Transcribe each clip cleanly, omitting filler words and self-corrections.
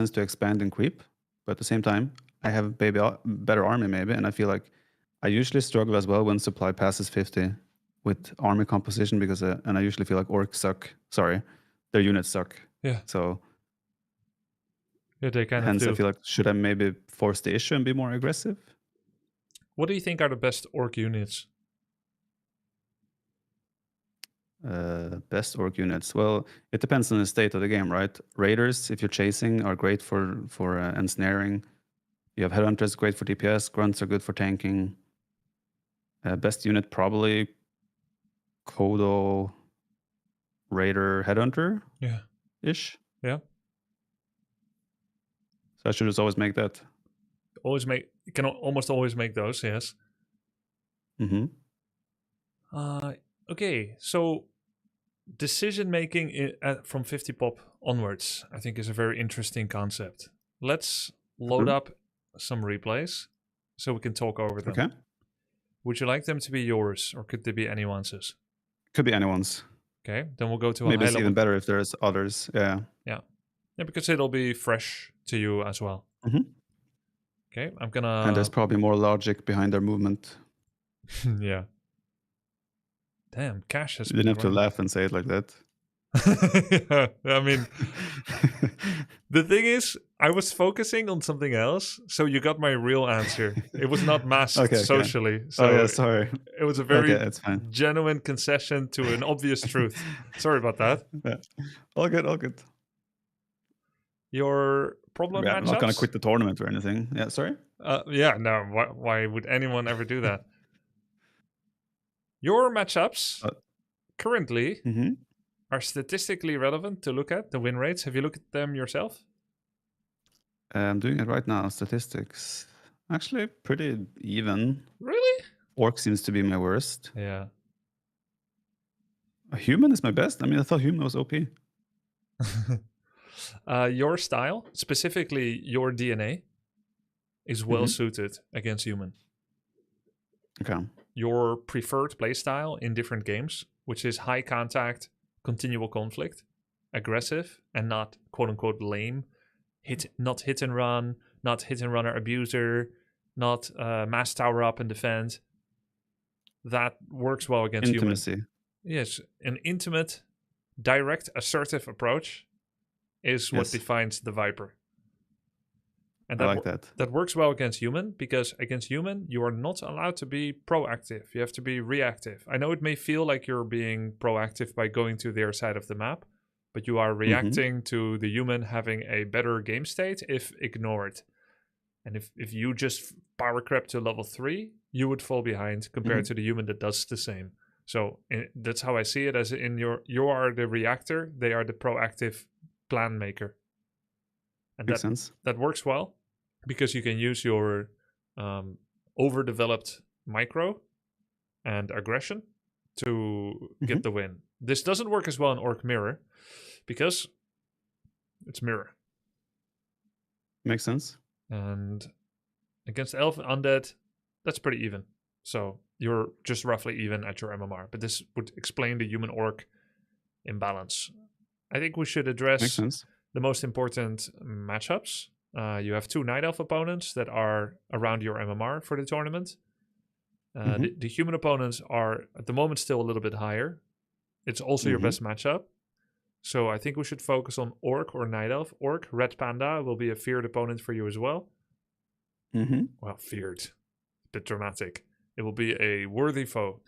to expand and creep, but at the same time, I have better army maybe, and I feel like I usually struggle as well when supply passes 50 with army composition because, and I usually feel like orcs suck. Sorry, their units suck. Yeah. So Yeah, they kind of hence, I do. feel like should I maybe force the issue and be more aggressive? What do you think are the best orc units? Best orc units. Well, it depends on the state of the game, right? Raiders, if you're chasing, are great for ensnaring. You have headhunters, great for DPS. Grunts are good for tanking. Best unit probably Kodo, Raider, Headhunter. Yeah. Ish. Yeah. So I should just always make that. You can almost always make those. Yes. Mm-hmm. Okay. So decision making from 50 pop onwards, I think, is a very interesting concept. Let's load up some replays so we can talk over them. Okay. Would you like them to be yours, or could they be anyone's? Could be anyone's. Okay, then we'll go to a Maybe high it's level. even better if there's others. Yeah. Yeah, because it'll be fresh to you as well. Mm-hmm. Okay, I'm gonna. And there's probably more logic behind their movement. Yeah. Damn, Cash has. You didn't have to laugh and say it like that. Yeah, I mean, the thing is, I was focusing on something else, so you got my real answer. It was not masked socially. So oh yeah, sorry. It was a very fine. genuine concession to an obvious truth. Sorry about that. Yeah. All good, all good. Your problem matchups? I'm not going to quit the tournament or anything. Yeah, sorry? Yeah, no. Why would anyone ever do that? Your matchups currently are statistically relevant to look at, the win rates. Have you looked at them yourself? I'm doing it right now. Statistics. Actually, pretty even. Really? Orc seems to be my worst. Yeah. A human is my best? I mean, I thought human was OP. Your style, specifically your DNA, is well suited against human. Okay. Your preferred playstyle in different games, which is high contact, continual conflict, aggressive, and not quote-unquote lame, not hit and run, not hit and runner abuser, not mass tower up and defend. That works well against Intimacy. human. Yes, an intimate, direct, assertive approach is what defines the Viper. And I like that. That works well against human, because against human, you are not allowed to be proactive. You have to be reactive. I know it may feel like you're being proactive by going to their side of the map, but you are reacting to the human having a better game state if ignored. And if you just power creep to level 3, you would fall behind compared to the human that does the same. So that's how I see it, as in you are the reactor, they are the proactive plan maker. And Makes sense. That works well, because you can use your overdeveloped micro and aggression to get the win. This doesn't work as well in Orc Mirror, because it's mirror. Makes sense. And against Elf and Undead, that's pretty even. So you're just roughly even at your MMR. But this would explain the human-orc imbalance. I think we should address the most important matchups. You have 2 Night Elf opponents that are around your MMR for the tournament. The human opponents are, at the moment, still a little bit higher. It's also your best matchup. So I think we should focus on Orc or Night Elf. Orc, Red Panda, will be a feared opponent for you as well. Well, feared. A bit dramatic. It will be a worthy foe.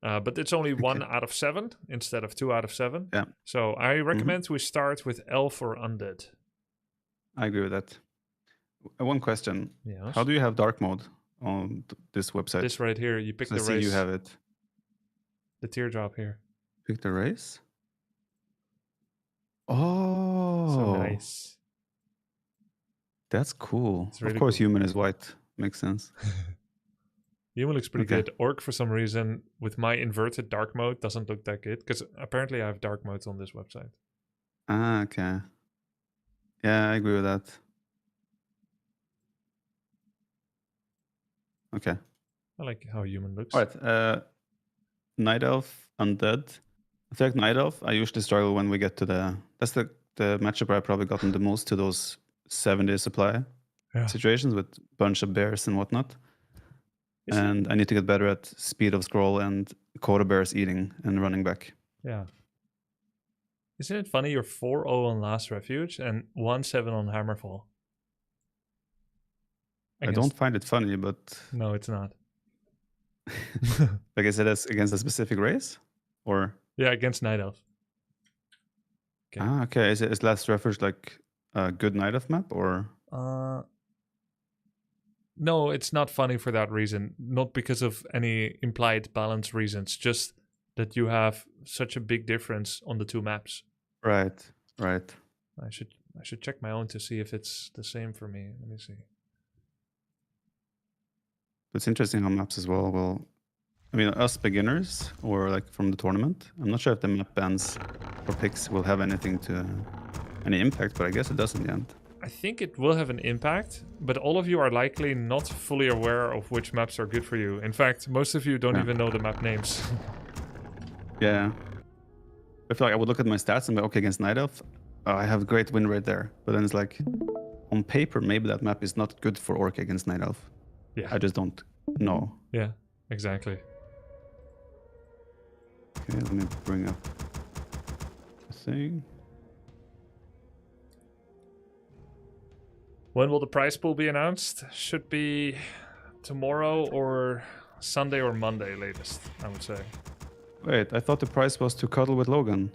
But it's only 1 out of 7 instead of 2 out of 7. Yeah. So I recommend we start with Elf or Undead. I agree with that. One question. Yes. How do you have dark mode on this website? This right here. You pick the race. I see you have it. The teardrop here. Pick the race? Oh. So nice. That's cool. Really of course, cool. human is white. Makes sense. Human looks pretty good. Orc, for some reason, with my inverted dark mode, doesn't look that good. Because apparently I have dark modes on this website. Ah, okay. Yeah, I agree with that. Okay. I like how human looks. All right. Night Elf, Undead. I feel like Night Elf, I usually struggle when we get to the... That's the matchup where I've probably gotten the most to those 70 supply Yeah. situations with bunch of bears and whatnot. Isn't it- And I need to get better at speed of scroll and quota bears eating and running back. Yeah. Isn't it funny? You're 4-0 on Last Refuge and 1-7 on Hammerfall. I don't find it funny, but No, it's not. like I said, that's against a specific race, or Yeah, against Night Elf. Okay. okay. Is Last Refuge like a good Night Elf map, or No, it's not funny for that reason. Not because of any implied balance reasons. Just that you have such a big difference on the two maps. right? I should check my own to see if it's the same for me. Let me see. It's interesting how maps as well will. I mean, us beginners or like from the tournament. I'm not sure if the map bans or picks will have any impact, but I guess it does in the end. I think it will have an impact, but all of you are likely not fully aware of which maps are good for you. In fact, most of you don't even know the map names. Yeah. I feel like I would look at my stats and be okay against Night Elf. I have great win rate there, but then it's like on paper maybe that map is not good for Orc against Night Elf. Yeah. I just don't know. Yeah, exactly. Okay, let me bring up the thing. When will the prize pool be announced? Should be tomorrow or Sunday or Monday latest, I would say. Wait, I thought the prize was to cuddle with Logan.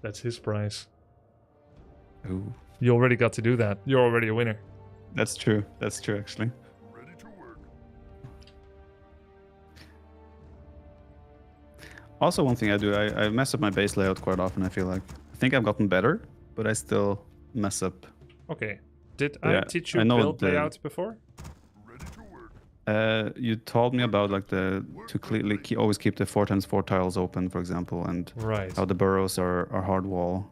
That's his prize. Ooh, You already got to do that. You're already a winner. that's true. That's true, actually. Ready to work. Also, one thing I do, I mess up my base layout quite often, I feel like. I think I've gotten better, but I still mess up. Okay. Did Yeah, I teach you I know build the- layout before? Ready to work. You told me about like always keep the 4x4 tiles open, for example, and Right. how the burrows are hard wall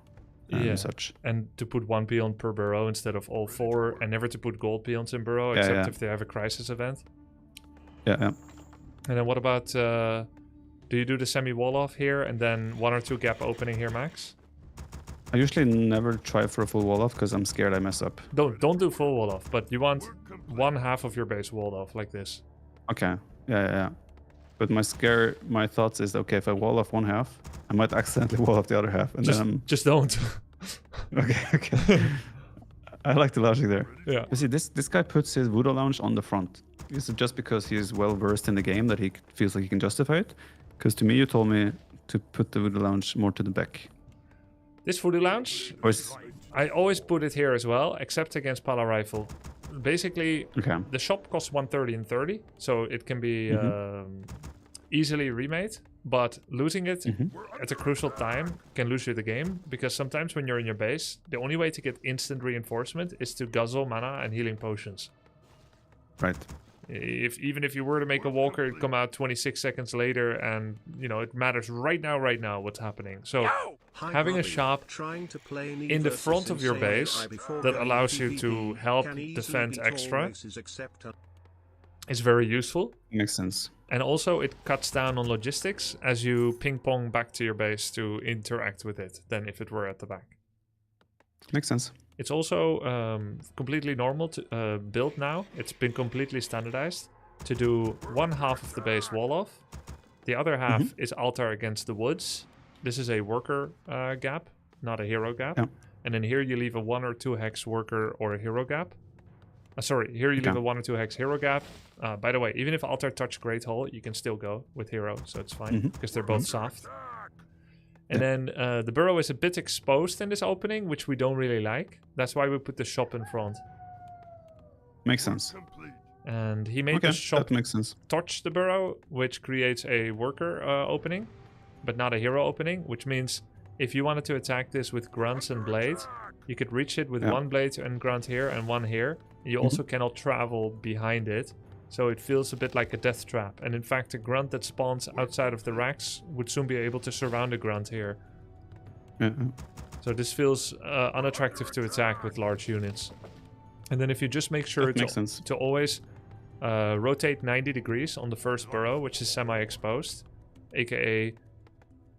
and Yeah. such. And to put one peon per burrow instead of all four, and never to put gold peons in burrow, Yeah, except yeah. if they have a crisis event. Yeah, yeah. And then what about, do you do the semi-wall off here and then 1 or 2 gap opening here max? I usually never try for a full wall off because I'm scared I mess up. Don't do full wall off, but you want 1/2 of your base walled off like this. Okay. Yeah. But my thoughts is okay, if I wall off 1/2, I might accidentally wall off the other half, and then Just don't. okay. I like the logic there. Yeah. You see, this guy puts his Voodoo Lounge on the front. Is it just because he's well versed in the game that he feels like he can justify it? Because to me, you told me to put the Voodoo Lounge more to the back. This Voodoo Lounge, Or is, I always put it here as well, except against Pala Rifle. Basically, okay. the shop costs 130 and 30, so it can be easily remade. But losing it at a crucial time can lose you the game, because sometimes when you're in your base, the only way to get instant reinforcement is to guzzle mana and healing potions. Right. Even if you were to make a walker, it'd come out 26 seconds later, and it matters right now what's happening. So having a shop in the front of your base that allows you to help defend extra is very useful. Makes sense. And also it cuts down on logistics as you ping pong back to your base to interact with it than if it were at the back. Makes sense. It's also completely normal to build now. It's been completely standardized to do 1/2 of the base wall off. The other half is altar against the woods. This is a worker gap, not a hero gap. Yeah. And then here you leave a 1 or 2 hex worker or a hero gap. Here you leave a 1 or 2 hex hero gap. By the way, even if altar touch Great Hall, you can still go with hero, so it's fine because they're both soft. And then the burrow is a bit exposed in this opening, which we don't really like. That's why we put the shop in front. Makes sense. Complete. And he made the Okay, shop that makes sense. touch the burrow, which creates a worker opening, but not a hero opening, which means if you wanted to attack this with grunts and blade, you could reach it with 1 blade and grunt here and 1 here. You also cannot travel behind it, so it feels a bit like a death trap. And in fact, a grunt that spawns outside of the racks would soon be able to surround a grunt here. Yeah. So this feels unattractive to attack with large units. And then if you just make sure That makes sense. to always rotate 90 degrees on the first burrow, which is semi-exposed, aka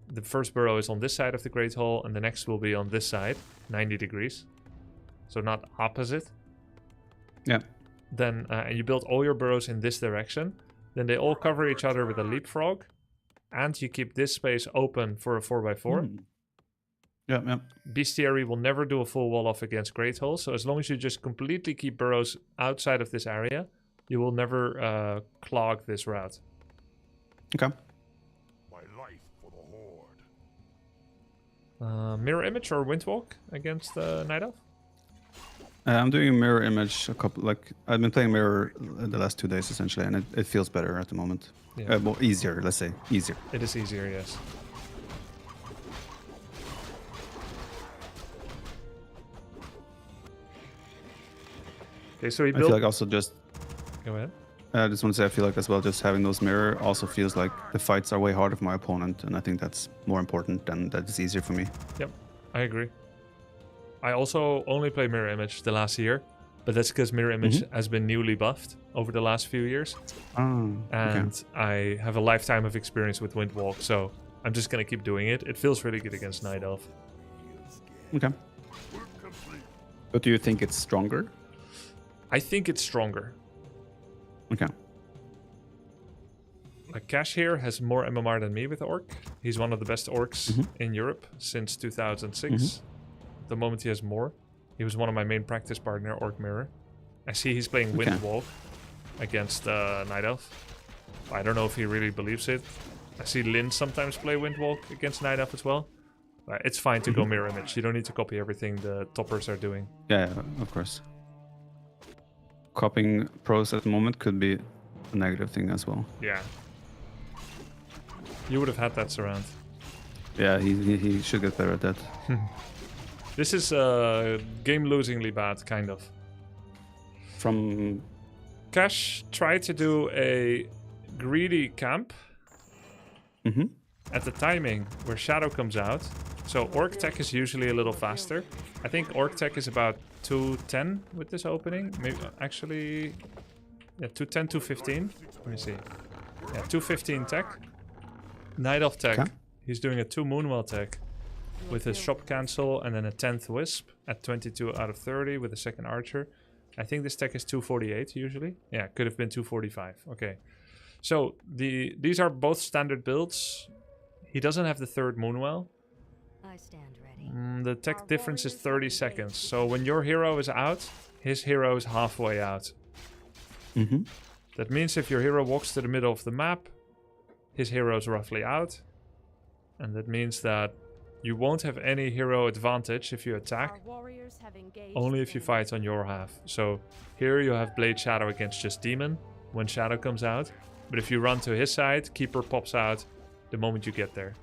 the first burrow is on this side of the Great Hall and the next will be on this side, 90 degrees. so not opposite, Yeah. then and you build all your burrows in this direction, then they all cover each other with a leapfrog, and you keep this space open for a 4x4. Hmm. Yeah, yeah. Bestiary will never do a full wall off against Great Hall, so as long as you just completely keep burrows outside of this area, you will never clog this route. Okay. My life for the Horde. Mirror Image or Windwalk against Night Elf? I'm doing a mirror image I've been playing mirror the last 2 days essentially, and it feels better at the moment. Yeah. Well, easier, let's say. Easier. It is easier, yes. Okay, so he I built... feel like also just, Go ahead. I just want to say, I feel like as well, just having those mirror also feels like the fights are way harder for my opponent, and I think that's more important than that it's easier for me. Yep, I agree. I also only play Mirror Image the last year, but that's because Mirror Image has been newly buffed over the last few years. Oh, And I have a lifetime of experience with Windwalk, so I'm just going to keep doing it. It feels really good against Night Elf. okay. Work complete. But do you think it's stronger? I think it's stronger. Okay. Like Cash here has more MMR than me with Orc. He's one of the best Orcs in Europe since 2006. The moment he has more. He was one of my main practice partner, Orc Mirror. I see he's playing Okay. Windwalk against Night Elf. I don't know if he really believes it. I see Lynn sometimes play Windwalk against Night Elf as well. It's fine to go Mirror Image. You don't need to copy everything the toppers are doing. Yeah, of course. Copying pros at the moment could be a negative thing as well. Yeah. You would have had that surround. Yeah, he should get better at that. This is game-losingly bad, kind of. From Cash tried to do a greedy camp at the timing where Shadow comes out. So Orc Tech is usually a little faster. I think Orc Tech is about 210 with this opening. Maybe actually, yeah, 210, 215. Let me see. Yeah, 215 tech. Night Elf Tech. Okay. He's doing a 2 Moonwell Tech with his shop cancel and then a 10th Wisp at 22 out of 30 with a second Archer. I think this tech is 248 usually. Yeah, could have been 245. Okay. So these are both standard builds. He doesn't have the 3rd Moonwell. I stand ready. The tech difference is 30 seconds. So when your hero is out, his hero is halfway out. That means if your hero walks to the middle of the map, his hero is roughly out. And that means that you won't have any hero advantage if you attack, only if you fight on your half. So here you have Blade Shadow against just Demon when Shadow comes out. But if you run to his side, Keeper pops out the moment you get there.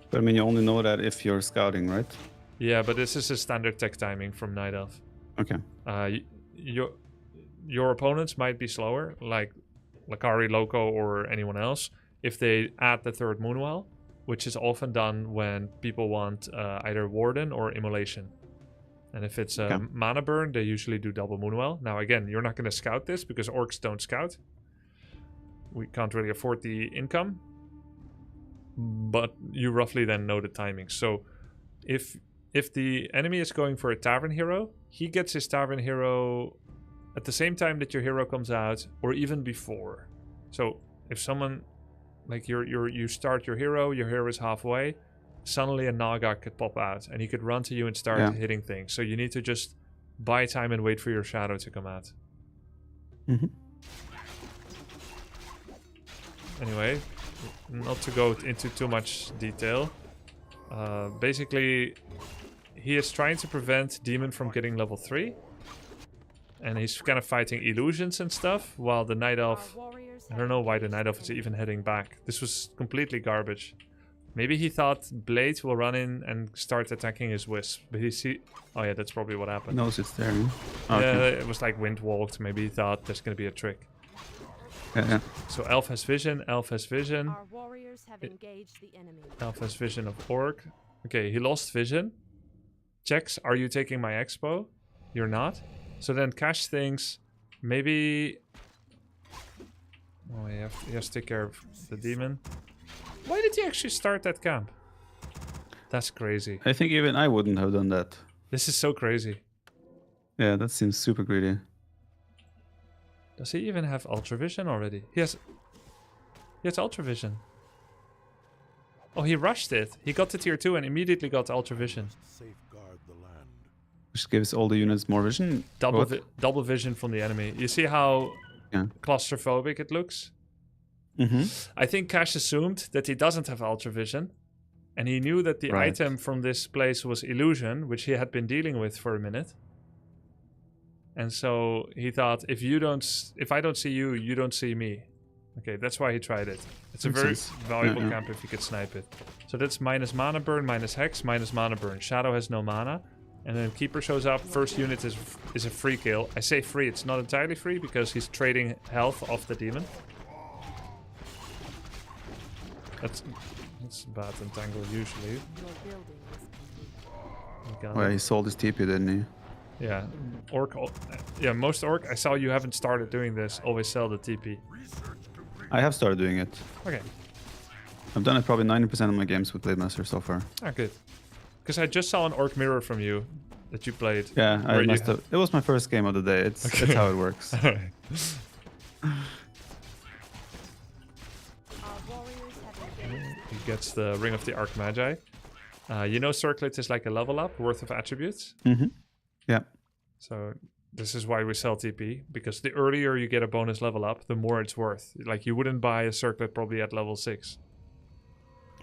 But I mean, you only know that if you're scouting, right? Yeah, but this is a standard tech timing from Night Elf. Okay. Your opponents might be slower, like Lakari, Loco, or anyone else, if they add the 3rd Moonwell, which is often done when people want either Warden or Immolation. And if it's a mana burn, they usually do double Moonwell. Now, again, you're not going to scout this because Orcs don't scout. We can't really afford the income. But you roughly then know the timing. So if the enemy is going for a Tavern Hero, he gets his Tavern Hero at the same time that your hero comes out, or even before. So if someone, like you start your hero is halfway, suddenly a Naga could pop out and he could run to you and start hitting things. So you need to just buy time and wait for your Shadow to come out. Anyway, not to go into too much detail. Basically, he is trying to prevent Demon from getting level 3. And he's kind of fighting illusions and stuff, while the Night Elf... I don't know why the Night Elf is even heading back. This was completely garbage. Maybe he thought Blade will run in and start attacking his Wisp. But he see... Oh yeah, that's probably what happened. Knows it's there. Huh? Yeah, Okay. it was like wind walked. Maybe he thought there's going to be a trick. Yeah. So Elf has vision, Elf has vision. Our warriors have engaged the enemy. Elf has vision of Orc. Okay, he lost vision. Checks, are you taking my expo? You're not. So then Cash thinks maybe... Oh, he has to take care of the Demon. Why did he actually start that camp? That's crazy. I think even I wouldn't have done that. This is so crazy. Yeah, that seems super greedy. Does he even have Ultra Vision already? He has Ultra Vision. Oh, he rushed it. He got to tier 2 and immediately got Ultra Vision. Safeguard the land. Which gives all the units more vision. What? Double vision from the enemy. You see how Yeah. claustrophobic it looks? Mm-hmm. I think Cash assumed that he doesn't have Ultra Vision. And he knew that the Right. item from this place was illusion, which he had been dealing with for a minute. And so he thought, if I don't see you, you don't see me. Okay, that's why he tried it. It's a Makes very sense. valuable Yeah. camp if you could snipe it. So that's minus mana burn, minus hex, minus mana burn. Shadow has no mana. And then Keeper shows up. First unit is a free kill. I say free, it's not entirely free because he's trading health off the demon. That's bad entangle usually. Your building is complete. You got Well, it. he sold his TP, didn't he? Yeah, yeah, most orc. I saw you haven't started doing this. Always sell the TP. I have started doing it. Okay, I've done it probably 90% of my games with Blade Master so far. good. Because I just saw an orc mirror from you that you played. Yeah, I Where you must have. It was my first game of the day. It's how it works. Alright. Our warriors have engaged He gets the Ring of the Archmagi. You know, Circlet is like a level up worth of attributes. Mm-hmm. Yeah. So this is why we sell TP, because the earlier you get a bonus level up, the more it's worth. Like you wouldn't buy a Circlet probably at level 6.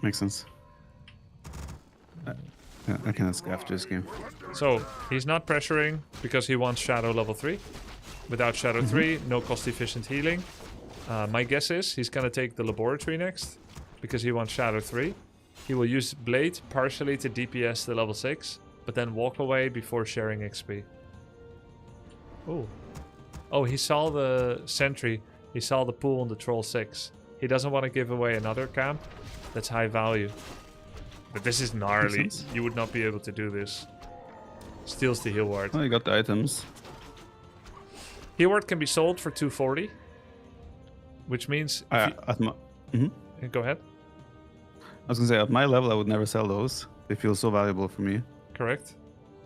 Makes sense. Yeah, I can ask after this game. So he's not pressuring because he wants Shadow level 3. Without Shadow 3, no cost efficient healing. My guess is he's gonna take the Laboratory next because he wants Shadow 3. He will use Blade partially to DPS the level 6, but then walk away before sharing XP. Oh, he saw the sentry. He saw the pool on the Troll 6. He doesn't want to give away another camp that's high value. But this is gnarly. Makes sense. You would not be able to do this. Steals the heal ward. Oh, you got the items. Heal ward can be sold for 240, which means if At my, Mhm. you, go ahead. I was gonna say, at my level, I would never sell those. They feel so valuable for me. Correct.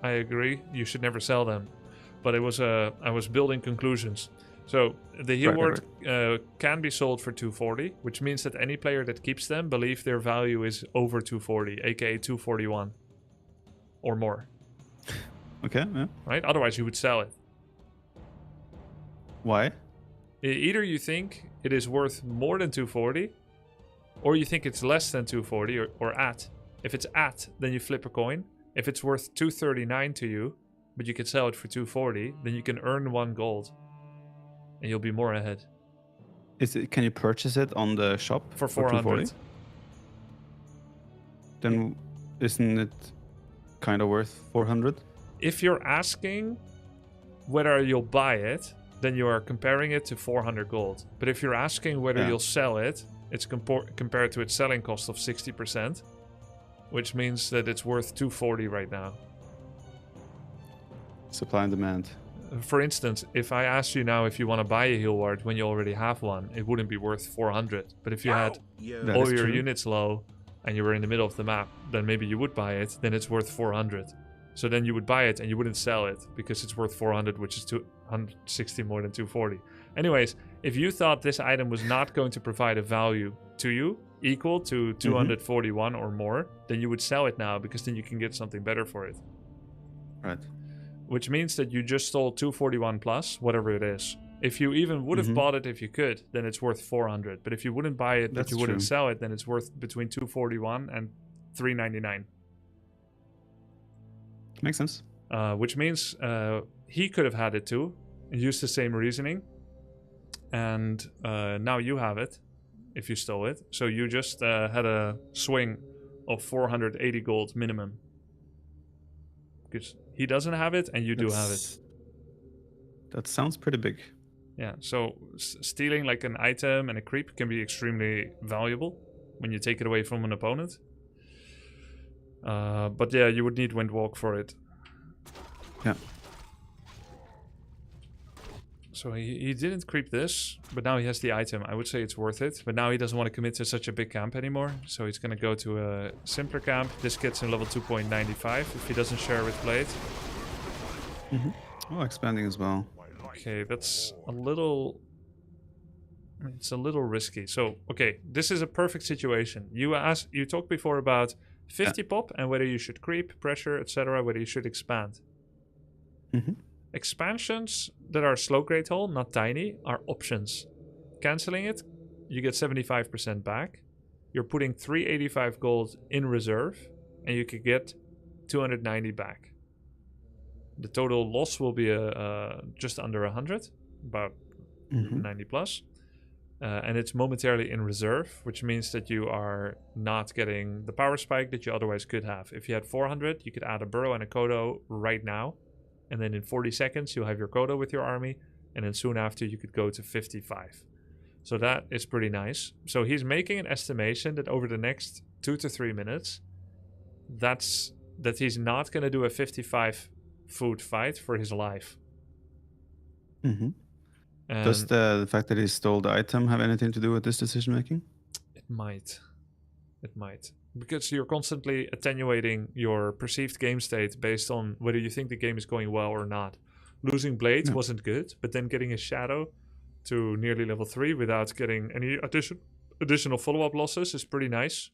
I agree. You should never sell them. But it was I was building conclusions. So the heal Right, ward can be sold for 240, which means that any player that keeps them believe their value is over 240, aka 241 or more. Okay, yeah. Right? Otherwise, you would sell it. Why? Either you think it is worth more than 240, or you think it's less than 240, or at. If it's at, then you flip a coin. If it's worth 239 to you, but you can sell it for 240, then you can earn 1 gold. And you'll be more ahead. Can you purchase it on the shop For 240? 400. Then isn't it kind of worth 400? If you're asking whether you'll buy it, then you are comparing it to 400 gold. But if you're asking whether Yeah. you'll sell it, it's compared to its selling cost of 60%, which means that it's worth 240 right now. Supply and demand. For instance, if I asked you now if you want to buy a heal ward when you already have one, it wouldn't be worth 400. But if you had That all is your true. units low and you were in the middle of the map, then maybe you would buy it, then it's worth 400. So then you would buy it and you wouldn't sell it because it's worth 400, which is 260 more than 240. Anyways, if you thought this item was not going to provide a value to you equal to 241 or more, then you would sell it now because then you can get something better for it. Right. Which means that you just stole 241 plus, whatever it is. If you even would have bought it if you could, then it's worth 400. But if you wouldn't buy it, but That's you wouldn't true. sell it, then it's worth between 241 and 399. Makes sense. Which means he could have had it too, and used the same reasoning. And now you have it, if you stole it. So you just had a swing of 480 gold minimum. Because he doesn't have it, and you do have it. That sounds pretty big. Yeah, so stealing like an item and a creep can be extremely valuable when you take it away from an opponent. But yeah, you would need Windwalk for it. Yeah. So he didn't creep this, but now he has the item. I would say it's worth it. But now he doesn't want to commit to such a big camp anymore. So he's going to go to a simpler camp. This gets him level 2.95 if he doesn't share with Blade. Oh, expanding as well. Okay, that's a little... It's a little risky. So, okay, this is a perfect situation. You talked before about 50 pop and whether you should creep, pressure, etc., whether you should expand. Expansions that are slow Great Hall, not tiny, are options. Canceling it, you get 75% back. You're putting 385 gold in reserve, and you could get 290 back. The total loss will be just under 100, about 90 plus. And it's momentarily in reserve, which means that you are not getting the power spike that you otherwise could have. If you had 400, you could add a burrow and a Kodo right now. And then in 40 seconds, you'll have your Kodo with your army. And then soon after, you could go to 55. So that is pretty nice. So he's making an estimation that over the next 2 to 3 minutes, that he's not going to do a 55 food fight for his life. Does the fact that he stole the item have anything to do with this decision making? It might. It might. Because you're constantly attenuating your perceived game state based on whether you think the game is going well or not. Losing Blades wasn't good, but then getting his Shadow to nearly level 3 without getting any additional follow-up losses is pretty nice.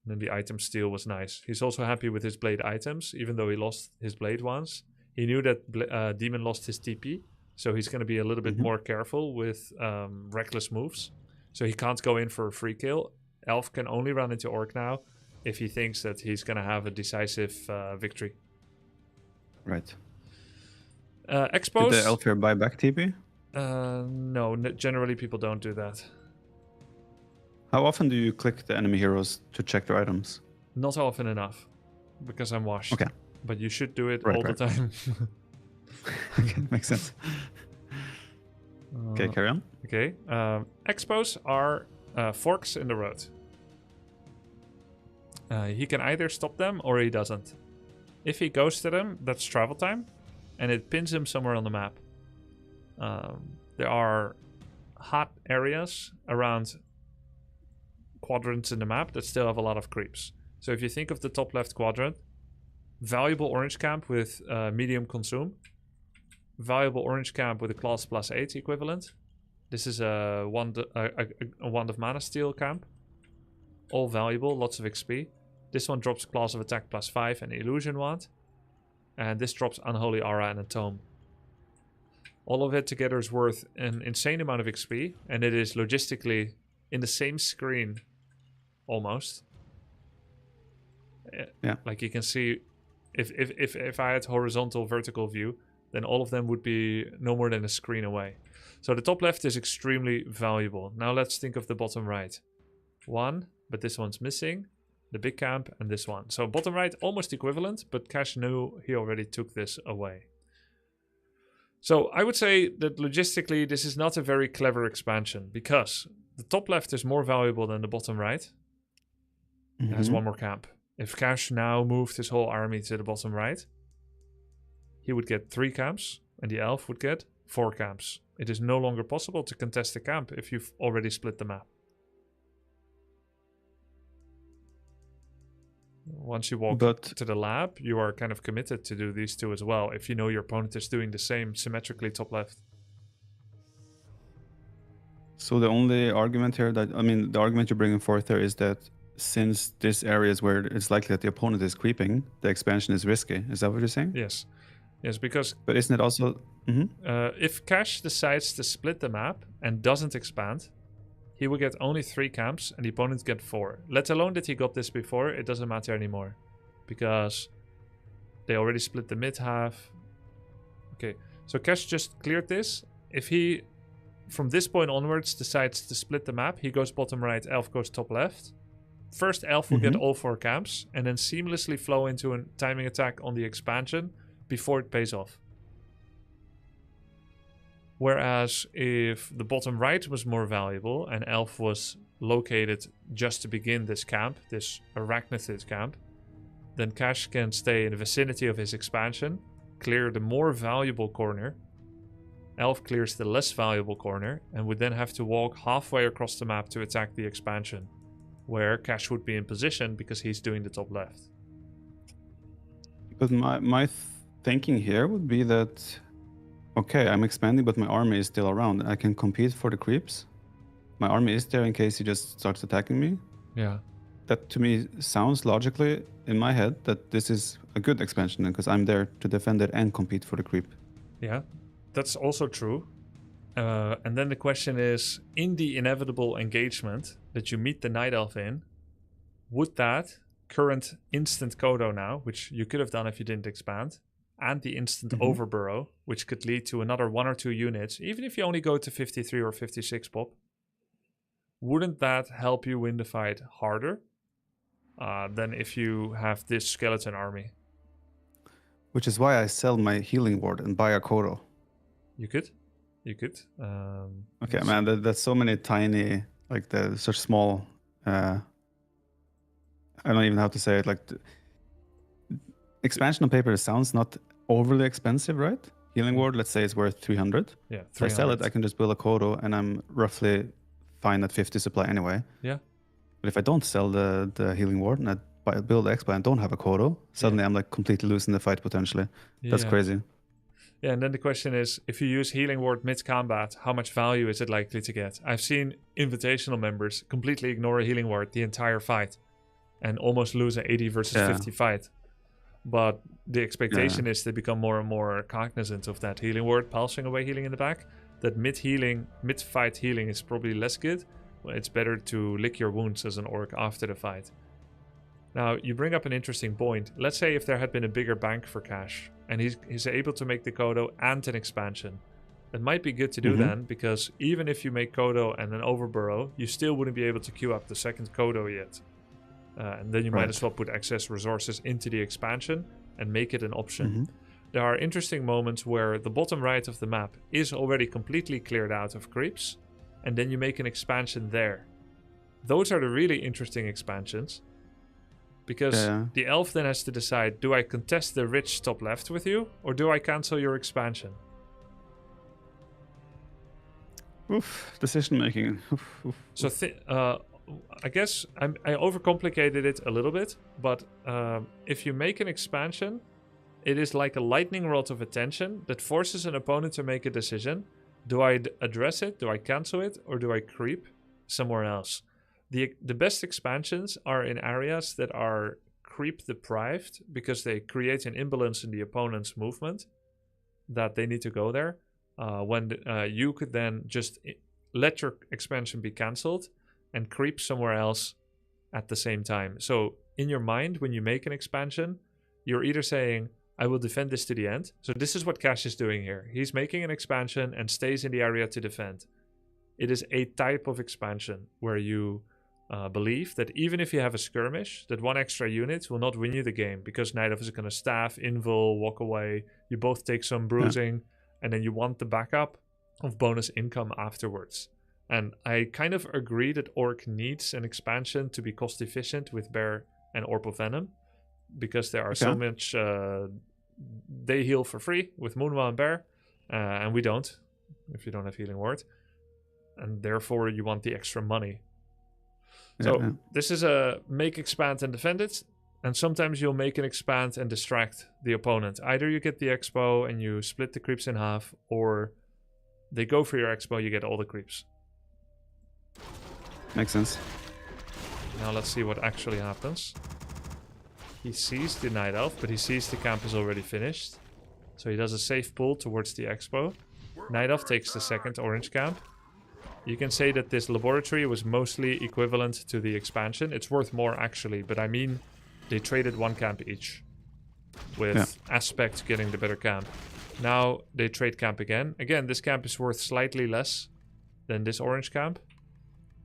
And then the item steal was nice. He's also happy with his Blade items, even though he lost his Blade ones. He knew that Demon lost his TP, so he's going to be a little bit more careful with reckless moves. So he can't go in for a free kill. Elf can only run into Orc now if he thinks that he's going to have a decisive victory. Right. Expose. Did the Elf here buy back TP? No, generally people don't do that. How often do you click the enemy heroes to check their items? Not often enough, because I'm washed. Okay. But you should do it Right, all the time. Okay, makes sense. Okay, carry on. Okay. Expos are forks in the road. He can either stop them or he doesn't. If he goes to them, that's travel time, and it pins him somewhere on the map. There are hot areas around quadrants in the map that still have a lot of creeps. So if you think of the top left quadrant, valuable orange camp with medium consume, valuable orange camp with a class +8 equivalent. This is a wand of mana steal camp. All valuable, lots of XP. This one drops class of attack +5 and illusion wand. And this drops unholy aura and a tome. All of it together is worth an insane amount of XP, and it is logistically in the same screen almost. Yeah. Like you can see, if I had horizontal vertical view, then all of them would be no more than a screen away. So the top left is extremely valuable. Now let's think of the bottom right. One, but this one's missing. The big camp and this one. So bottom right, almost equivalent, but Cash knew he already took this away. So I would say that logistically, this is not a very clever expansion because the top left is more valuable than the bottom right. It has one more camp. If Cash now moved his whole army to the bottom right, he would get 3 camps and the elf would get 4 camps. It is no longer possible to contest the camp if you've already split the map. Once you walk to the lab, you are kind of committed to do these two as well, if you know your opponent is doing the same symmetrically top left. So the only argument here the argument you're bringing forth here is that since this area is where it's likely that the opponent is creeping, the expansion is risky. Is that what you're saying? Yes. Yes, because... But isn't it also... if Cash decides to split the map and doesn't expand, he will get only 3 camps and the opponent get 4. Let alone that he got this before, it doesn't matter anymore. Because they already split the mid half. Okay, so Cash just cleared this. If he, from this point onwards, decides to split the map, he goes bottom right, Elf goes top left. First, Elf will get all 4 camps and then seamlessly flow into a timing attack on the expansion before it pays off. Whereas if the bottom right was more valuable and Elf was located just to begin this camp, this Arachnithid camp, then Cash can stay in the vicinity of his expansion, clear the more valuable corner, Elf clears the less valuable corner and would then have to walk halfway across the map to attack the expansion, where Cash would be in position because he's doing the top left. But my thinking here would be that, okay, I'm expanding, but my army is still around. I can compete for the creeps. My army is there in case he just starts attacking me. Yeah. That to me sounds logically in my head that this is a good expansion because I'm there to defend it and compete for the creep. Yeah, that's also true. And then the question is, in the inevitable engagement that you meet the Night Elf in, would that current instant Kodo now, which you could have done if you didn't expand, and the instant overburrow, which could lead to another 1 or 2 units, even if you only go to 53 or 56 pop, wouldn't that help you win the fight harder than if you have this skeleton army? Which is why I sell my healing ward and buy a Kodo. You could. Okay, man, that's so many tiny, like such small. I don't even know how to say it. Like expansion on paper sounds not overly expensive, right? Healing ward, let's say, is worth 300. Yeah, If I sell it, 300. I can just build a Kodo, and I'm roughly fine at 50 supply anyway. Yeah. But if I don't sell the healing ward and I build the Expo and don't have a Kodo, suddenly I'm like completely losing the fight potentially. That's Yeah. crazy. Yeah, and then the question is, if you use Healing Ward mid-combat, how much value is it likely to get? I've seen Invitational members completely ignore a Healing Ward the entire fight and almost lose an 80 versus 50 fight. But the expectation is they become more and more cognizant of that Healing Ward pulsing away healing in the back. That mid-fight healing is probably less good. Well, it's better to lick your wounds as an orc after the fight. Now, you bring up an interesting point. Let's say if there had been a bigger bank for cash, and he's able to make the Kodo and an expansion. It might be good to do then, because even if you make Kodo and an overburrow, you still wouldn't be able to queue up the second Kodo yet. And then you might as well put excess resources into the expansion and make it an option. There are interesting moments where the bottom right of the map is already completely cleared out of creeps, and then you make an expansion there. Those are the really interesting expansions. Because the elf then has to decide, do I contest the rich top left with you, or do I cancel your expansion? Decision making. So I guess I overcomplicated it a little bit, but if you make an expansion, it is like a lightning rod of attention that forces an opponent to make a decision. Do I address it, do I cancel it, or do I creep somewhere else? The best expansions are in areas that are creep deprived because they create an imbalance in the opponent's movement that they need to go there. When you could then just let your expansion be cancelled and creep somewhere else at the same time. So in your mind, when you make an expansion, you're either saying, I will defend this to the end. So this is what Cash is doing here. He's making an expansion and stays in the area to defend. It is a type of expansion where you believe that even if you have a skirmish, that 1 extra unit will not win you the game because Night Elf is going to staff, invul, walk away. You both take some bruising, and then you want the backup of bonus income afterwards. And I kind of agree that Orc needs an expansion to be cost efficient with Bear and Orb of Venom because there are so much... they heal for free with Moonwa and Bear, and we don't if you don't have Healing Ward. And therefore you want the extra money. So this is a make, expand, and defend it. And sometimes you'll make an expand and distract the opponent. Either you get the expo and you split the creeps in half, or they go for your expo, you get all the creeps. Makes sense. Now let's see what actually happens. He sees the Night Elf, but he sees the camp is already finished. So he does a safe pull towards the expo. Night Elf takes the second orange camp. You can say that this laboratory was mostly equivalent to the expansion. It's worth more actually, but I mean they traded 1 camp each with Aspect getting the better camp. Now they trade camp again. Again, this camp is worth slightly less than this orange camp.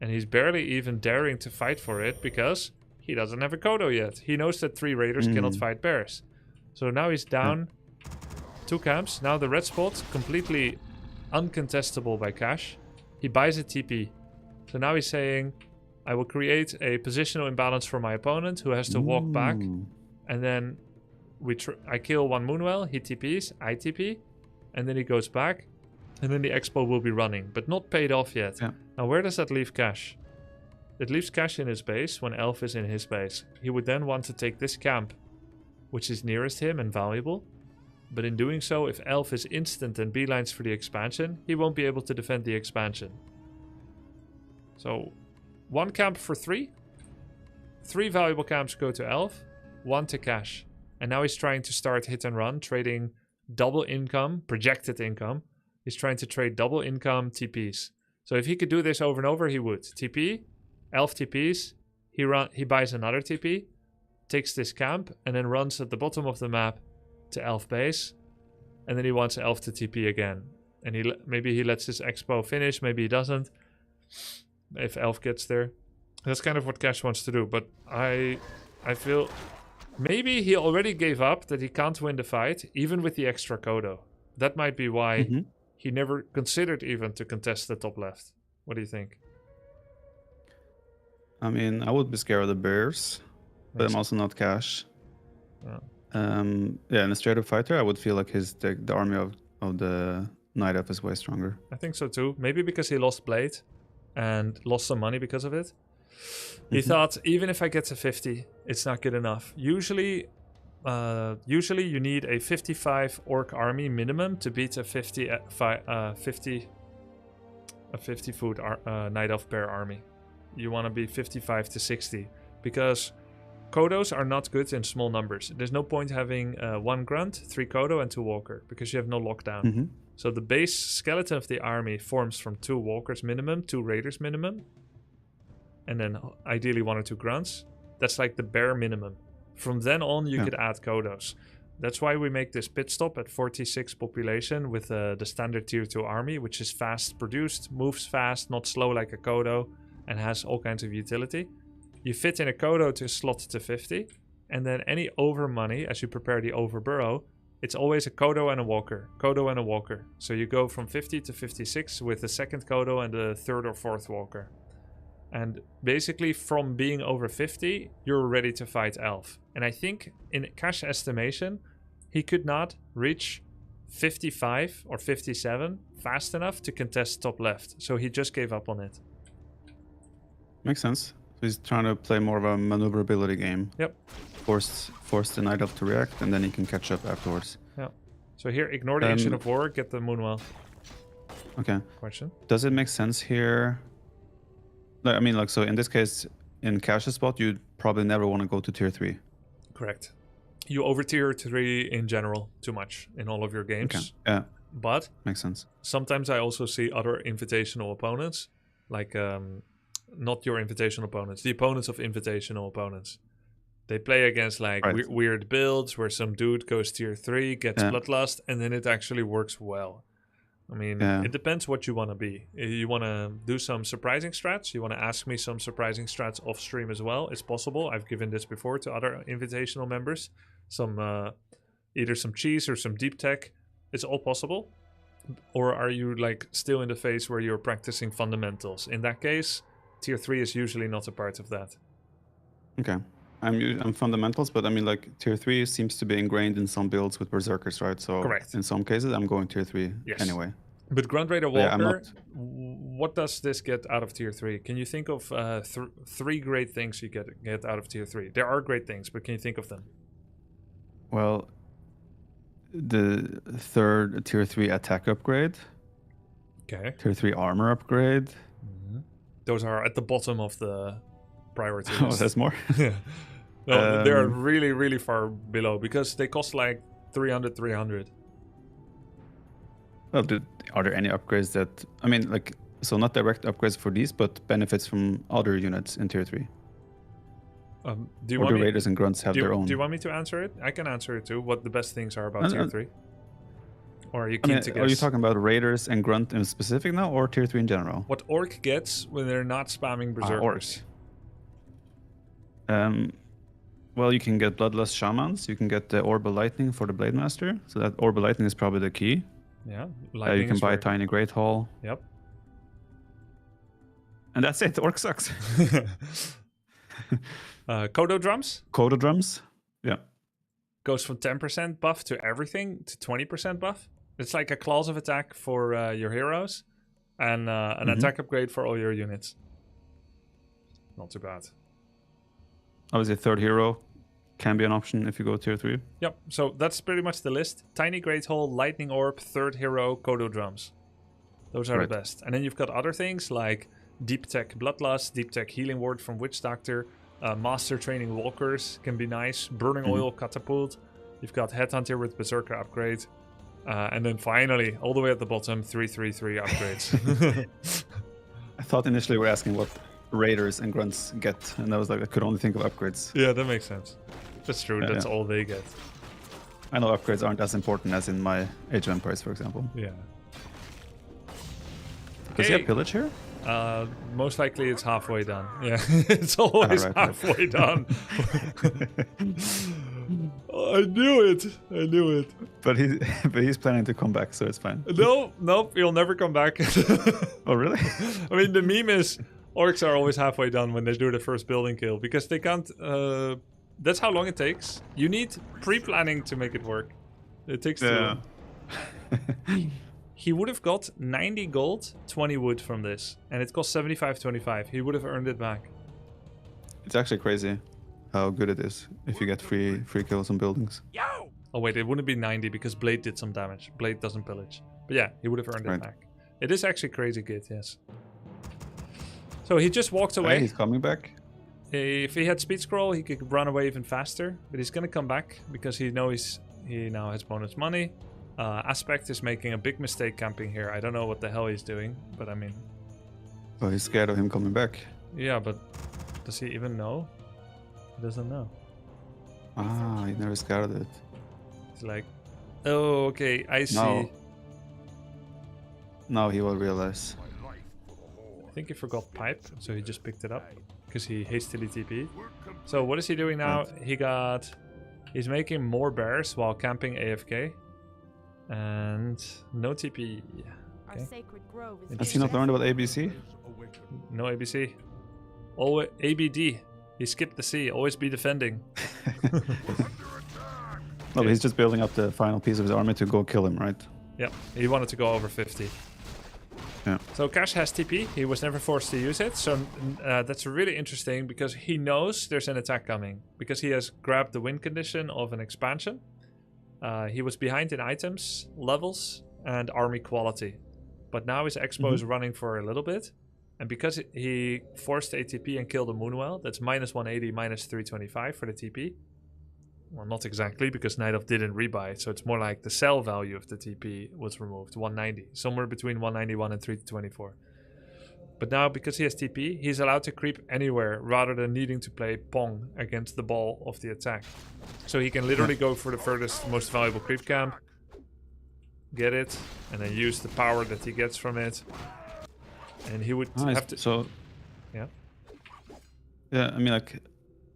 And he's barely even daring to fight for it because he doesn't have a Kodo yet. He knows that 3 raiders cannot fight bears. So now he's down 2 camps. Now the red spot, completely uncontestable by Cash. He buys a TP. So now he's saying, I will create a positional imbalance for my opponent who has to walk back. And then I kill 1 Moonwell, he TPs, I TP. And then he goes back. And then the expo will be running, but not paid off yet. Yeah. Now, where does that leave cash? It leaves cash in his base when Elf is in his base. He would then want to take this camp, which is nearest him and valuable. But in doing so, if Elf is instant and beelines for the expansion, he won't be able to defend the expansion. So, 1 camp for 3. 3 valuable camps go to Elf, 1 to cash. And now he's trying to start hit and run, trading double income, projected income. He's trying to trade double income TPs. So if he could do this over and over, he would. TP, Elf TPs, he buys another TP, takes this camp, and then runs at the bottom of the map to Elf base. And then he wants Elf to TP again. And maybe he lets his expo finish, maybe he doesn't. If Elf gets there. That's kind of what Cash wants to do. But I feel maybe he already gave up that he can't win the fight, even with the extra Kodo. That might be why he never considered even to contest the top left. What do you think? I mean, I would be scared of the bears, but I'm also not Cash. Yeah, in a straight up fighter, I would feel like the army of the Night Elf is way stronger. I think so too. Maybe because he lost Blade and lost some money because of it. He thought, even if I get to 50, it's not good enough. Usually you need a 55 orc army minimum to beat a 50 foot Night Elf bear army. You want to be 55 to 60 because Kodos are not good in small numbers. There's no point having 1 grunt, 3 Kodo, and 2 walker because you have no lockdown. So the base skeleton of the army forms from 2 walkers minimum, 2 raiders minimum, and then ideally 1 or 2 grunts. That's like the bare minimum. From then on, you could add Kodos. That's why we make this pit stop at 46 population with the standard tier 2 army, which is fast produced, moves fast, not slow like a Kodo, and has all kinds of utility. You fit in a Kodo to slot to 50, and then any over money, as you prepare the over burrow, it's always a Kodo and a walker. Kodo and a walker. So you go from 50 to 56 with the second Kodo and the third or fourth walker. And basically from being over 50, you're ready to fight Elf. And I think in Cash estimation, he could not reach 55 or 57 fast enough to contest top left. So he just gave up on it. Makes sense. He's trying to play more of a maneuverability game. Yep. Force the Night Elf to react, and then he can catch up afterwards. Yeah. So here, ignore the Ancient of War, get the Moonwell. Okay. Question? Does it make sense here? I mean, like, so in this case, in Cash's spot, you'd probably never want to go to tier 3. Correct. You over tier 3 in general too much in all of your games. Okay. Yeah. But makes sense. Sometimes I also see other invitational opponents, like not your invitational opponents, the opponents of invitational opponents. They play against like weird builds where some dude goes tier 3, gets Bloodlust, and then it actually works well. I mean, it depends what you want to be. You want to do some surprising strats? You want to ask me some surprising strats off stream as well? It's possible. I've given this before to other invitational members. Some either some cheese or some deep tech. It's all possible. Or are you like still in the phase where you're practicing fundamentals? In that case, tier 3 is usually not a part of that. Okay. I'm fundamentals, but I mean, like, tier 3 seems to be ingrained in some builds with Berserkers, right? So correct. In some cases, I'm going tier 3 anyway. But Grunt Raider Walker, what does this get out of tier 3? Can you think of 3 great things you get out of tier 3? There are great things, but can you think of them? Well, the third tier 3 attack upgrade. Okay. Tier 3 armor upgrade. Mm-hmm. Those are at the bottom of the priority list. Oh, there's more? Yeah. No, they're really, really far below because they cost like 300. Well, are there any upgrades that... I mean, like, so not direct upgrades for these, but benefits from other units in tier 3? Do you or want do Raiders and Grunts have their own? Do you want me to answer it? I can answer it too. What the best things are about tier 3? Or are you keen to guess? Are you talking about Raiders and Grunt in specific now, or tier 3 in general? What Orc gets when they're not spamming Berserkers? Well, you can get Bloodlust Shamans. You can get the Orb of Lightning for the Blade Master. So that Orb of Lightning is probably the key. Yeah. You can buy Tiny Great Hall. Yep. And that's it. Orc sucks. Kodo drums? Kodo drums? Yeah. Goes from 10% buff to everything to 20% buff? It's like a clause of attack for your heroes, and an attack upgrade for all your units. Not too bad. Obviously, third hero can be an option if you go tier 3. Yep, so that's pretty much the list. Tiny Great Hole, Lightning Orb, third hero, Kodo Drums. Those are Right. the best. And then you've got other things like Deep Tech Bloodlust, Deep Tech Healing Ward from Witch Doctor, Master Training Walkers can be nice, Burning Oil Catapult. You've got Headhunter with Berserker upgrade. And then finally, all the way at the bottom, 333 upgrades. I thought initially we were asking what raiders and grunts get, and I was like, I could only think of upgrades. Yeah, that makes sense. That's true, Yeah, that's yeah. all they get. I know upgrades aren't as important as in my Age of Empires, for example. Yeah. Does he Okay. have pillage here? Most likely it's halfway done. Yeah, it's always right. halfway done. I knew it. I knew it. But he's planning to come back, so it's fine. No, nope, he'll never come back. Oh, really? I mean, the meme is orcs are always halfway done when they do the first building kill because they can't. That's how long it takes. You need pre-planning to make it work. It takes too Yeah. long. He would have got 90 gold, 20 wood from this, and it cost 75.25. He would have earned it back. It's actually crazy how good it is if you get free kills on buildings. Yo! Oh wait, it wouldn't be 90 because Blade did some damage. Blade doesn't pillage. But yeah, he would have earned Right. it back. It is actually crazy good, yes. So he just walked Hey, away. he's coming back. If he had speed scroll, he could run away even faster. But he's gonna come back because he knows he now has bonus money. Aspect is making a big mistake camping here. I don't know what the hell he's doing, but I mean, Oh, he's scared of him coming back. yeah, but does he even know? He doesn't know. Ah, he never scouted it. He's like, oh, okay, I see. No. Now he will realize. My life for the Horde. I think he forgot pipe, so he just picked it up because he hastily TP'd. We're complete. So what is he doing now? He's making more bears while camping AFK. And no TP. Our Okay. sacred grove is Has he not learned about ABC? No ABC. Always ABD. He skipped the C. Always be defending. No, but he's just building up the final piece of his army to go kill him, right? Yeah, he wanted to go over 50. Yeah. So Cash has TP. He was never forced to use it. So that's really interesting because he knows there's an attack coming. Because he has grabbed the win condition of an expansion. He was behind in items, levels, and army quality. But now his expo is running for a little bit. And because he forced ATP and killed a Moonwell, that's minus 180, minus 325 for the TP. Well, not exactly, because Night Elf didn't rebuy, so it's more like the sell value of the TP was removed, 190. Somewhere between 191 and 324. But now, because he has TP, he's allowed to creep anywhere rather than needing to play Pong against the ball of the attack. So he can literally go for the furthest, most valuable creep camp, get it, and then use the power that he gets from it. And he would Nice. have to... So, Yeah. yeah, I mean, like,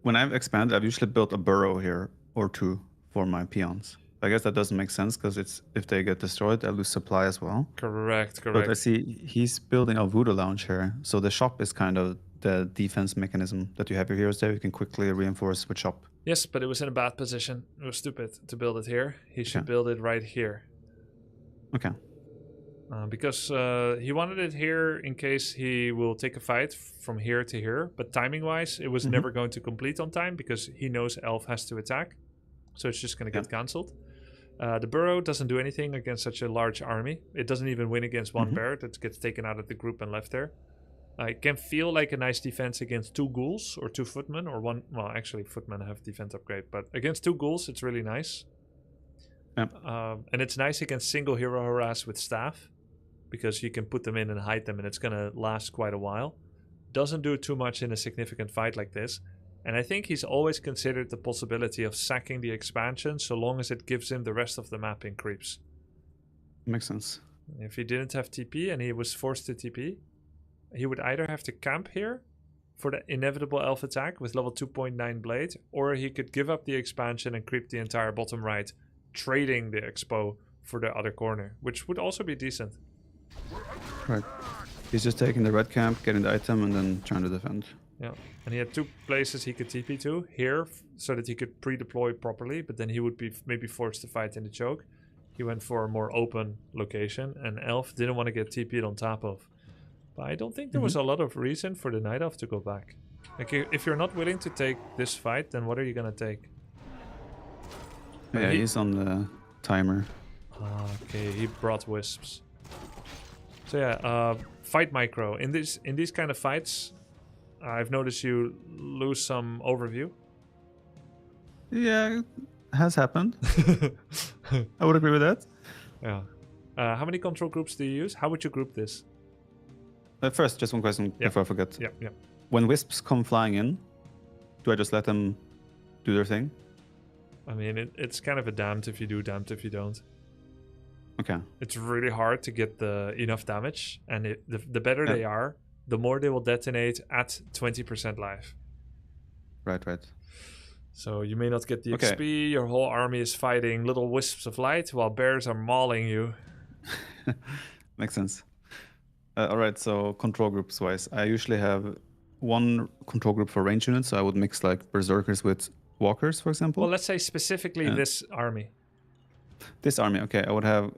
when I've expanded, I've usually built a burrow here or two for my peons. I guess that doesn't make sense because it's if they get destroyed, I lose supply as well. Correct, But I correct. see he's building a voodoo lounge here, so the shop is kind of the defense mechanism that you have your heroes there. You can quickly reinforce with shop. Yes, but it was in a bad position. It was stupid to build it here. He should Okay. build it right here. Okay. Because he wanted it here in case he will take a fight from here to here. But timing-wise, it was never going to complete on time because he knows Elf has to attack. So it's just going to get cancelled. The burrow doesn't do anything against such a large army. It doesn't even win against one bear that gets taken out of the group and left there. It can feel like a nice defense against 2 ghouls or 2 footmen or 1... Well, actually, footmen have defense upgrade. But against 2 ghouls, it's really nice. Yep. And it's nice against single hero harass with staff. Because you can put them in and hide them and it's going to last quite a while. Doesn't do too much in a significant fight like this. And I think he's always considered the possibility of sacking the expansion so long as it gives him the rest of the map in creeps. Makes sense. If he didn't have TP and he was forced to TP, he would either have to camp here for the inevitable elf attack with level 2.9 blade, or he could give up the expansion and creep the entire bottom right, trading the expo for the other corner, which would also be decent. Right. He's just taking the red camp, getting the item, and then trying to defend. Yeah, and he had 2 places he could TP to. Here, so that he could pre-deploy properly, but then he would be maybe forced to fight in the choke. He went for a more open location, and Elf didn't want to get TP'd on top of. But I don't think there was a lot of reason for the Night Elf to go back. Like, if you're not willing to take this fight, then what are you gonna take? Yeah, he's on the timer. Okay, he brought wisps. So yeah, fight micro. In these kind of fights, I've noticed you lose some overview. Yeah, it has happened. I would agree with that. Yeah. How many control groups do you use? How would you group this? First, just one question before I forget. Yeah. When wisps come flying in, do I just let them do their thing? I mean, it's kind of a damned if you do, damned if you don't. Okay. It's really hard to get enough damage, and the better they are, the more they will detonate at 20% life. Right. So you may not get the Okay. XP, your whole army is fighting little wisps of light while bears are mauling you. Makes sense. All right, so control groups wise, I usually have one control group for range units, so I would mix like berserkers with walkers, for example. Well, let's say specifically this army. This army, okay, I would have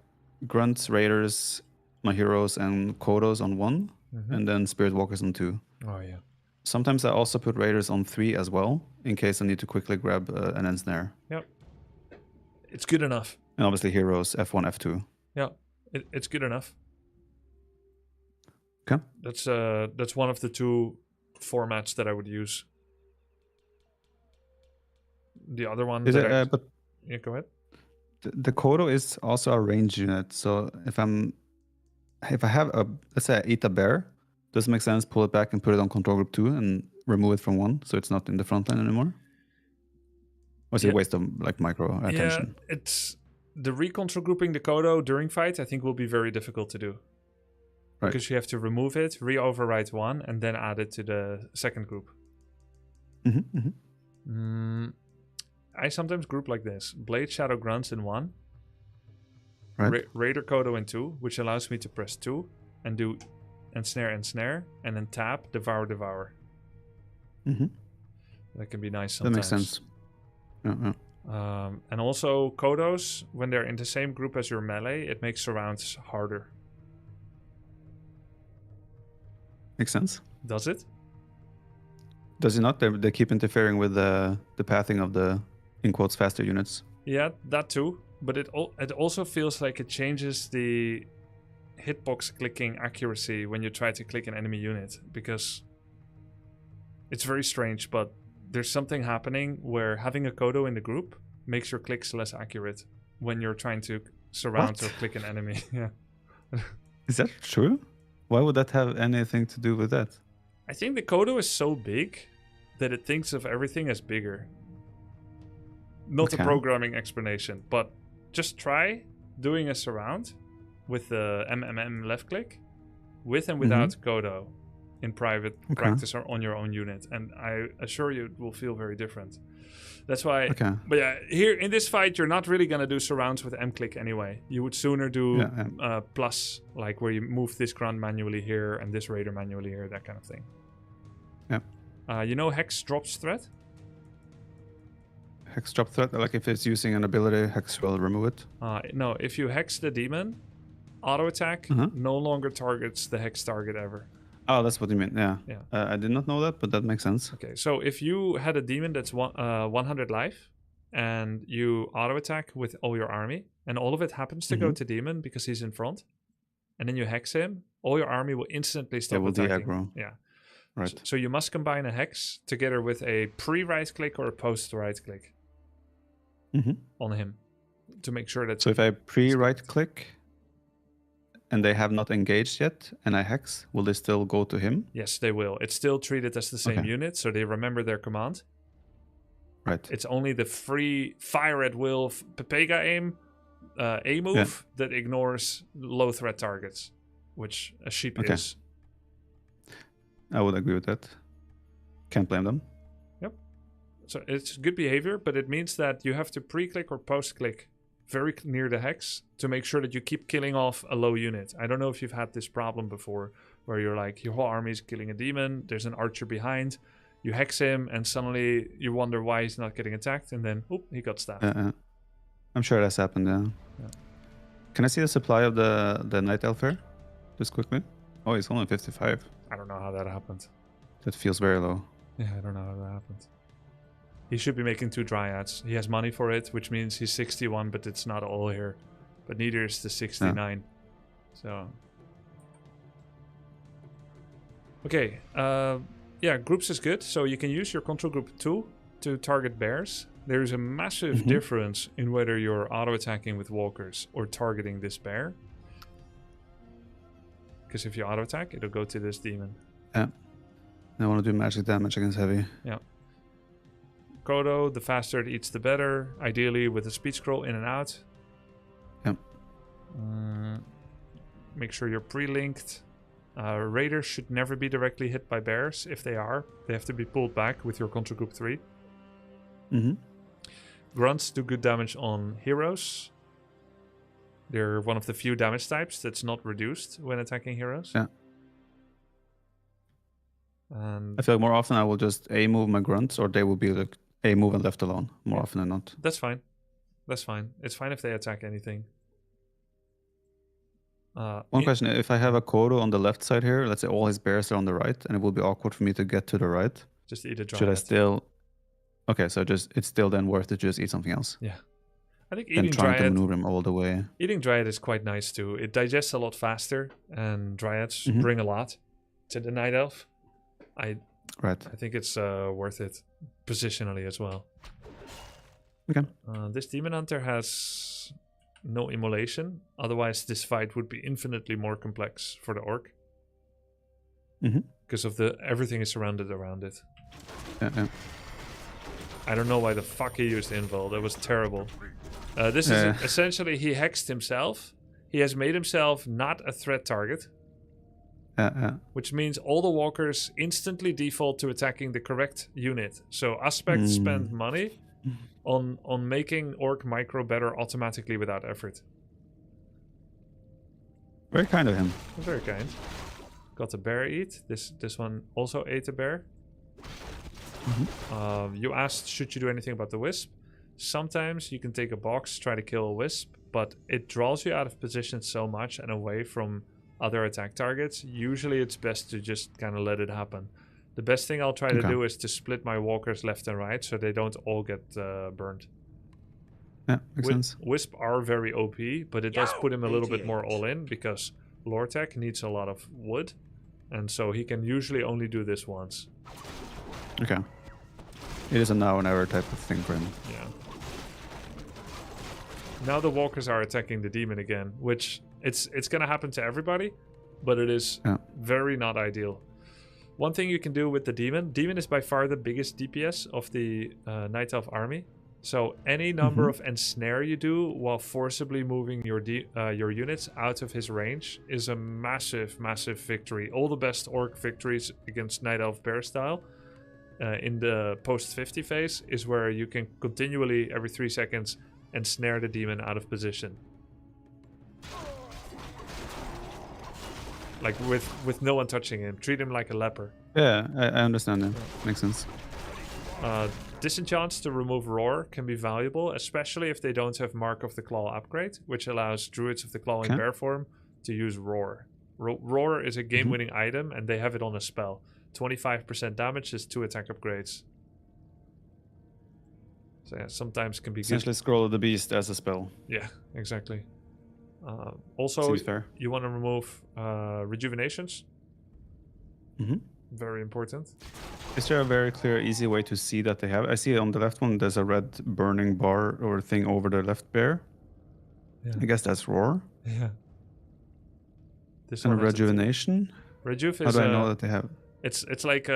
grunts, raiders, my heroes, and kodos on 1, and then spirit walkers on 2. Oh, yeah. Sometimes I also put raiders on 3 as well, in case I need to quickly grab an ensnare. Yep. It's good enough. And obviously heroes, F1, F2. Yeah, it's good enough. Okay. That's one of the 2 formats that I would use. The other one Is that it, but yeah, go ahead. the kodo is also a range unit, so if I have a, let's say I eat a bear, does it make sense pull it back and put it on control group 2 and remove it from 1 so it's not in the front line anymore? Or is it a waste of like micro attention? Yeah, it's the recontrol grouping the kodo during fight I think will be very difficult to do. Right. Because you have to remove it, re-overwrite 1, and then add it to the second group. I sometimes group like this. Blade Shadow Grunts in 1. Right. Raider Kodo in 2, which allows me to press 2 and do ensnare, and then tap devour. That can be nice sometimes. That makes sense. Yeah. And also Kodos, when they're in the same group as your melee, it makes surrounds harder. Makes sense. Does it? Does it not? They keep interfering with the pathing of the, in quotes, faster units. Yeah, that too. But it also feels like it changes the hitbox clicking accuracy when you try to click an enemy unit, because it's very strange, but there's something happening where having a Kodo in the group makes your clicks less accurate when you're trying to surround What? or click an enemy. Yeah. Is that true? Why would that have anything to do with that? I think the Kodo is so big that it thinks of everything as bigger. Not Okay. a programming explanation, but just try doing a surround with the MMM left click with and without Kodo in private practice or on your own unit, and I assure you it will feel very different. That's why. Okay. But yeah, here in this fight, you're not really gonna do surrounds with M click anyway. You would sooner do plus, like where you move this grunt manually here and this raider manually here, that kind of thing. Yeah. You know Hex drops threat? Hex drop threat, like if it's using an ability, Hex will remove it. No, if you hex the demon, auto attack no longer targets the hex target ever. Oh, that's what you mean. Yeah. Yeah. I did not know that, but that makes sense. Okay, so if you had a demon that's 100 life and you auto attack with all your army and all of it happens to go to demon because he's in front, and then you hex him, all your army will instantly stop will attacking. de-aggro. Yeah. Right. So you must combine a hex together with a pre-right click or a post-right click on him to make sure that... So if I pre-right click and they have not engaged yet and I hex, will they still go to him? Yes, they will. It's still treated as the same unit, so they remember their command. Right. It's only the free fire at will Pepega aim A move that ignores low threat targets, which a sheep is. I would agree with that. Can't blame them. Yep. So it's good behavior, but it means that you have to pre-click or post-click very near the hex to make sure that you keep killing off a low unit. I don't know if you've had this problem before, where you're like, your whole army is killing a demon, there's an archer behind, you hex him, and suddenly you wonder why he's not getting attacked, and then, he got stabbed. I'm sure that's happened, yeah. Can I see the supply of the Night Elf here? Just quickly. Oh, he's only 55. I don't know how that happened. That feels very low. Yeah, I don't know how that happened. He should be making 2 Dryads. He has money for it, which means he's 61, but it's not all here. But neither is the 69. So... Okay, yeah, groups is good. So you can use your control group 2 to target bears. There's a massive difference in whether you're auto-attacking with walkers or targeting this bear. Because if you auto-attack, it'll go to this demon. Yeah. I want to do magic damage against heavy. Yeah. Kodo, the faster it eats, the better. Ideally with a speed scroll in and out. Yep. Make sure you're pre-linked. Raiders should never be directly hit by bears. If they are, they have to be pulled back with your control group 3. Mm-hmm. Grunts do good damage on heroes. They're one of the few damage types that's not reduced when attacking heroes. Yeah. And I feel like more often I will just A-move my grunts, or they will be like A-move and left alone, more often than not. that's fine. That's fine. It's fine if they attack anything. One question, if I have a Kodo on the left side here, let's say all his bears are on the right, and it will be awkward for me to get to the right, Just eat a dryad. should I still... Okay, so just it's still then worth it to just eat something else. Yeah. I think Than eating trying to dryad... maneuver him all the way. Eating dryad is quite nice too. It digests a lot faster, and dryads bring a lot to the night elf. Right. I think it's worth it positionally as well. Okay. This demon hunter has no immolation. Otherwise, this fight would be infinitely more complex for the orc. Because of everything is surrounded around it. Yeah. I don't know why the fuck he used invul. That was terrible. This is essentially he hexed himself. He has made himself not a threat target. Which means all the walkers instantly default to attacking the correct unit. So aspects spend money on making orc micro better automatically without effort. Very kind of him. Very kind. Got a bear eat. This one also ate a bear. You asked, should you do anything about the wisp? Sometimes you can take a box, try to kill a wisp, but it draws you out of position so much and away from other attack targets. Usually it's best to just kind of let it happen. The best thing I'll try to do is to split my walkers left and right so they don't all get burned. Yeah, makes sense. Wisp are very OP, but it does put him a little bit more all in because Lortec needs a lot of wood, and so he can usually only do this once. Okay. It is a now and ever type of thing for him. Yeah. Now the walkers are attacking the demon again, which it's gonna happen to everybody, but it is very not ideal. One thing you can do with the demon is by far the biggest DPS of the Night Elf army. So any number of ensnare you do while forcibly moving your units out of his range is a massive, massive victory. All the best orc victories against Night Elf bear style in the post 50 phase is where you can continually every 3 seconds ensnare the demon out of position. Like with no one touching him. Treat him like a leper. Yeah, I understand that. Makes sense. Disenchants to remove Roar can be valuable, especially if they don't have Mark of the Claw upgrade, which allows Druids of the Claw in bear form to use Roar. Roar is a game-winning item, and they have it on a spell. 25% damage is 2 attack upgrades. So yeah, sometimes can be Essentially Scroll of the Beast as a spell. Yeah, exactly. Also, Seems fair. you want to remove rejuvenations. Very important. Is there a very clear, easy way to see that they have? I see on the left one, there's a red burning bar or thing over the left bear. Yeah. I guess that's Roar. Yeah. This And one has Rejuvenation? Rejuve is How do I know that they have? It's like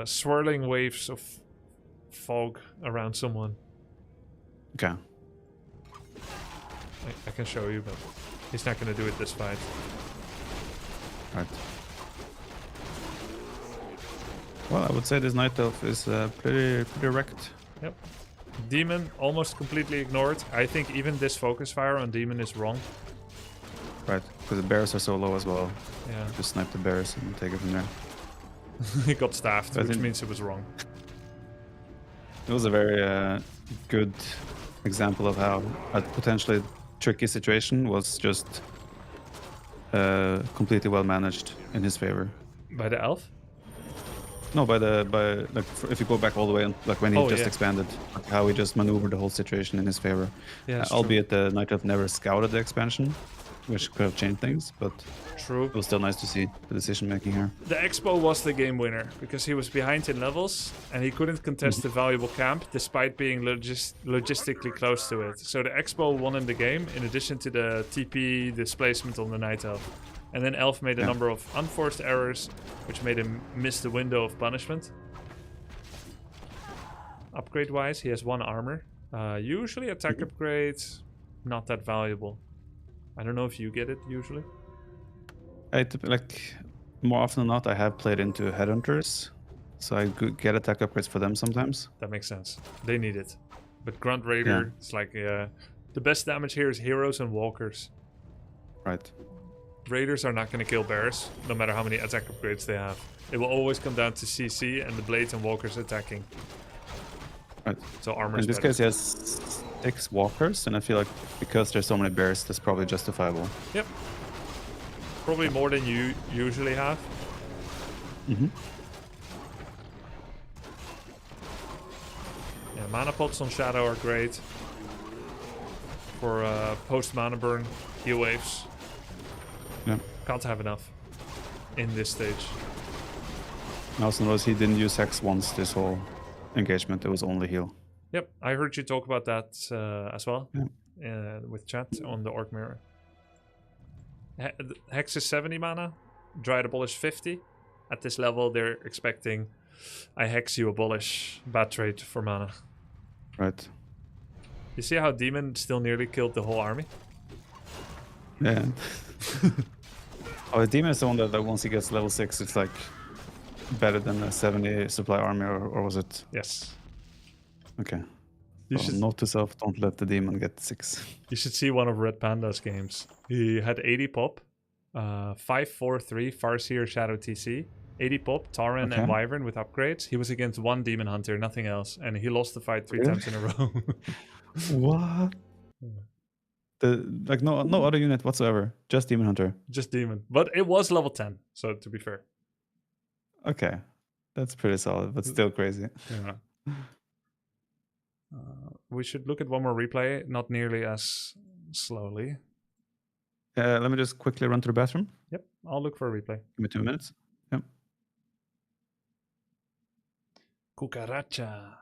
swirling waves of fog around someone. Okay. I can show you, but he's not going to do it this fight. Right. Well, I would say this Night Elf is pretty wrecked. Yep. Demon almost completely ignored. I think even this focus fire on Demon is wrong. Right, because the bears are so low as well. Yeah. Just snipe the bears and take it from there. He got staffed, I which think- means it was wrong. It was a very good example of how I'd potentially tricky situation was just completely well managed in his favor. By the elf? No, by like if you go back all the way, like when he Oh, just yeah. expanded, like how he just maneuvered the whole situation in his favor. Yeah, it's true. Albeit the Night Elf never scouted the expansion, which could have changed things, but True. it was still nice to see the decision making here. The Expo was the game winner because he was behind in levels and he couldn't contest the valuable camp despite being logistically close to it. So the Expo won in the game in addition to the TP displacement on the Night Elf. And then Elf made a number of unforced errors which made him miss the window of punishment. Upgrade wise, he has 1 armor. Usually attack upgrades, not that valuable. I don't know if you get it usually. Like more often than not, I have played into headhunters, so I could get attack upgrades for them sometimes. That makes sense. They need it. But Grunt Raider, it's like the best damage here is heroes and walkers. Right. Raiders are not going to kill bears, no matter how many attack upgrades they have. It will always come down to CC and the blades and walkers attacking. Right. So armor. In this case, he has 6 walkers, and I feel like because there's so many bears, that's probably justifiable. Yep. Probably more than you usually have. Mm-hmm. Yeah, mana pots on Shadow are great. For post mana burn, heal waves. Yeah. Can't have enough in this stage. I also noticed he didn't use Hex once this whole engagement. It was only heal. Yep, I heard you talk about that as well with chat on the Orc Mirror. Hex is 70 mana, Dryad Abolish 50. At this level, they're expecting I Hex you Abolish bad trade for mana. Right. You see how Demon still nearly killed the whole army? Yeah. Oh, the demon is the one that once he gets level 6, it's like better than a 70 supply army, or was it? Yes. Okay. You So should note to self, don't let the demon get 6. you should see one of Red Panda's games. He had 80 pop, 5-4-3 Farseer Shadow TC, 80 pop, Tauren and Wyvern with upgrades. He was against 1 Demon Hunter, nothing else, and he lost the fight 3 times in a row. What? Like no other unit whatsoever, just Demon Hunter. Just Demon. But it was level 10, so to be fair. Okay, that's pretty solid, but still crazy. Yeah. We should look at one more replay, not nearly as slowly. Let me just quickly run to the bathroom. Yep, I'll look for a replay. Give me 2 minutes. Yep. Cucaracha.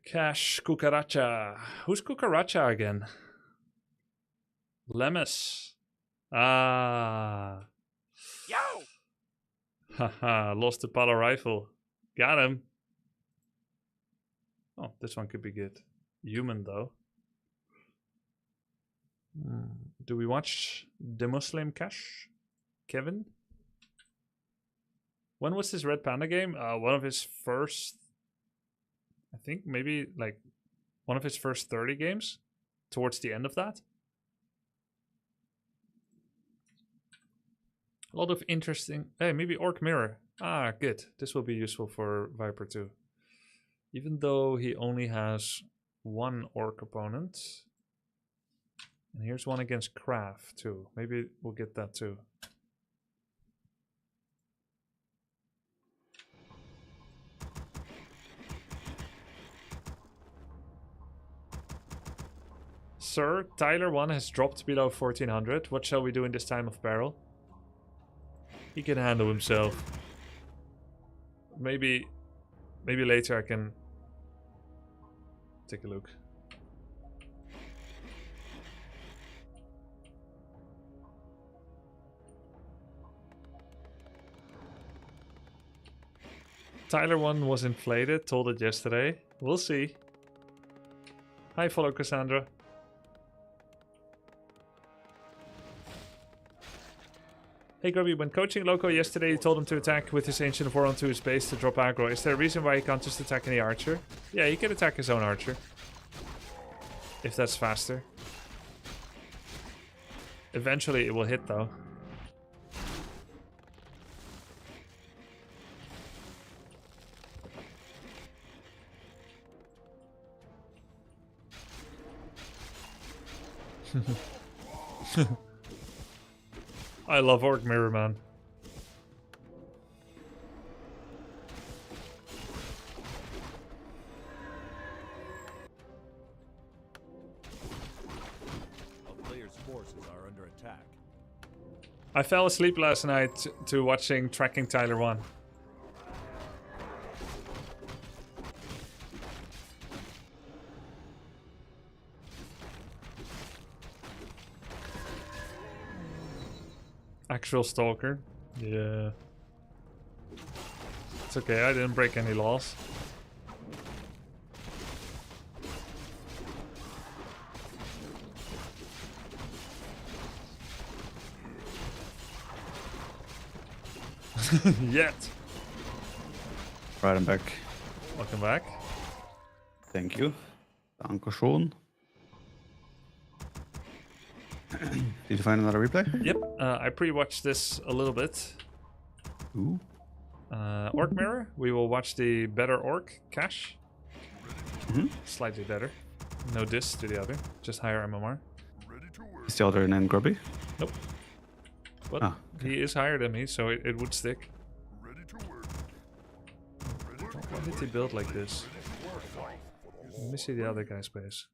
Cash Cucaracha. Who's Cucaracha again? Lemus. Ah. Yo! Haha, lost the Palo rifle. Got him. Oh, this one could be good. Human, though. Do we watch the Muslim Cash? Kevin? When was this Red Panda game? One of his first... I think maybe like one of his first 30 games. Towards the end of that. A lot of interesting... Hey, maybe Orc Mirror. Ah, good. This will be useful for Viper too. Even though he only has 1 Orc opponent. And here's one against Craft too. Maybe we'll get that too. Sir, Tyler 1 has dropped below 1400. What shall we do in this time of peril? He can handle himself. Maybe later I can take a look. Tyler 1 was inflated, told it yesterday. We'll see. Hi, follow Cassandra. Hey Grubby, when coaching Loco yesterday, you told him to attack with his Ancient of War onto his base to drop aggro. Is there a reason why he can't just attack any archer? Yeah, he can attack his own archer. If that's faster. Eventually it will hit though. I love Orc Mirror, man. A player's forces are under attack. I fell asleep last night to watching Tracking Tyler 1. Actual stalker. Yeah. It's okay, I didn't break any laws. Yet. Right, I'm back. Welcome back. Thank you. Dankeschön. Did you find another replay? Yep, I pre-watched this a little bit. Ooh. Orc Mirror, we will watch the better Orc, Cash. Slightly better. No diss to the other, just higher MMR. Ready to work. Is the other named Grubby? Nope. But Ah, he is higher than me, so it would stick. Ready to work. Why did he build like this? Let me see the other guy's base.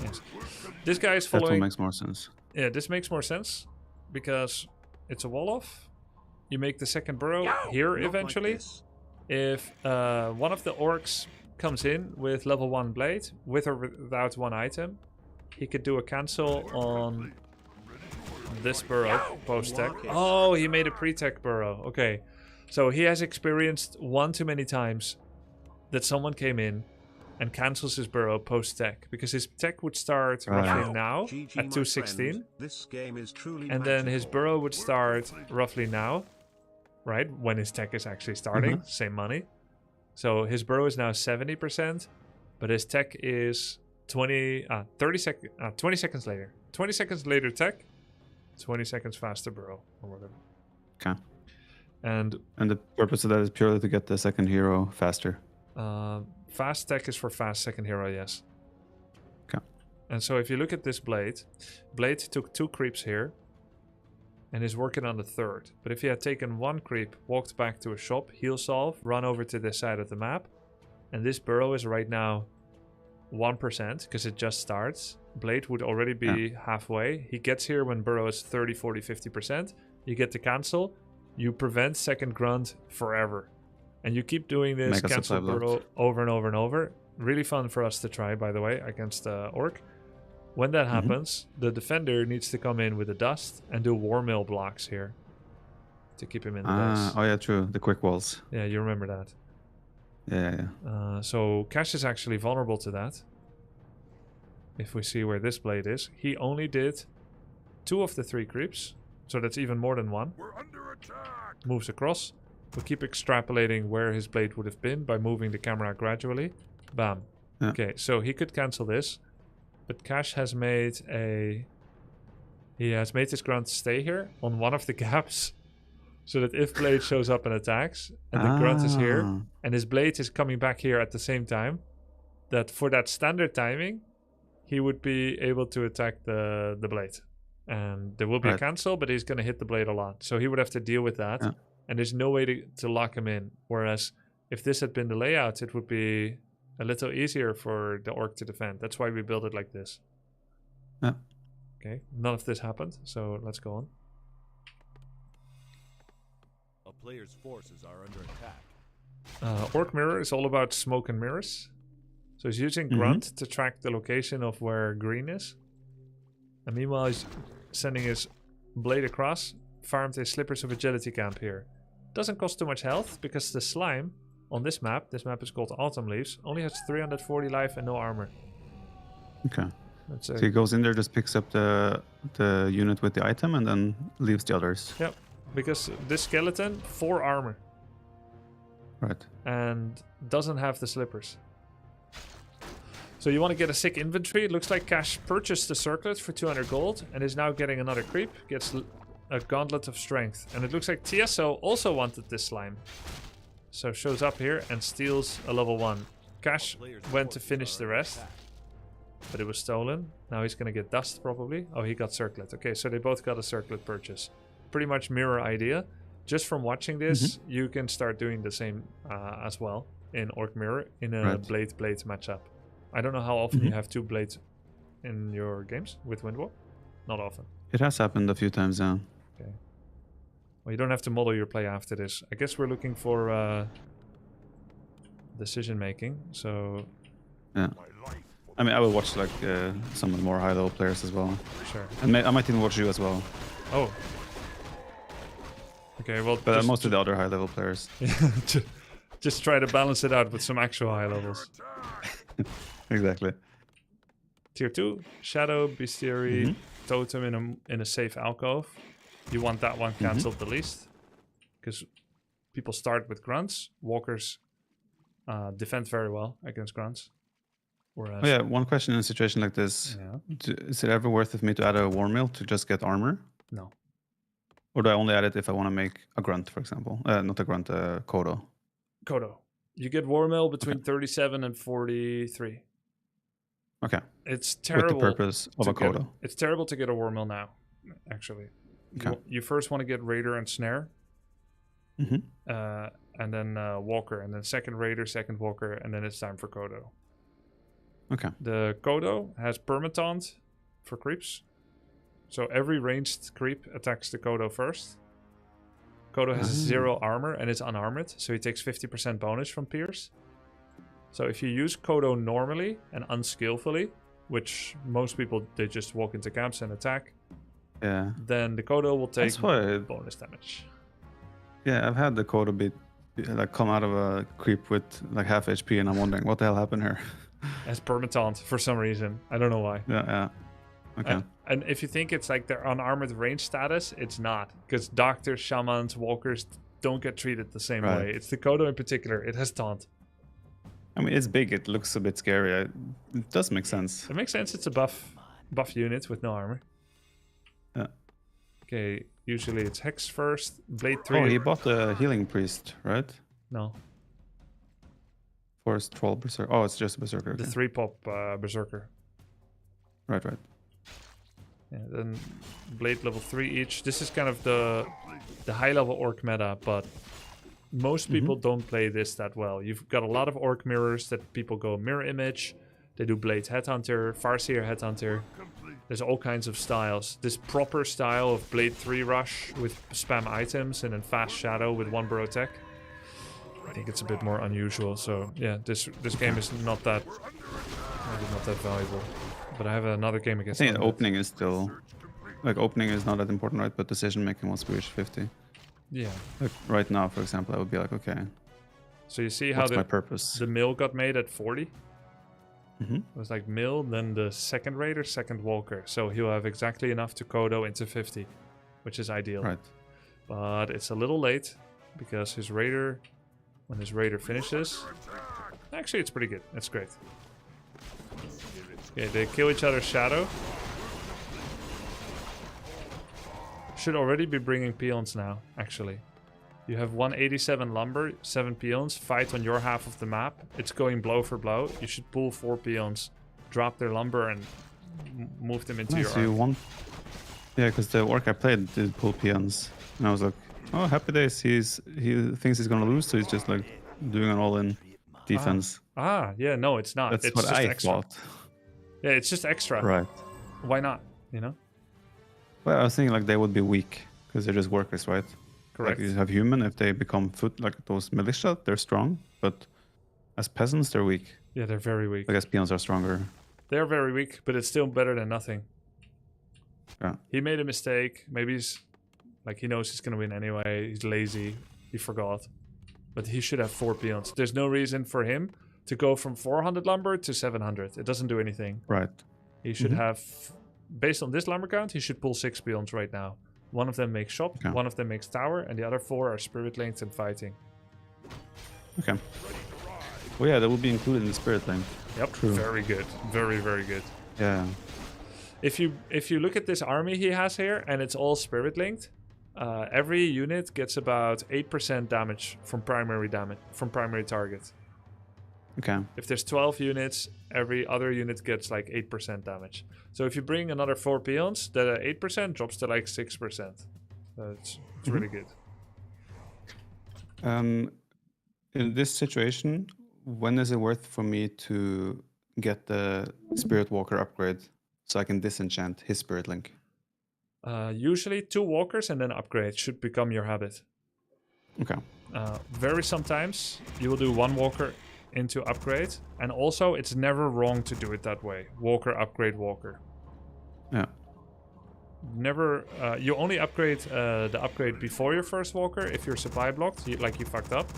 Yes. This guy is that one following... makes more sense. Yeah, this makes more sense because it's a wall off. You make the second burrow here eventually. If one of the orcs comes in with level 1 blade, with or without one item, he could do a cancel on this burrow post-tech. Oh, he made a pre-tech burrow. Okay. So he has experienced one too many times that someone came in and cancels his burrow post-tech, because his tech would start roughly now GG, at my 216. friend. This game is truly And then his magical. burrow would start roughly now, right? When his tech is actually starting, same money. So his burrow is now 70%, but his tech is 20 seconds later. 20 seconds later tech, 20 seconds faster burrow, or whatever. Okay. And And the purpose of that is purely to get the second hero faster. fast tech is for fast second hero, yes. Okay. And so if you look at this Blade, Blade took 2 creeps here and is working on the 3rd. But if he had taken 1 creep, walked back to a shop, heal solve, run over to this side of the map, and this burrow is right now 1% because it just starts, Blade would already be halfway. He gets here when burrow is 30, 40, 50%. You get to cancel. You prevent second grunt forever. And you keep doing this Make a cancel supply burrow over and over and over. Really fun for us to try, by the way, against Orc. When that happens, the defender needs to come in with the dust and do war mill blocks here to keep him in the base. Oh yeah, true. The quick walls. Yeah, you remember that. Yeah. So Cash is actually vulnerable to that. If we see where this blade is, he only did 2 of the 3 creeps, so that's even more than 1. We're under attack. Moves across. We keep extrapolating where his blade would have been by moving the camera gradually. Bam. Yeah. Okay, so he could cancel this, but Cash has made his grunt stay here on one of the gaps, so that if blade shows up and attacks, and the grunt is here, and his blade is coming back here at the same time, that for that standard timing, he would be able to attack the blade. And there will be a Right. cancel, but he's going to hit the blade a lot. So he would have to deal with that. Yeah. And there's no way to lock him in. Whereas if this had been the layout, it would be a little easier for the orc to defend. That's why we built it like this. Yeah. Okay, none of this happened, so let's go on. A player's forces are under attack. Orc Mirror is all about smoke and mirrors. So he's using Grunt to track the location of where green is. And meanwhile, he's sending his blade across, farmed his Slippers of Agility camp here. Doesn't cost too much health, because the slime on this map is called Autumn Leaves, only has 340 life and no armor. Okay. That's So he goes in there, just picks up the unit with the item, and then leaves the others. Yep, because this skeleton, 4 armor, Right. and doesn't have the slippers. So you want to get a sick inventory. It looks like Cash purchased the circlet for 200 gold and is now getting another creep. Gets a gauntlet of strength. And it looks like TSO also wanted this slime. So shows up here and steals a level 1. Cash went to finish the rest. but it was stolen. Now he's gonna get dust probably. Oh, he got circlet. Okay, so they both got a circlet purchase. Pretty much mirror idea. Just from watching this, you can start doing the same as well in Orc Mirror in a blade matchup. I don't know how often you have 2 blades in your games with Windwall. Not often. It has happened a few times, yeah. Okay. Well, you don't have to model your play after this. I guess we're looking for decision making. So Yeah. I mean, I will watch like some of the more high-level players as well, sure. and I might even watch you as well. Oh. Okay. Well, But mostly the other high-level players. just try to balance it out with some actual high levels. Exactly. Tier 2, Shadow, Bestiary, Totem in a safe alcove. You want that one cancelled the least. Because people start with grunts. Walkers defend very well against grunts. Whereas, Oh yeah, one question in a situation like this. Yeah. Is it ever worth it for me to add a war mill to just get armor? No. Or do I only add it if I want to make a grunt, for example? Not a grunt, Kodo. Kodo. You get War Mill between 37 and 43. Okay. It's terrible. With the purpose of a Kodo. It's terrible to get a War Mill now, actually. Okay. You first want to get Raider and Snare. And then Walker. And then second Raider, second Walker. And then it's time for Kodo. Okay. The Kodo has Permataunt for creeps. So every ranged creep attacks the Kodo first. Kodo has 0 armor and it's unarmored, so he takes 50% bonus from Pierce. So if you use Kodo normally and unskillfully, which most people, they just walk into camps and attack, Yeah. then the Kodo will take That's why. bonus damage. Yeah, I've had the Kodo like come out of a creep with like half HP, and I'm wondering what the hell happened here. As Permataunt for some reason. I don't know why. Yeah. Okay. And if you think it's like their unarmored range status, it's not. Because doctors, shamans, walkers don't get treated the same way. It's the Kodo in particular. It has taunt. I mean, it's big. It looks a bit scary. It does make sense. It makes sense. It's a buff unit with no armor. Yeah. Okay, usually it's Hex first. Blade 3. Oh, he bought the Healing Priest, right? No. Forest Troll Berserker. Oh, it's just a Berserker. Okay. The 3-pop Berserker. Right. Yeah, then Blade level 3 each. This is kind of the high level Orc meta, but most people don't play this that well. You've got a lot of Orc mirrors that people go mirror image. They do Blade Headhunter, Farseer Headhunter. There's all kinds of styles. This proper style of Blade 3 rush with spam items and then fast shadow with 1 bro tech. I think it's a bit more unusual. So yeah, this game is not that valuable. But I have another game against. I think opening is still like opening is not that important, right? But decision making once we reach 50. Yeah. Like right now, for example, I would be like, okay. So you see how what's my purpose? The mill got made at 40. It was like mill, then the second Raider, second Walker. So he'll have exactly enough to Kodo into 50, which is ideal. Right. But it's a little late because his Raider, when his Raider finishes, actually it's pretty good. It's great. Okay, they kill each other's shadow. Should already be bringing peons now, actually. You have 187 lumber, 7 peons, fight on your half of the map. It's going blow for blow. You should pull 4 peons, drop their lumber, and move them into your So you army. want... Yeah, because the orc I played did pull peons. And I was like, oh, happy days. He thinks he's going to lose, so he's just like doing an all-in defense. Yeah, no, it's not. That's it's what just I extra. thought. Yeah, it's just extra. Right. Why not? You know? Well, I was thinking like they would be weak because they're just workers, right? Correct. Like you have human, if they become foot like those militia, they're strong, but as peasants, they're weak. Yeah, they're very weak. I guess peons are stronger. They're very weak, but it's still better than nothing. Yeah. He made a mistake. Maybe he's like he knows he's gonna win anyway. He's lazy. He forgot. But he should have 4 peons. There's no reason for him to go from 400 lumber to 700. It doesn't do anything. Right. He should have, based on this lumber count, he should pull 6 peons right now. One of them makes shop, one of them makes tower, and the other 4 are spirit linked and fighting. Okay. Well, yeah, that will be included in the spirit link. Yep. True. Very good. Very, very good. Yeah. If you look at this army he has here, and it's all spirit linked, every unit gets about 8% damage from primary target. Okay. If there's 12 units, every other unit gets like 8% damage. So if you bring another 4 peons, the 8% drops to like 6%. It's really good. In this situation, when is it worth for me to get the Spirit Walker upgrade so I can disenchant his Spirit Link? Usually 2 walkers and then upgrade should become your habit. Okay. Very sometimes you will do 1 walker into upgrade, and also it's never wrong to do it that way. Walker, upgrade, walker. Yeah. Never. You only upgrade the upgrade before your first walker if you're supply blocked, like you fucked up.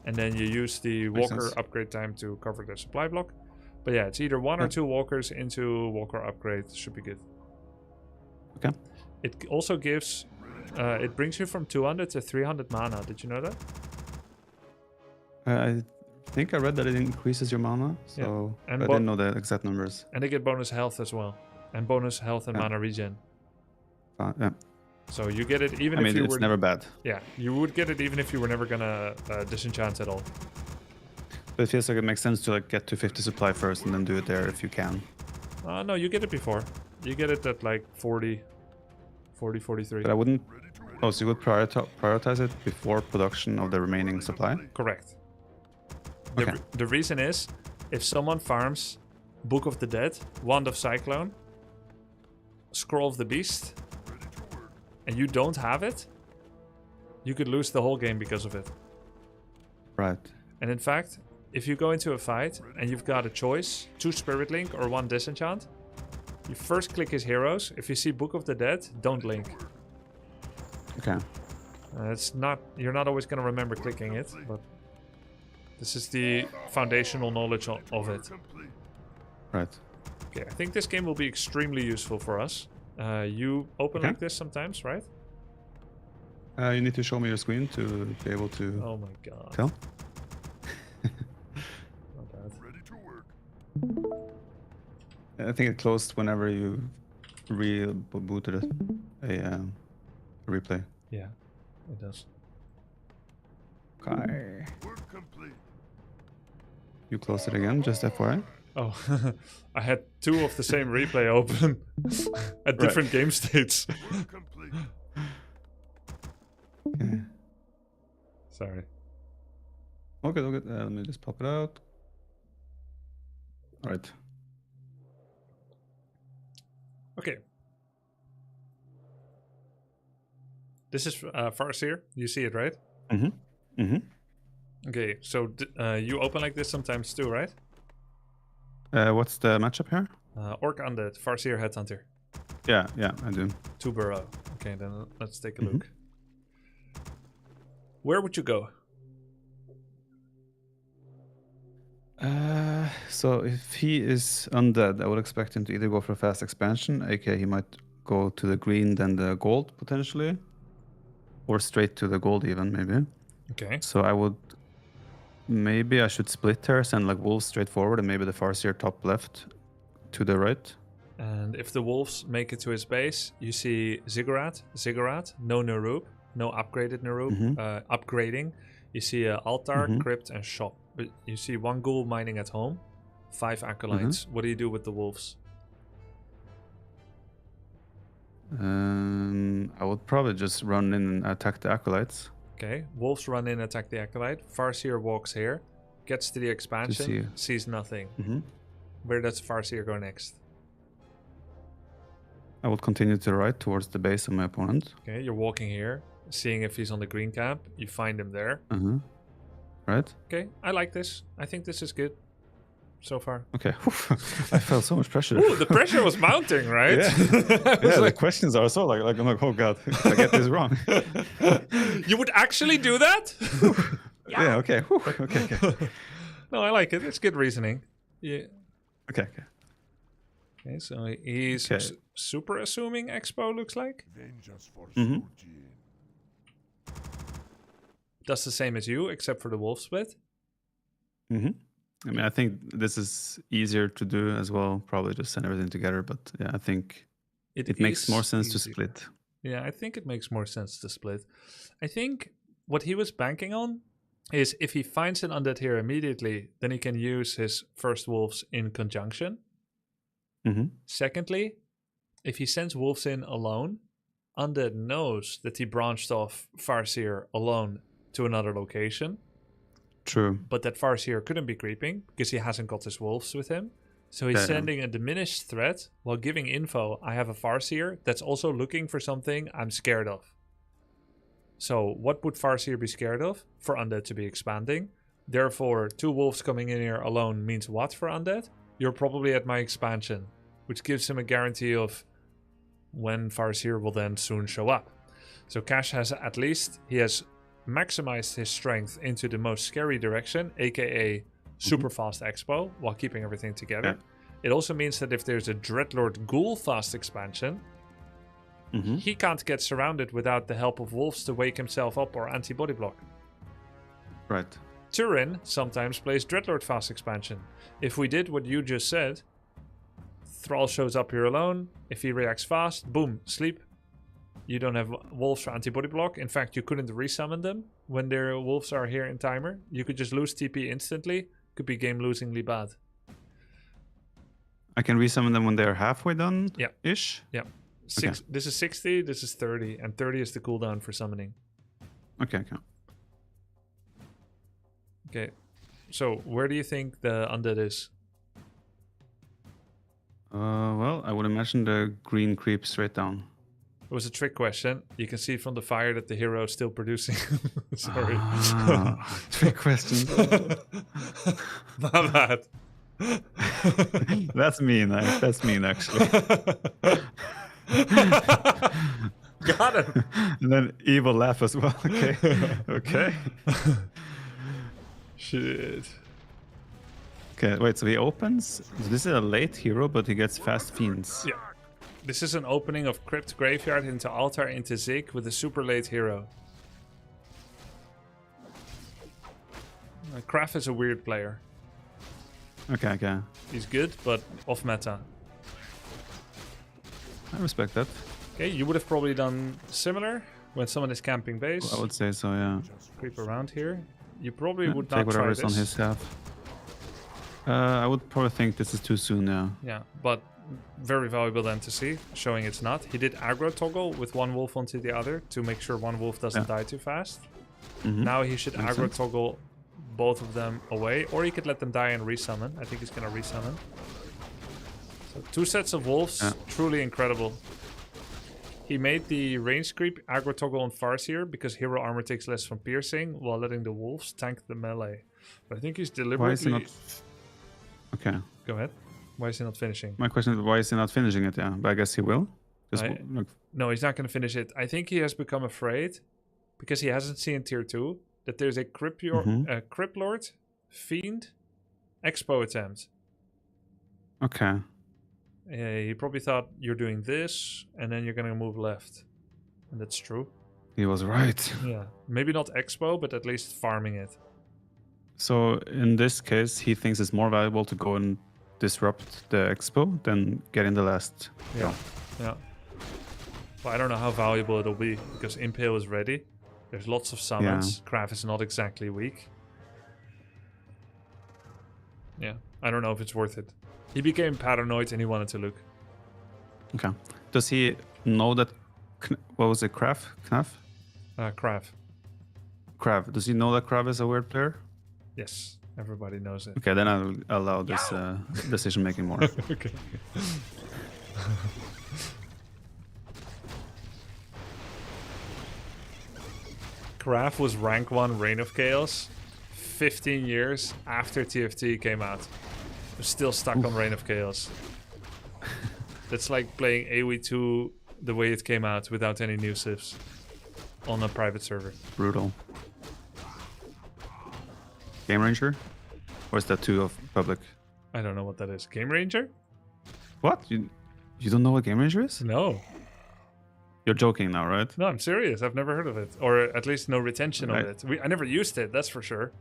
And then you use the Makes walker sense. upgrade time to cover the supply block. But yeah, it's either 1 or 2 walkers into walker upgrade. Should be good. Okay. It also gives... it brings you from 200 to 300 mana. Did you know that? I think I read that it increases your mana, so And I didn't know the exact numbers. And they get bonus health as well. And bonus health and Yeah. mana regen. Yeah. So you get it even I if mean, you it's were... never bad. Yeah, you would get it even if you were never gonna disenchant at all. But it feels like it makes sense to like get to 50 supply first and then do it there if you can. No, you get it before. You get it at like 40, 43. But I wouldn't... Oh, so you would prioritize it before production of the remaining supply? Correct. Okay. The reason is, if someone farms Book of the Dead, Wand of Cyclone, Scroll of the Beast, and you don't have it, you could lose the whole game because of it. Right. And in fact, if you go into a fight and you've got a choice, 2 Spirit Link or 1 Disenchant, you first click his heroes. If you see Book of the Dead, don't link. Okay. You're not always going to remember clicking it, but this is the foundational knowledge of it. Right. Okay, I think this game will be extremely useful for us. You open Okay. like this sometimes, right? You need to show me your screen to be able to Oh my god. tell. Not bad. Ready to work. I think it closed whenever you rebooted a replay. Yeah, it does. Okay. Work complete. You closed it again, just FYI. Oh, I had 2 of the same replay open at different game states. Work complete. Okay. Sorry. Okay, okay. Let me just pop it out. All right. Okay. This is Farseer. You see it, right? Mm-hmm. Mm-hmm. Okay, so you open like this sometimes too, right? What's the matchup here? Orc Undead, Farseer Headhunter. Yeah, I do. 2 burrow. Okay, then let's take a Mhm. look. Where would you go? So if he is undead, I would expect him to either go for a fast expansion, aka he might go to the green, then the gold potentially, or straight to the gold even maybe. Okay. So maybe I should split here, send like wolves straight forward, and maybe the Farseer top left to the right. And if the wolves make it to his base, you see Ziggurat, no Nerub, no upgraded Nerub, Mhm. upgrading. You see altar, Mhm. crypt, and shop. But you see 1 ghoul mining at home, 5 acolytes. What do you do with the wolves? I would probably just run in and attack the acolytes. Okay, wolves run in, attack the acolyte. Farseer walks here, gets to the expansion, sees nothing. Mm-hmm. Where does Farseer go next? I would continue to the right towards the base of my opponent. Okay, you're walking here, seeing if he's on the green camp. You find him there. Uh-huh. Right? Okay, I like this. I think this is good so far. Okay. I felt so much pressure. Ooh, the pressure was mounting, right? Yeah. I was Yeah, the like, questions are so like I'm like, oh god, if I get this wrong. you would actually do that? Yeah, okay. Whew. Okay. No, I like it. It's good reasoning. Yeah. Okay. Okay, so he's Okay. super assuming Expo looks like. Vengeance for Mhm. Sujin. Does the same as you, except for the wolf split. Mm-hmm. I mean, I think this is easier to do as well. Probably just send everything together. But yeah, I think it makes is more sense to easier. split. Yeah, I think it makes more sense to split. I think what he was banking on is if he finds an undead here immediately, then he can use his first wolves in conjunction. Mm-hmm. Secondly, if he sends wolves in alone, undead knows that he branched off Farseer alone to another location, True. but that Farseer couldn't be creeping because he hasn't got his wolves with him. So he's Yeah. sending a diminished threat while giving info. I have a Farseer that's also looking for something I'm scared of. So what would Farseer be scared of? For Undead to be expanding. Therefore, 2 wolves coming in here alone means what for Undead? You're probably at my expansion, which gives him a guarantee of when Farseer will then soon show up. So Cash has he has maximized his strength into the most scary direction, aka super fast expo, while keeping everything together. Yeah. It also means that if there's a Dreadlord Ghoul fast expansion, Mm-hmm. he can't get surrounded without the help of wolves to wake himself up or anti-body block. Right. Turin sometimes plays Dreadlord fast expansion. If we did what you just said, Thrall shows up here alone. If he reacts fast, boom, sleep. You don't have wolves for anti-body block. In fact, you couldn't resummon them when their wolves are here in timer. You could just lose TP instantly. Could be game-losingly bad. I can resummon them when they're halfway done. Yeah. Ish. Yeah. This is 60, this is 30, and 30 is the cooldown for summoning. Okay. Okay. Okay. So where do you think the undead is? Well, I would imagine the green creep straight down. It was a trick question. You can see from the fire that the hero is still producing. Sorry. Trick question. My bad. That's mean. That's mean, actually. Got him. And then evil laugh as well. Okay. Okay. Shit. Okay. Wait. So he opens. So this is a late hero, but he gets fast fiends. Yeah. This is an opening of Crypt Graveyard into Altar into Zig with a super late hero. Kraft is a weird player. Okay. Okay. He's good, but off meta. I respect that. Okay, you would have probably done similar when someone is camping base. I would say so. Yeah. Creep around here. You probably Yeah, would take not try whatever's this. on his half. I would probably think this is too soon. Yeah. Yeah, but very valuable then to see, showing it's not. He did aggro toggle with one wolf onto the other to make sure one wolf doesn't die too fast. Mhm. Now he should Makes aggro sense. toggle both of them away, or he could let them die and resummon. I think he's gonna resummon. So 2 sets of wolves, Yeah. truly incredible. He made the range creep aggro toggle on Farseer because hero armor takes less from piercing while letting the wolves tank the melee. But I think he's Why is he deliberately... not? Okay. Go ahead. Why is he not finishing? My question is, why is he not finishing it? Yeah, but I guess he will. Just look. No, he's not going to finish it. I think he has become afraid because he hasn't seen tier 2 that there's a Crypt Lord Fiend Expo attempt. Okay. He probably thought you're doing this and then you're going to move left. And that's true. He was right. Yeah. Maybe not Expo, but at least farming it. So in this case, he thinks it's more valuable to go and disrupt the expo than get in the last. Yeah. Yeah. But I don't know how valuable it'll be because Impale is ready. There's lots of summons. Krav is not exactly weak. Yeah. I don't know if it's worth it. He became paranoid and he wanted to look. Okay. Does he know that? What was it? Krav? Knaf? Krav. Krav. Does he know that Krav is a weird player? Yes. Everybody knows it. Okay, then I'll allow this decision making more. Okay. Krav was rank 1 Reign of Chaos 15 years after TFT came out. I'm still stuck on Reign of Chaos. That's like playing AoE2 the way it came out without any new civs on a private server. Brutal. Game Ranger? Or is that too of public? I don't know what that is. Game Ranger? What? You don't know what Game Ranger is? No. You're joking now, right? No, I'm serious. I've never heard of it. Or at least no retention Right. of it. I never used it, that's for sure.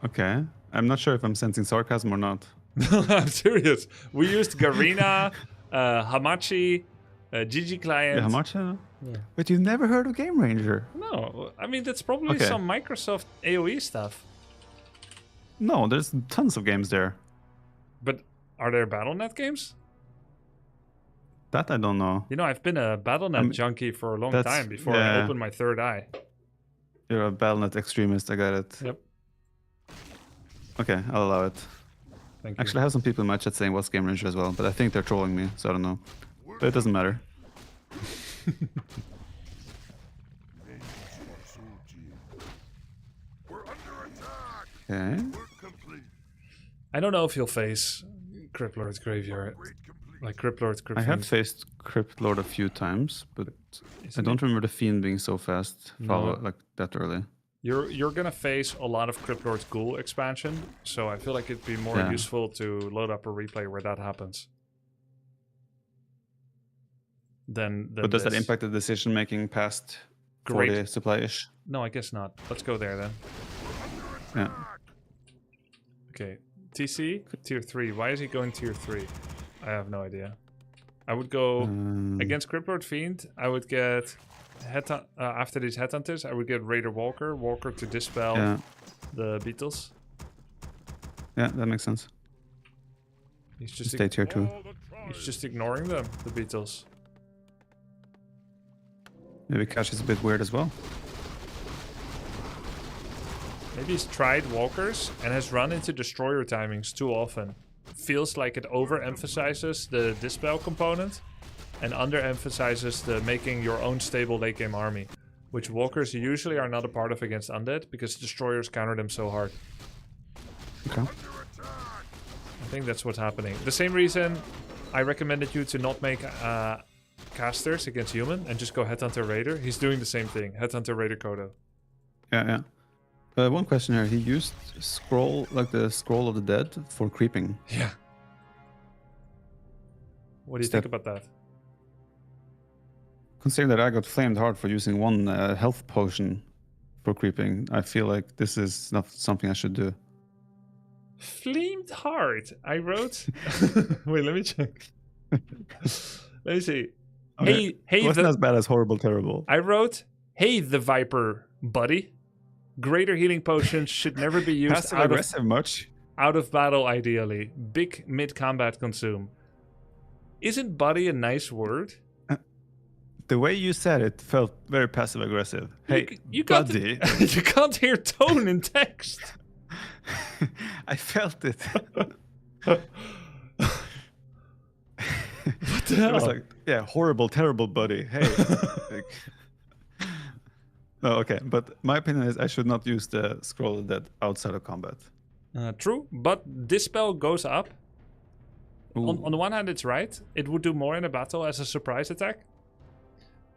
Okay. I'm not sure if I'm sensing sarcasm or not. I'm serious. We used Garena, Hamachi, GG Client. Yeah, how much? But you've never heard of Game Ranger? No, I mean that's probably Okay. some Microsoft AOE stuff. No, there's tons of games there. But are there BattleNet games? That I don't know. You know, I've been a BattleNet mean, junkie for a long that's- time before I yeah. opened my third eye. You're a BattleNet extremist, I got it. Yep. Okay, I'll allow it. Thank you. Actually, I have some people in my chat saying what's Game Ranger as well, but I think they're trolling me, so I don't know. But it doesn't matter. We're under attack. Okay. Work complete. I don't know if you'll face Cryptlord's Graveyard. Upgrade complete. Like Cryptlord's I have Graveyard. faced Crypt Lord a few times, but I don't remember the Fiend being so fast, No. like that early. You're gonna face a lot of Cryptlord's Ghoul expansion, so I feel like it'd be more Yeah. useful to load up a replay where that happens. Than But does that this. impact the decision making past Great. 40 supply-ish? No, I guess not. Let's go there then. Yeah. Okay, TC tier 3. Why is he going tier 3? I have no idea. I would go against Cryptlord Fiend. I would get after these Headhunters. I would get Raider Walker. Walker to dispel Yeah, the Beetles. yeah, that makes sense. He's just Stay tier 2. All the he's tribes. just ignoring them, the Beetles. Maybe Cash is a bit weird as well. Maybe he's tried Walkers and has run into Destroyer timings too often. Feels like it overemphasizes the dispel component and underemphasizes the making your own stable late game army, which Walkers usually are not a part of against Undead because Destroyers counter them so hard. Okay. I think that's what's happening. The same reason I recommended you to not make casters against human and just go Headhunter Raider. He's doing the same thing. Headhunter Raider Kodo. Yeah, yeah. One question here. He used scroll, like the scroll of the dead, for creeping. Yeah. What do you Is think that- about that? Considering that I got flamed hard for using one health potion for creeping, I feel like this is not something I should do. Flamed hard. I wrote. Wait, let me check. Let me see. Okay, Hey, it wasn't the, as bad as horrible, terrible. I wrote. Hey, the Viper buddy. Greater healing potions should never be used Passive aggressive much? out of battle. Ideally, big mid combat consume. Isn't buddy a nice word? The way you said it felt very passive aggressive. Hey, you got buddy. you can't hear tone in text. I felt it. What the It hell? was like, yeah, horrible, terrible, buddy. Hey. like- no, okay, but my opinion is I should not use the scroll of death outside of combat. True, but dispel goes up. Ooh. On the one hand, it's right. It would do more in a battle as a surprise attack.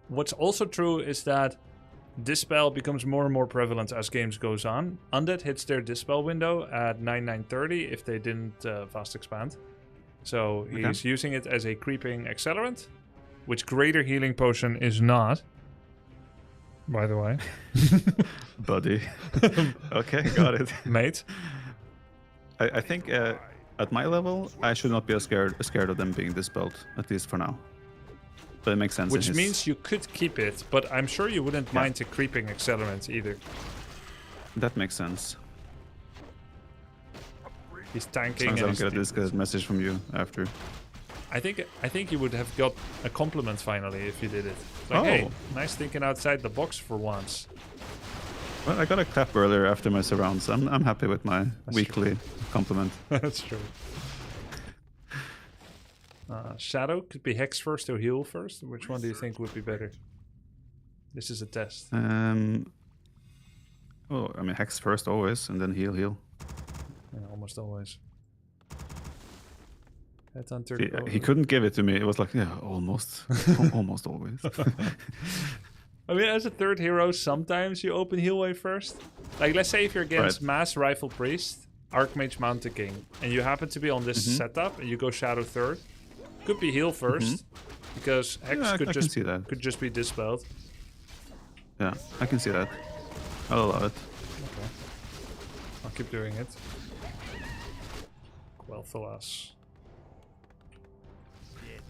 What's also true is that Dispel becomes more and more prevalent as games goes on. Undead hits their Dispel window at 9/9/30 if they didn't fast expand. So he's using it as a creeping accelerant, which Greater Healing Potion is not. By the way. Buddy. Okay, got it. Mate. I think at my level, I should not be as scared of them being dispelled, at least for now. But it makes sense. Which means you could keep it, but I'm sure you wouldn't Yeah. mind a creeping accelerant either. That makes sense. He's As tanking. long as I and don't he's get a discard message from you after. I think you would have got a compliment finally if you did it. Like, Oh. hey, nice thinking outside the box for once. Well, I got a clap earlier after my surrounds. I'm happy with my weekly compliment. That's true. Shadow could be Hex first or Heal first. Which one do you think would be better? This is a test. Oh, I mean, hex first always, and then heal. Yeah, almost always. Headhunter. He couldn't give it to me. It was like, yeah, almost. Almost always. I mean, as a third hero, sometimes you open Heal Wave first. Like, let's say if you're against Right. Mass Rifle Priest, Archmage Mountain King, and you happen to be on this setup, and you go Shadow third, could be Heal first, because Hex Yeah, I could can see that. could just be dispelled. Yeah, I can see that. I'll allow it. Okay. I'll keep doing it. Quel'Thalas.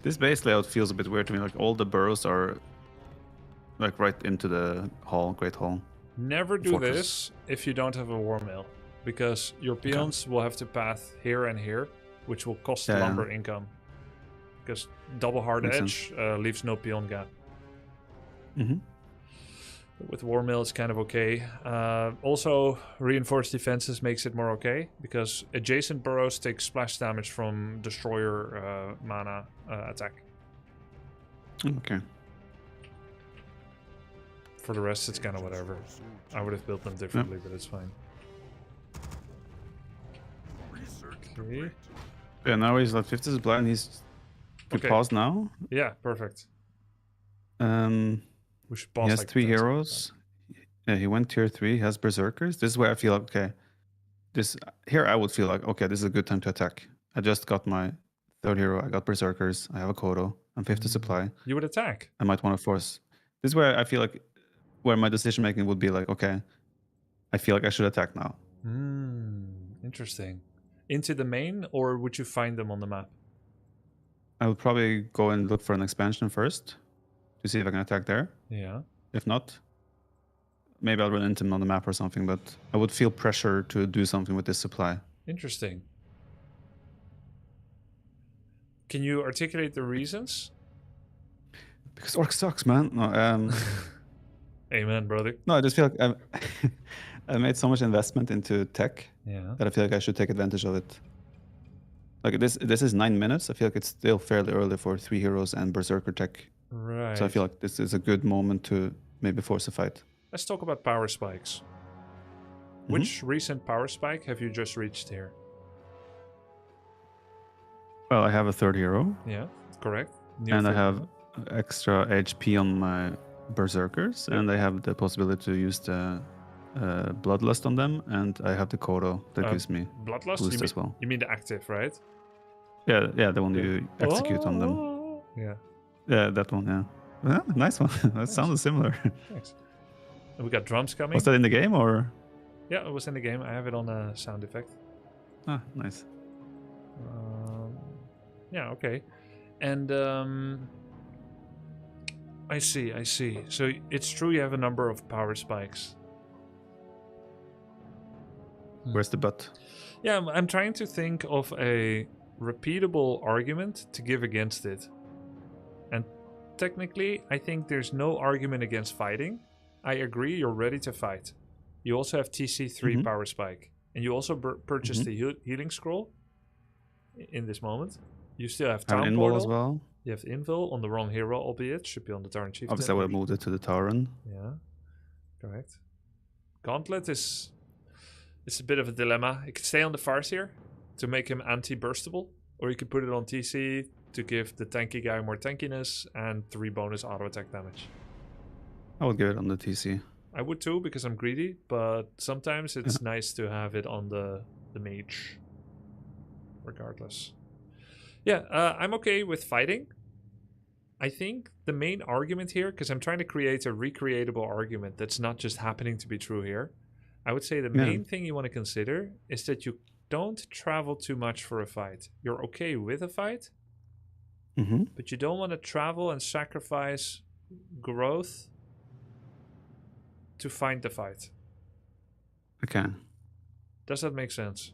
This base layout feels a bit weird to me. Like all the burrows are like right into the hall, Great Hall. Never do Fortress. this if you don't have a war mill, because your peons will have to path here and here, which will cost Yeah, yeah. lumber income. Because double hard Makes edge leaves no peon gap. Mm-hmm. With war mill, it's kind of okay. Also, reinforced defenses makes it more okay because adjacent burrows take splash damage from destroyer mana attack. Okay. For the rest, it's kind of whatever. I would have built them differently, but it's fine. Research Okay. complete. Yeah, now he's like 50 is blind. He's could Okay. pause now. Yeah, perfect. We should pause. He has like 3 10 seconds. heroes. Yeah, he went tier 3. He has berserkers. This is where I feel like, okay, this here I would feel like, okay, this is a good time to attack. I just got my 3rd hero. I got berserkers. I have a Kodo. I'm 50 supply. You would attack. I might want to force. This is where I feel like where my decision making would be like, okay, I feel like I should attack now. Interesting. Into the main, or would you find them on the map? I would probably go and look for an expansion first to see if I can attack there. Yeah. If not, maybe I'll run into him on the map or something, but I would feel pressure to do something with this supply. Interesting. Can you articulate the reasons? Because Orc sucks, man. No, Amen, brother. no, I just feel like I made so much investment into tech Yeah. that I feel like I should take advantage of it. Like this is 9 minutes. I feel like it's still fairly early for 3 heroes and berserker tech. Right. So I feel like this is a good moment to maybe force a fight. Let's talk about power spikes. Which recent power spike have you just reached here? Well, I have a 3rd hero, Yeah, correct. New and I thing. have extra HP on my berserkers, and I have the possibility to use the bloodlust on them, and I have the Kodo that gives me Bloodlust. boost You as well. You mean the active, right? Yeah, the one you execute on them. Yeah. Yeah, that one. Yeah, well, nice one. That sounded similar. Thanks. And we got drums coming. Was that in the game or? Yeah, it was in the game. I have it on a sound effect. Ah, nice. Yeah, okay. And I see. So it's true you have a number of power spikes. Where's the butt? Yeah, I'm trying to think of a repeatable argument to give against it. And technically, I think there's no argument against fighting. I agree, you're ready to fight. You also have TC3 power spike. And you also purchased the healing scroll in this moment. You still have I have Town an invul Portal. as well. You have Invul on the wrong hero, albeit. Should be on the Tauren Chieftain. Obviously, I would have moved it to the Tauren. Yeah, correct. Gauntlet is... It's a bit of a dilemma. It could stay on the Farseer to make him anti-burstable. Or you could put it on TC to give the tanky guy more tankiness and 3 bonus auto attack damage. I would give it on the TC. I would too, because I'm greedy, but sometimes it's nice to have it on the mage. Regardless. Yeah, I'm okay with fighting. I think the main argument here, because I'm trying to create a recreatable argument that's not just happening to be true here. I would say the main thing you want to consider is that you don't travel too much for a fight. You're okay with a fight, but you don't want to travel and sacrifice growth to find the fight. Okay. Does that make sense?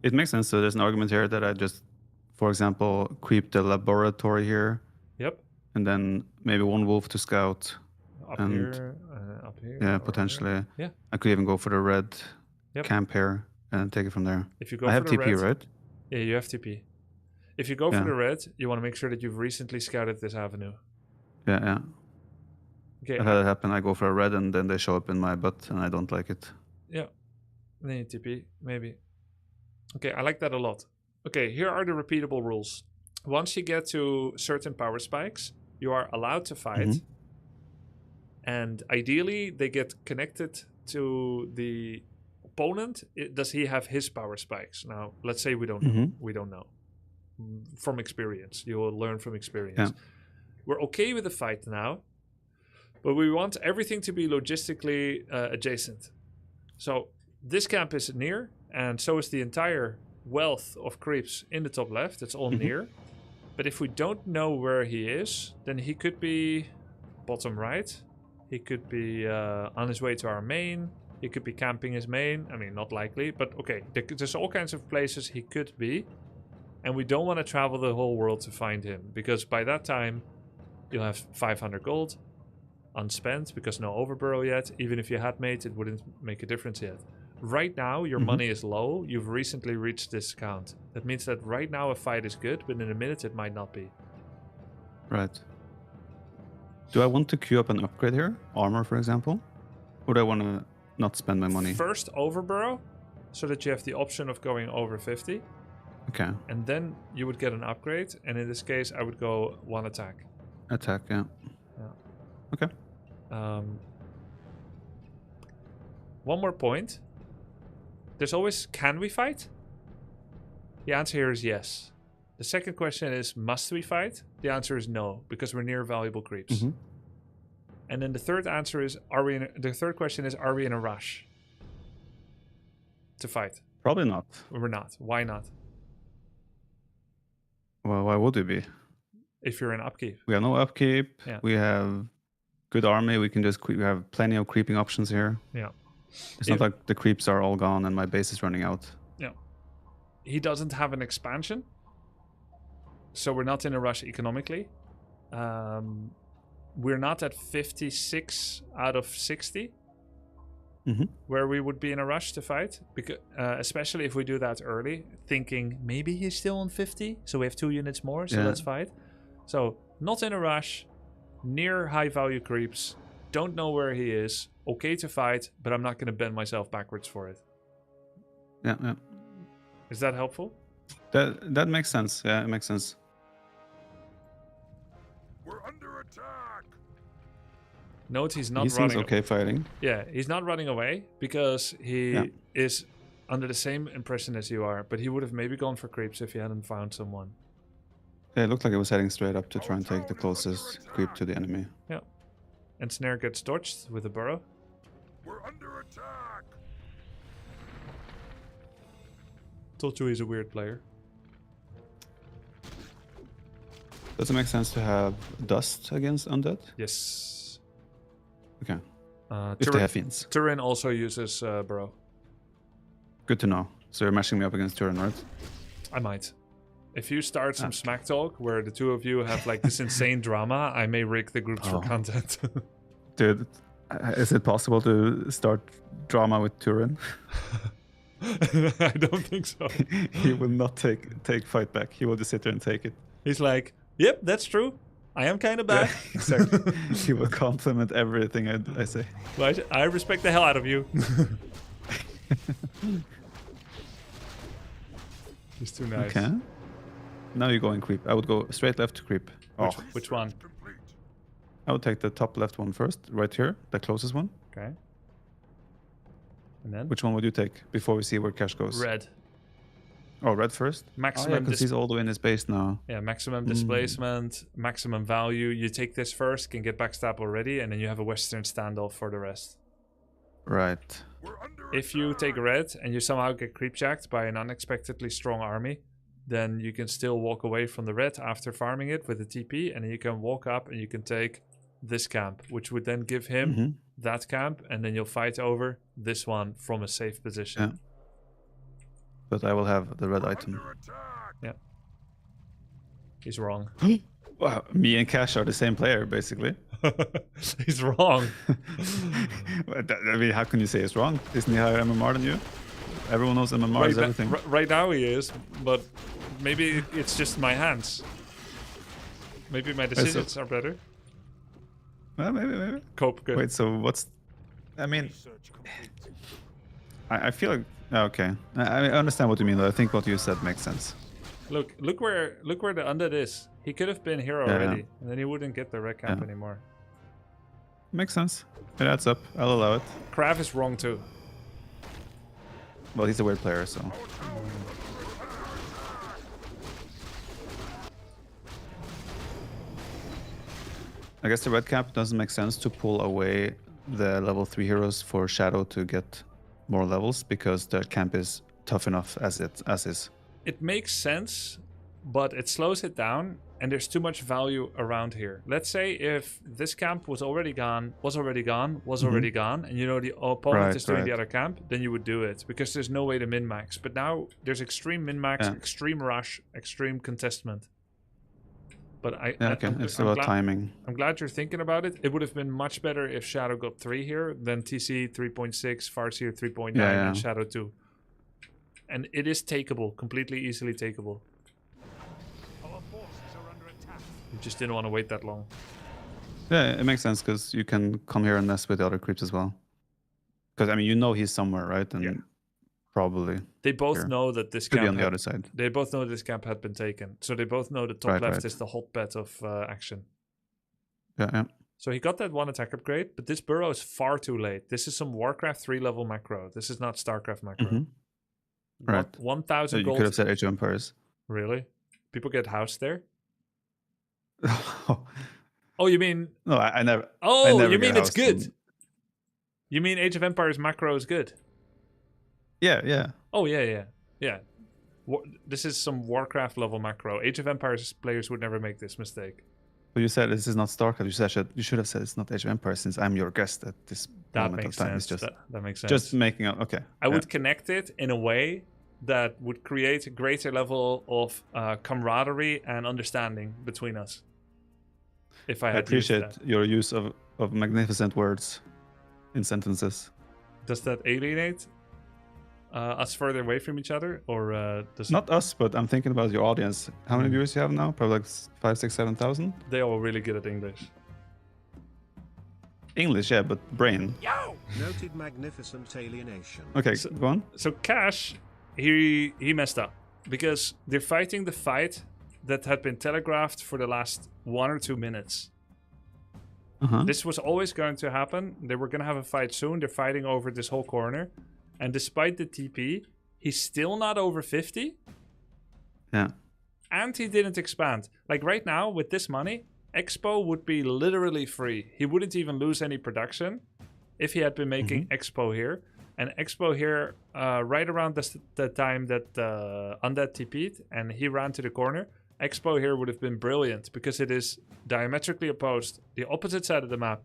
It makes sense. So there's an argument here that I just, for example, creep the laboratory here. Yep. And then maybe 1 wolf to scout. Up And here. Yeah, or potentially. here. Yeah. I could even go for the red Yep. camp here and take it from there. If you go I for have the TP, red, right? Yeah, you have TP. If you go Yeah. for the red, you want to make sure that you've recently scouted this avenue. Yeah. Okay. I've had it happen. I go for a red and then they show up in my butt and I don't like it. Yeah. Then you TP, maybe. Okay, I like that a lot. Okay, here are the repeatable rules. Once you get to certain power spikes, you are allowed to fight. And ideally, they get connected to the opponent. Does he have his power spikes? Now, let's say we don't know. We don't know. From experience. You will learn from experience. Yeah. We're okay with the fight now, but we want everything to be logistically adjacent. So this camp is near, and so is the entire wealth of creeps in the top left. It's all near. But if we don't know where he is, then he could be bottom right. He could be on his way to our main. He could be camping his main. I mean, not likely, but okay. There's all kinds of places he could be. And we don't want to travel the whole world to find him. Because by that time, you'll have 500 gold unspent because no overburrow yet. Even if you had mate, it wouldn't make a difference yet. Right now, your money is low. You've recently reached this count. That means that right now a fight is good, but in a minute it might not be. Right. Do I want to queue up an upgrade here? Armor, for example? Or do I want to not spend my money? First overburrow, so that you have the option of going over 50. Okay. And then you would get an upgrade. And in this case, I would go 1 attack. Attack, yeah. Okay. One more point. There's always, can we fight? The answer here is yes. The second question is, must we fight? The answer is no, because we're near valuable creeps. And then the third answer is, the third question is, are we in a rush to fight? Probably not. We're not. Why not? Well, why would we be? If you're in upkeep. We have no upkeep. Yeah. We have good army. We can just we have plenty of creeping options here. Yeah. It's not like the creeps are all gone and my base is running out. Yeah. He doesn't have an expansion, so we're not in a rush economically. We're not at 56 out of 60, where we would be in a rush to fight, because especially if we do that early, thinking maybe he's still on 50, so we have 2 units more, so let's fight. So not in a rush, near high value creeps, don't know where he is, okay to fight, but I'm not going to bend myself backwards for it. Yeah, yeah. Is that helpful? That makes sense. Yeah, it makes sense. We're under attack. Note he's not He seems running. okay fighting. Yeah, he's not running away because he is under the same impression as you are, but he would have maybe gone for creeps if he hadn't found someone. Yeah, it looked like it was heading straight up to try and take the closest creep to the enemy. Yeah. And Snare gets dodged with a burrow. We're under attack. Told you he's a weird player. Does it make sense to have dust against undead? Yes. Okay. If they have fiends. Turin also uses burrow. Good to know. So you're matching me up against Turin, right? I might. If you start some smack talk where the two of you have like this insane drama, I may rig the groups for content. Dude, is it possible to start drama with Turin? I don't think so. He will not take fight back. He will just sit there and take it. He's like, yep, that's true. I am kind of bad. Yeah, exactly. He will compliment everything I say. But I respect the hell out of you. He's too nice. Okay. Now you're going creep. I would go straight left to creep. Which one? Complete. I would take the top left one first, right here, the closest one. Okay. And then? Which one would you take before we see where cash goes? Red. Oh, red first? Maximum because he's all the way in his base now. Yeah, maximum displacement, maximum value. You take this first, can get backstab already, and then you have a Western standoff for the rest. Right. We're under If you take red and you somehow get creepjacked by an unexpectedly strong army, then you can still walk away from the red after farming it with a TP, and then you can walk up and you can take this camp, which would then give him that camp, and then you'll fight over this one from a safe position. Yeah. But I will have the red item. under attack. Yeah. He's wrong. Wow, me and Cash are the same player, basically. He's wrong. I mean, how can you say it's wrong? Isn't he higher MMR than you? Everyone knows MMR is everything. Right now he is, but maybe it's just my hands. Maybe my decisions are better. Well, maybe. Cope good. Wait, so what's... I mean, Research complete. I feel like... Okay. I understand what you mean, though. I think what you said makes sense. Look where the undead is. He could have been here already, and then he wouldn't get the red camp anymore. Makes sense. It adds up. I'll allow it. Krav is wrong too. Well, he's a weird player, so... I guess the red cap doesn't make sense to pull away the level 3 heroes for Shadow to get more levels, because the camp is tough enough as is. It makes sense, but it slows it down, and there's too much value around here. Let's say if this camp was already gone, already gone, and you know the opponent Right, is doing the right. other camp, then you would do it because there's no way to min-max. But now there's extreme min-max, Yeah. extreme rush, extreme contestment. But Yeah, okay. It's about timing. I'm glad you're thinking about it. It would have been much better if Shadow got 3 here than TC 3.6, Farseer 3.9, Yeah. and Shadow 2. And it is takeable, completely easily takeable. Our forces are under attack. You just didn't want to wait that long. Yeah, it makes sense because you can come here and mess with the other creeps as well. Because I mean, you know he's somewhere, right? And Yeah. probably They both Here. know that this could be camp on the had, other side. they both know this camp had been taken. So they both know the top Right, left right. is the hotbed of action. Yeah. So he got that 1 attack upgrade, but this burrow is far too late. This is some Warcraft 3 level macro. This is not Starcraft macro. Mhm. Right. 1,000 So you gold. could have said Age of Empires. Really? People get housed there? No, Oh, you mean... I never. Oh, never you get mean it's housed good? on- You mean Age of Empires macro is good? Yeah. Oh, yeah. This is some Warcraft level macro. Age of Empires players would never make this mistake. But you said this is not StarCraft. You should have said it's not Age of Empires since I'm your guest at this That moment makes of time. sense. It's just That makes sense. just making up. Okay. I yeah. would connect it in a way that would create a greater level of camaraderie and understanding between us. If I I had used appreciate that. your use of magnificent words in sentences. Does that alienate us further away from each other, or does Not us, but I'm thinking about your audience. How many viewers you have now? Probably like 5, 6, 7,000. they all really good at English? English, yeah, but brain. Noted magnificent alienation. Okay, So- go on. So Cash, he messed up because they're fighting the fight that had been telegraphed for the last 1 or 2 minutes. Uh-huh. This was always going to happen. They were going to have a fight soon. They're fighting over this whole corner. And despite the TP, he's still not over 50. Yeah. And he didn't expand. Like right now, with this money, Expo would be literally free. He wouldn't even lose any production if he had been making Expo here. And Expo here, right around the time that Undead TP'd and he ran to the corner, Expo here would have been brilliant because it is diametrically opposed, the opposite side of the map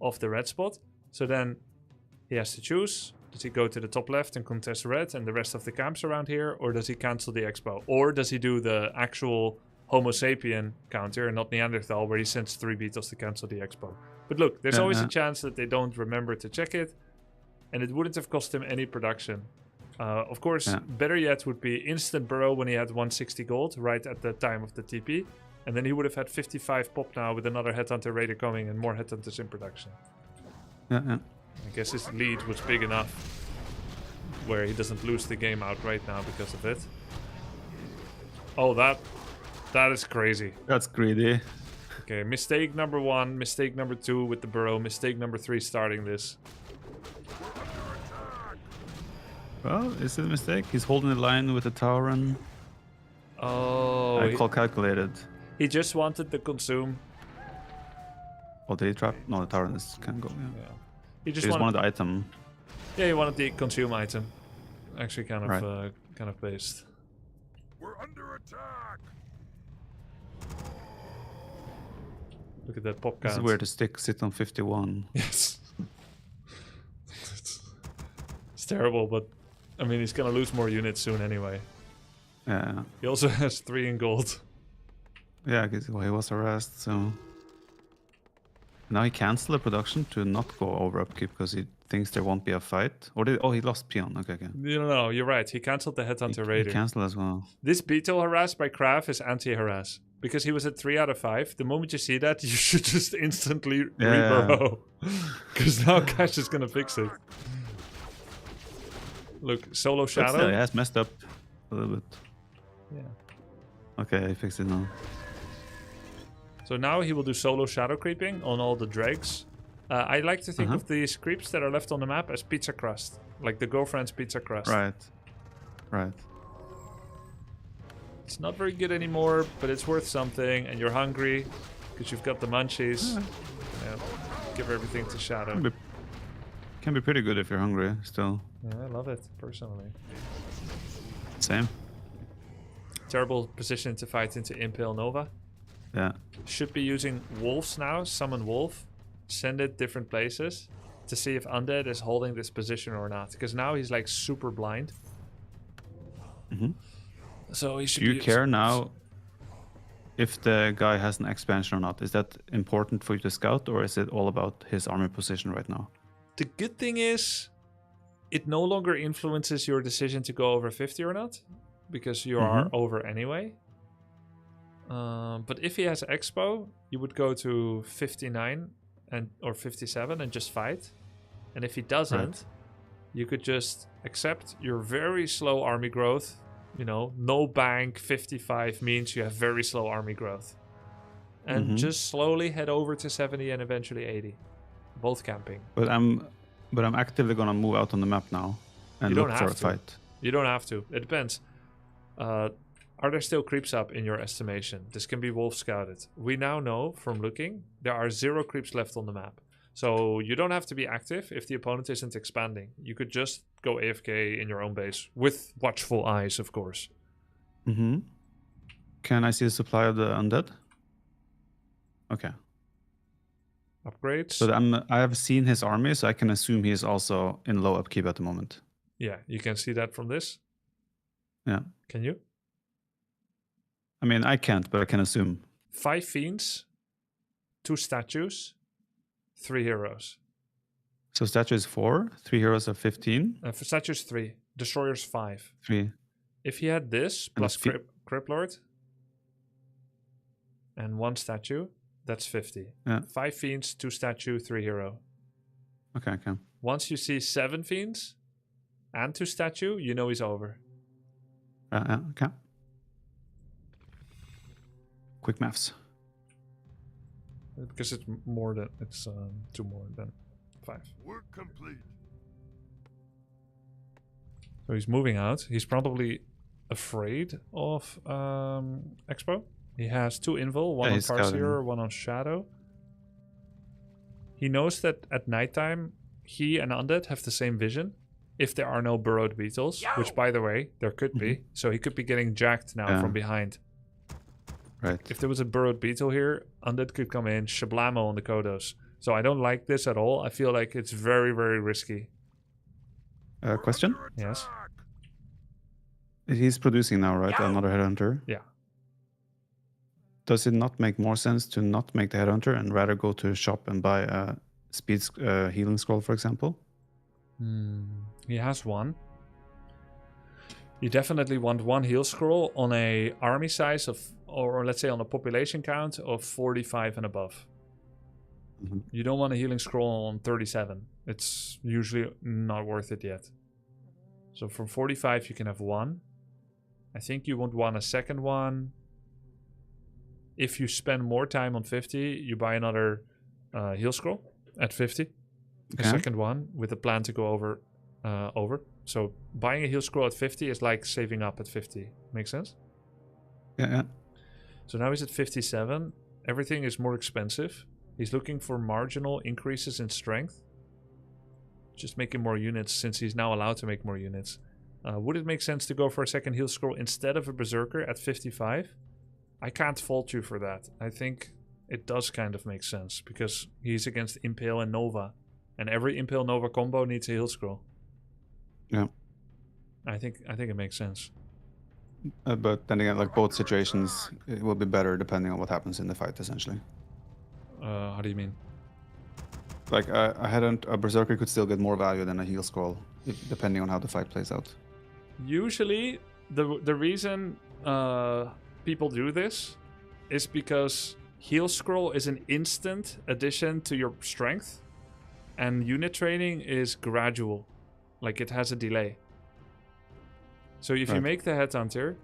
of the red spot. So then he has to choose. Does he go to the top left and contest red and the rest of the camps around here? Or does he cancel the Expo? Or does he do the actual Homo sapien counter and not Neanderthal where he sends 3 beetles to cancel the Expo? But look, there's always a chance that they don't remember to check it. And it wouldn't have cost him any production. Of course, better yet would be instant burrow when he had 160 gold right at the time of the TP. And then he would have had 55 pop now with another Headhunter Raider coming and more Headhunters in production. Yeah. I guess his lead was big enough where he doesn't lose the game out right now because of it. Oh, that is crazy. That's greedy. Okay, mistake number 1, mistake number 2 with the burrow, mistake number 3 starting this. Well, is it a mistake? He's holding the line with the tower and Oh, I call calculated. he just wanted to consume. Oh, did he trap? No, the tower can go. Yeah. Yeah. He just He just wanted, wanted the item. yeah, he wanted the consume item. Actually, kind of, Right. kind of based. We're under attack. Look at that pop This count. is where the stick sits on 51. Yes. It's terrible, but I mean, he's gonna lose more units soon anyway. Yeah. He also has 3 in gold. Yeah, I guess well, he was harassed, so now he canceled the production to not go over upkeep because he thinks there won't be a fight. Or did he lost peon? Okay. No, you're right. He cancelled the Headhunter He Raider. canceled as well. This beetle harass by Krav is anti-harass. Because he was at 3 out of 5. The moment you see that, you should just instantly re-burrow. Because now Cash is gonna fix it. Look, solo But still, shadow. he has messed up a little bit. Yeah. Okay, he fixed it now. So now he will do solo shadow creeping on all the dregs. I like to think of these creeps that are left on the map as pizza crust. Like the girlfriend's pizza crust. Right. It's not very good anymore, but it's worth something, and you're hungry because you've got the munchies. Yeah. Give everything to Shadow. Can be pretty good if you're hungry still. Yeah, I love it personally. Same. Terrible position to fight into Impale Nova. Yeah. Should be using wolves now. Summon wolf. Send it different places to see if Undead is holding this position or not. Because now he's like super blind. Mhm. So he should Do be you care now if the guy has an expansion or not? Is that important for you to scout, or is it all about his army position right now? The good thing is, it no longer influences your decision to go over 50 or not, because you are over anyway. But if he has Expo, you would go to 59 or 57 and just fight. And if he doesn't, you could just accept your very slow army growth. You know, no bank, 55 means you have very slow army growth. And just slowly head over to 70 and eventually 80. Both camping. But I'm actively gonna move out on the map now and You don't look for a have to. fight. You don't have to. It depends. Are there still creeps up in your estimation? This can be wolf scouted. We now know from looking there are 0 creeps left on the map. So you don't have to be active if the opponent isn't expanding. You could just go AFK in your own base with watchful eyes, of course. Can I see the supply of the undead? Okay. Upgrades. But I have seen his army, so I can assume he is also in low upkeep at the moment. Yeah, you can see that from this. Yeah. Can you? I mean, I can't, but I can assume. 5 fiends, 2 statues, 3 heroes. So statues 4, 3 heroes are 15. For statues 3, destroyers 5. 3. If he had this And plus the Crypt Lord and 1 statue, that's 50. Yeah. 5 fiends, 2 statue, 3 hero. Okay. Once you see 7 fiends and 2 statue, you know he's over. Okay. Quick maths. Because it's more than 2 more than 5. Work complete. So he's moving out. He's probably afraid of Expo. He has 2 invul, one on he's scouting. Farseer, one on Shadow. He knows that at nighttime, he and Undead have the same vision. If there are no burrowed beetles, which by the way, there could be. So he could be getting jacked now from behind. Right. If there was a burrowed beetle here, Undead could come in, shablamo on the Kodos. So I don't like this at all. I feel like it's very, very risky. Question? Yes. He's producing now, right? Another headhunter. Yeah. Does it not make more sense to not make the headhunter and rather go to a shop and buy a speed healing scroll, for example? He has 1. You definitely want 1 heal scroll on a army size of, or let's say on a population count of 45 and above. You don't want a healing scroll on 37. It's usually not worth it yet. So from 45 you can have 1. I think you want a second one. If you spend more time on 50, you buy another heal scroll at 50. The second one with a plan to go over. So buying a heal scroll at 50 is like saving up at 50. Make sense? Yeah. So now he's at 57. Everything is more expensive. He's looking for marginal increases in strength. Just making more units since he's now allowed to make more units. Would it make sense to go for a second heal scroll instead of a berserker at 55? I can't fault you for that. I think it does kind of make sense because he's against Impale and Nova. And every Impale Nova combo needs a heal scroll. Yeah. I think it makes sense. But then again, like both situations, it will be better depending on what happens in the fight, essentially. How do you mean? Like a berserker could still get more value than a heal scroll, depending on how the fight plays out. Usually, the reason people do this is because heal scroll is an instant addition to your strength, and unit training is gradual. Like it has a delay. So if you make the headhunter,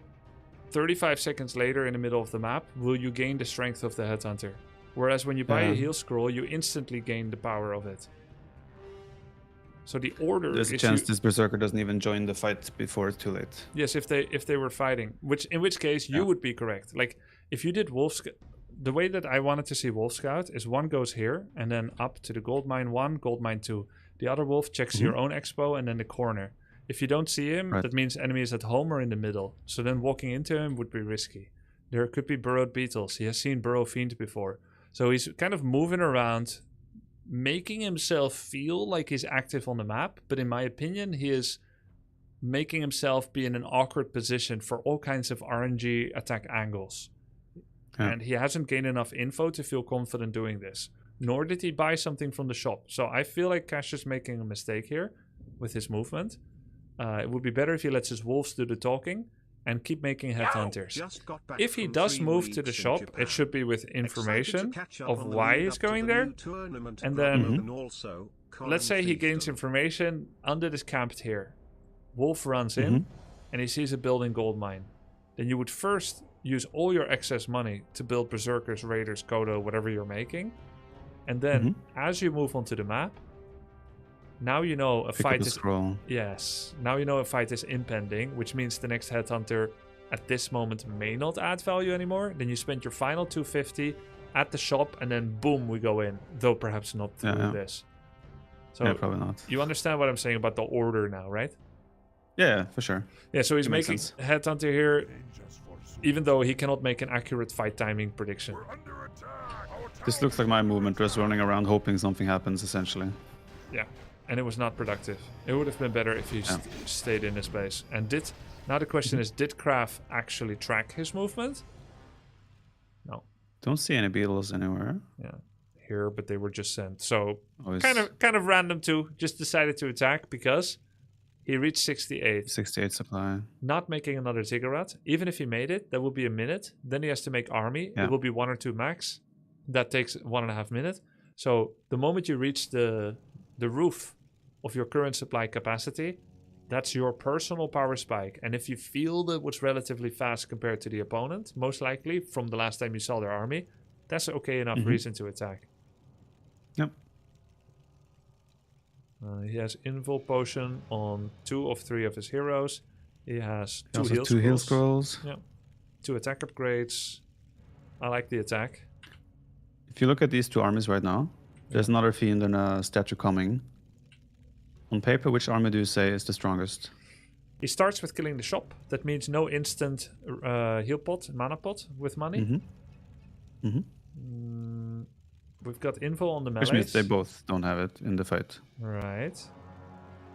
35 seconds later in the middle of the map, will you gain the strength of the headhunter? Whereas when you buy a heal scroll, you instantly gain the power of it. So the order There's a is chance this berserker doesn't even join the fight before it's too late. Yes, if they were fighting, in which case you would be correct. Like if you did the way that I wanted to see Wolf Scout is 1 goes here and then up to the gold mine 1, gold mine 2. The other wolf checks your own expo and then the corner. If you don't see him, Right. that means enemy is at home or in the middle. So then walking into him would be risky. There could be burrowed beetles. He has seen burrow fiend before. So he's kind of moving around, making himself feel like he's active on the map. But in my opinion, he is making himself be in an awkward position for all kinds of RNG attack angles. Yeah. And he hasn't gained enough info to feel confident doing this. Nor did he buy something from the shop. So I feel like Cash is making a mistake here with his movement. It would be better if he lets his wolves do the talking and keep making headhunters. Just got back If he from does 3 move to weeks the in shop, Japan. it should be with Excited information to catch up of on the why lead he's up to going the there. new tournament And program then and also let's say he Colin gains Fiefdom. information. Undead is camped here. Wolf runs in and he sees a building gold mine. Then you would first use all your excess money to build berserkers, raiders, Kodo, whatever you're making. And then as you move onto the map, now you know a Pick up fight the is scroll. yes. Now you know a fight is impending, which means the next headhunter at this moment may not add value anymore. Then you spend your final 250 at the shop, and then boom, we go in. Though perhaps not through Yeah. this. So Yeah, probably not. you understand what I'm saying about the order now, right? Yeah, for sure. Yeah. So he's It makes making sense. headhunter here, Dangers forsooth. even though he cannot make an accurate fight timing prediction. We're under attack. Our This tower looks like my movement, just running around hoping something happens, essentially. Yeah, and it was not productive. It would have been better if he stayed in his base. And now the question is, did Kraft actually track his movement? No. Don't see any beetles anywhere. Yeah, here, but they were just sent. So Always kind of random too. Just decided to attack because he reached 68, 68 supply. not making another ziggurat. Even if he made it, that would be a minute. Then he has to make army. Yeah. It will be 1 or 2 max. That takes 1.5 minutes. So the moment you reach the roof of your current supply capacity, that's your personal power spike. And if you feel that was relatively fast compared to the opponent, most likely from the last time you saw their army, that's okay enough reason to attack. Yep. He has invul potion on 2 of 3 of his heroes. He has He also 2 has 2 heal scrolls. Yeah. 2 attack upgrades. I like the attack. If you look at these 2 armies right now, there's another fiend and a statue coming. On paper, which army do you say is the strongest? He starts with killing the shop. That means no instant heal pot, mana pot with money. We've got info on the melees. Which means they both don't have it in the fight. Right.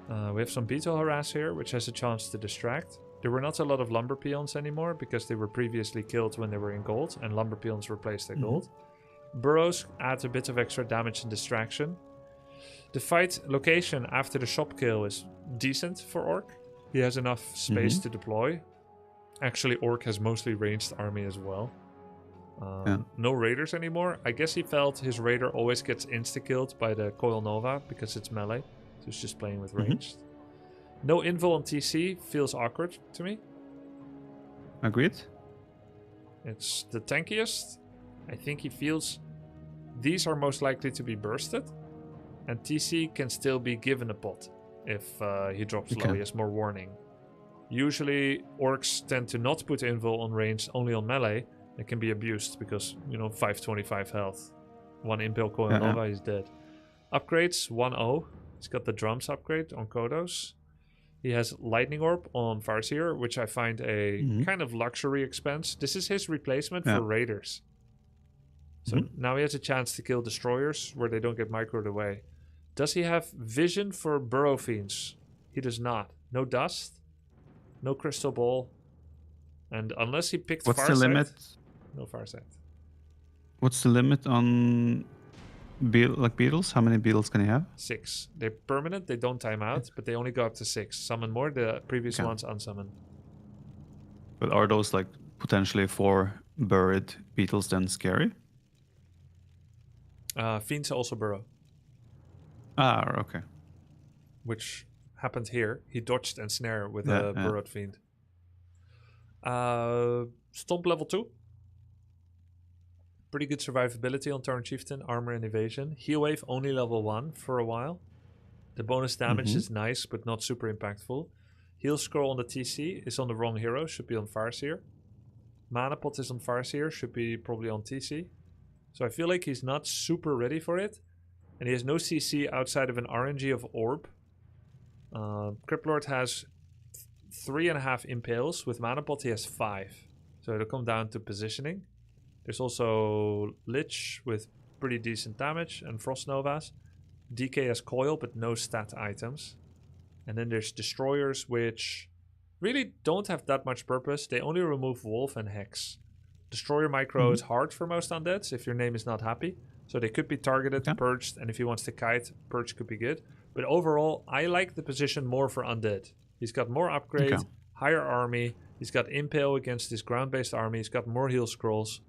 We have some beetle harass here, which has a chance to distract. There were not a lot of lumber peons anymore because they were previously killed when they were in gold, and lumber peons replaced their gold. Burrows add a bit of extra damage and distraction. The fight location after the shop kill is decent for Orc. He has enough space to deploy. Actually, Orc has mostly ranged army as well. No raiders anymore. I guess he felt his raider always gets insta-killed by the Coil Nova because it's melee. So he's just playing with ranged. No invul on TC feels awkward to me. Agreed? It's the tankiest. I think he feels these are most likely to be bursted. And TC can still be given a pot if he drops low. Okay. He has more warning. Usually, orcs tend to not put invul on range, only on melee. It can be abused because, 525 health. 1 Impale Coil Nova, he's dead. Upgrades, 1-0. He's got the drums upgrade on Kodos. He has Lightning Orb on Farseer, which I find a kind of luxury expense. This is his replacement for Raiders. So now he has a chance to kill Destroyers where they don't get microed away. Does he have Vision for Burrow Fiends? He does not. No Dust. No Crystal Ball. And unless he picked What's Farsight, the limit? no Farsight. What's the limit on beetles? How many beetles can he have? 6. They're permanent, they don't time out, but they only go up to 6. Summon more, the previous ones unsummoned. But are those like potentially 4 buried beetles then scary? Fiends also burrow, Ah, okay. which happened here. He dodged and snare with a burrowed fiend. Stomp level 2. Pretty good survivability on turn chieftain, armor and evasion. Heal wave only level 1 for a while. The bonus damage is nice, but not super impactful. Heal scroll on the TC is on the wrong hero, should be on Farseer. Mana pot is on Farseer, should be probably on TC. So I feel like he's not super ready for it. And he has no CC outside of an RNG of Orb. Criplord has 3.5 impales. With Mana Pot, he has 5. So it'll come down to positioning. There's also Lich with pretty decent damage and Frost Novas. DK has Coil, but no stat items. And then there's Destroyers, which really don't have that much purpose. They only remove Wolf and Hex. Destroyer micro is hard for most undeads if your name is not happy. So they could be targeted, purged, and if he wants to kite, purge could be good. But overall, I like the position more for undead. He's got more upgrade, higher army. He's got impale against his ground-based army. He's got more heal scrolls.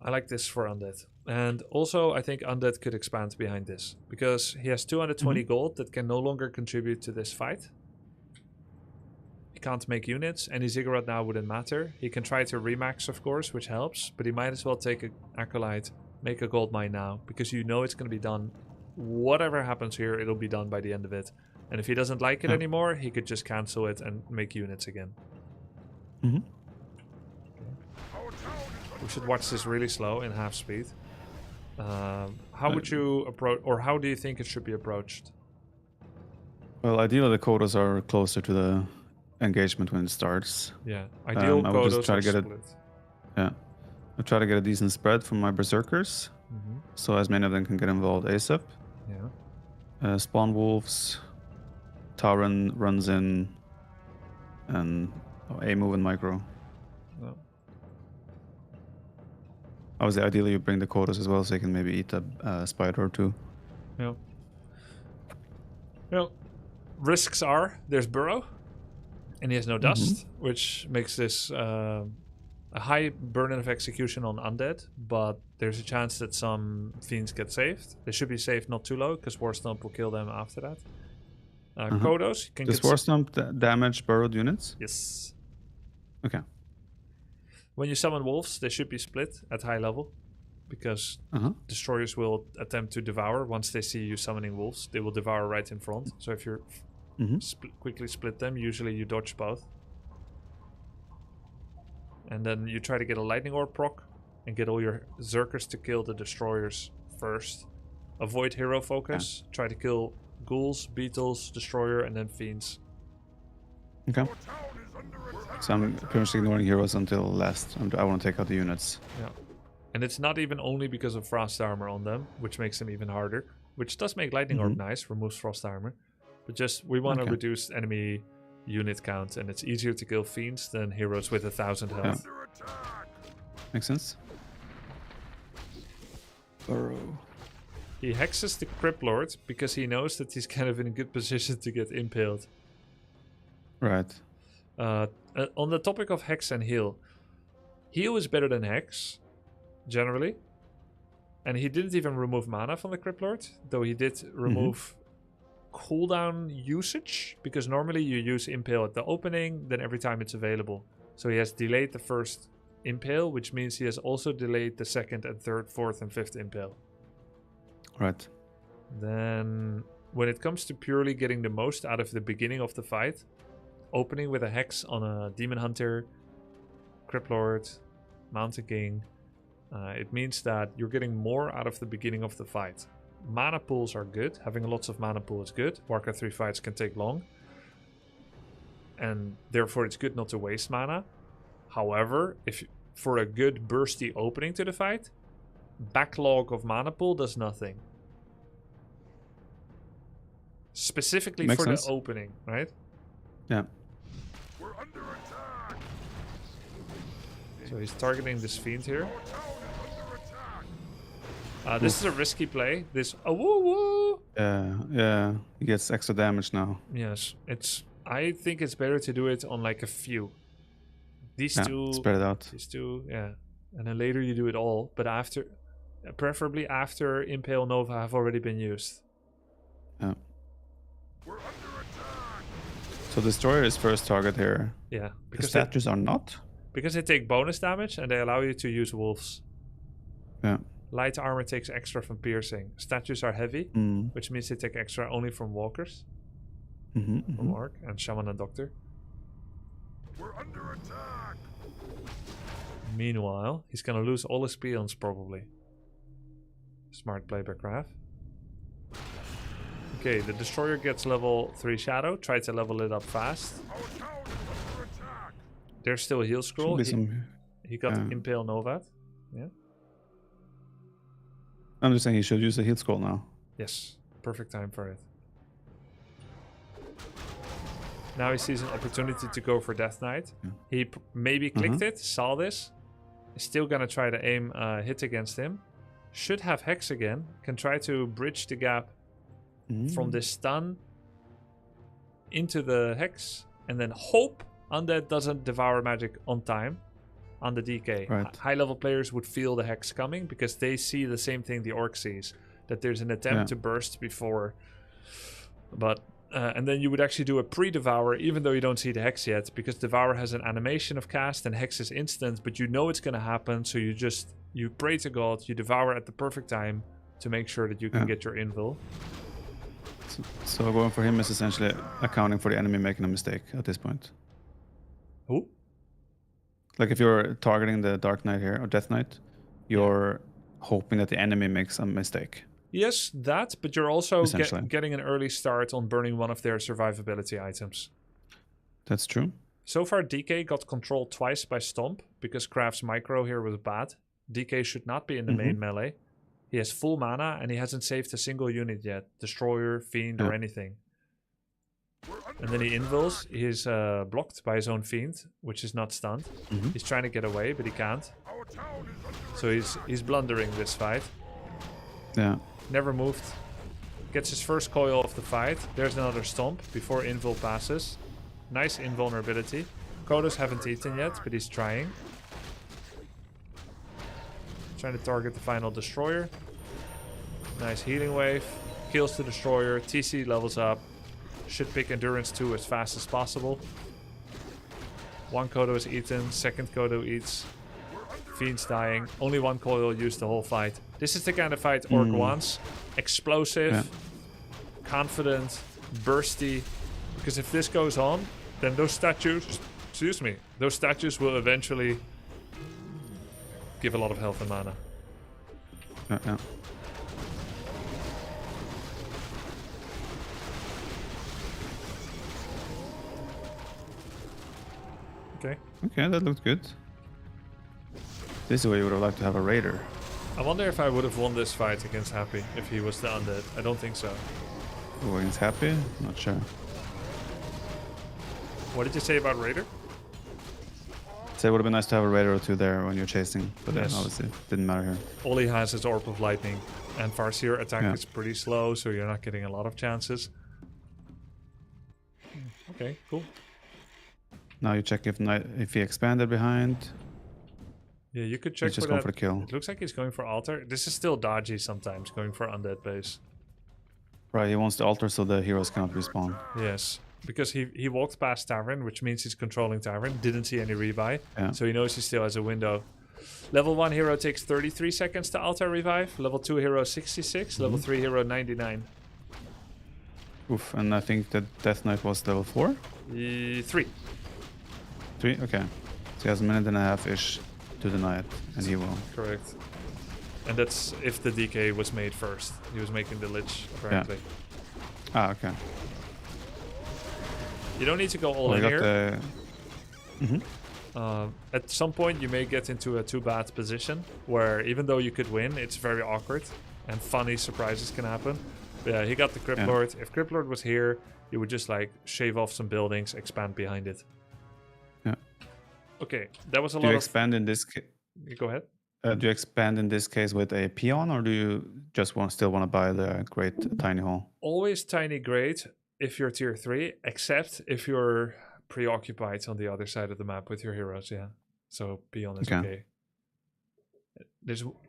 I like this for undead. And also, I think undead could expand behind this. Because he has 220 gold that can no longer contribute to this fight. He can't make units. Any ziggurat now wouldn't matter. He can try to remax, of course, which helps. But he might as well take an acolyte, make a gold mine now. Because you know it's going to be done. Whatever happens here, it'll be done by the end of it. And if he doesn't like it anymore, he could just cancel it and make units again. We should watch this really slow in half speed. How would you approach, or how do you think it should be approached? Well, ideally the quotas are closer to the engagement when it starts. Yeah, ideal I would just quotas try are to get split. I'll try to get a decent spread from my berserkers, so as many of them can get involved ASAP. Yeah. Spawn wolves, Tauren runs in, and A move and micro. Yeah. Obviously, ideally you bring the quotas as well, so you can maybe eat a spider or two. Yeah. Well, risks are there's Burrow, and he has no dust, which makes this a high burden of execution on undead. But there's a chance that some fiends get saved. They should be saved not too low, because War Stomp will kill them after that. Kodos can Does get War Stomp damage burrowed units? Yes. Okay. When you summon wolves, they should be split at high level, because destroyers will attempt to devour. Once they see you summoning wolves, they will devour right in front. So if you quickly split them, usually you dodge both. And then you try to get a lightning orb proc and get all your zerkers to kill the destroyers first. Avoid hero focus. Try to kill ghouls, beetles, destroyer, and then fiends. Okay. So I'm pretty much ignoring heroes until last. I want to take out the units. Yeah. And it's not even only because of frost armor on them, which makes them even harder. Which does make lightning orb nice, removes frost armor. But just, we want to reduce enemy unit count, and it's easier to kill fiends than heroes with 1,000 health. Makes sense. Burrow. He hexes the Crypt Lord because he knows that he's kind of in a good position to get impaled. Right. On the topic of hex and heal is better than hex, generally. And he didn't even remove mana from the Crypt Lord, though he did remove cooldown usage, because normally you use impale at the opening, then every time it's available. So he has delayed the first impale, which means he has also delayed the second and third, fourth and fifth impale. Right. Then when it comes to purely getting the most out of the beginning of the fight, opening with a hex on a demon hunter, Crypt Lord, Mountain King, it means that you're getting more out of the beginning of the fight. Mana pools are good. Having lots of mana pool is good. Warcraft 3 fights can take long, and therefore it's good not to waste mana. However, for a good bursty opening to the fight, backlog of mana pool does nothing. Specifically Makes for sense. the opening, right? Yeah. We're under attack. So he's targeting this fiend here. Our town is under attack. This is a risky play. This woo woo. Yeah. He gets extra damage now. Yes, I think it's better to do it on like a few. These two, spread it out. These two, yeah. And then later you do it all, but preferably after Impale Nova have already been used. Yeah. We're under attack. So Destroyer is first target here. Yeah, The because statues are not? because they take bonus damage and they allow you to use wolves. Yeah. Light armor takes extra from piercing. Statues are heavy, which means they take extra only from walkers, from Orc and Shaman and Doctor. We're under attack. Meanwhile, he's gonna lose all his peons probably. Smart play by Craft. Okay, the destroyer gets level 3 shadow. Try to level it up fast. Our town is under attack. There's still a heal Should scroll. be some. He got yeah. Impale Novat. Yeah. I'm just saying he should use a heal scroll now. Yes. Perfect time for it. Now he sees an opportunity to go for Death Knight. Yeah. He maybe clicked it, saw this. Is still gonna try to aim a hit against him. Should have Hex again. Can try to bridge the gap from this stun into the Hex. And then hope Undead doesn't devour magic on time on the DK. Right. High level players would feel the Hex coming because they see the same thing the Orc sees. That there's an attempt to burst before. But and then you would actually do a pre-devour even though you don't see the Hex yet, because devour has an animation of cast and Hex is instant, but you know it's going to happen, so you pray to God, you devour at the perfect time to make sure that you can get your invul. So going for him is essentially accounting for the enemy making a mistake at this point. Who? Like if you're targeting the Dark Knight here or Death Knight, you're hoping that the enemy makes a mistake. Yes, that, but you're also Essentially. getting an early start on burning one of their survivability items. That's true. So far, DK got controlled twice by Stomp because Craft's micro here was bad. DK should not be in the main melee. He has full mana and he hasn't saved a single unit yet. Destroyer, Fiend, or anything. And then he invuls. He is blocked by his own Fiend, which is not stunned. He's trying to get away, but he can't. Our town is under So he's blundering this fight. Yeah. Never moved. Gets his first coil of the fight. There's another Stomp before invul passes. Nice invulnerability. Kodos haven't eaten yet, but he's trying. Trying to target the final destroyer. Nice healing wave. Kills the destroyer. TC levels up. Should pick endurance 2 as fast as possible. One Kodo is eaten. Second Kodo eats. Fiend's dying. Only one coil used the whole fight. This is the kind of fight Orc wants. Explosive. Confident. Bursty. Because if this goes on, then those statues... Excuse me. Those statues will eventually give a lot of health and mana. Yeah. Okay. Okay, that looked good. This is where you would have liked to have a Raider. I wonder if I would have won this fight against Happy if he was the Undead. I don't think so. Oh, against Happy? Not sure. What did you say about Raider? So it would have been nice to have a Raider or two there when you're chasing, but then Yes. obviously it didn't matter here. All he has is Orb of Lightning, and Farseer attack is pretty slow, so you're not getting a lot of chances. Okay, cool. Now you check if he expanded behind. Yeah, you could check He's just for going that. for the kill. It looks like he's going for Altar. This is still dodgy sometimes, going for Undead base. Right, he wants the altar so the heroes cannot respawn. Yes, because he walked past Tavern, which means he's controlling Tavern. Didn't see any rebuy, so he knows he still has a window. Level 1 hero takes 33 seconds to Altar revive. Level 2 hero 66. Level 3 hero 99. Oof, and I think that Death Knight was level 4? 3. 3? Okay. So he has a minute and a half-ish to deny it, and he will. Correct. And that's if the DK was made first. He was making the Lich, apparently. Ah, okay. You don't need to go all Well, in he got here. the... At some point, you may get into a too bad position where even though you could win, it's very awkward and funny surprises can happen. But yeah, he got the Crypt Lord. If Crypt Lord was here, you would just like shave off some buildings, expand behind it. Yeah. Okay, that was a Do lot you of... expand in this case? Go ahead. Do you expand in this case with a peon, or do you just still want to buy the great tiny hall? Always tiny great if you're tier 3, except if you're preoccupied on the other side of the map with your heroes, yeah. So peon is okay.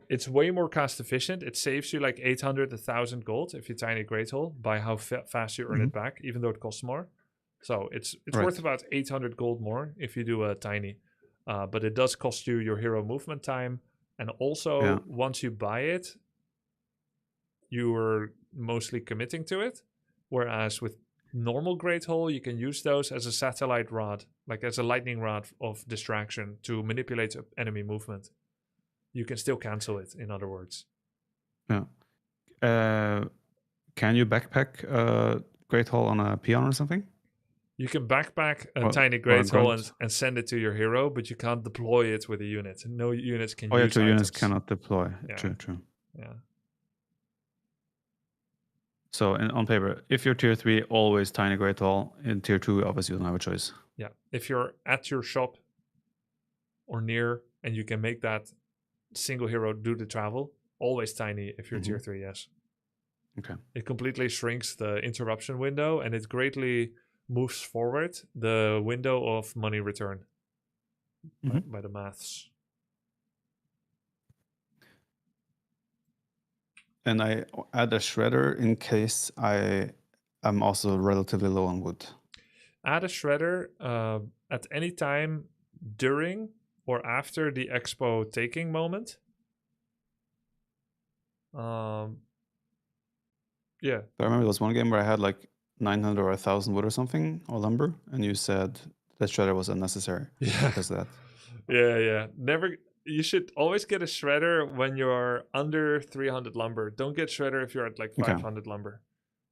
It's way more cost efficient. It saves you like 800, 1,000 gold if you tiny great hole by how fast you earn it back, even though it costs more. So it's worth about 800 gold more if you do a tiny. But it does cost you your hero movement time. And also, once you buy it, you're mostly committing to it. Whereas with normal Great Hole, you can use those as a satellite rod, like as a lightning rod of distraction to manipulate enemy movement. You can still cancel it, in other words. Yeah. Can you backpack Great Hall on a peon or something? You can backpack a Or- tiny or a great hole grunt? and send it to your hero, but you can't deploy it with a unit. No units can Oh yeah, use 2 units items. cannot deploy. Yeah. True. Yeah. So on paper, if you're tier 3, always tiny Great Hall. In tier 2, obviously you don't have a choice. Yeah. If you're at your shop or near and you can make that single hero do the travel, always tiny if you're tier 3, yes. Okay. It completely shrinks the interruption window and it greatly moves forward the window of money return by the maths. And I add a shredder in case I'm also relatively low on wood. Add a shredder at any time during or after the expo taking moment. Yeah. I remember there was one game where I had like 900 or 1,000 wood or something, or lumber, and you said that shredder was unnecessary Yeah. because of that. Yeah. Never. You should always get a shredder when you're under 300 lumber. Don't get shredder if you're at like 500 lumber.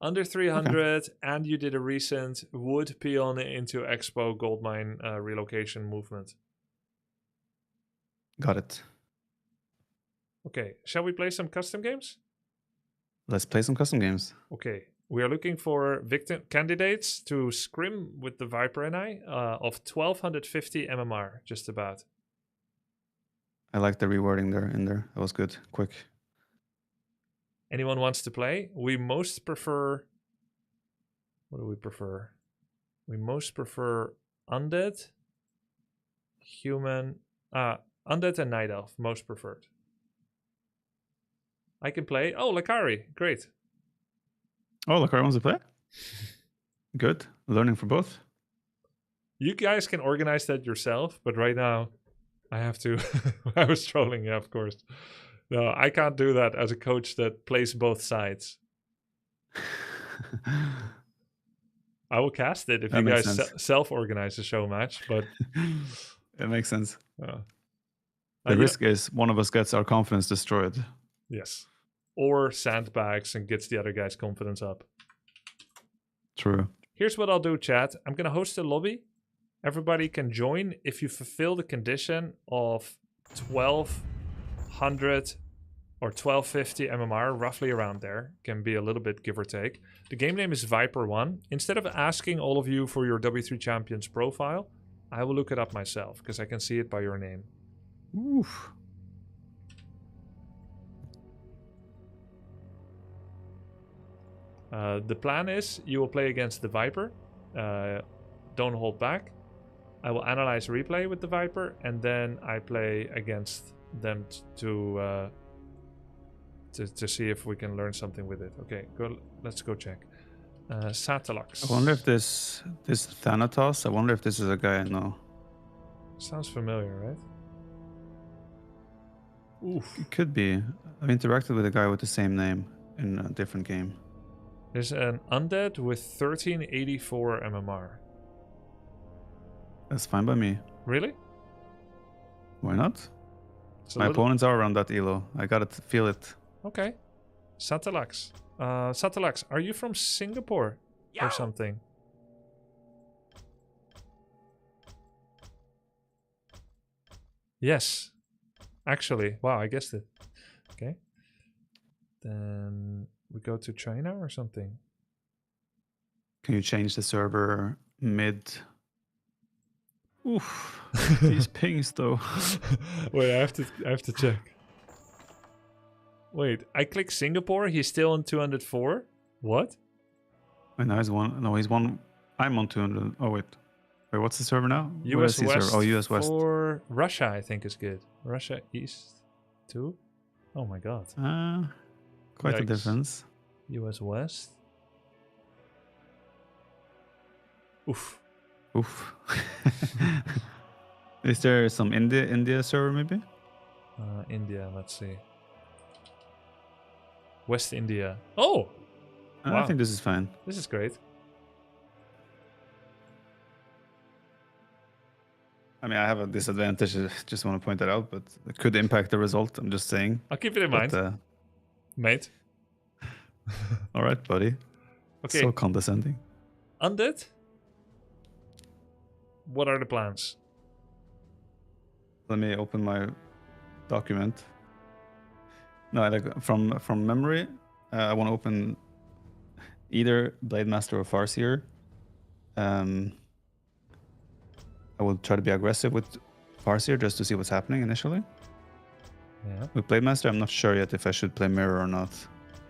Under 300 and you did a recent wood peon into expo goldmine relocation movement. Got it. Okay, shall we play some custom games? Let's play some custom games. Okay, we are looking for victim candidates to scrim with the Viper and I of 1250 MMR, just about. I like the rewording there in there. That was good. Quick. Anyone wants to play? We most prefer... What do we prefer? We most prefer Undead, Human... Undead and Night Elf, most preferred. I can play. Oh, Lakari. Great. Oh, Lakari wants to play? Good. Learning for both. You guys can organize that yourself, but right now I have to. I was trolling, yeah, of course. No, I can't do that as a coach that plays both sides. I will cast it if That you makes guys sense. self-organize the show match, but It makes sense. the The risk is one of us gets our confidence destroyed. Yes. Or sandbags and gets the other guy's confidence up. True. Here's what I'll do, chat. I'm going to host a lobby. Everybody can join if you fulfill the condition of 1200 or 1250 MMR, roughly around there. Can be a little bit give or take. The game name is Viper1. Instead of asking all of you for your W3 Champions profile, I will look it up myself because I can see it by your name. Oof. The plan is you will play against the Viper. Don't hold back. I will analyze replay with the Viper, and then I play against them to see if we can learn something with it. Okay, go. Let's go check. Satellux. I wonder if this Thanatos, I wonder if this is a guy I know. Sounds familiar, right? Oof. It could be. I've interacted with a guy with the same name in a different game. There's an Undead with 1384 MMR. That's fine by me. Really? Why not? It's a My little- opponents are around that elo. I gotta feel it. Okay. Satellux. Satellux, are you from Singapore or something? Yes. Actually. Wow, I guessed it. Okay. Then we go to China or something. Can you change the server mid? Oof. These pings though. Wait, I have to check. Wait, I click Singapore, he's still on 204? What? Wait, now he's one. No, he's one. I'm on 200. Oh wait. Wait, what's the server now? Where US is he West server? Oh, US West. for Russia, I think is good. Russia East 2? Oh my god. Quite a Yikes. difference. US West? Oof. Oof. Is there some India server maybe? India, let's see. West India. Oh! I Wow. think this is fine. This is great. I mean, I have a disadvantage. I just want to point that out, but it could impact the result. I'm just saying. I'll keep it in But, mind, mate. All right, buddy. Okay, So condescending. Undead. What are the plans? Let me open my document. No, like from memory, I want to open either Blade Master or Farseer. I will try to be aggressive with Farseer just to see what's happening initially. Yeah. With Blade Master, I'm not sure yet if I should play Mirror or not.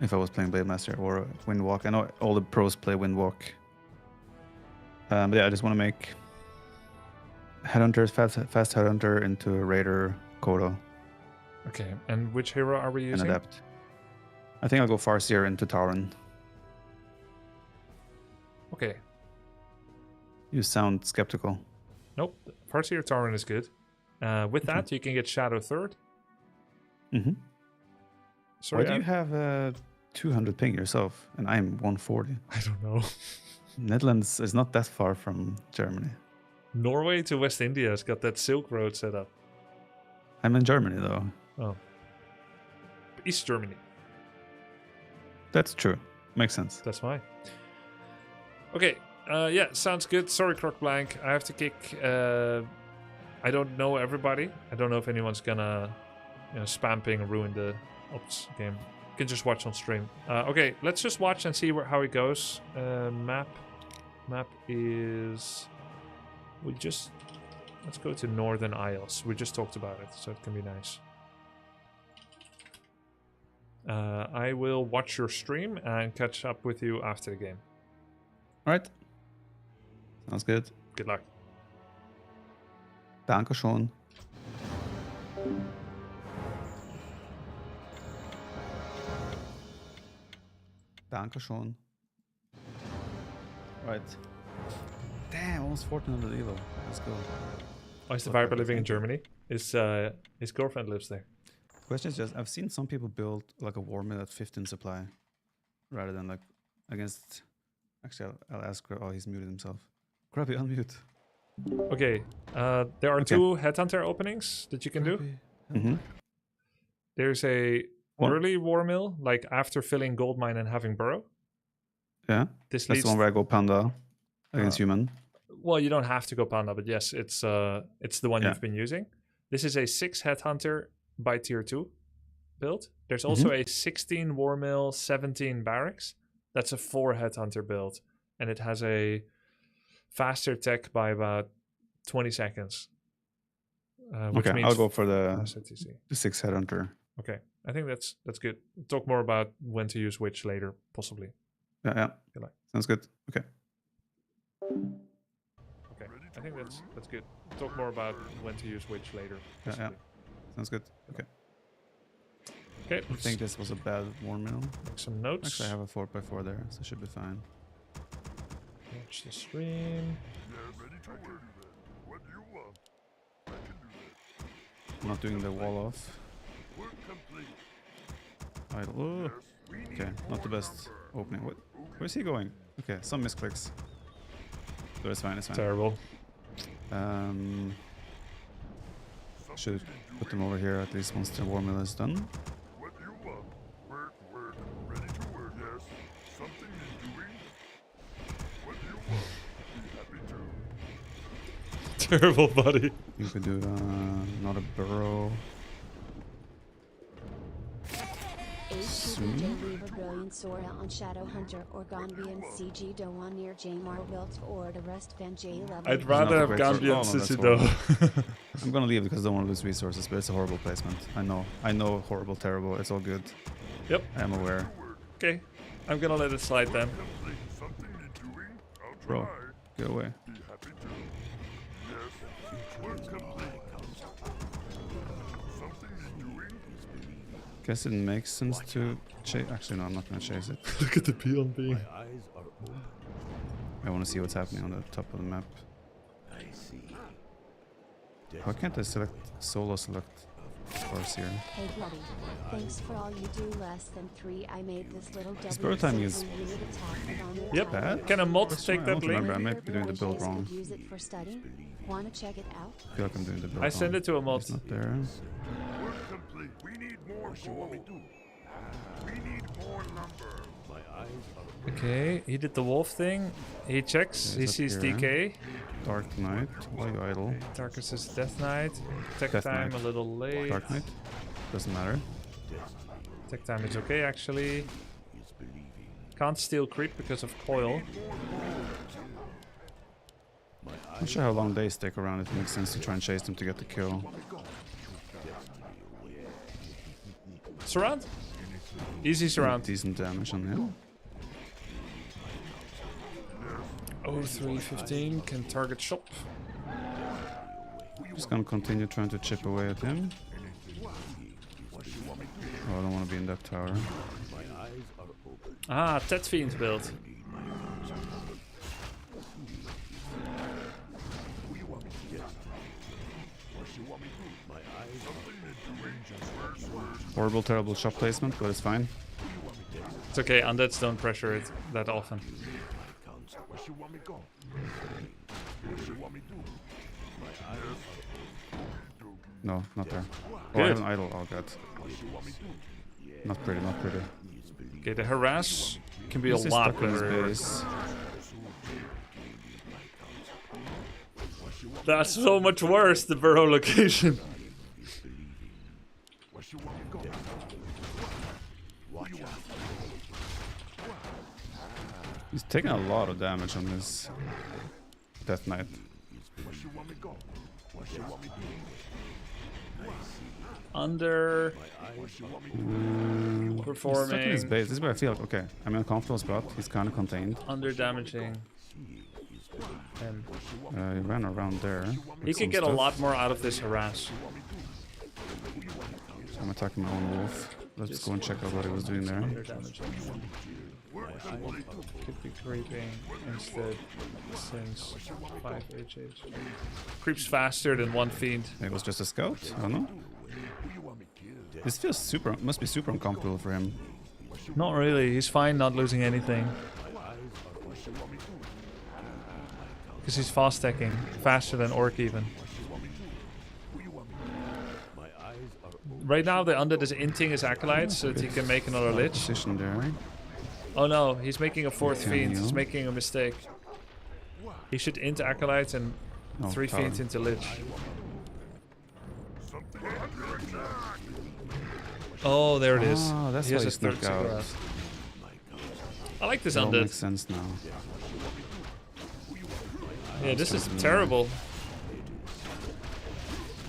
If I was playing Blade Master or Windwalk. I know all the pros play Windwalk. But yeah, I just want to make Headhunters, fast Headhunter into Raider Kodo Okay, and which hero are we and using? Adapt. I think I'll go Farseer into Tauren. Okay. You sound skeptical. Nope. Farseer Tauren is good. With that, you can get Shadow third. Mm-hmm. Sorry, Why do you have 200 ping yourself and I'm 140? I don't know. Netherlands is not that far from Germany. Norway to West India has got that Silk Road set up. I'm in Germany though. Oh. East Germany. That's true. Makes sense. That's why. Okay. Yeah, sounds good. Sorry, Croc Blank. I have to kick. I don't know everybody. I don't know if anyone's gonna spam ping and ruin the ops game. You can just watch on stream. Okay, let's just watch and see how it goes. Map is. Let's go to Northern Isles. We just talked about it, so it can be nice. I will watch your stream and catch up with you after the game. All right. Sounds good. Good luck. Danke schon. Danke schon. Right. Damn, almost 1400 Evo. Let's go. Oh, is the Viper living in Germany? His girlfriend lives there. Question is just, I've seen some people build like a war mill at 15 supply rather than like against. Actually, I'll ask. Oh, he's muted himself. Grubby, unmute. Okay, there are two Headhunter openings that you can do. Mm-hmm. There's a One. early war mill, like after filling gold mine and having burrow. Yeah, This that's leads. the one where I go panda against human. Well, you don't have to go panda, but yes, it's the one Yeah. you've been using. This is a 6 Headhunter by tier 2 build. There's also a 16 war mill, 17 barracks. That's a 4 Headhunter build, and it has a faster tech by about 20 seconds. Which Okay, means I'll go for the faster TC. 6 headhunter. Okay, I think that's good. We'll talk more about when to use which later, possibly. Yeah. Good luck. Sounds good. Okay. Okay, I think that's good. We'll talk more about when to use which later, Yeah. possibly. Sounds good. Okay. Okay, I think this was a bad war mill. make some notes. Actually, I have a 4x4 there, so it should be fine. Watch the stream. Yeah, ready to work. What do you want? I can do that. I'm not doing the wall off. Work complete. Idle. Oh. Yes, we need Okay, not the best opening. What? Where's he going? Okay, some misclicks. But it's fine. It's fine. Terrible. Should put them over here at least once the war mill is done. What do you want? Work. Ready to work. Yes. Something is doing. What do you want? Be happy to. Terrible, buddy. You could do not a burrow. HTBJ Weaver Brilliant Sora on Shadowhunter or Gonbian CG Doan near Jamar built or the rest Van J level. I'd not rather a have great Gambian choice. Oh, no, that's Sisido. I'm gonna leave because I don't want to lose resources, but it's a horrible placement. I know, horrible, terrible. It's all good. Yep. I am aware. Okay, I'm gonna let it slide then. Complete. Something is doing. I'll Bro, try. go away. Be happy to. Yes. Work complete. Something is doing. Guess it makes sense to chase. Actually, no, I'm not gonna chase it. Look at the peon being. My eyes are open. I want to see what's happening on the top of the map. I see. Why can't I select solo select Farseer? Hey Grubby, thanks for all you do. Less than 3. I made this little burrow time is unit attack on your Yep. bad. Can a mod That's take fine, I that don't link? remember. I might be doing the build wrong. Could use it for study. Wanna check it out? I feel like I'm doing the build I send wrong. it to a mod. It's not there. Work complete. We need more. What you want me to do? We need more lumber. My eyes are Okay, he did the wolf thing. He checks. Okay, He it's up sees here. DK. Dark Knight. Why are you idle? Tarkus is Death Knight. Tech Death time Knight. a little late. Dark Knight? Doesn't matter. Tech time is okay actually. is believing. Can't steal creep because of coil. My I'm not sure how long they stick around. It makes sense to try and chase them to get the kill. Surround. Easy surround. Decent damage on him. 0315 can target shop. Just gonna continue trying to chip away at him. Oh, I don't want to be in that tower. My eyes are open. Ah, Tet Fiend build. My eyes Horrible, terrible shop placement, but it's fine. It's okay, undeads don't pressure it that often. counsel. Where you want me go? What you want me do? My eyes No, not there. Oh, Good. I have an idol. Oh god. What you want me do? Not pretty, not pretty. is believing. Okay, the harass can be This a is lot stuck in his better. base. That's so much worse, the burrow location. What you want me go? Watch out. He's taking a lot of damage on his Death Knight. What you want me go? What you want me do? Under What you want me He's stuck in his performing, base. This is where I feel like, okay, I'm in a comfortable spot. He's kind of contained. under damaging. And He ran around there. he with could some get a stuff. lot more out of this harass. I'm attacking my own wolf. Let's go and check out what he was doing there. Under damaging. Could be creeping instead, since 5 HH. Creeps faster than one fiend. It was just a scout. I don't know. This feels super. Must be super uncomfortable for him. Not really, he's fine not losing anything. Because he's fast stacking, faster than Orc even. My eyes are open. Right now the Undead is inting his acolytes so that he can make another Lich. Position there. Oh no, he's making a 4th Can fiend, you? he's making a mistake. He should int acolytes and Oh, 3 tower. fiends into Lich. something under attack? Oh, there it is. Ah, that's he why has he a 3rd snuck out. cigarette. I like this It all makes Undead. sense now. Yeah, this is terrible.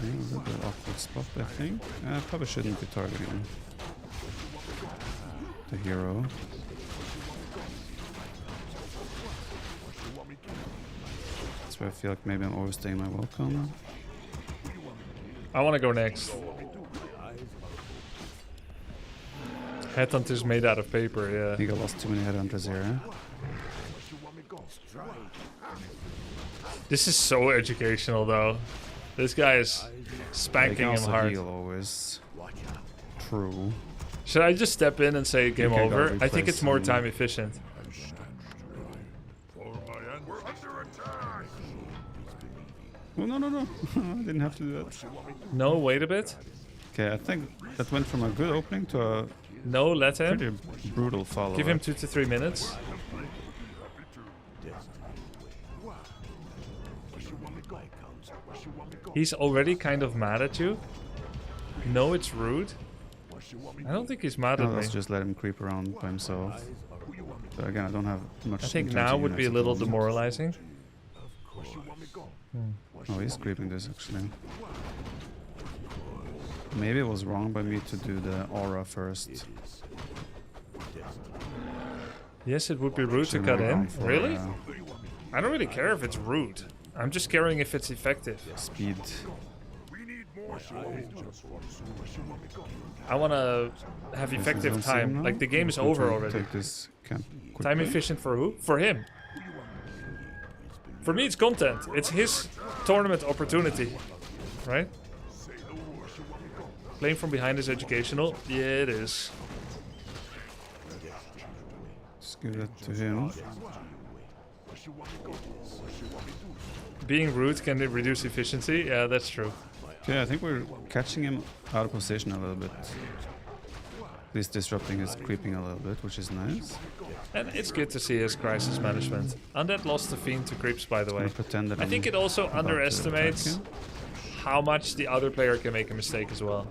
Yeah, a little bit awkward spot, I think. I probably shouldn't be targeting the hero. That's where I feel like maybe I'm overstaying my welcome. I want to go next. Headhunt is made out of paper, I yeah. think I lost too many headhunters here. This is so educational though. This guy is I spanking can him also hard. heal always. True. Should I just step in and say game Okay, over? gotta I think it's more replace him. time efficient. For my end, we're under attack. Oh, no, no, no. I didn't have to do that. No, wait a bit. Okay, I think that went from a good opening to a No, let him. pretty brutal follow. Give him 2 to 3 minutes. He's already kind of mad at you. No, it's rude. I don't think he's mad No, at me. let's just let him creep around by himself. But again, I don't have much. I think in terms now of would be a units at little the moment. demoralizing. Oh, he's creeping this actually. Maybe it was wrong by me to do the aura first. Yes, it would be rude to Should've cut gone in. for, Really? I don't really care if it's rude. I'm just caring if it's effective. Speed. We need more soldiers. I want to have Yes, I effective don't see him time. now. Like the game is I'm gonna over try and already. Take this camp quickly. Time efficient for who? For him. For me, it's content. It's his tournament opportunity, right? Playing from behind is educational. Yeah, it is. Just give that to him. Being rude can reduce efficiency. Yeah, that's true. Okay, I think we're catching him out of position a little bit. At least disrupting is creeping a little bit, which is nice. And it's good to see his crisis management. Undead lost the Fiend to creeps, by the I'm way. gonna pretend that I think it also about to underestimates attack how much the other player can make a mistake as well.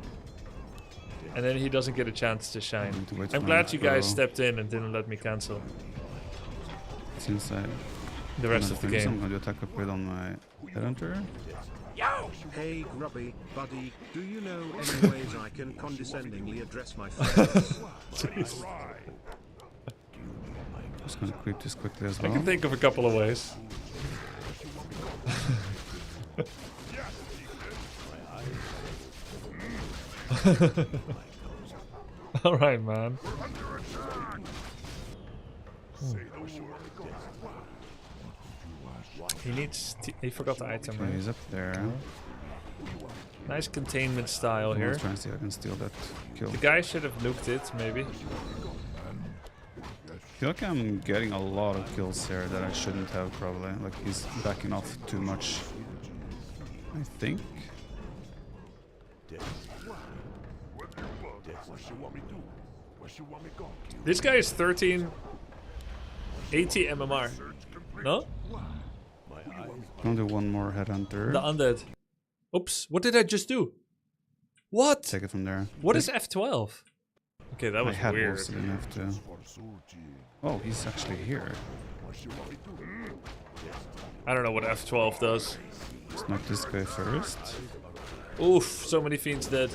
And then he doesn't get a chance to shine. Need to wait I'm for glad my you guys throw. stepped in and didn't let me cancel Since I the rest of the I'm game. gonna do attack upgrade on my headhunter. Hey, Grubby, buddy, do you know any ways I can condescendingly address my friends? Just gonna creep this quickly as I well. can think of a couple of ways. All right, man. He needs. He forgot the item. Okay, Right? he's up there. Nice containment style I'm here. trying to see if I can steal that kill. The guy should have nuked it, maybe. I feel like I'm getting a lot of kills here that I shouldn't have probably. Like he's backing off too much. I think. This guy is 1380 MMR. No? I'm gonna do one more headhunter. The undead. Oops, what did I just do? What? Take it from there. What is F12? Okay, that I was had weird. wolves, so I didn't have to. Oh, he's actually here. I don't know what F12 does. Let's knock this guy first. Oof, so many fiends dead.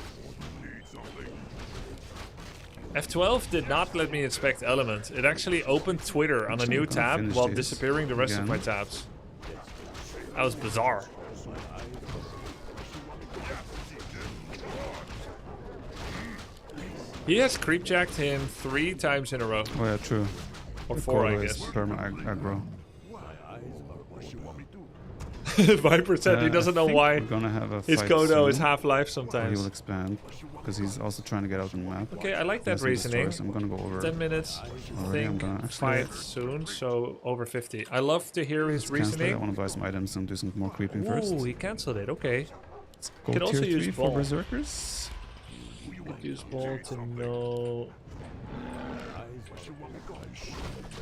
F12 did not let me inspect element. It actually opened Twitter on a new I'm gonna tab finish while these disappearing the rest of my again. tabs. That was bizarre. He has creepjacked him 3 times in a row. Oh yeah, true. Or The 4, I Kodo is guess. permanent aggro. Viper said he doesn't know I think why we're gonna have a his fight Kodo is soon. half-life He sometimes. will expand because he's also trying to get out on the map. Okay, I like that Yes, he reasoning. destroys. I'm gonna go over. 10 minutes, Already, I'm think, gonna actually fight soon, so over 50. I love to hear his cancel it. I reasoning. want to buy some items and do some more creeping first. Ooh, he cancelled it, okay. Let's go Could also tier use 3 for ball. berserkers. Could use ball to know.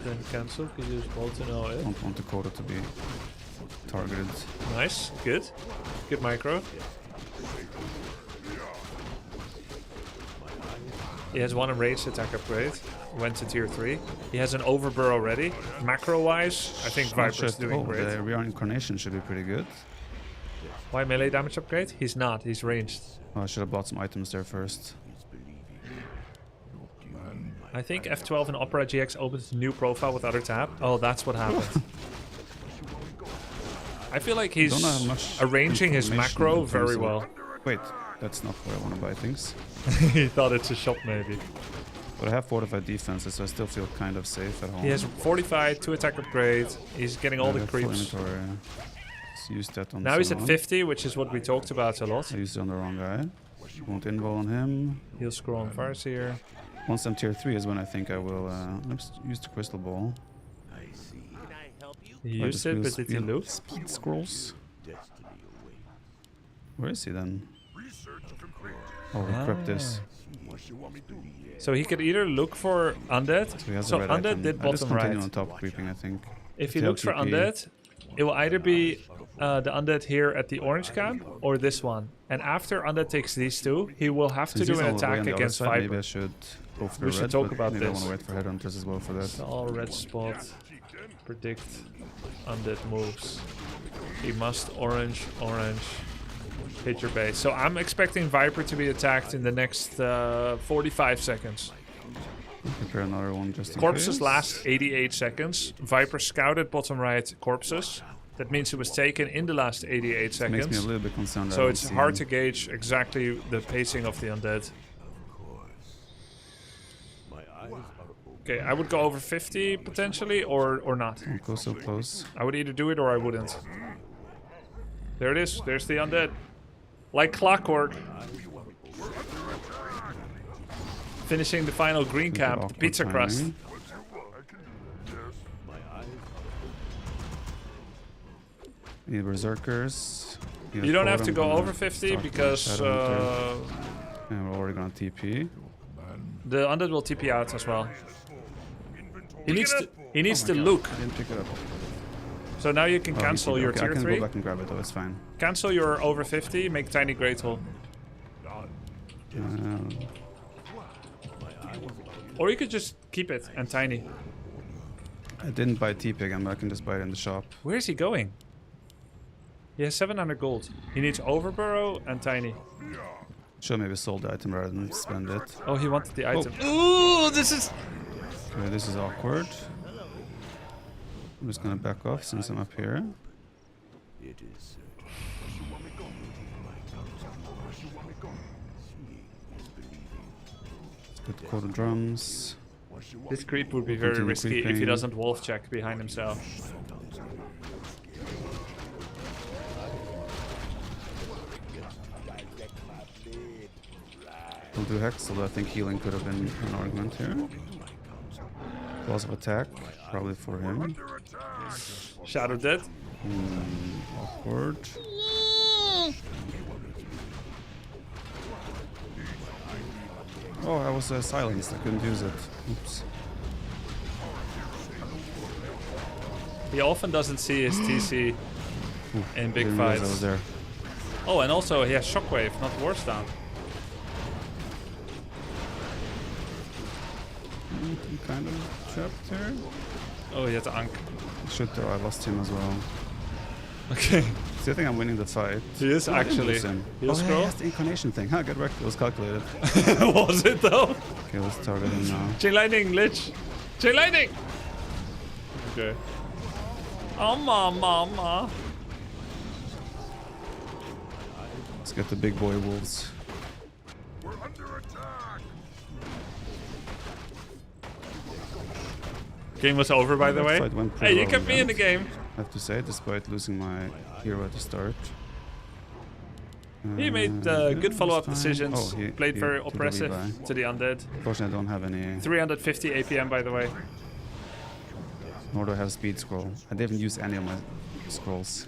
Then cancel. Could use ball to know it. Don't want the Kodo to be targeted. Nice, good. Good micro. He has one enraged attack upgrade. Went to tier 3. He has an overburrow ready. Macro wise, I think Viper's Shit. doing Oh, great. the reincarnation should be pretty good. Why melee damage upgrade? He's not, he's ranged. Oh, I should have bought some items there first. I think F12 and Opera GX opens a new profile with other tab. Oh, that's what happened. I feel like he's Don't have much arranging his information macro in terms very of- well. Wait, that's not where I want to buy things. He thought it's a shop maybe. But I have fortified defenses, so I still feel kind of safe at home. He has fortified, 2 attack upgrade. He's getting all I the have full creeps. inventory. Let's use that on Now he's at someone. 50, which is what we talked about a lot. I used it on the wrong guy. Won't invul on him. He'll scroll on fires here. Once I'm tier 3 is when I think I will let's use the crystal ball. He Or used just it, use but did he speed- loop? Speed scrolls. Where is he then? Oh, he crept this. So he could either look for Undead. So he has So a red Undead item. did I just bottom continue right. on top creeping, I think. If he TL looks for TP. Undead, it will either be the Undead here at the orange camp or this one. And after Undead takes these 2, he will have to Since do he's an all the way attack on the other against side, maybe I Viper. should go for the We should red, talk but about maybe I this. want to wait for headhunters as well for that. So all red spot. Predict Undead moves. He must orange, orange. Hit your base. So I'm expecting Viper to be attacked in the next 45 seconds. Prepare another one just in Corpses case. last 88 seconds. Viper scouted bottom right corpses. That means it was taken in the last 88 Makes me a seconds. little bit concerned. that I So don't it's see hard him. to gauge exactly the pacing of the Undead. Okay, I would go over 50 potentially or not. Don't go so close. I would either do it or I wouldn't. There it is. There's the Undead. Like clockwork. Finishing the final green Good camp, the awkward pizza crust. timing. Need berserkers. Need a You don't have Kodo, to I'm go gonna over 50 start my because Shadowhunter. And we're already gonna TP. The Undead will TP out as well. He needs to. He needs Oh to my God, look. I didn't pick it up. So now you can Oh, he cancel TP'd. your Okay, tier I can 3. go back and grab it though, it's fine. Cancel your over 50. Make tiny great hole. Or you could just keep it and tiny. I didn't buy TP again, but I can just buy it in the shop. Where is he going? He has 700 gold. He needs overburrow and tiny. Should maybe sold the item rather than spend it. Oh, he wanted the item. Ooh, this is... Okay, this is awkward. I'm just gonna back off since I'm up here. It is. Let's get the quarter drums. This creep would be very Continue risky if he creeping. doesn't wolf check behind himself. We'll do Hex, although I think healing could have been an argument here. Loss of attack, probably for him. Shadow dead. Awkward. Oh, I was silenced. I couldn't use it. Oops. He often doesn't see his TC in big Didn't realize I was fights. there. Oh, and also he has Shockwave, not War's down. I'm kind of trapped here. Oh, he has Ankh. Should though, I lost him as well. Okay. See, I think I'm winning the fight. He is Oh, I didn't actually. lose him. He'll Oh, yeah, scroll. that's the incarnation thing. Huh, good work. It was calculated. Was it though? Okay, let's target him now. Chain lightning, Lich. Chain lightning. Okay. Oh, mama. Let's get the big boy wolves. We're under attack. Game was over, by the That way. fight went Hey, pretty you well kept in me the in the end. game. I have to say, despite losing my hero at the start. He made Yeah, good follow-up that's fine. decisions. Oh, he Played very took the oppressive Levi. to the Undead. Unfortunately, I don't have any, 350 APM, by the way. nor do I have speed scroll. I didn't use any of my scrolls.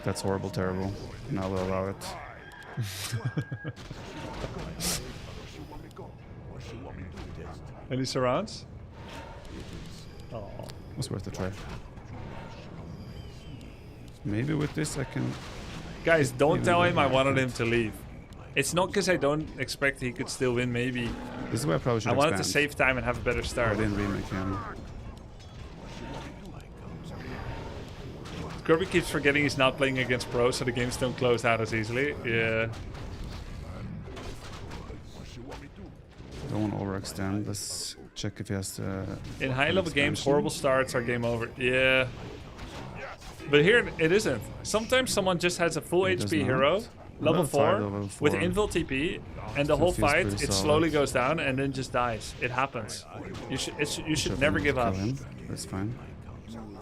That's horrible, terrible. And I will allow it. Any surrounds? Oh. It was worth a try. Maybe with this I can... Guys, don't Even tell though him I he wanted him can't. to leave. It's not because I don't expect he could still win, maybe. This is where I probably should I wanted to expand. save time and have a better I start. didn't remake him. Grubby keeps forgetting he's not playing against pros, so the games don't close out as easily. Yeah. Don't want to overextend. Let's check if he has the... In high-level games, expansion. horrible starts are game over. Yeah. But here, it isn't. Sometimes someone just has a full It does HP not. hero, level 4, level with 4. invul TP, and the Still whole feels fight, pretty it solid. slowly goes down and then just dies. It happens. You should never give up. Him. That's fine.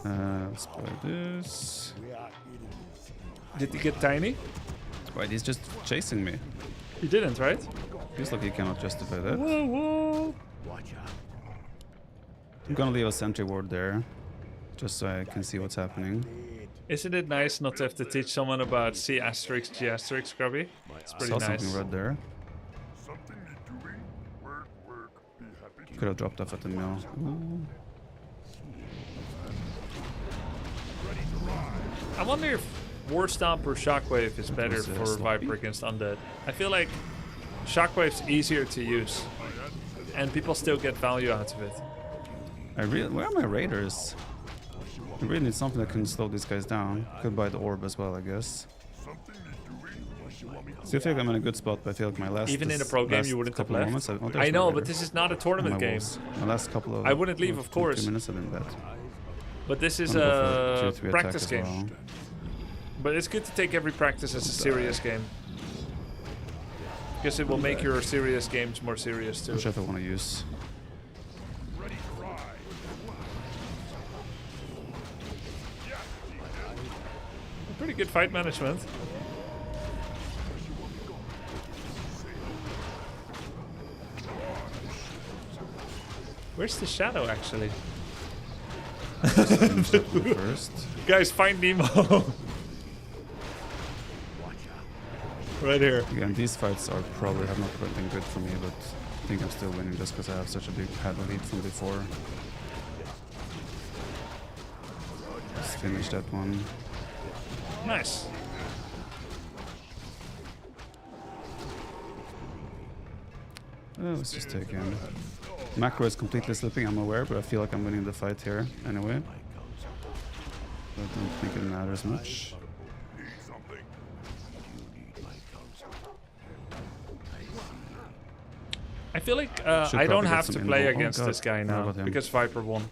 Let's buy this. Did he get tiny? Wait, he's just chasing me. He didn't, right? Feels like he cannot justify that. Whoa, whoa. I'm gonna leave a sentry ward there, just so I can see what's happening. Isn't it nice not to have to teach someone about C asterisk, G asterisk, Grubby? It's pretty Saw nice. something red there. Something you're doing. Work, work. Be happy to Could have dropped off at the mill. Ooh. I wonder if War Stomp or Shockwave is better was, for sloppy. Viper against Undead. I feel like Shockwave's easier to use, and people still get value out of it. Where are my raiders? I really need something that can slow these guys down. Could buy the orb as well, I guess. something you're doing. What you want me to Still feel like I'm in a good spot, but I feel like my last... Even in a pro game, you wouldn't have couple of left. moments, there's I my know, raider. but this is not a On tournament my game. wolves. My last couple of... I wouldn't leave, of 2 course. minutes have been bad. But this is I'm gonna go for a tier 3 practice attack as game. well. But it's good to take every practice as a serious game. Because it will make your serious games more serious too. Not sure if I want to use. Pretty good fight management. Where's the shadow actually? First. Guys, find Nemo. Right here. Again, these fights are probably have not been good for me, but I think I'm still winning just because I have such a big had a lead from before. Let's finish that one. Nice. Let's just take him. Macro is completely slipping, I'm aware, but I feel like I'm winning the fight here anyway. I don't think it matters much. Need something? I feel like Should I don't probably get have some to play info. Oh against God, this guy what now about him? because Viper won.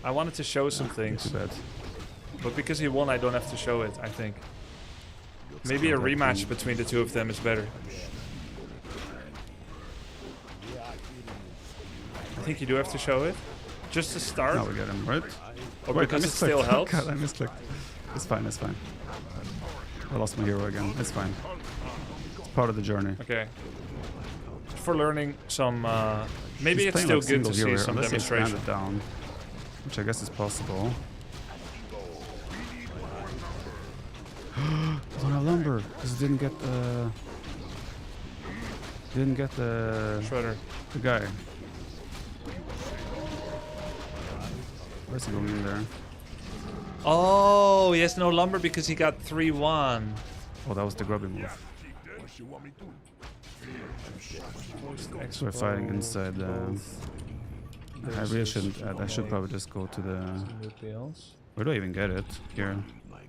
I wanted to show some Too things, bad. but because he won, I don't have to show it, I think. Maybe a rematch between the two of them is better. I think you do have to show it. Just to start, Now we get him, right? or Wait, because I it still misclicked. helps. God, I misclicked. It's fine, it's fine. I lost my hero again. It's fine. It's part of the journey. Okay. For learning some, maybe He's it's playing still like good to single see hero, some unless he expanded demonstration. down, which I guess is possible. I don't have lumber because it didn't get the Shredder. the guy. Where's he going in there? Oh, he has no lumber because he got 3-1. Oh, that was the Grubby move. What you want me to? So we're fighting inside. I really shouldn't add. I should probably just go to the. Where do I even get it? Here. Where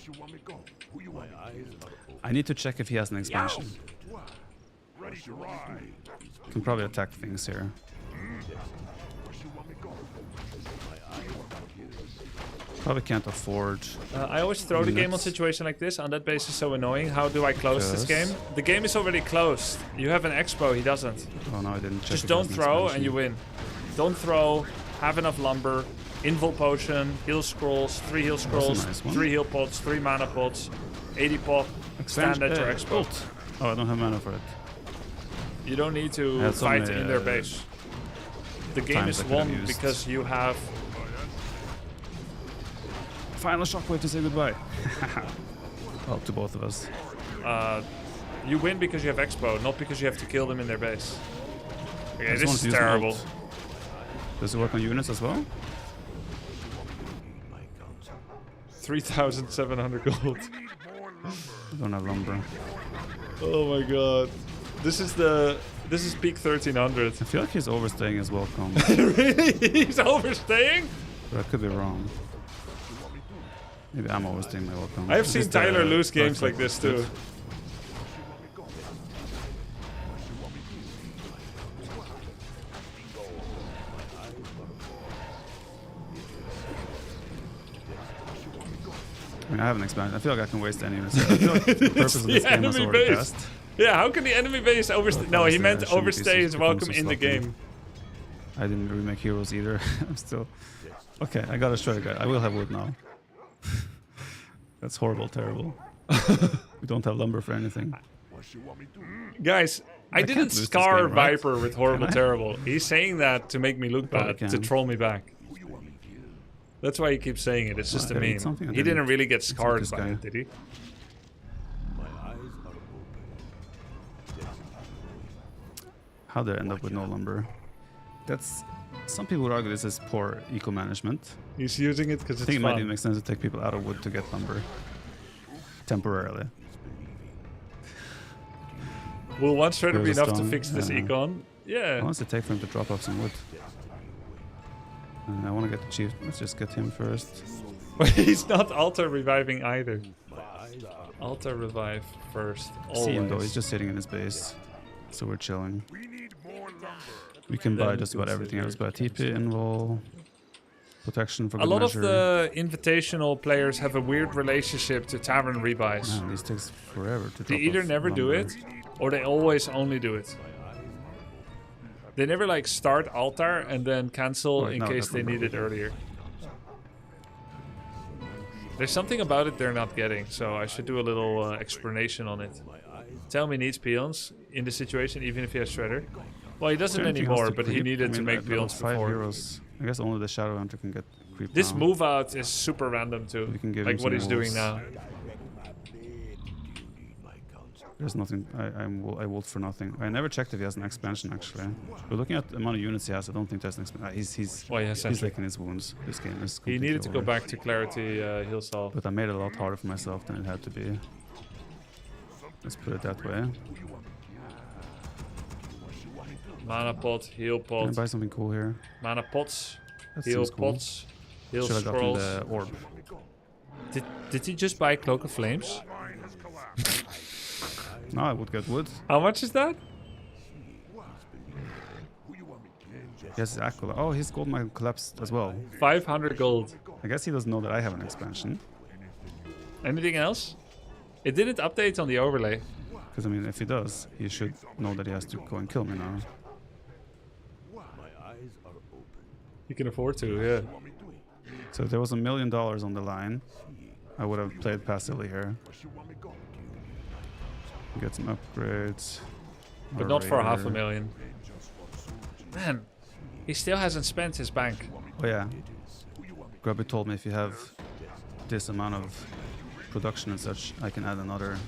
you want me to go? Who you want me to? I need to check if he has an expansion. What? Ready to ride. Can probably attack things here. Where you want me to go? Probably can't afford. I always throw the game on Minutes. situation like this. Undead base is so annoying. How do I close this game? Because- The game is already closed. You have an expo, he doesn't. Oh no, I didn't check. Just if he don't has an throw expansion. and you win. Don't throw, have enough lumber, invul potion, heal scrolls, 3 heal scrolls, nice one. 3 heal pots, 3 mana pots, 80 pop, stand at your expo. Ult. Oh, I don't have mana for it. You don't need I to had some, fight in their base. The game times is I could have won used. because you have... Final shockwave to say goodbye. Well, to both of us. You win because you have expo, not because you have to kill them in their base. Okay, I just this wanted is to use my terrible. ult. Does it work on units as well? 3,700 gold. I don't have lumber. Oh my god. This is peak 1300. I feel like he's overstaying his welcome, Really? He's overstaying? but I could be wrong. Maybe I'm overstaying my welcome. I have Is seen this the Tyler lose dark games like side this boosted? too. I mean, I haven't expanded. I feel like I can waste any units. I feel like the purpose of this game was enemy already base. passed. Yeah, how can the enemy base overstay? No, he Obviously, I meant shouldn't be overstay so- his welcome become so in the sloppy. game. I didn't remake heroes either. I'm still... Okay, I got a shredder guy. I will have wood now. That's horrible, terrible. We don't have lumber for anything. What you want me to? Guys, I can't didn't lose this scar game, right? Viper with horrible Can I? terrible. He's saying that to make me look Probably bad, to can. troll me back. Who you want me to? That's why he keeps saying it. It's just a I gotta eat meme. something, I He didn't didn't really get eat scarred this by guy. it, did he? How did I end up with no lumber? That's... Some people would argue this is poor eco-management. He's using it because I it's think it might even fun. make sense to take people out of wood to get lumber. Temporarily. Will one shredder be Here's a enough to stone, fix this yeah. econ? How Yeah. long does it take for him to drop off some wood? I want to get the chief. Let's just get him first. He's not altar reviving either. Altar revive first. See him though, Always. he's just sitting in his base. So we're chilling. We need more lumber. We can buy Then just we about can everything sit else. here. Buy TP, invul, protection for A good lot of measure. the invitational players have a weird relationship to tavern rebuys. Man, these takes forever to They drop either off never do lumber. it, or they always only do it. They never like start altar and then cancel Right, in now case that they lumber need it will be- earlier. There's something about it they're not getting, so I should do a little explanation on it. Tell me needs peons in the situation, even if he has shredder. Well, he doesn't Anything else anymore, to but he creep? needed I to mean, make at level peons 5 before. heroes. I guess only the Shadow Hunter can get creep This now. move out is super random too, We can give like him what some he's doing wolves. now. There's nothing. I wolf for nothing. I never checked if he has an expansion actually. But looking at the amount of units he has, I don't think there's an expansion. He's licking his wounds. This game is. He needed to go over. back to clarity heal solve. But I made it a lot harder for myself than it had to be. Let's put it that way. Mana pot, heal Can I pot, buy something cool here? mana pots, That heal seems cool. pots, heal Should have gotten scrolls. the orb. Did he just buy Cloak of Flames? No, I would get wood. How much is that? Yes, Aquila. Oh, his gold mine collapsed as well. 500 gold. I guess he doesn't know that I have an expansion. Anything else? It didn't update on the overlay. Because, I mean, if he does, he should know that he has to go and kill me now. My eyes are open. You can afford to, yeah. So if there was $1 million on the line, I would have played passively here. Get some upgrades. But not for Raider. 500,000. Man, he still hasn't spent his bank. Oh yeah. Grubby told me if you have this amount of production and such, I can add another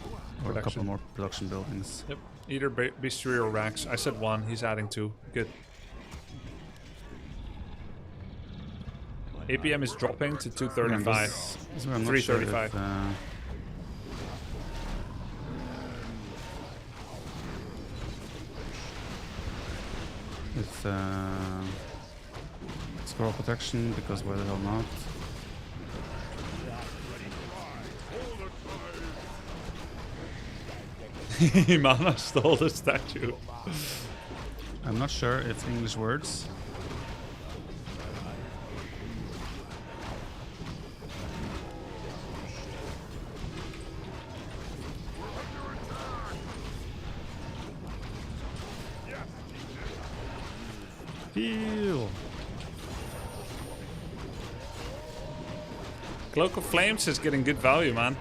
or a couple more production buildings. Yep. Either Beastry or Rax. I said 1, he's adding 2. Good. APM is dropping to 235. This is where I'm not sure 335. If scroll protection, because why the hell not? Mana stole the statue. I'm not sure if English words. Heal. Cloak of Flames is getting good value, man.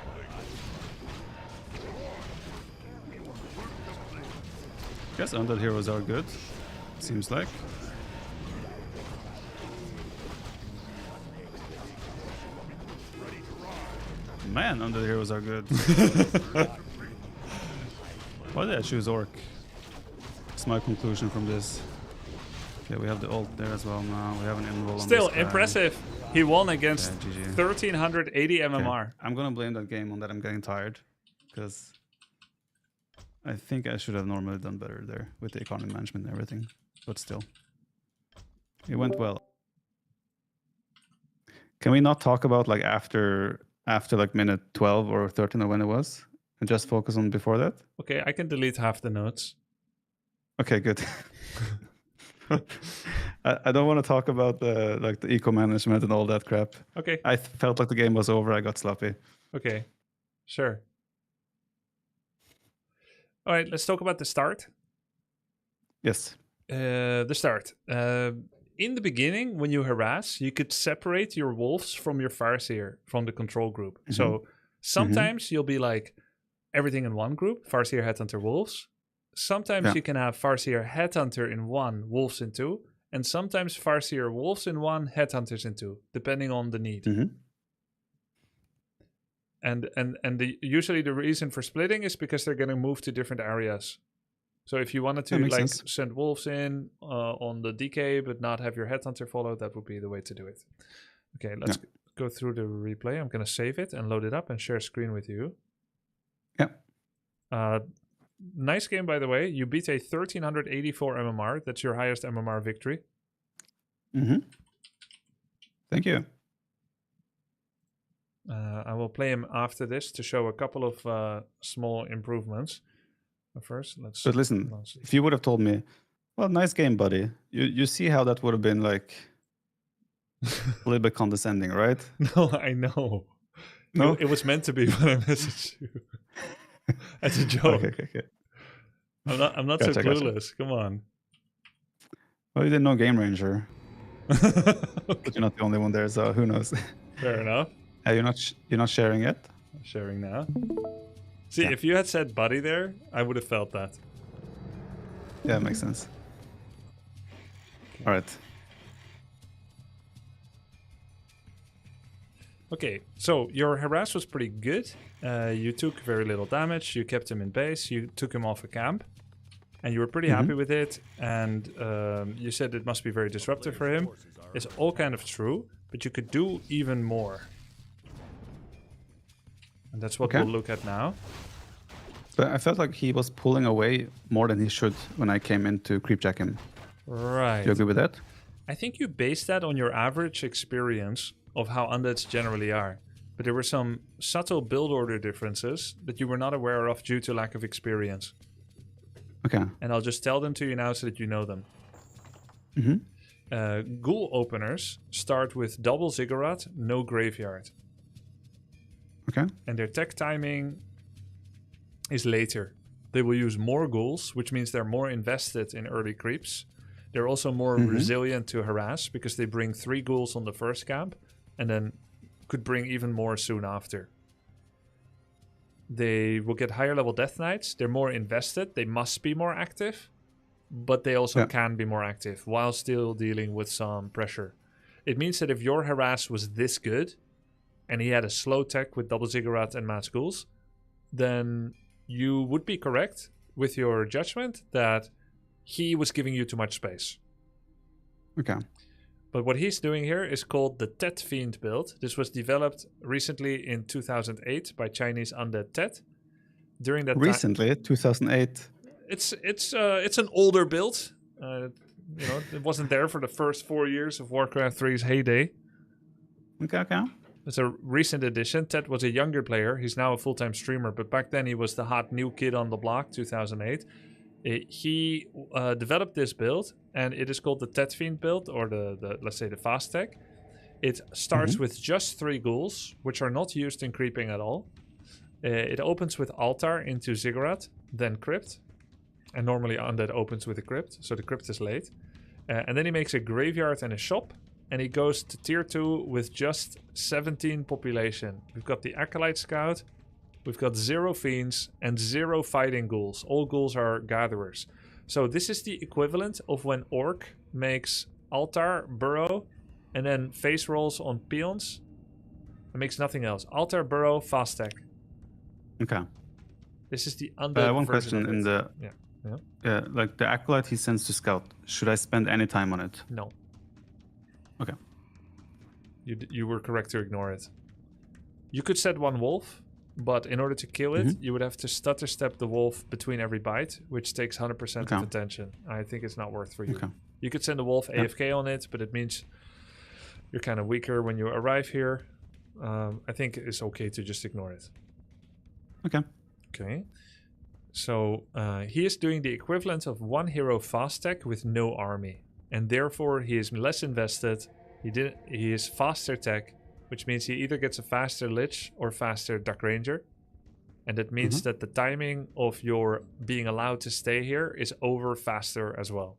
Guess Undead heroes are good. Seems like. Man, Undead heroes are good. Why did I choose Orc? That's my conclusion from this. Okay, we have the ult there as well now. We have an invul on Still, this guy. impressive. He won against Yeah, GG. 1380 MMR. Okay, I'm gonna blame that game on that I'm getting tired. Because I think I should have normally done better there with the economy management and everything. But still. It went well. Can we not talk about like after like minute 12 or 13 or when it was? And just focus on before that? Okay, I can delete half the notes. Okay, good. I don't want to talk about the eco management and all that crap. Okay, I felt like the game was over. I got sloppy. okay. Sure. All right, let's talk about the start. Yes. The start. In the beginning, when you harass, you could separate your wolves from your Farseer from the control group. So sometimes you'll be like everything in one group, Farseer, Headhunter, Wolves. Sometimes you can have Farseer, Headhunter in one, Wolves in two. And sometimes Farseer, Wolves in one, Headhunters in two, depending on the need. And usually the reason for splitting is because they're going to move to different areas. So if you wanted to like sense. send wolves in on the DK but not have your headhunter follow, that would be the way to do it. Okay, let's go through the replay. I'm going to save it and load it up and share screen with you. Yeah. Nice game, by the way. You beat a 1384 MMR. That's your highest MMR victory. Thank you. I will play him after this to show a couple of small improvements. But first, let's... But listen, if you would have told me, well, nice game, buddy. You see how that would have been like a little bit condescending, right? No, I know. No? It was meant to be when I messaged you. That's a joke. Okay. I'm not so clueless. Come on. Well, you didn't know Game Ranger. But you're not the only one there, so who knows? Fair enough. You're not sharing it? I'm sharing now. See, if you had said buddy there, I would have felt that. Yeah, it makes sense. All right. Okay, so your harass was pretty good. You took very little damage. You kept him in base. You took him off a camp. And you were pretty happy with it. And you said it must be very disruptive for him. It's all kind of true. But you could do even more. And that's what we'll look at now. But I felt like he was pulling away more than he should when I came in to creepjack him. Right. Do you agree with that? I think you based that on your average experience of how undeads generally are. But there were some subtle build order differences that you were not aware of due to lack of experience. Okay. And I'll just tell them to you now so that you know them. Ghoul openers start with double ziggurat, no graveyard. Okay. And their tech timing is later. They will use more ghouls, which means they're more invested in early creeps. They're also more resilient to harass because they bring 3 ghouls on the first camp and then could bring even more soon after. They will get higher level Death Knights. They're more invested. They must be more active, but they also can be more active while still dealing with some pressure. It means that if your harass was this good and he had a slow tech with double ziggurat and mass ghouls, then you would be correct with your judgment that he was giving you too much space. Okay. But what he's doing here is called the Tet Fiend build. This was developed recently in 2008 by Chinese Undead Tet. During that recently, 2008. It's an older build. It wasn't there for the first 4 years of Warcraft 3's heyday. Okay. It's a recent addition. Ted was a younger player. He's now a full-time streamer, but back then he was the hot new kid on the block, 2008. He developed this build, and it is called the Tet Fiend build, or the let's say the fast tech. It starts with just 3 ghouls, which are not used in creeping at all. It opens with altar into ziggurat, then crypt, and normally undead opens with a crypt, so the crypt is late. And then he makes a graveyard and a shop, and he goes to tier 2 with just 17 population. We've got the Acolyte Scout, we've got 0 fiends, and 0 fighting ghouls. All ghouls are gatherers. So this is the equivalent of when Orc makes altar, burrow, and then face rolls on peons. It makes nothing else. Altar, burrow, fast tech. Okay. This is the undead one version question of in it. the like the acolyte he sends to scout. Should I spend any time on it? No. Okay. You were correct to ignore it. You could set 1 wolf, but in order to kill it, you would have to stutter step the wolf between every bite, which takes 100% of attention. I think it's not worth for you. Okay. You could send a wolf AFK on it, but it means you're kind of weaker when you arrive here. I think it's okay to just ignore it. Okay. So he is doing the equivalent of 1 hero fast tech with no army, and therefore he is less invested. He is faster tech, which means he either gets a faster Lich or faster Duck Ranger, and that means that the timing of your being allowed to stay here is over faster as well.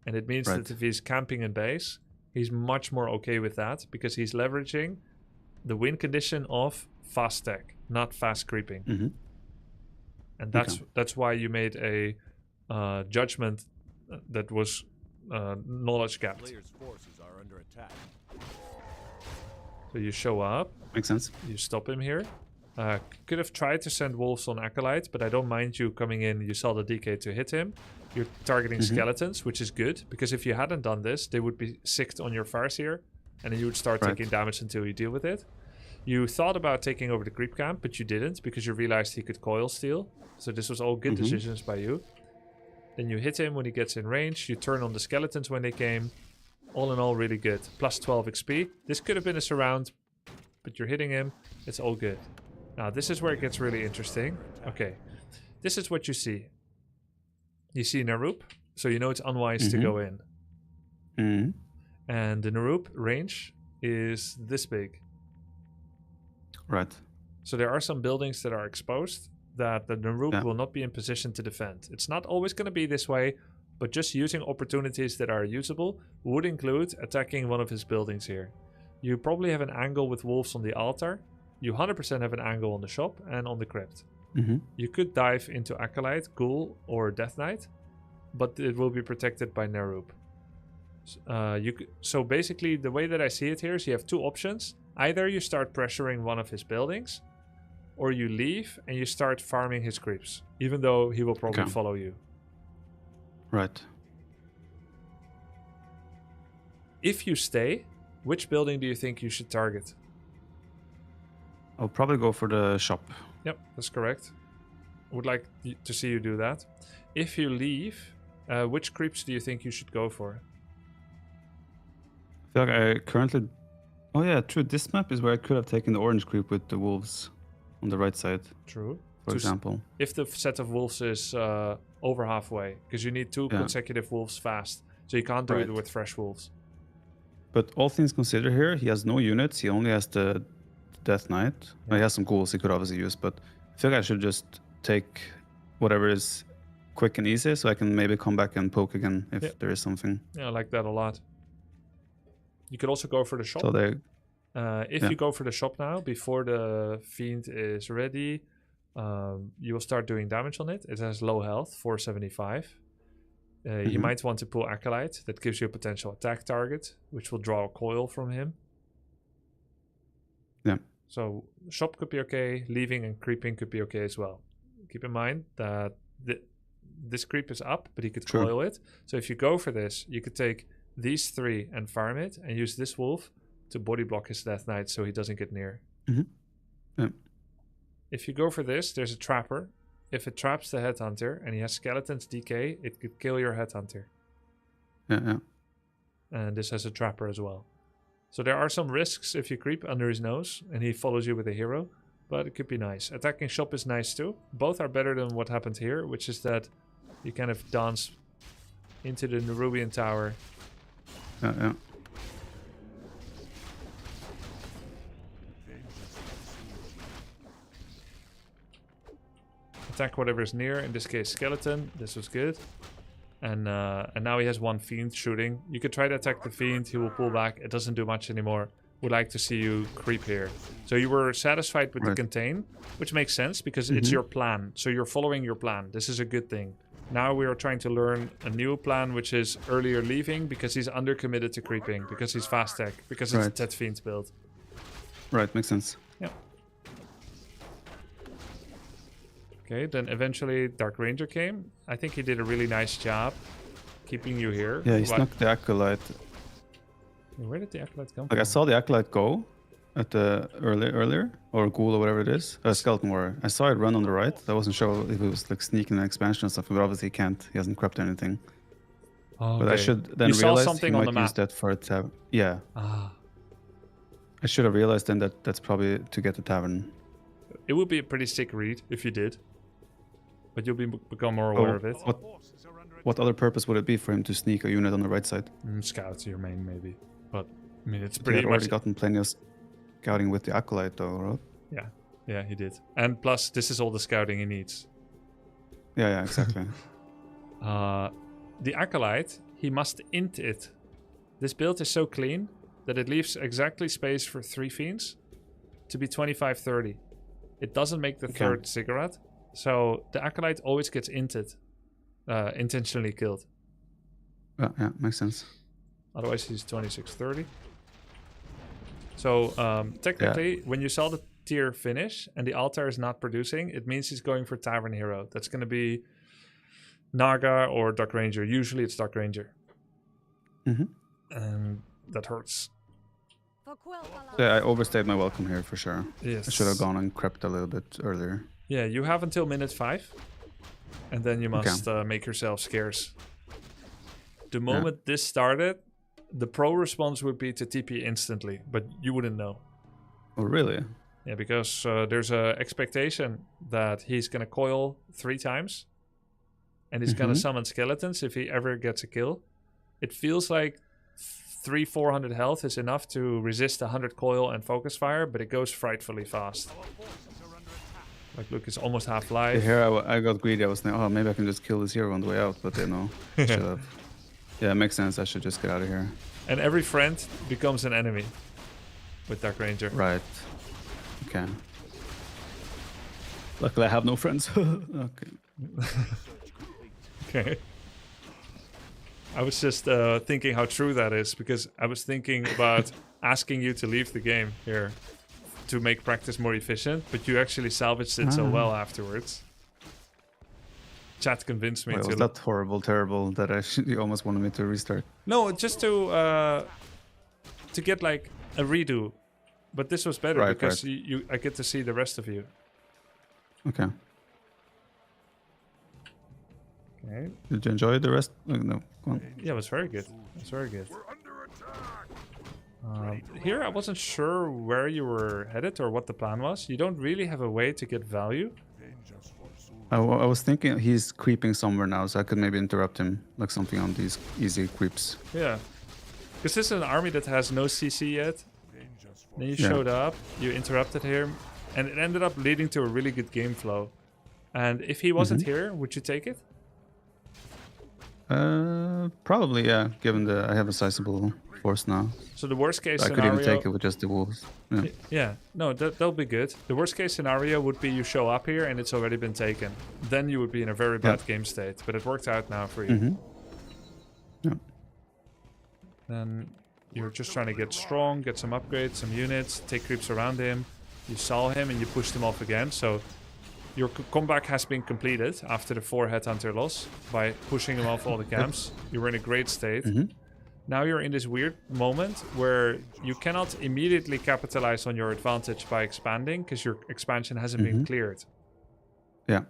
And it means that if he's camping in base, he's much more okay with that because he's leveraging the win condition of fast tech, not fast creeping. And that's why you made a judgment that was knowledge capped. Players' forces are under attack. So you show up. Makes sense. You stop him here. Could have tried to send wolves on Acolyte, but I don't mind you coming in. You saw the DK to hit him. You're targeting skeletons, which is good, because if you hadn't done this, they would be sicked on your Farseer, and then you would start taking damage until you deal with it. You thought about taking over the creep camp, but you didn't, because you realized he could coil steal. So this was all good decisions by you. Then you hit him when he gets in range. You turn on the skeletons when they came. All in all, really good. Plus 12 XP. This could have been a surround, but you're hitting him. It's all good. Now, this is where it gets really interesting. Okay. This is what you see. You see Narup, so you know it's unwise to go in. And the Narup range is this big. Right. So there are some buildings that are exposed that the Narup will not be in position to defend. It's not always going to be this way, but just using opportunities that are usable would include attacking one of his buildings here. You probably have an angle with wolves on the altar. You 100% have an angle on the shop and on the crypt. You could dive into Acolyte, Ghoul, or Death Knight, but it will be protected by Narup. So basically, the way that I see it here is you have 2 options. Either you start pressuring one of his buildings, or you leave and you start farming his creeps, even though he will probably Okay. follow you. Right. If you stay, which building do you think you should target? I'll probably go for the shop. Yep, that's correct. Would like to see you do that. If you leave, which creeps do you think you should go for? I feel like I currently... Oh yeah, true. This map is where I could have taken the orange creep with the wolves on the right side, True. for example. If the set of wolves is over halfway, because you need 2 Yeah. consecutive wolves fast, so you can't do it Right. with fresh wolves. But all things considered here, he has no units. He only has the Death Knight. Well, he has some ghouls he could obviously use, but I feel like I should just take whatever is quick and easy so I can maybe come back and poke again if Yep. there is something. Yeah, I like that a lot. You could also go for the shop. So they... If Yeah. you go for the shop now, before the fiend is ready, you will start doing damage on it. It has low health, 475. You Mhm. might want to pull Acolyte. That gives you a potential attack target, which will draw a coil from him. Yeah. So shop could be okay. Leaving and creeping could be okay as well. Keep in mind that this creep is up, but he could True. coil it. So if you go for this, you could take these 3 and farm it and use this wolf to body block his Death Knight so he doesn't get near. Mhm. Yeah. If you go for this, there's a trapper. If it traps the headhunter and he has skeletons decay, it could kill your headhunter. Yeah. And this has a trapper as well. So there are some risks if you creep under his nose and he follows you with a hero, but it could be nice. Attacking shop is nice too. Both are better than what happened here, which is that you kind of dance into the Nerubian tower. Yeah. Attack whatever is near, in this case skeleton. This was good. And now he has 1 fiend shooting. You could try to attack the fiend, he will pull back. It doesn't do much anymore. Would like to see you creep here. So you were satisfied with the Right. contain, which makes sense because it's Mhm. your plan. So you're following your plan. This is a good thing. Now we are trying to learn a new plan, which is earlier leaving because he's undercommitted to creeping, because he's fast tech, because it's Right. Tet Fiend's build. Right, makes sense. Okay, then eventually Dark Ranger came. I think he did a really nice job keeping you here. Yeah, he Why- snuck the Acolyte. Where did the Acolyte come Like I from? saw the Acolyte go at the earlier, or Ghoul or whatever it is. Skeleton Warrior. I saw it run on the right. I wasn't sure if it was like sneaking an expansion or something, but obviously he can't. He hasn't crept anything. Oh, But I okay. should then You saw realize something he on might the use map. that for a tavern. Yeah, Ah, I should have realized then that that's probably to get the tavern. it would be a pretty sick read if you did. But you'll become more Oh, aware of it. What other purpose would it be for him to sneak a unit on the right side? Scouts your main, maybe. But, I mean, it's He pretty had already much... gotten plenty of scouting with the Acolyte though, right? Yeah, he did. And plus, this is all the scouting he needs. Yeah, exactly. The Acolyte, he must int it. This build is so clean that it leaves exactly space for 3 fiends to be 25-30. It doesn't make the Okay. 3rd cigarette. So the Acolyte always gets inted. Intentionally killed. Yeah, makes sense. Otherwise, he's 26-30. So technically, when you saw the tier finish and the altar is not producing, it means he's going for Tavern Hero. That's going to be Naga or Dark Ranger. Usually it's Dark Ranger. Mm-hmm. And that hurts. Yeah, I overstayed my welcome here for sure. Yes. I should have gone and crept a little bit earlier. Yeah, you have until minute 5. And then you must make yourself scarce. The moment this started, the pro response would be to TP instantly, but you wouldn't know. Oh, really? Yeah, because there's a expectation that he's gonna coil 3 times, and he's gonna summon skeletons if he ever gets a kill. It feels like 300-400 health is enough to resist 100 coil and focus fire, but it goes frightfully fast. Like, look, it's almost half life. Here I got greedy. I was thinking, oh, maybe I can just kill this hero on the way out, but no. Should have. Yeah, it makes sense. I should just get out of here. And every friend becomes an enemy with Dark Ranger. Right. Okay. Luckily, I have no friends. Okay. Okay. I was just thinking how true that is, because I was thinking about asking you to leave the game here to make practice more efficient, but you actually salvaged it so well afterwards. Chat convinced me Wait, to. was that horrible, terrible that you almost wanted me to restart? No, just to get like a redo, but this was better Right, because right. I get to see the rest of you. Okay. Okay. Did you enjoy the rest? No. Go on. Yeah, it was very good. It was very good. We're under attack. Here, I wasn't sure where you were headed or what the plan was. You don't really have a way to get value. Vengeance for Zulu. I was thinking he's creeping somewhere now, so I could maybe interrupt him, like something on these easy creeps. Yeah. Because this is an army that has no CC yet. Vengeance for Then you Yeah. showed up, you interrupted him, and it ended up leading to a really good game flow. And if he wasn't here, would you take it? Probably, yeah, given I have a sizable force now. So the worst case I could scenario... even take it with just the wolves. Yeah. Yeah, no, that'll be good. The worst case scenario would be you show up here and it's already been taken. Then you would be in a very bad game state. But it worked out now for you. Mm-hmm. Yeah. Then you're just trying to get strong, get some upgrades, some units, take creeps around him. You saw him and you pushed him off again. So your comeback has been completed after the 4 headhunter loss by pushing him off all the camps. You were in a great state. Now you're in this weird moment where you cannot immediately capitalize on your advantage by expanding because your expansion hasn't been cleared. Yeah.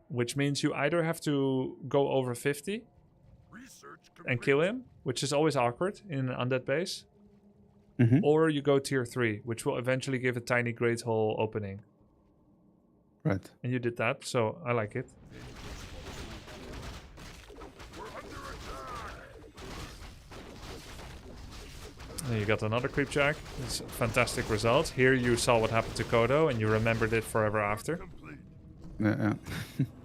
Which means you either have to go over 50 and kill him, which is always awkward in an undead base, or you go tier 3, which will eventually give a tiny great hole opening. Right. And you did that, so I like it. And you got another creep jack. It's a fantastic result. Here you saw what happened to Kodo and you remembered it forever after, Yeah.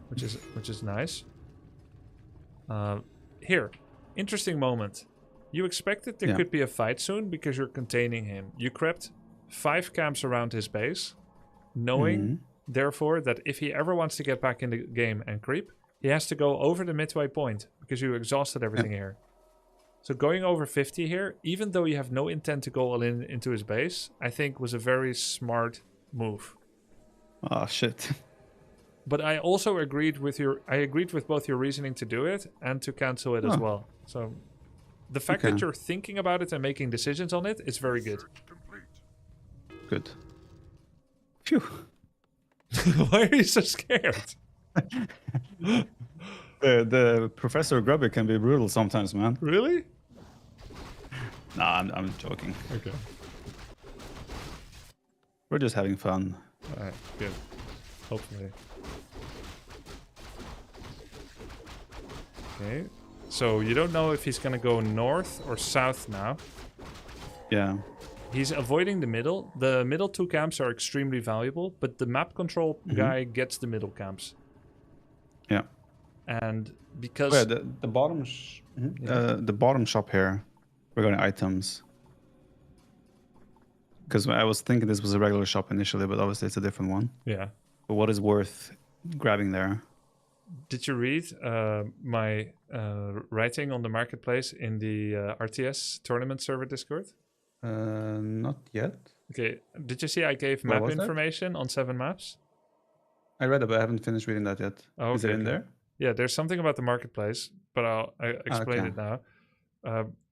which is nice. Here, interesting moment. You expected there could be a fight soon because you're containing him. You crept 5 camps around his base, knowing, therefore, that if he ever wants to get back in the game and creep, he has to go over the midway point because you exhausted everything here. So going over 50 here, even though you have no intent to go all in into his base, I think was a very smart move. Oh, shit. But I also agreed with both your reasoning to do it and to cancel it as well. So the fact that you're thinking about it and making decisions on it is very good. Good. Phew. Why are you so scared? The Professor Grubby can be brutal sometimes, man. Really? Nah, I'm joking. Okay. We're just having fun. Alright, good. Hopefully. Okay. So you don't know if he's gonna go north or south now. Yeah. He's avoiding the middle. The middle 2 camps are extremely valuable, but the map control guy gets the middle camps. Yeah. And because the bottom the bottom shop here regarding items, because I was thinking this was a regular shop initially, but obviously it's a different one. yeah. But what is worth grabbing there? Did you read my writing on the marketplace in the RTS tournament server Discord? Not yet. Okay. Did you see I gave What map was that? information on 7 maps? I read it, but I haven't finished reading that yet. Oh, Is it okay, in okay. there? Yeah, there's something about the marketplace, but I'll explain it now.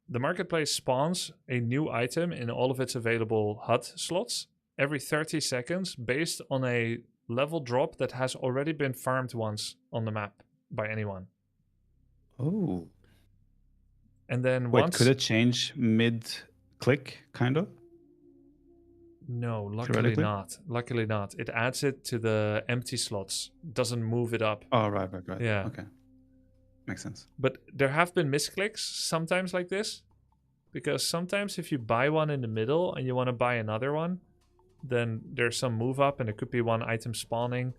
The marketplace spawns a new item in all of its available HUD slots every 30 seconds based on a level drop that has already been farmed once on the map by anyone. Oh. And then Wait, once... could it change mid-click, kind of? No, luckily Theoretically? not. Luckily not. It adds it to the empty slots. Doesn't move it up. Oh, right. Yeah. Okay. Makes sense. But there have been misclicks sometimes like this. Because sometimes if you buy one in the middle and you want to buy another one, then there's some move up and there could be one item spawning.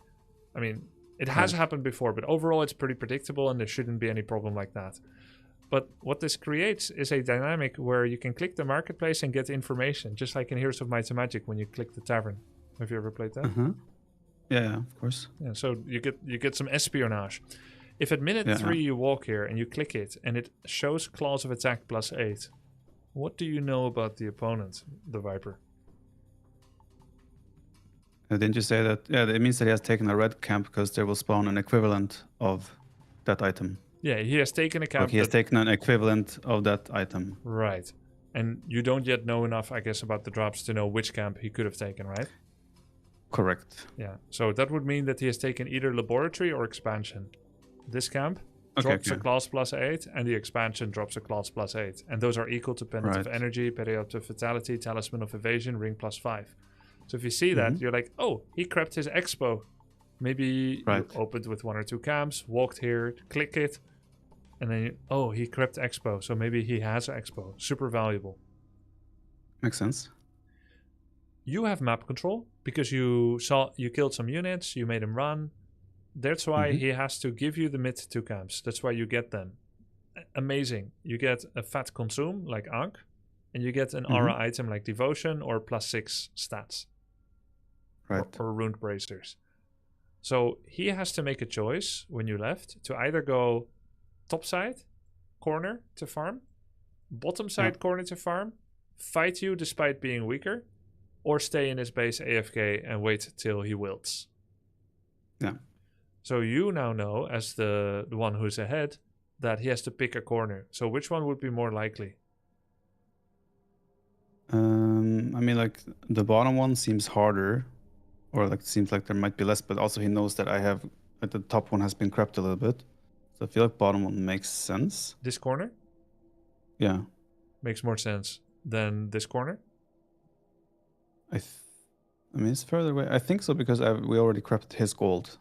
I mean, it has happened before, but overall it's pretty predictable and there shouldn't be any problem like that. But what this creates is a dynamic where you can click the marketplace and get information, just like in Heroes of Might and Magic when you click the tavern. Have you ever played that? Uh-huh. Yeah, of course. Yeah, so you get some espionage. If at minute Yeah. 3 you walk here and you click it and it shows claws of attack +8, what do you know about the opponent, the Viper? Didn't you say that? Yeah, it means that he has taken a red camp because there will spawn an equivalent of that item. Yeah, he has taken a camp. Like he has taken an equivalent of that item. Right. And you don't yet know enough, I guess, about the drops to know which camp he could have taken, right? Correct. Yeah. So that would mean that he has taken either laboratory or expansion. This camp drops a class +8, and the expansion drops a class +8. And those are equal to Pendant of Right. Energy, Period of Fatality, Talisman of Evasion, Ring +5. So if you see that, you're like, oh, he crept his expo. Maybe you opened with 1 or 2 camps, walked here, click it, and then, he crept expo. So maybe he has expo. Super valuable. Makes sense. You have map control because you killed some units, you made him run. That's why he has to give you the mid 2 camps. That's why you get them. Amazing. You get a fat consume like Ankh, and you get an aura item like Devotion or +6 stats. Right. Or Rune Bracers. So he has to make a choice when you left to either go top side corner to farm, bottom side corner to farm, fight you despite being weaker, or stay in his base AFK and wait till he wilts. Yeah. So you now know, as the one who's ahead, that he has to pick a corner. So which one would be more likely? I mean, like the bottom one seems harder, or like it seems like there might be less. But also he knows that I have like the top one has been crept a little bit, so I feel like bottom one makes sense. This corner Yeah. makes more sense than this corner. I mean, it's further away. I think so because we already crept his gold.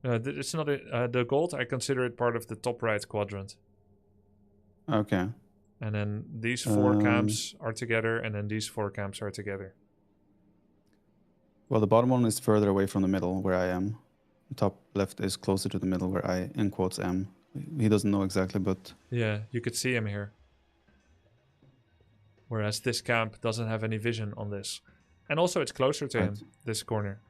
It's not the gold. I consider it part of the top right quadrant. Okay. And then these 4 camps are together, and then these 4 camps are together. Well, the bottom one is further away from the middle where I am. The top left is closer to the middle where I, in quotes, am. He doesn't know exactly, but... Yeah, you could see him here. Whereas this camp doesn't have any vision on this. And also it's closer to him, this corner.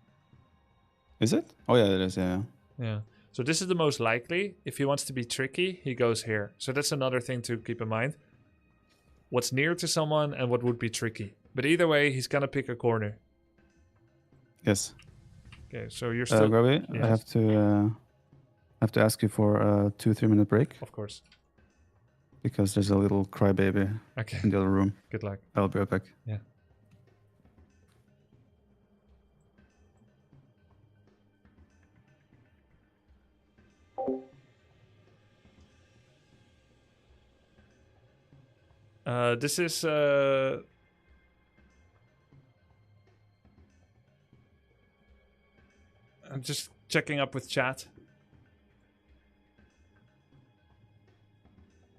Is it? Oh yeah, it is, yeah. Yeah. So this is the most likely. If he wants to be tricky, he goes here. So that's another thing to keep in mind. What's near to someone and what would be tricky. But either way, he's gonna pick a corner. Yes. Okay, so you're still... Grubby, yes. I have to ask you for a 2-3 minute break. Of course. Because there's a little crybaby in the other room. Good luck. I'll be right back. Yeah. This is I'm just checking up with chat.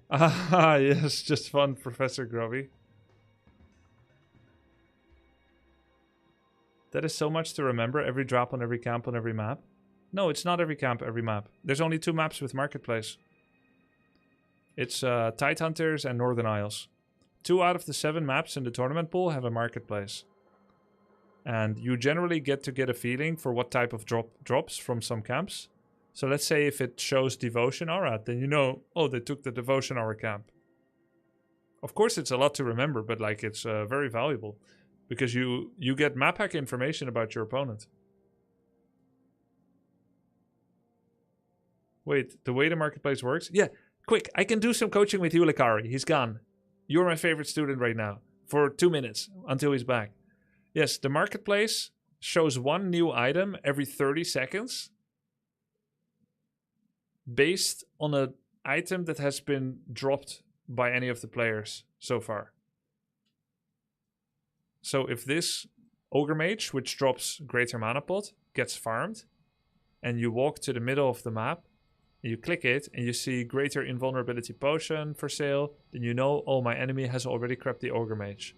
Ah, yes, just fun, Professor Grubby. That is so much to remember. Every drop on every camp on every map. No, it's not every camp, every map. There's only 2 maps with Marketplace. It's Tide Hunters and Northern Isles. 2 out of the 7 maps in the tournament pool have a Marketplace. And you generally get a feeling for what type of drops from some camps. So let's say if it shows Devotion Aura, then you know, oh, they took the Devotion Aura camp. Of course, it's a lot to remember, but like it's very valuable. Because you get map hack information about your opponent. Wait, the way the Marketplace works? Yeah, quick, I can do some coaching with you, Lakari. He's gone. You're my favorite student right now. For 2 minutes, until he's back. Yes, the Marketplace shows 1 new item every 30 seconds. Based on an item that has been dropped by any of the players so far. So if this Ogre Mage, which drops Greater Mana Pot, gets farmed, and you walk to the middle of the map, and you click it, and you see Greater Invulnerability Potion for sale, then you know, oh, my enemy has already crept the Ogre Mage.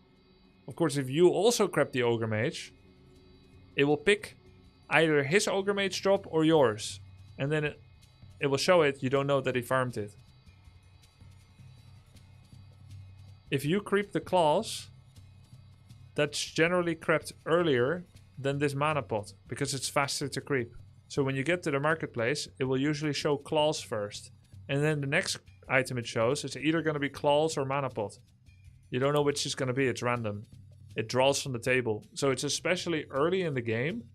Of course, if you also crept the Ogre Mage, it will pick either his Ogre Mage drop or yours. And then it will show it, you don't know that he farmed it. If you creep the claws, that's generally crept earlier than this mana pot, because it's faster to creep. So when you get to the marketplace, it will usually show claws first. And then the next item it shows is either going to be claws or mana pot. You don't know which is going to be. It's random. It draws from the table. So it's especially early in the game,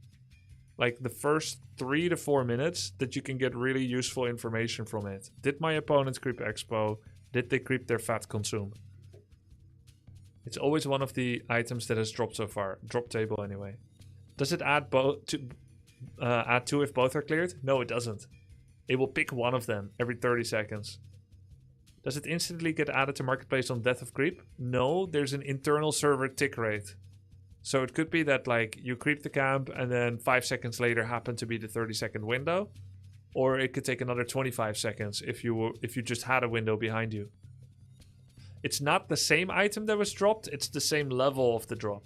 like the first 3 to 4 minutes, that you can get really useful information from it. Did my opponents creep Expo? Did they creep their fat consume? It's always one of the items that has dropped so far. Drop table anyway. Does it add add 2 if both are cleared? No, it doesn't. It will pick one of them every 30 seconds. Does it instantly get added to Marketplace on death of creep? No, there's an internal server tick rate. So it could be that like you creep the camp and then 5 seconds later happen to be the 30-second window. Or it could take another 25 seconds if you just had a window behind you. It's not the same item that was dropped, it's the same level of the drop.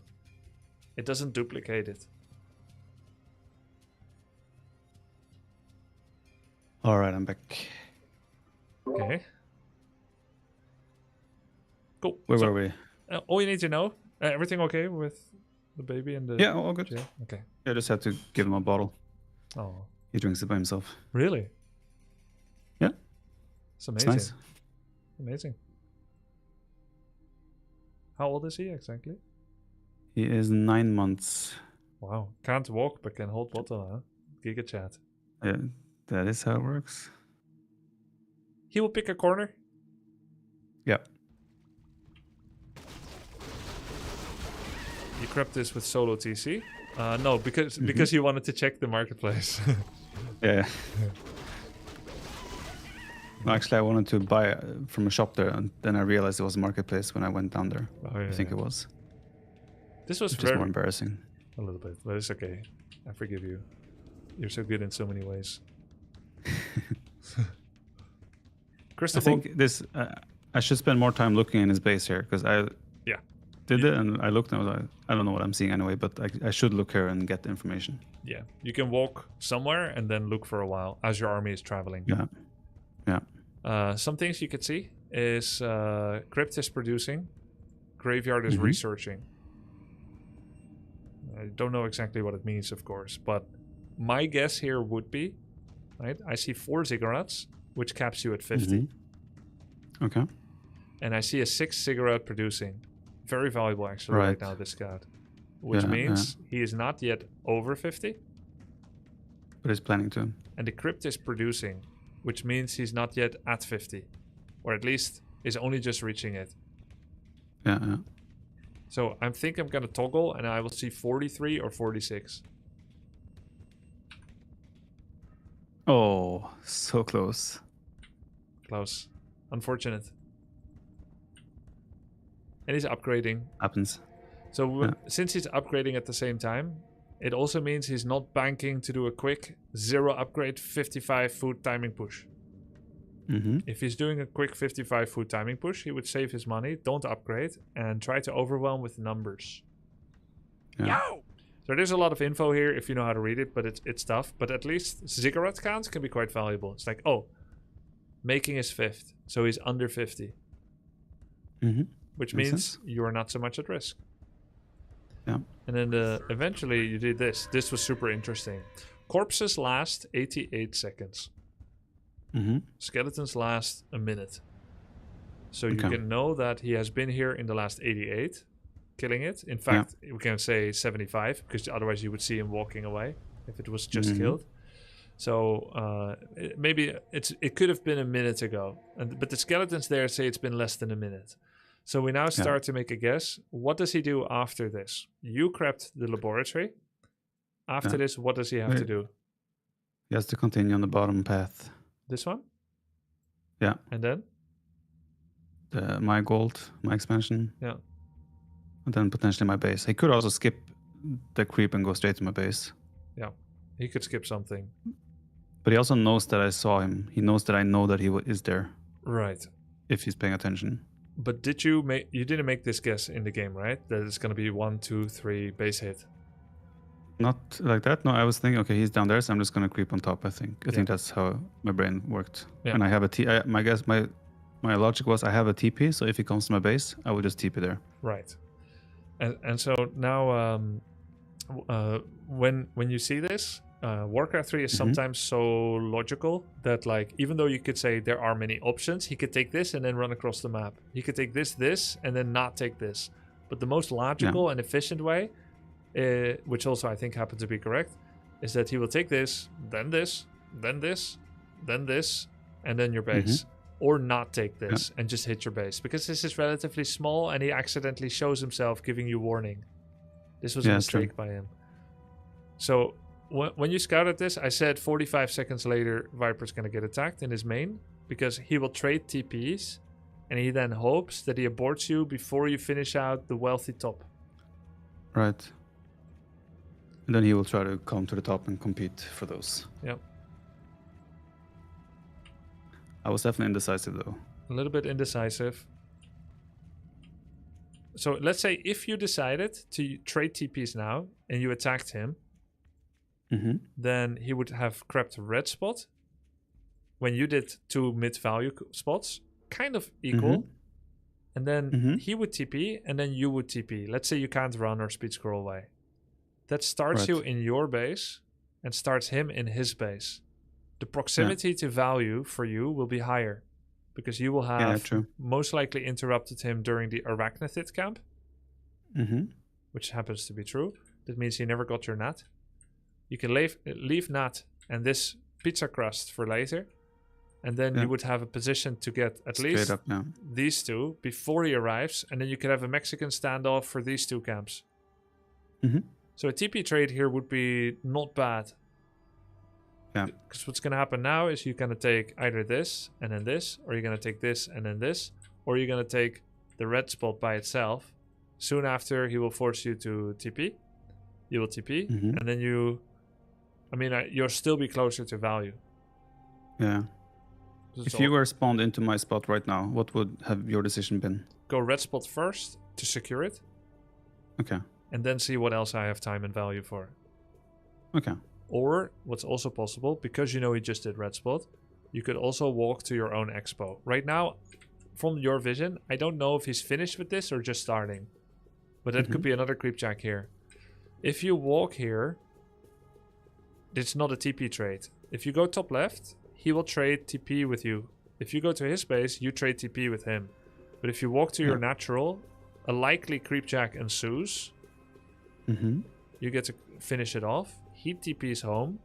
It doesn't duplicate it. All right, I'm back. Okay. Cool. Where So, were we? all you need to know, everything okay with the baby and the... Yeah, all good. jail? Okay. Yeah, I just had to give him a bottle. Oh, He drinks it by himself. really? Yeah. It's It's amazing. nice. Amazing. How old is he exactly? He is 9 months. Wow. Can't walk but can hold bottle, huh? Giga chat. Yeah, that is how it works. He will pick a corner. Yeah. You crept this with solo TC? No, because you wanted to check the marketplace. Yeah. No, actually, I wanted to buy from a shop there, and then I realized it was a marketplace when I went down there. Oh, yeah, I think it was. This was Which is more embarrassing. a little bit, but it's okay. I forgive you. You're so good in so many ways. Crystal I think this. I should spend more time looking in his base here because I Yeah. did it and I looked and I was like, I don't know what I'm seeing anyway, but I should look here and get the information. Yeah, you can walk somewhere and then look for a while as your army is traveling. Yeah. Yeah. Some things you could see is Crypt is producing, Graveyard is researching. I don't know exactly what it means, of course, but my guess here would be, right? I see 4 cigarettes, which caps you at 50. Okay. And I see a 6 cigarette producing. Very valuable, actually, right now, this scout. Which Yeah, means he is not yet over 50. But he's planning to. And the Crypt is producing, which means he's not yet at 50. Or at least is only just reaching it. Yeah. Yeah. So I think I'm going to toggle and I will see 43 or 46. Oh, so close. Close. Unfortunate. And he's upgrading. Happens. So since he's upgrading at the same time, it also means he's not banking to do a quick 0 upgrade 55 food timing push. If he's doing a quick 55 food timing push, he would save his money, don't upgrade, and try to overwhelm with numbers. Yeah. So there's a lot of info here if you know how to read it, but it's tough. But at least cigarette counts can be quite valuable. It's like, oh, making his 5th, so he's under 50. Which Makes means sense. you're not so much at risk. Yeah. And then eventually you did this. This was super interesting. Corpses last 88 seconds. Skeletons last a minute. So you can know that he has been here in the last 88, killing it. In fact, we can say 75, because otherwise you would see him walking away if it was just killed. So maybe it could have been a minute ago. But the skeletons there say it's been less than a minute. So we now start to make a guess. What does he do after this? You crept the laboratory. After this, what does he have to do? He has to continue on the bottom path. This one? Yeah. And then? My gold, my expansion. Yeah. And then potentially my base. He could also skip the creep and go straight to my base. Yeah. He could skip something. But he also knows that I saw him. He knows that I know that he is there. Right. If he's paying attention. But did you didn't make this guess in the game, right? That it's going to be 1, 2, 3 base hit. Not like that. No, I was thinking, okay, he's down there, so I'm just gonna creep on top. I think that's how my brain worked. Yeah. And I have my logic was I have a TP, so if he comes to my base, I will just TP there. Right. And so now when you see this, Warcraft 3 is sometimes so logical that, like, even though you could say there are many options, he could take this and then run across the map. He could take this, and then not take this. But the most logical and efficient way, which also I think happened to be correct, is that he will take this, then this, then this, then this, and then your base. Or not take this and just hit your base. Because this is relatively small and he accidentally shows himself giving you warning. This was a mistake by him. So when you scouted this, I said 45 seconds later, Viper's going to get attacked in his main. Because he will trade TPs. And he then hopes that he aborts you before you finish out the wealthy top. Right. And then he will try to come to the top and compete for those. Yep. I was definitely indecisive though. A little bit indecisive. So let's say if you decided to trade TPs now and you attacked him, then he would have crept a red spot. When you did 2 mid-value spots, kind of equal. And then he would TP and then you would TP. Let's say you can't run or speed scroll away. That starts you in your base and starts him in his base. The proximity to value for you will be higher because you will have most likely interrupted him during the Arachnithid camp, which happens to be true. That means he never got your nat. You can leave nat and this pizza crust for later, and then you would have a position to get at least these 2 before he arrives, and then you could have a Mexican standoff for these 2 camps. So a TP trade here would be not bad. Yeah. Because what's going to happen now is you're going to take either this and then this, or you're going to take this and then this, or you're going to take the red spot by itself. Soon after, he will force you to TP. You will TP, and then you'll still be closer to value. Yeah. If you were spawned into my spot right now, what would have your decision been? Go red spot first to secure it. Okay. And then see what else I have time and value for. Okay. Or, what's also possible, because you know he just did red spot, you could also walk to your own expo. Right now, from your vision, I don't know if he's finished with this or just starting. But that could be another creepjack here. If you walk here, it's not a TP trade. If you go top left, he will trade TP with you. If you go to his base, you trade TP with him. But if you walk to your natural, a likely creepjack ensues. You get to finish it off. He TP's home.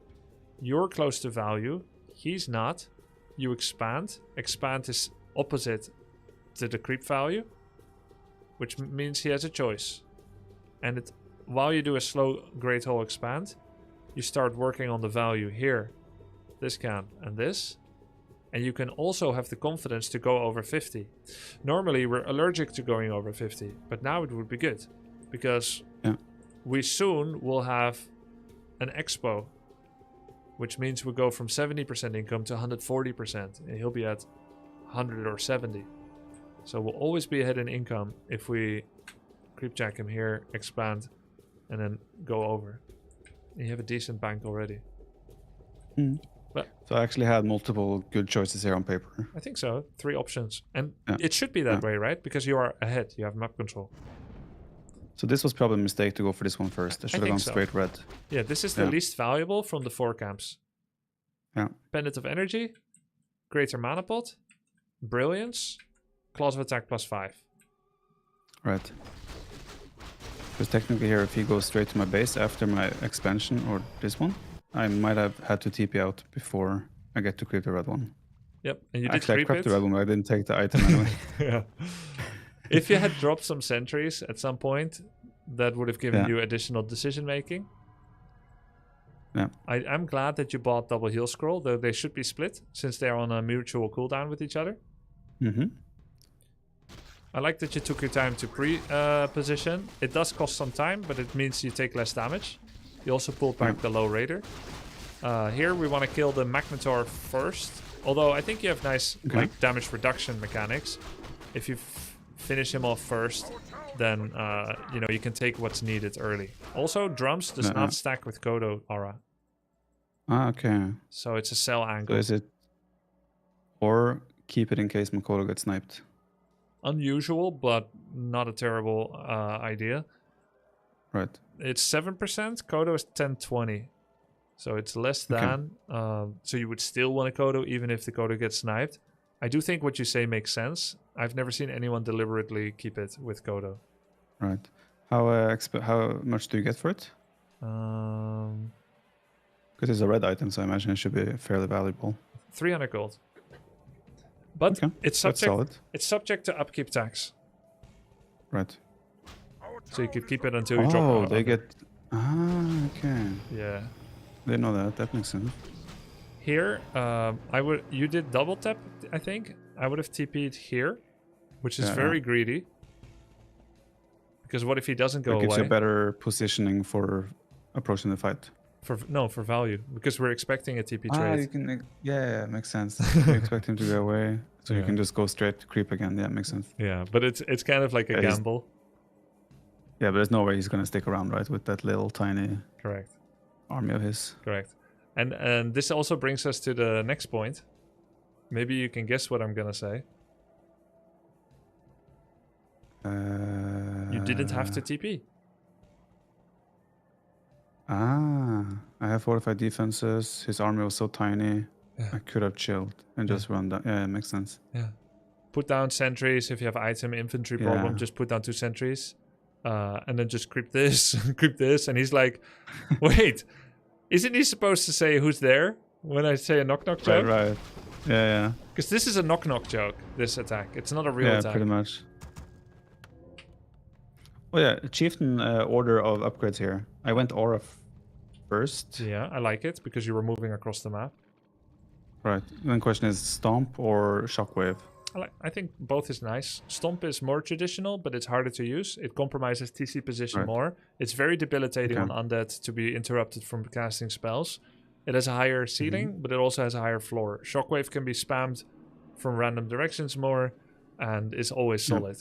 You're close to value. He's not. You expand. Expand is opposite to the creep value, which means he has a choice. And while you do a slow Great Hole expand, you start working on the value here, this camp, and this. And you can also have the confidence to go over 50. Normally, we're allergic to going over 50, but now it would be good. Because we soon will have an expo, which means we go from 70% income to 140%, and he'll be at 100 or 70. So we'll always be ahead in income if we creepjack him here, expand, and then go over. And you have a decent bank already. But so I actually had multiple good choices here on paper. I think so. 3 options. And it should be that way, right? Because you are ahead. You have map control. So this was probably a mistake to go for this one first. I should have gone straight red. Yeah, this is the least valuable from the 4 camps. Yeah. Pendant of Energy, Greater Mana Pot, Brilliance, Claws of Attack +5. Right. Because technically here, if he goes straight to my base after my expansion or this one, I might have had to TP out before I get to creep the red one. Yep, and you did actually, creep I crept the red one, but I didn't take the item anyway. Yeah. If you had dropped some sentries at some point, that would have given you additional decision making. Yeah. I'm glad that you bought double heal scroll, though they should be split since they're on a mutual cooldown with each other. I like that you took your time to pre-position. It does cost some time, but it means you take less damage. You also pulled back the low raider. Here we want to kill the Magnetor first. Although I think you have nice like damage reduction mechanics. If you finish him off first, then you can take what's needed early. Also, drums does not stack with Kodo aura. Ah, okay. So it's a cell angle. So is it... Or keep it in case Makoto gets sniped. Unusual, but not a terrible idea. Right. It's 7%. Kodo is 10-20. So it's less Okay. than. So you would still want a Kodo even if the Kodo gets sniped. I do think what you say makes sense. I've never seen anyone deliberately keep it with Kodo. Right. How much do you get for it? Um, Because it's a red item, so I imagine it should be fairly valuable. 300 gold. But Okay, it's that's subject. solid. It's subject to upkeep tax. Right. So you could keep it until you drop. Oh, out they under. get. Okay. Yeah. Didn't know that. That makes sense. Here, I would. You did double tap, I think. I would have TP'd here, which is Yeah, very greedy. Because what if he doesn't go That gives away? you better positioning for approaching the fight. For value, because we're expecting a TP trade. You can. Yeah, makes sense. You expect him to go away, so you Yeah. can just go straight to creep again. Yeah, makes sense. Yeah, but it's kind of like a Yeah, he's- gamble. Yeah, but there's no way he's gonna stick around, right, with that little tiny Correct. army of his. Correct. And this also brings us to the next point. Maybe you can guess what I'm gonna say. You didn't have to TP. I have fortified defenses. His army was so tiny. Yeah. I could have chilled and just run down. Yeah, it makes sense. Yeah. Put down sentries if you have item infantry Yeah. problem. Just put down 2 sentries, and then just creep this, creep this. And he's like, "Wait, isn't he supposed to say who's there when I say a knock knock joke? Right. Yeah, Because this is a knock knock joke. This attack. It's not a real yeah, attack. pretty much. Oh yeah, chieftain order of upgrades here. I went aura first. Yeah, I like it because you were moving across the map. Right. Then question is stomp or shockwave. I think both is nice. Stomp is more traditional, but it's harder to use. It compromises TC position Right. more. It's very debilitating Okay. on undead to be interrupted from casting spells. It has a higher ceiling, but it also has a higher floor. Shockwave can be spammed from random directions more, and is always Yeah. solid.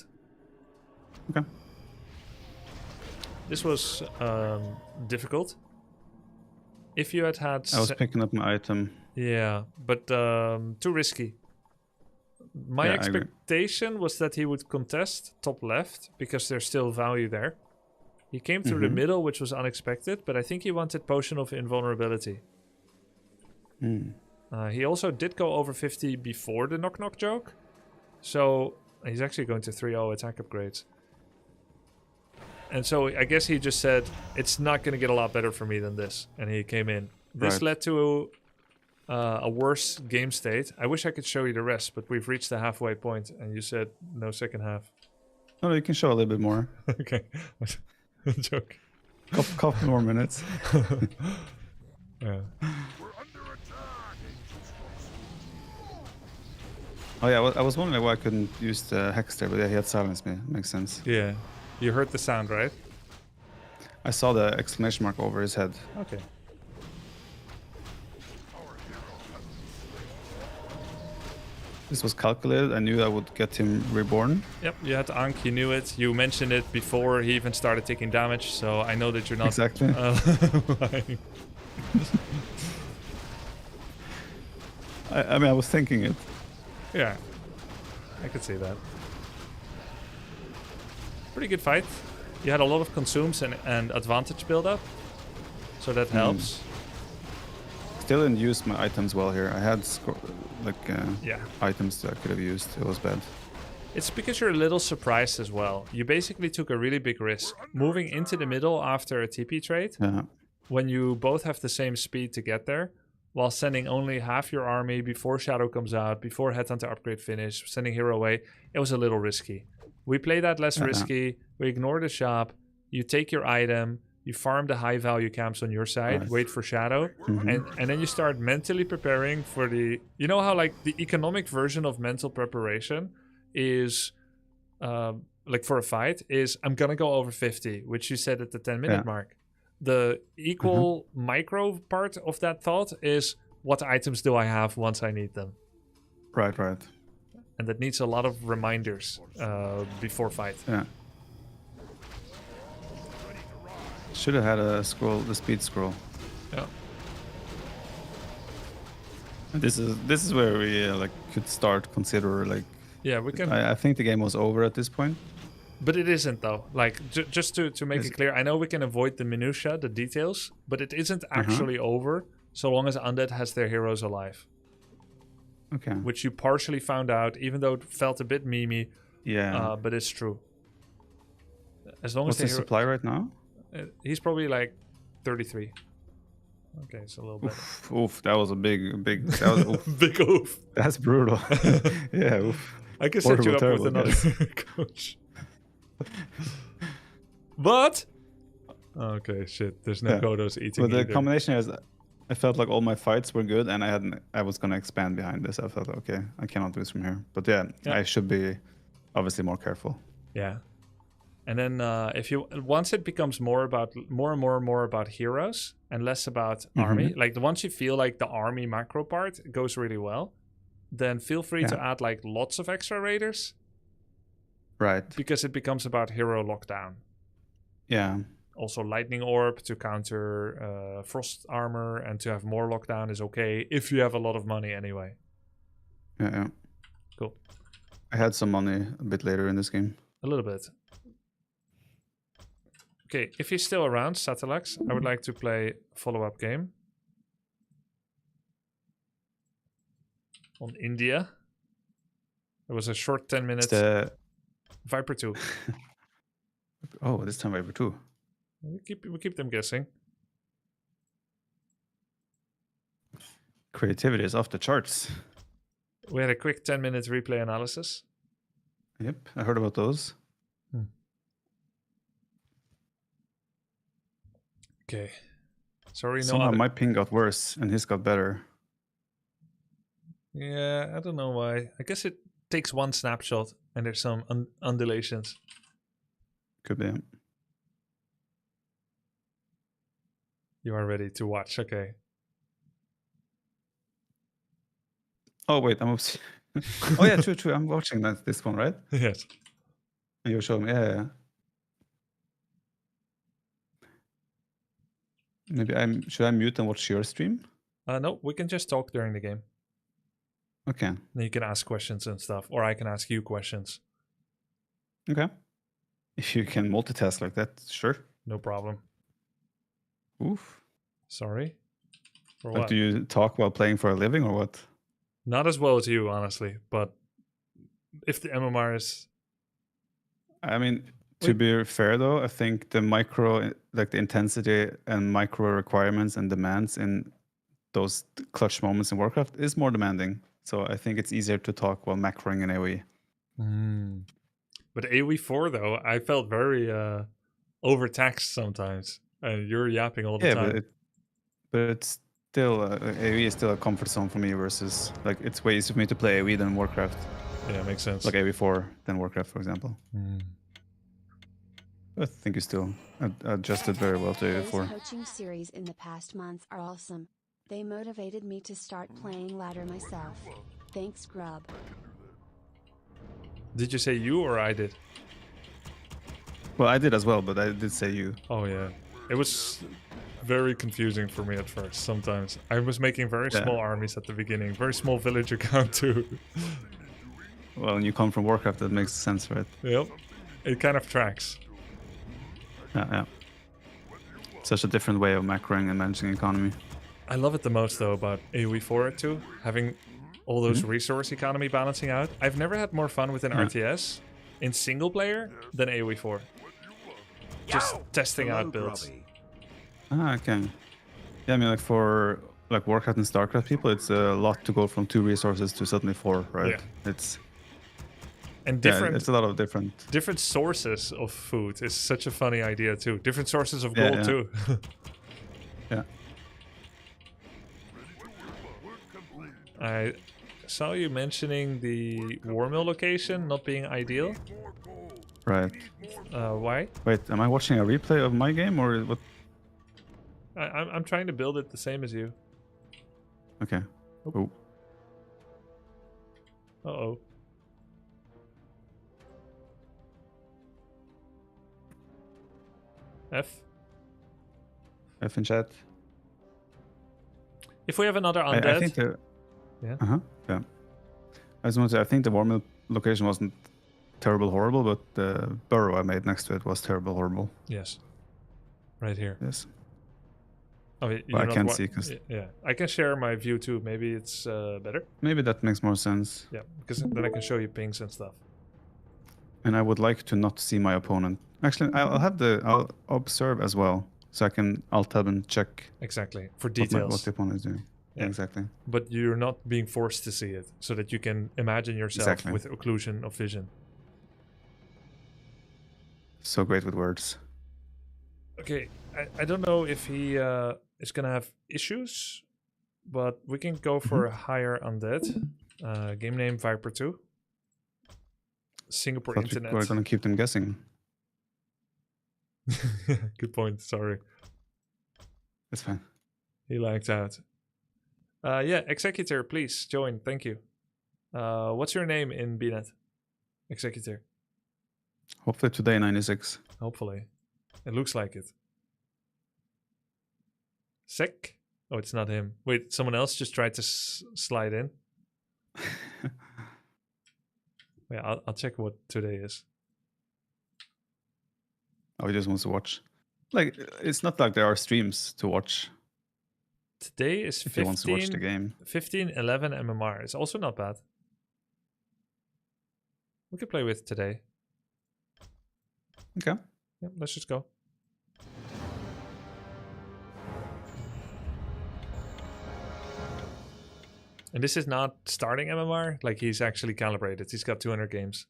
Okay. This was difficult. If you had I was picking up my item. yeah, but too risky. My Yeah, I agree. expectation was that he would contest top left because there's still value there. He came through the Mhm. middle, which was unexpected, but I think he wanted Potion of Invulnerability. Hmm. He also did go over 50 before the knock knock joke, so he's actually going to 3-0 attack upgrades. And so I guess he just said, it's not going to get a lot better for me than this, and he came in. This Right. led to a worse game state. I wish I could show you the rest, but we've reached the halfway point, and you said no second half. Oh, you can show a little bit more. Okay. Joke. Couple more minutes. Yeah. We're under attack! Oh yeah, I was wondering why I couldn't use the hex there, but yeah, he had silenced me. Makes sense. Yeah. You heard the sound, right? I saw the exclamation mark over his head. Okay. This was calculated. I knew I would get him reborn. Yep, you had Ankh, you knew it. You mentioned it before he even started taking damage, so I know that you're not Exactly. lying. I mean, I was thinking it. Yeah, I could see that. Pretty good fight. You had a lot of consumes and advantage build up, so that helps. Still didn't use my items well here. I had Yeah. items that I could have used. It was bad. It's because you're a little surprised as well. You basically took a really big risk. Moving into the middle after a TP trade, Yeah. when you both have the same speed to get there, while sending only half your army before Shadow comes out, before Headhunter upgrade finish, sending Hero away, it was a little risky. We play that less risky. We ignore the shop. You take your item. You farm the high value camps on your side. Right. Wait for Shadow. And then you start mentally preparing for the... You know how like the economic version of mental preparation is... like for a fight is I'm gonna go over 50, which you said at the 10-minute Yeah. mark. The equal micro part of that thought is what items do I have once I need them? Right, right. And that needs a lot of reminders before fight. Yeah. Should have had a scroll, the speed scroll. Yeah. And this is where we like could start consider like. Yeah, we can. I think the game was over at this point. But it isn't though. Like just to make Is it it- clear, I know we can avoid the minutia, the details, but it isn't actually over so long as Undead has their heroes alive, Okay. which you partially found out, even though it felt a bit memey. Yeah. But it's true. As long What's as the the supply right now? he's probably like 33. Okay, it's a little bit. Oof, that was a big. That was, oof, Big oof. that's brutal. Yeah, oof. I can set you up Horrible, with terrible, another coach. But okay, shit. There's no Yeah. Godos eating. But the either. combination is, I felt like all my fights were good, and I was gonna expand behind this. I thought, okay, I cannot lose from here. But yeah, Yeah. I should be obviously more careful. Yeah. And then if you once it becomes more and more about heroes and less about army, like once you feel like the army macro part goes really well, then feel free to add like lots of extra raiders Right. because it becomes about hero lockdown. Yeah. Also, lightning orb to counter frost armor and to have more lockdown is okay if you have a lot of money anyway. Yeah. Cool. I had some money a bit later in this game. A little bit. Okay, if he's still around, Satellax, I would like to play a follow-up game on India. It was a short 10 minutes. The Viper 2. oh, this time Viper 2. We keep them guessing. Creativity is off the charts. We had a quick 10-minute replay analysis. Yep, I heard about those. Okay. Sorry, no Somehow other... my ping got worse and his got better. Yeah, I don't know why. I guess it takes one snapshot and there's some undulations. Could be. You are ready to watch. Okay. Oh wait, I'm oops. Oh yeah, true. I'm watching this one, right? Yes. And you showed me. Yeah. Maybe should I mute and watch your stream? No, we can just talk during the game. Okay. Then you can ask questions and stuff, or I can ask you questions. Okay. If you can multitask like that, sure. No problem. Oof. Sorry. For Like, what? do you talk while playing for a living or what? Not as well as you, honestly. But if the MMR is... I mean, to be fair though, I think the the intensity and micro requirements and demands in those clutch moments in Warcraft is more demanding. So I think it's easier to talk while macroing in AoE. But AoE 4, though, I felt very overtaxed sometimes. You're yapping all the time. But it's still AoE is still a comfort zone for me versus like it's way easier for me to play AoE than Warcraft. Yeah, makes sense. Like AoE 4 than Warcraft, for example. I think you still adjusted very well to AoE 4. Those coaching series in the past months are awesome. They motivated me to start playing ladder myself. Thanks, Grub. Did you say you or I did? Well, I did as well, but I did say you. Oh, yeah. It was very confusing for me at first, sometimes. I was making very small armies at the beginning. Very small villager count, too. Well, when you come from Warcraft, that makes sense, right? Yep. It kind of tracks. Yeah. Such a different way of macroing and managing economy. I love it the most, though, about AoE 4 too. Having all those resource economy balancing out. I've never had more fun with an RTS in single player than AoE 4. Just testing out builds. Grubby. Okay. Yeah, I mean, like for like Warcraft and Starcraft people, it's a lot to go from 2 resources to suddenly 4, right? Yeah. It's different. it's a lot of different sources of food is such a funny idea too. Different sources of gold too. Yeah. I saw you mentioning the war mill location not being ideal. Right. Why? Wait, am I watching a replay of my game or what? I'm trying to build it the same as you. Okay. Oh. Uh-oh. F in chat. If we have another undead... I think the... Yeah. Yeah. I just want to say, I think the war mill location wasn't terrible horrible, but the burrow I made next to it was terrible horrible. Yes. Right here. Yes. Oh, Well, I can't see 'cause- Yeah, I can share my view too. Maybe it's better. Maybe that makes more sense. Yeah, because then I can show you pings and stuff. And I would like to not see my opponent. Actually, I'll observe as well, so I can Alt tab and check Exactly, for what details. the opponent is doing. Yeah. Exactly. But you're not being forced to see it, so that you can imagine yourself Exactly. with occlusion of vision. So great with words. Okay, I don't know if he is gonna have issues, but we can go for a higher undead. Game name Viper2. Singapore Thought Internet. we're gonna keep them guessing. Good point. Sorry, It's fine. he lagged out. Yeah, Executor, please join. Thank you. What's your name in BNet? Executor. Hopefully today 96. Hopefully. It looks like it. Sec? Oh, it's not him. Wait, someone else just tried to slide in. Wait, I'll check what today is. Oh, he just wants to watch. Like, it's not like there are streams to watch Today is if he wants to watch the 15, game. 1511 MMR. It's also not bad. We could play with today. Okay. Yeah, let's just go. And this is not starting MMR. Like, he's actually calibrated. He's got 200 games.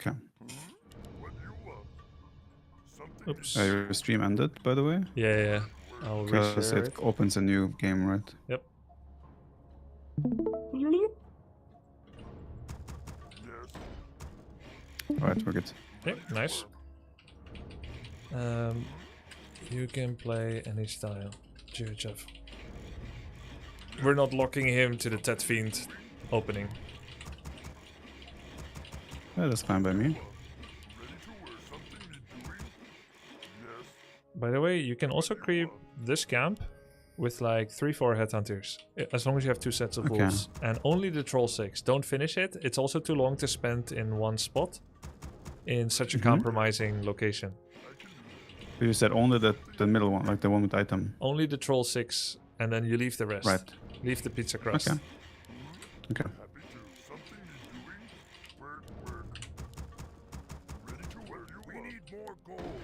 Okay. What do you want? Something Oops. Your stream ended, by the way? Yeah. I'll Because reshare it it. opens a new game, right? Yep. yes. Alright, we're good. Okay, nice. You can play any style. GHF. We're not locking him to the Tet Fiend opening. Yeah, that's fine by me. Ready to wear something need doing? Yes. By the way, you can also creep this camp with like 3-4 headhunters. As long as you have 2 sets of Okay. wolves. And only the Troll 6. Don't finish it. It's also too long to spend in one spot in such a compromising location. But you said only the middle one, like the one with item. Only the Troll 6, and then you leave the rest. Right. Leave the pizza crust. Okay. Okay. Happy to. Something need doing? Work. Ready to wear you. We need more gold.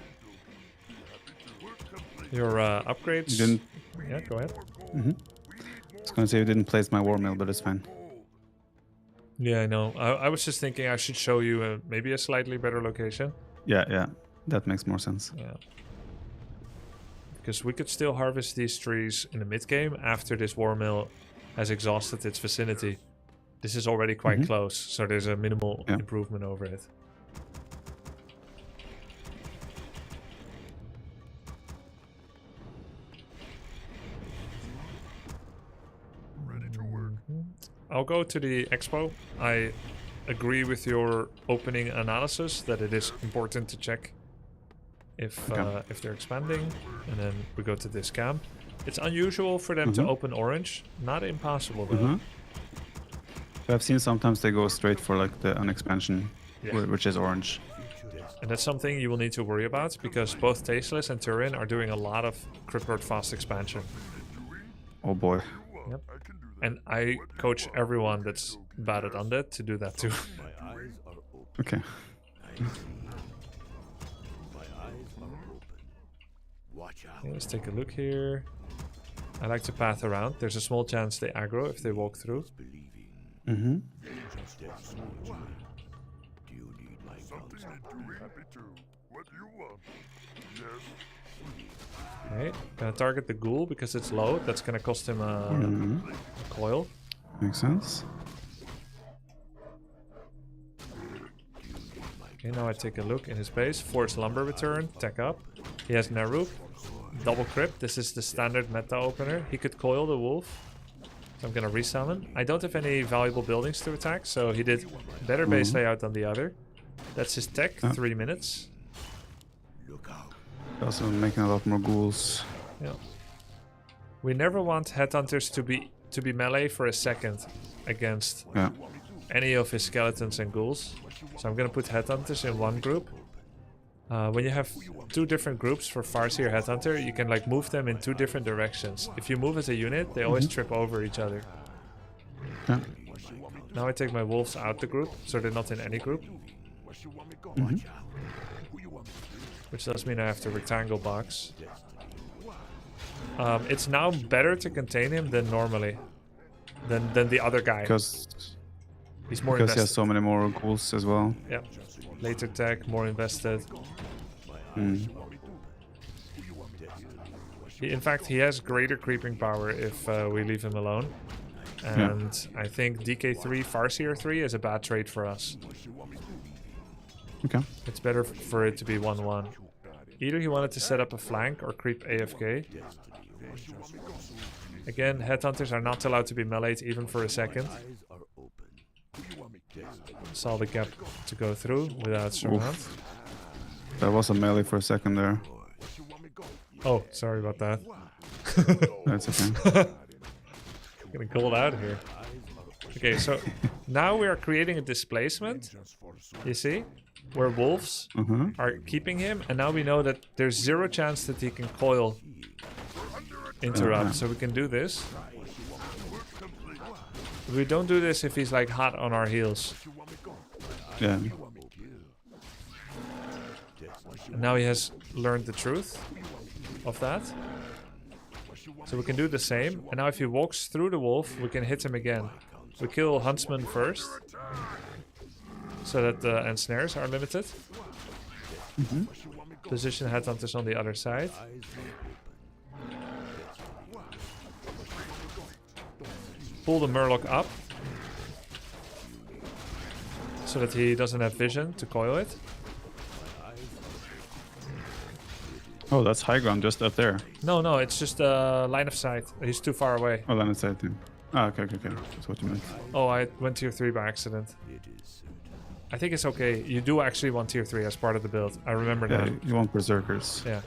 Be happy to. Work complete. Your upgrades. You didn't. Yeah, go ahead. More gold. Mhm. We need I more was gonna say you didn't place my war mill, but it's fine. gold. Yeah, I know. I was just thinking I should show you maybe a slightly better location. Yeah. That makes more sense. Yeah. Because we could still harvest these trees in the mid game after this war mill has exhausted its vicinity. This is already quite close, so there's a minimal Yeah. improvement over it. Ready to work. I'll go to the expo. I agree with your opening analysis that it is important to check if they're expanding, and then we go to this camp. It's unusual for them to open orange, not impossible though. I've seen sometimes they go straight for like an expansion, Yeah. which is orange. And that's something you will need to worry about because both Tasteless and Turin are doing a lot of Cryptword fast expansion. Oh boy. Yep. And I coach everyone that's bad at Undead to do that too. My eyes are open. Okay. I see. My eyes are open. Watch out. Okay, let's take a look here. I like to path around. There's a small chance they aggro if they walk through. Believing. Mm-hmm. Just as do you need my Something counsel? need doing? Happy to. What do you want? Yes. Okay, gonna target the ghoul because it's low. That's gonna cost him a coil. Makes sense. Okay, now I take a look in his base. Force lumber return, tech up. He has Naruk, double crypt. This is the standard meta opener. He could coil the wolf. So I'm gonna resummon. I don't have any valuable buildings to attack, so he did better base layout than the other. That's his tech, 3 minutes. Look out. Also making a lot more ghouls. Yeah. We never want headhunters to be melee for a second against Yeah. any of his skeletons and ghouls. So I'm gonna put headhunters in one group. When you have two different groups for Farseer Headhunter, you can like move them in two different directions. If you move as a unit, they always trip over each other. Yeah. Now I take my wolves out the group, so they're not in any group. Which does mean I have to rectangle box. It's now better to contain him than normally. Than the other guy. Because He's more he invested. has so many more ghouls as well. Yeah. Later tech, more invested. Mm. In fact, he has greater creeping power if we leave him alone. And I think DK3 Farseer 3 is a bad trade for us. Okay. It's better for it to be 1-1. Either he wanted to set up a flank or creep AFK. Again, headhunters are not allowed to be meleeed even for a second. Saw the gap to go through without surround. That was a melee for a second there. Oh, sorry about that. That's okay. Getting called out here. Okay, so now we are creating a displacement. You see? Where wolves are keeping him, and now we know that there's 0 chance that he can coil interrupt. So we can do this. We don't do this if he's like hot on our heels. Yeah. And now he has learned the truth of that. So we can do the same. And now if he walks through the wolf, we can hit him again. We kill Huntsman first. So that the ensnares are limited. Position headhunters on the other side. Pull the Murloc up. So that he doesn't have vision to coil it. Oh, that's high ground just up there. No, it's just line of sight. He's too far away. Oh, line of sight thing. Ah, okay. That's what you meant. Oh, I went tier 3 by accident. I think it's okay. You do actually want tier 3 as part of the build. I remember Yeah, now. you want berserkers. Yeah.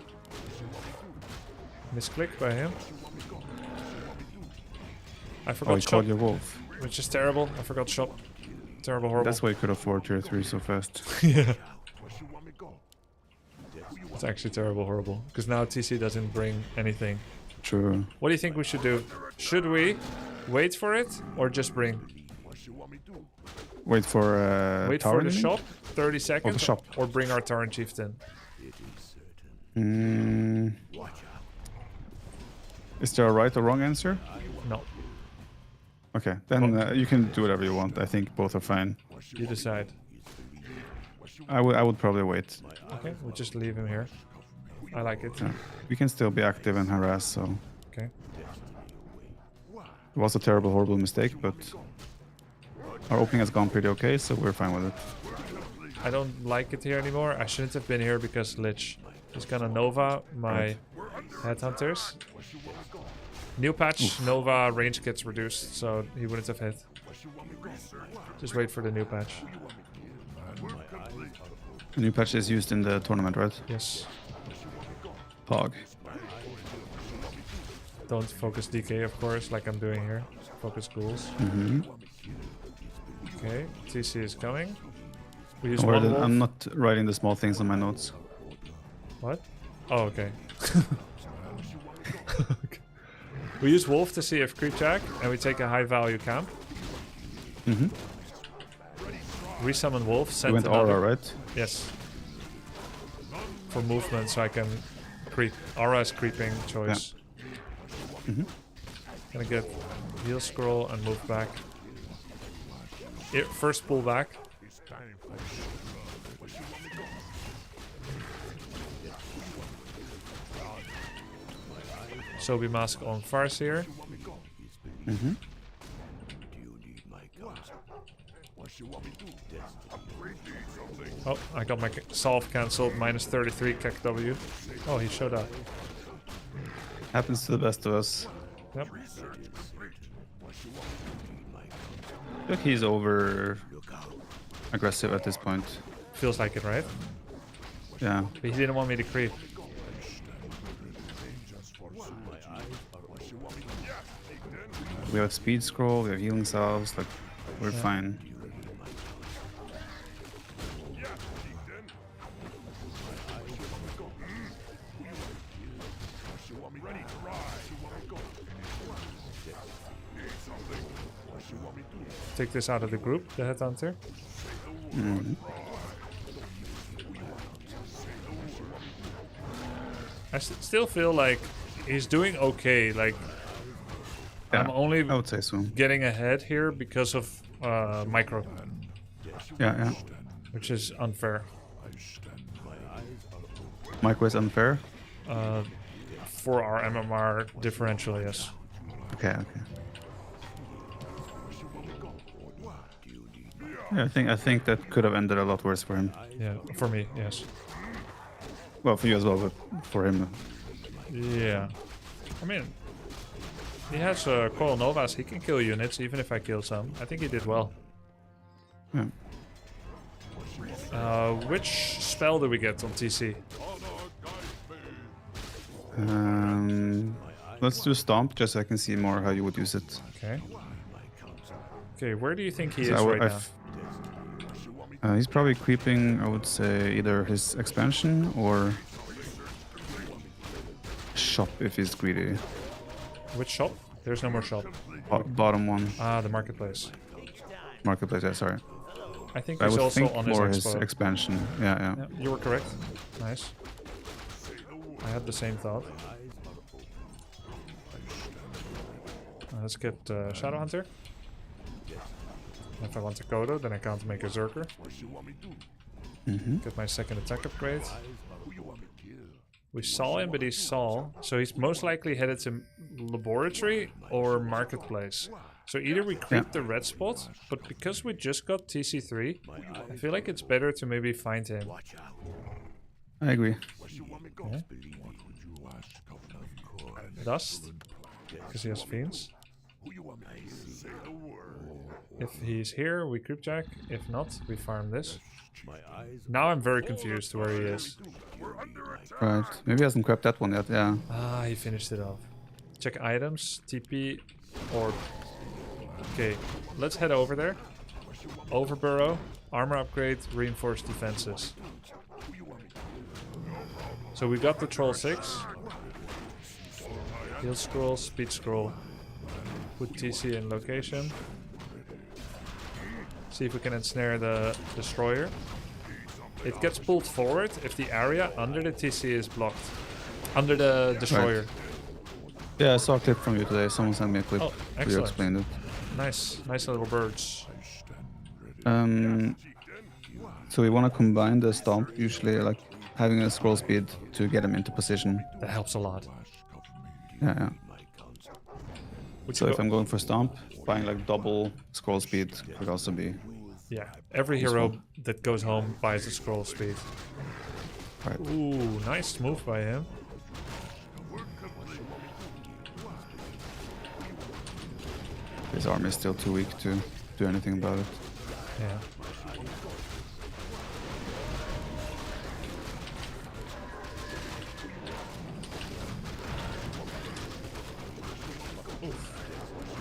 Misclick by him. I Oh, forgot he shop, called your wolf. which is terrible. I forgot shop. Terrible, horrible. That's why you could afford tier 3 so fast. Yeah. It's actually terrible, horrible. Because now TC doesn't bring anything. True. What do you think we should do? Should we wait for it or just bring? Wait for Wait tower for the enemy? shop, 30 seconds, shop. or bring our Tauren Chieftain? Is there a right or wrong answer? No, Okay, then you can do whatever you want. I think both are fine. you decide. I would probably wait. Okay, we'll just leave him here. I like it. Yeah. We can still be active and harass, so Okay. it was a terrible, horrible mistake, but our opening has gone pretty okay, so we're fine with it. I don't like it here anymore. I shouldn't have been here because Lich is gonna Nova my headhunters. New patch, Nova range gets reduced, so he wouldn't have hit. Just wait for the new patch. The new patch is used in the tournament, right? Yes. Pog. Don't focus DK, of course, like I'm doing here. Focus ghouls. Okay, TC is coming. We use Don't worry, one wolf. I'm not writing the small things on my notes. What? Oh, okay. We use wolf to see if creep check, and we take a high value camp. Resummon wolf. You Send went another. aura, right? Yes. For movement, so I can creep. Aura is creeping choice. Gonna get heal scroll and move back. Here, first pull back. Sobi mask on Farseer. Oh, I got my solve cancelled. Minus 33 KW. Oh, he showed up. Happens to the best of us. Yep. I feel like he's over aggressive at this point. Feels like it, right? Yeah. But he didn't want me to creep. We have speed scroll, we have healing salves, like we're fine. take this out of the group, the headhunter. Mm. I still feel like he's doing okay. Like, I'm Yeah, only I would say so. getting ahead here because of micro, Yeah. which is unfair. Micro is unfair. For our MMR differential, yes. Okay. Yeah, I think that could have ended a lot worse for him. Yeah, for me, yes. Well, for you as well, but for him. Yeah. I mean, he has Coil Novas. He can kill units, even if I kill some. I think he did well. Yeah. Which spell do we get on TC? Let's do Stomp, just so I can see more how you would use it. Okay. Okay, where do you think he So is right now? He's probably creeping, I would say, either his expansion or shop if he's greedy. Which shop? There's no more shop. Bottom one. Ah, the marketplace. Marketplace, yeah, sorry. I think I he's would also think on his more his expo. expansion. Yeah. Yeah, you were correct. Nice. I had the same thought. Let's get Shadow Hunter. If I want a Kodo, then I can't make a Zerker. Get my second attack upgrade. We saw him, but he's Saul. So he's most likely headed to Laboratory or Marketplace. So either we creep the red spot, but because we just got TC3, I feel like it's better to maybe find him. I agree. Yeah. Dust, because he has Fiends. If he's here, we creep jack. If not, we farm this. Now I'm very confused where he is. Right. Maybe he hasn't grabbed that one yet. Yeah. Ah, he finished it off. Check items, TP, or... Okay, let's head over there. Overburrow, armor upgrade, reinforced defenses. So we got the Troll 6. Heal scroll, speed scroll. Put TC in location. See if we can ensnare the destroyer. It gets pulled forward if the area under the TC is blocked. Under the destroyer. Right. Yeah, I saw a clip from you today. Someone sent me a clip Oh, where you excellent. explained it. Nice little birds. So we want to combine the Stomp, usually like having a scroll speed to get him into position. That helps a lot. Yeah. Would So you if go- I'm going for Stomp, buying like double scroll speed could also be Yeah, every hero that goes home buys a scroll speed. right. Ooh, nice move by him. His army is still too weak to do anything about it. Yeah.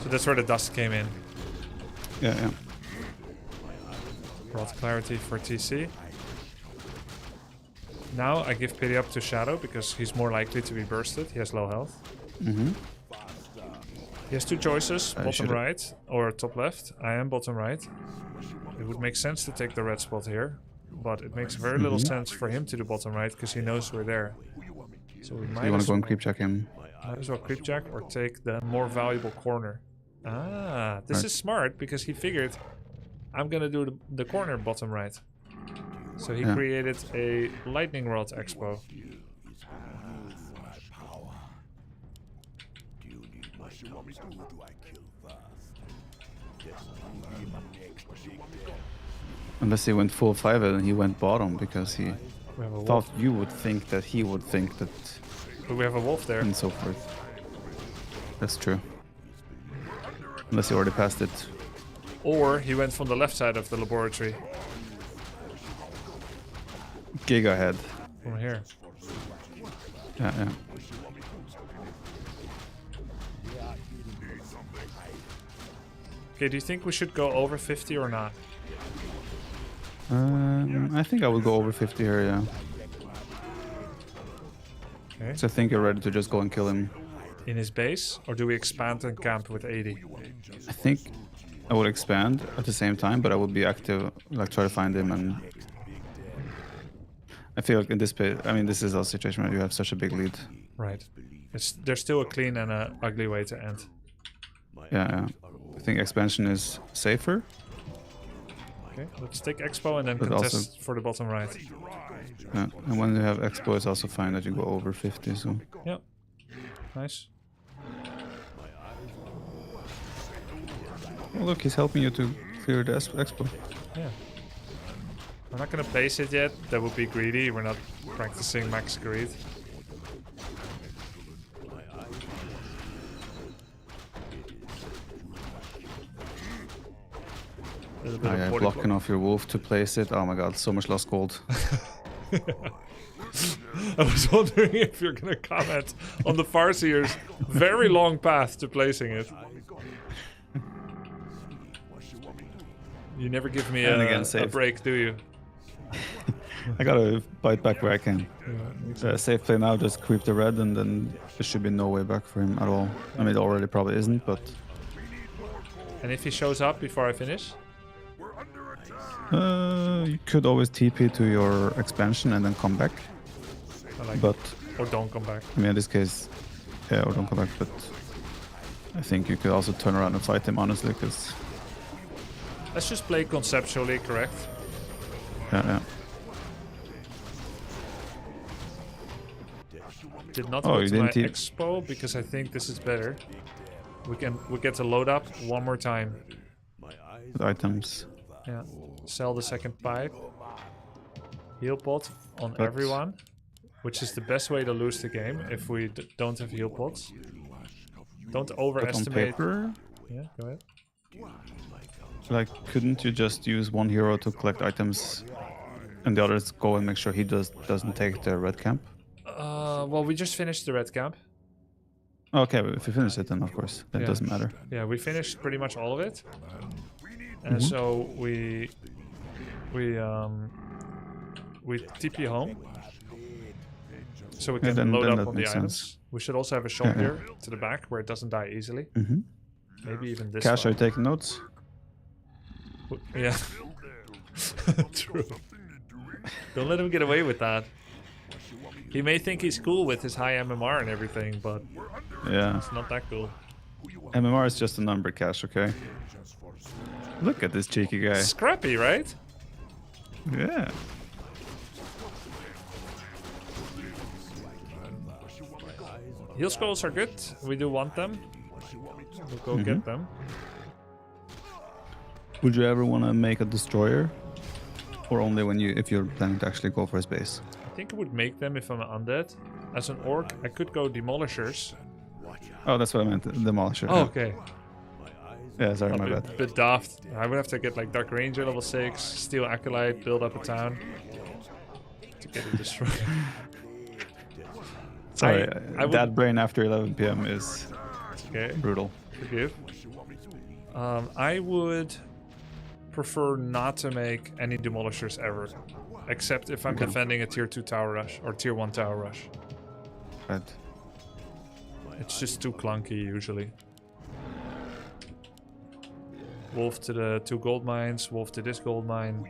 So that's where the dust came in. Yeah. Brought clarity for TC. Now I give pity up to Shadow because he's more likely to be bursted. He has low health. Mm-hmm. He has two choices, bottom should've- right or top left. I am bottom right. It would make sense to take the red spot here, but it makes very little sense for him to do bottom right because he knows we're there. So we might You want as to go and creep check him? might as well creep jack or take the more valuable corner. Ah, this Right. is smart because he figured I'm gonna do the corner bottom right. So he Yeah. created a lightning rod expo. Unless he went full 5 and he went bottom because he We have a thought wolf. you would think that he would think that, But we have a wolf there. and so forth. That's true. Unless he already passed it. Or he went from the left side of the laboratory. Giga head. From here. Yeah. Okay, do you think we should go over 50 or not? I think I would go over 50 here, yeah. Okay. So I think you're ready to just go and kill him. In his base? Or do we expand and camp with 80? I think I would expand at the same time, but I would be active, like try to find him. And I feel like in this pit, I mean, this is a situation where you have such a big lead. Right. There's still a clean and a ugly way to end. Yeah. I think expansion is safer. Okay, let's take Expo and then But contest also- for the bottom right. Yeah. And when you have expo, it's also fine that you go over 50. So Yeah. Nice. oh, look, he's helping you to clear the expo. Yeah. We're not gonna base it yet. That would be greedy. We're not practicing max greed. Little bit of Yeah, body blocking off your wolf to place it. Oh my god, so much lost gold. I was wondering if you're gonna comment on the Farseer's very long path to placing it. You never give me And again, a safe. break, do you? I gotta bite back where I can. Safe play now, just creep the red, and then there should be no way back for him at all. I mean, it already probably isn't, but And if he shows up before I finish? you could always TP to your expansion and then come back. I like But Or don't come back. I mean, in this case, yeah, or don't come back. But I think you could also turn around and fight him, honestly, because Let's just play conceptually correct. yeah. Did not Oh, go you to my didn't expo because I think this is better. We get to load up one more time. With items. Yeah. Sell the second pipe. Heal pot on But- everyone, which is the best way to lose the game if we don't have heal pots. Don't But on overestimate. paper, Yeah, go ahead. like, couldn't you just use one hero to collect items, and the others go and make sure he doesn't take the red camp? Well, we just finished the red camp. Okay, but if you finish it, then of course that Yeah. doesn't matter. Yeah, we finished pretty much all of it, and so we TP home, so we Yeah, can then load up that on the makes items. sense. We should also have a shot Yeah, yeah. here to the back where it doesn't die easily. Mm-hmm. Maybe even this Cash, are one. you taking notes? Yeah. True. Don't let him get away with that. He may think he's cool with his high MMR and everything, but Yeah. it's not that cool. MMR is just a number, Cash, okay? Look at this cheeky guy. Scrappy, right? Yeah. Heal scrolls are good. We do want them. We'll go get them. Would you ever want to make a destroyer? Or only when if you're planning to actually go for his base? I think I would make them if I'm undead. As an orc, I could go demolishers. Oh, that's what I meant. Demolisher. Oh, yeah. okay. Yeah, sorry, A my bit, bad. bit daft. I would have to get like Dark Ranger level 6, Steel Acolyte, build up a town to get it destroyed. Sorry, I would- that brain after 11 p.m. is Okay, brutal. forgive. I would prefer not to make any demolishers ever, except if I'm Okay. defending a tier 2 tower rush or tier 1 tower rush. Right. It's just too clunky usually. Wolf to the 2 gold mines, wolf to this gold mine.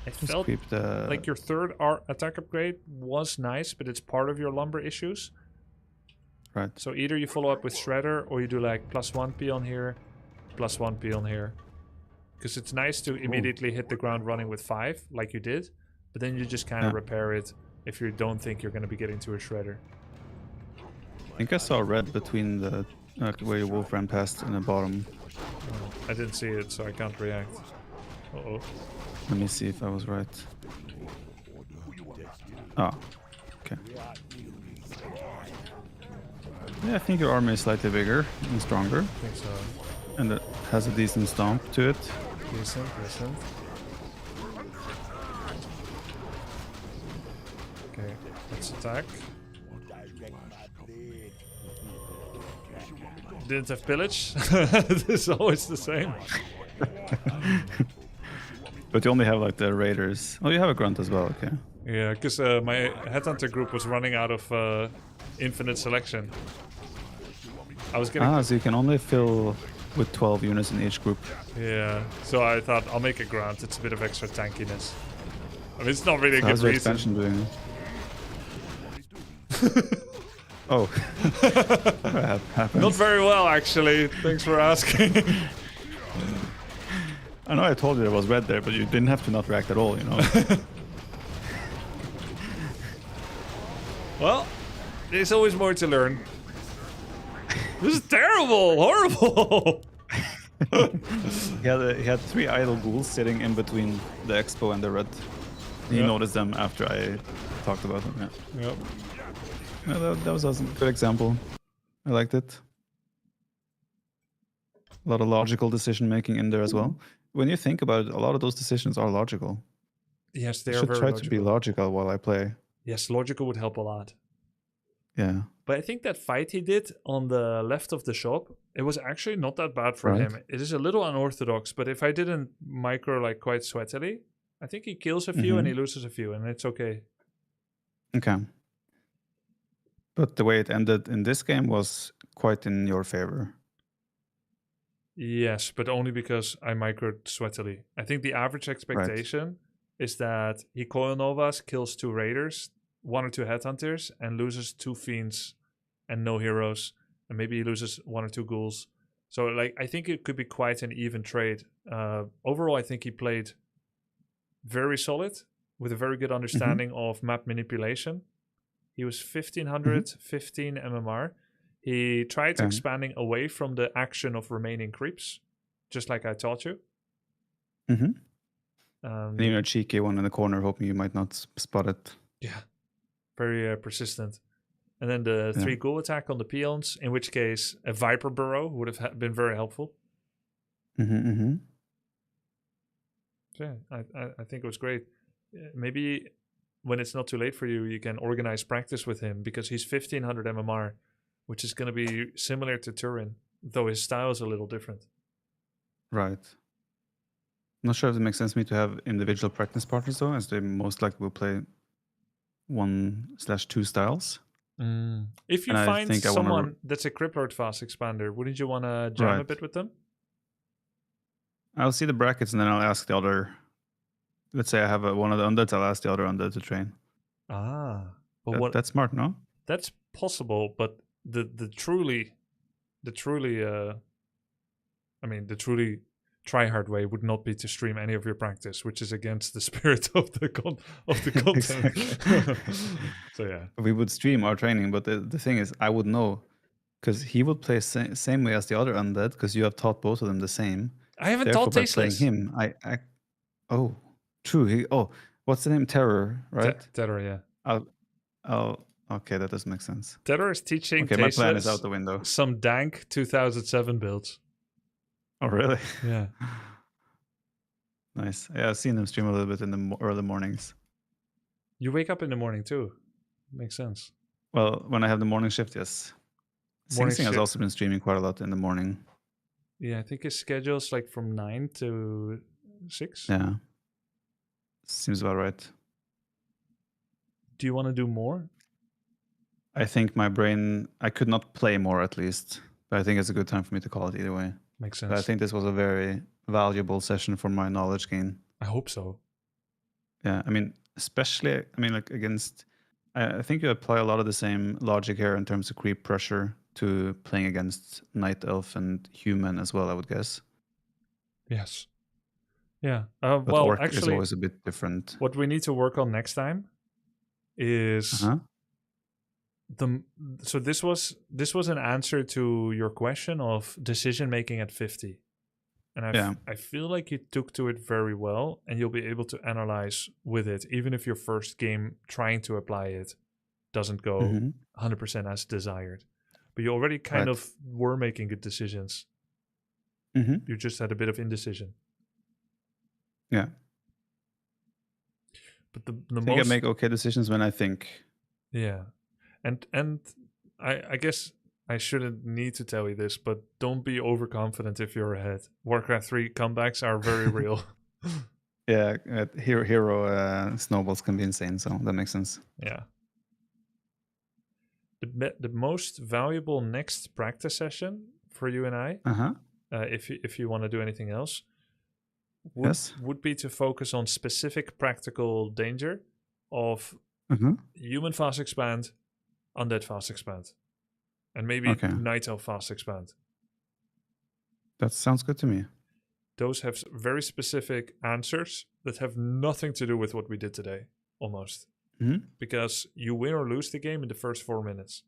It Just felt keep the... like your third attack upgrade was nice, but it's part of your lumber issues. Right. So either you follow up with Shredder or you do like +1 P on here, +1 P on here. Because it's nice to immediately hit the ground running with 5, like you did, but then you just kind of Yeah. repair it if you don't think you're going to be getting to a Shredder. I think I saw red between the... where your wolf ran past in the bottom. I didn't see it, so I can't react. Uh-oh. Let me see if I was right. Oh, okay. Yeah, I think your army is slightly bigger and stronger, I think so. and it has a decent stomp to it. Decent. Okay, let's attack. Didn't have pillage. This is always the same. But you only have like the raiders. Oh, you have a grunt as well, okay. Yeah, because my headhunter group was running out of infinite selection. I was getting Ah, so you can only fill with 12 units in each group. Yeah. So I thought I'll make a Grant. It's a bit of extra tankiness. I mean, it's not really a So good how's your reason. expansion doing? Oh. That happens. Not very well, actually. Thanks for asking. I know I told you there was red there, but you didn't have to not react at all, you know? Well, there's always more to learn. This is terrible, horrible. He had 3 idle ghouls sitting in between the expo and the red. He Yeah. noticed them after I talked about them, yeah. Yep. Yeah, that was a good example. I liked it. A lot of logical decision making in there as well. When you think about it, a lot of those decisions are logical. Yes, they I are should very try logical. to be logical while I play. Yes, logical would help a lot. Yeah. But I think that fight he did on the left of the shop, it was actually not that bad for Right. him. It is a little unorthodox, but if I didn't micro like quite sweatily, I think he kills a few and he loses a few, and it's okay. Okay. But the way it ended in this game was quite in your favor. Yes, but only because I microed sweatily. I think the average expectation is that he Coil Novas, kills 2 raiders, 1 or 2 headhunters, and loses 2 fiends and no heroes, and maybe he loses 1 or 2 ghouls. So like I think it could be quite an even trade. Overall, I think he played very solid with a very good understanding of map manipulation. He was 1500, 15 MMR. He tried Okay. expanding away from the action of remaining creeps, just like I taught you. Mm-hmm. Um, And even a cheeky one in the corner, hoping you might not spot it. Yeah, very persistent. And then the 3 ghoul attack on the peons, in which case a Viper Burrow would have been very helpful. Mm-hmm, mm-hmm. So yeah, I think it was great. Maybe when it's not too late for you, you can organize practice with him because he's 1500 MMR, which is going to be similar to Turin, though his style is a little different. Right. Not sure if it makes sense to me to have individual practice partners though, as they most likely will play 1/2 styles. If you And I find think I wanna someone that's a Criplord fast expander, wouldn't you want to jam a Right. bit with them? I'll see the brackets and then I'll ask the other. Let's say I have one of the undeads, I'll ask the other undead to train. But That's smart, no? that's possible, but the truly try hard way would not be to stream any of your practice, which is against the spirit of the content. So yeah, We would stream our training, but the thing is, I would know because he would play same way as the other undead because you have taught both of them the same. I haven't Therefore, taught by playing tasteless. him, oh, true. What's the name? Terror, right? Terror, yeah. Okay, that doesn't make sense. Terror is teaching Okay, my plan is tasteless out the window. some dank 2007 builds. Oh, really? Yeah. Nice. Yeah, I've seen him stream a little bit in the early mornings. You wake up in the morning too. Makes sense. Well, when I have the morning shift, yes. Morning Sing has shift. also been streaming quite a lot in the morning. Yeah, I think his schedule's like from 9 to 6. Yeah. Seems about right. Do you want to do more? I think my brain, I could not play more at least, but I think it's a good time for me to call it either way. Makes But I sense. think this was a very valuable session for my knowledge gain. I hope so. Yeah, I mean, especially, like against, I think you apply a lot of the same logic here in terms of creep pressure to playing against Night Elf and Human as well, I would guess. Yes. Yeah. But Well, Orc is actually, always a bit different. what we need to work on next time is Uh-huh. so this was an answer to your question of decision making at 50. And I feel like you took to it very well, and you'll be able to analyze with it, even if your first game trying to apply it doesn't go Mhm. 100% as desired. But you already kind Right. of were making good decisions. Mhm. You just had a bit of indecision. Yeah. But the I think most I make okay decisions when I think. Yeah. And I guess I shouldn't need to tell you this, but don't be overconfident if you're ahead. Warcraft 3 comebacks are very real. Yeah, hero snowballs can be insane, so that makes sense. Yeah. The most valuable next practice session for you and I Uh-huh. if you want to do anything else, Yes. would be to focus on specific practical danger of Mm-hmm. human fast expand, undead fast expand, and maybe Okay. night elf fast expand. That sounds good to me. Those have very specific answers that have nothing to do with what we did today, almost. Mm-hmm. Because you win or lose the game in the first 4 minutes.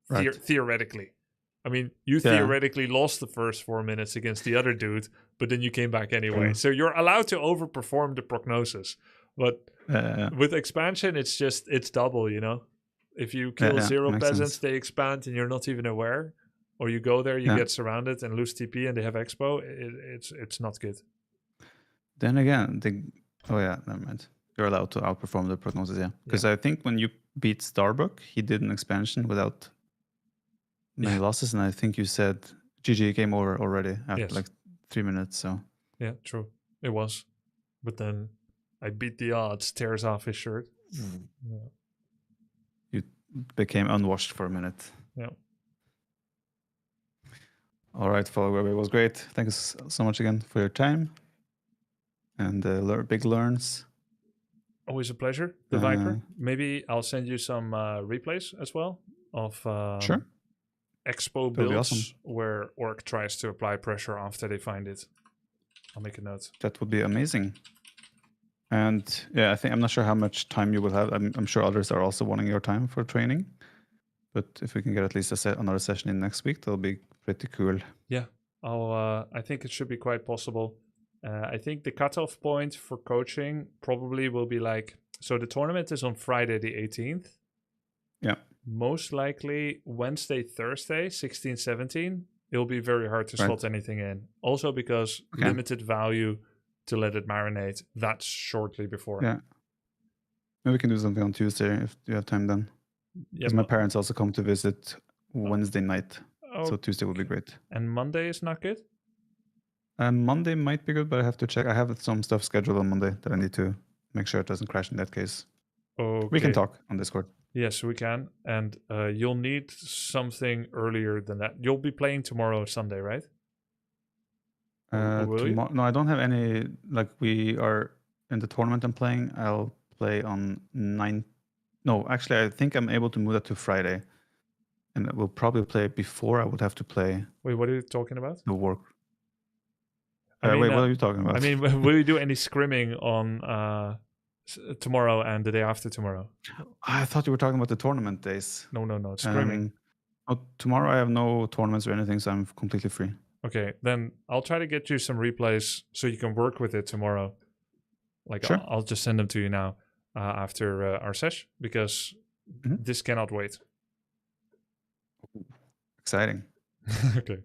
Right. Theoretically. I mean, you Yeah. theoretically lost the first 4 minutes against the other dude, but then you came back anyway. True. So you're allowed to overperform the prognosis. But with expansion, it's double, you know? If you kill 0 makes peasants, sense. they expand and you're not even aware. Or you go there, you get surrounded and lose TP and they have expo. It's not good. Then again, never mind. You're allowed to outperform the prognosis, yeah. Because I think when you beat Starbuck, he did an expansion without many losses, and I think you said GG game over already after like 3 minutes. So yeah, true, it was. But then I beat the odds, tears off his shirt. You became unwashed for a minute. Yeah. All right, follow Grubby. It was great. Thank you so much again for your time and big learns. Always a pleasure, the Viper. Maybe I'll send you some replays as well of Sure. expo That'd be builds awesome. where Orc tries to apply pressure after they find it. I'll make a note. That would be amazing. And yeah, I'm not sure how much time you will have. I'm sure others are also wanting your time for training. But if we can get at least another session in next week, that'll be pretty cool. Yeah, I think it should be quite possible. I think the cutoff point for coaching probably will be like, so the tournament is on Friday the 18th. Yeah. Most likely Wednesday, Thursday, 16, 17. It'll be very hard to slot anything in. Also because limited value to let it marinate. That's shortly before. Yeah. Maybe we can do something on Tuesday if you have time then. Because my parents also come to visit Wednesday night. So Tuesday would be great. And Monday is not good? Monday might be good, but I have to check. I have some stuff scheduled on Monday that I need to make sure it doesn't crash in that case. Okay. We can talk on Discord. Yes, we can. And you'll need something earlier than that. You'll be playing tomorrow, Sunday, right? No, I don't have any. Like, we are in the tournament I'm playing. I'll play on 9. No, actually, I think I'm able to move that to Friday. And we'll probably play before I would have to play. Wait, what are you talking about? The work. I mean, wait, what are you talking about? I mean, will you do any scrimming on tomorrow and the day after tomorrow? I thought you were talking about the tournament days. No, scrimming. Tomorrow I have no tournaments or anything, so I'm completely free. Okay, then I'll try to get you some replays so you can work with it tomorrow. Like, sure. I'll just send them to you now after our sesh, because this cannot wait. Exciting. Okay.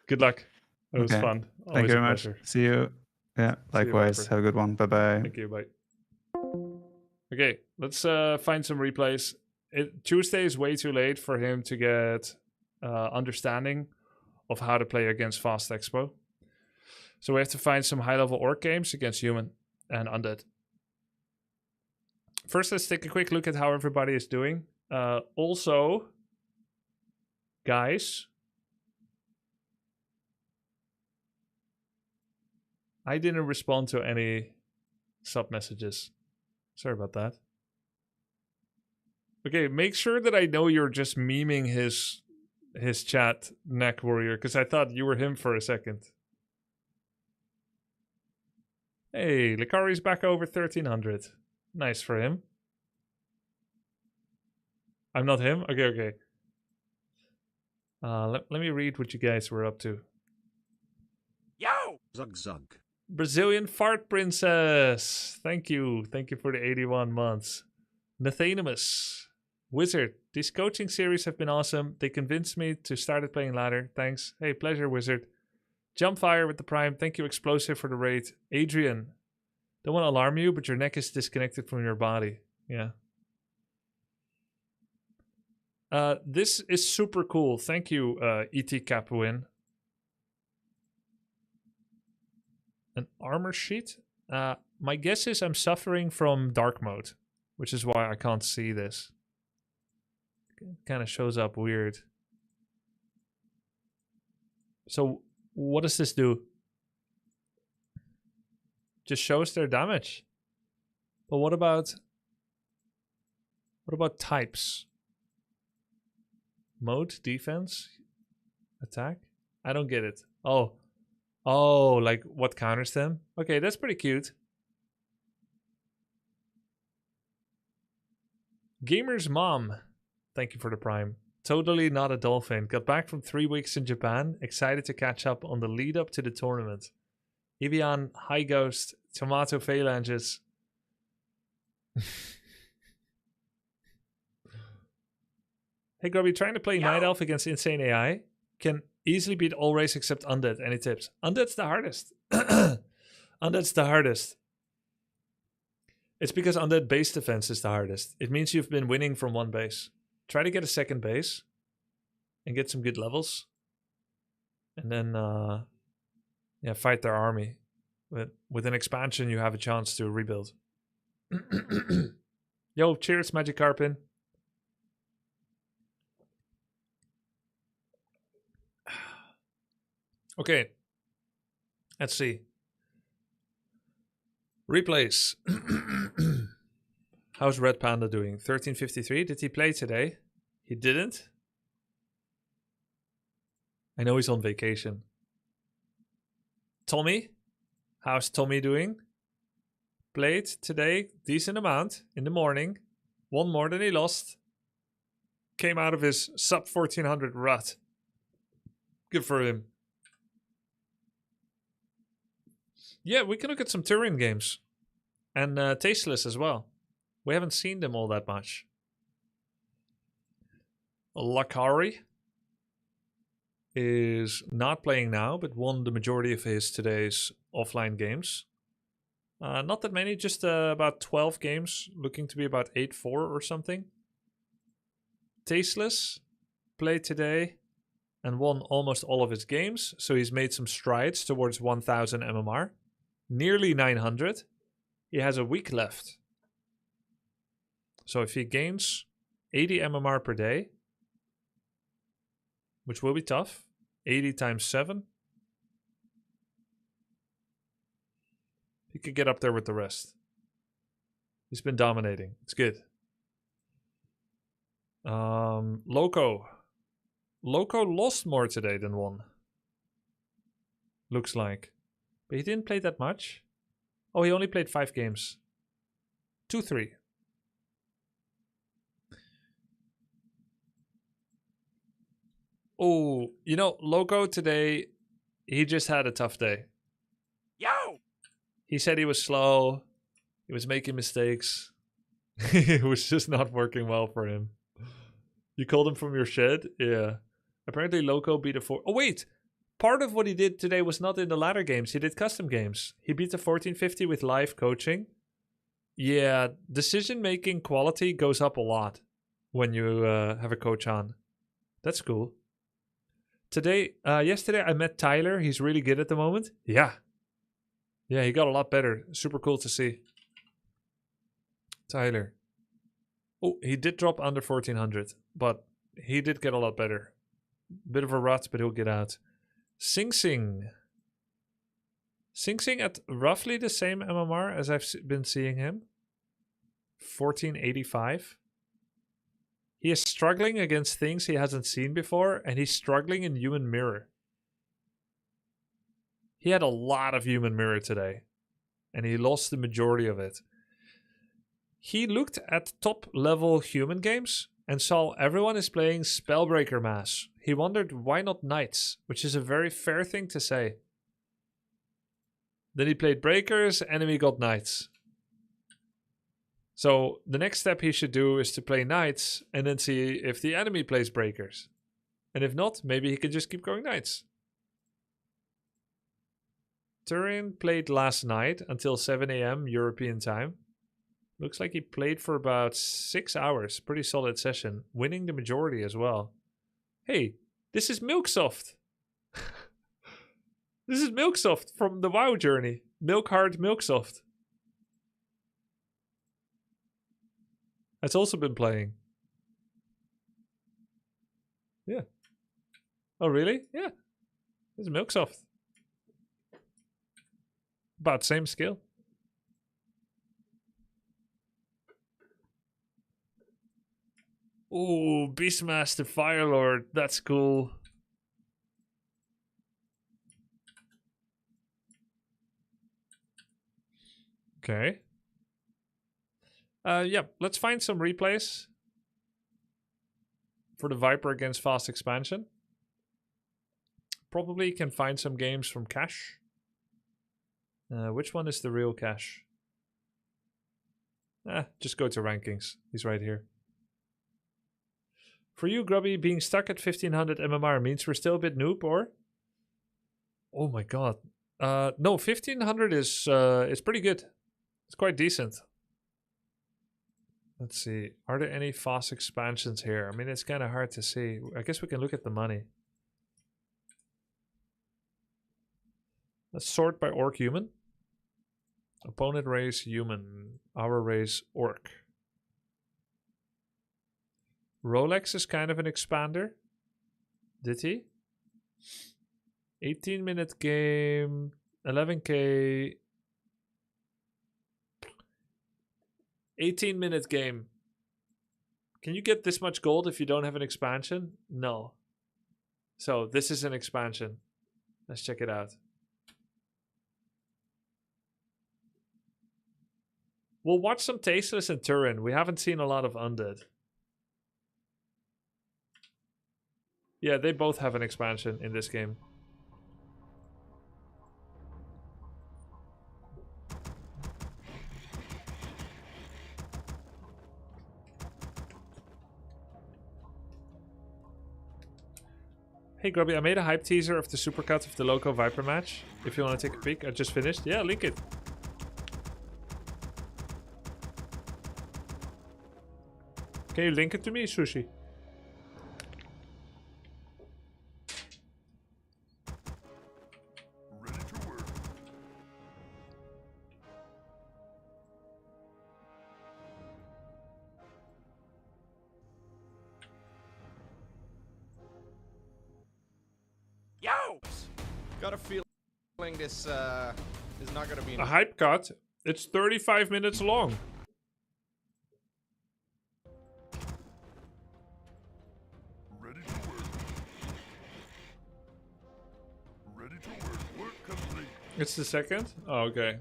Good luck. It was fun. Thank you very much. See you. Yeah, likewise. Have a good one. Bye-bye. Thank you. Bye. Okay, let's find some replays. Tuesday is way too late for him to get understanding of how to play against Fast Expo. So we have to find some high-level orc games against human and undead. First, let's take a quick look at how everybody is doing. Also, guys, I didn't respond to any sub messages. Sorry about that. Okay, make sure that I know you're just memeing his chat, Neck Warrior, because I thought you were him for a second. Hey, Likari's back over 1300. Nice for him. I'm not him? Okay. Let me read what you guys were up to. Yo! Zug zug. Brazilian Fart Princess. Thank you. Thank you for the 81 months. Nathanimus. Wizard. These coaching series have been awesome. They convinced me to start playing ladder. Thanks. Hey, pleasure, Wizard. Jumpfire with the Prime. Thank you, Explosive, for the raid. Adrian. Don't want to alarm you, but your neck is disconnected from your body. Yeah. This is super cool. Thank you, E.T. Capuin. An armor sheet? My guess is I'm suffering from dark mode, which is why I can't see this. It kind of shows up weird. So what does this do? Just shows their damage. But what about types? Mode, defense, attack? I don't get it. Oh, like what counters them? Okay, that's pretty cute. Gamer's mom, thank you for the prime. Totally not a dolphin. Got back from 3 weeks in Japan. Excited to catch up on the lead up to the tournament. Evian, High Ghost, Tomato Phalanges. Hey Grubby, trying to play Night Elf against Insane AI. Can easily beat all race except Undead. Any tips? Undead's the hardest. Undead's the hardest. It's because Undead base defense is the hardest. It means you've been winning from one base. Try to get a second base and get some good levels. And then fight their army. With an expansion, you have a chance to rebuild. Yo, cheers, Magikarpin. Okay, let's see. Replays. How's Red Panda doing? 1353. Did he play today? He didn't. I know he's on vacation. Tommy? How's Tommy doing? Played today, decent amount in the morning. One more than he lost. Came out of his sub 1400 rut. Good for him. Yeah, we can look at some Turing games. And Tasteless as well. We haven't seen them all that much. Lakari is not playing now, but won the majority of his today's offline games. Not that many, just about 12 games, looking to be about 8-4 or something. Tasteless played today and won almost all of his games, so he's made some strides towards 1000 MMR. Nearly 900. He has a week left. So if he gains 80 MMR per day, which will be tough, 80 times 7, he could get up there with the rest. He's been dominating. It's good. Loco. Loco lost more today than won. Looks like. But he didn't play that much. Oh, he only played 5 games. 2-3. Oh, you know, Loco today, he just had a tough day. Yo! He said he was slow. He was making mistakes. It was just not working well for him. You called him from your shed? Yeah. Apparently Loco beat a 4... Oh, wait! Part of what he did today was not in the ladder games. He did custom games. He beat the 1450 with live coaching. Yeah, decision-making quality goes up a lot when you have a coach on. That's cool. Yesterday I met Tyler. He's really good at the moment. Yeah. Yeah, he got a lot better. Super cool to see. Tyler. Oh, he did drop under 1400, but he did get a lot better. Bit of a rut, but he'll get out. Sing Sing. Sing Sing at roughly the same MMR as I've been seeing him. 1485. He is struggling against things he hasn't seen before, and he's struggling in Human Mirror. He had a lot of Human Mirror today, and he lost the majority of it. He looked at top-level human games and saw everyone is playing Spellbreaker Mass. He wondered why not Knights, which is a very fair thing to say. Then he played Breakers, enemy got Knights. So the next step he should do is to play Knights and then see if the enemy plays Breakers. And if not, maybe he can just keep going Knights. Turin played last night until 7 a.m. European time. Looks like he played for about 6 hours. Pretty solid session. Winning the majority as well. Hey, this is Milksoft. This is Milksoft from the WoW journey. Milkhard Milksoft. That's also been playing. Yeah. Oh, really? Yeah. It's Milksoft. About same skill. Ooh, Beastmaster Firelord. That's cool. Okay. Yeah, let's find some replays for the Viper against Fast Expansion. Probably can find some games from Cash. Which one is the real Cash? Just go to rankings. He's right here. For you, Grubby, being stuck at 1500 MMR means we're still a bit noob, or? Oh my god. No, 1500 is it's pretty good. It's quite decent. Let's see. Are there any fast expansions here? I mean, it's kind of hard to see. I guess we can look at the money. Let's sort by orc human. Opponent race human. Our race orc. Rolex is kind of an expander. Did he? 18-minute game. 11k. 18-minute game. Can you get this much gold if you don't have an expansion? No. So this is an expansion. Let's check it out. We'll watch some Tasteless and Turin. We haven't seen a lot of Undead. Yeah, they both have an expansion in this game. Hey Grubby, I made a hype teaser of the supercut of the Loco Viper match. If you want to take a peek, I just finished. Yeah, link it. Can you link it to me, Sushi? Ready to work. Yo! Got a feeling this is not gonna be A hype cut? It's 35 minutes long. Ready to work. Ready to work. Work complete. It's the second? Oh, okay.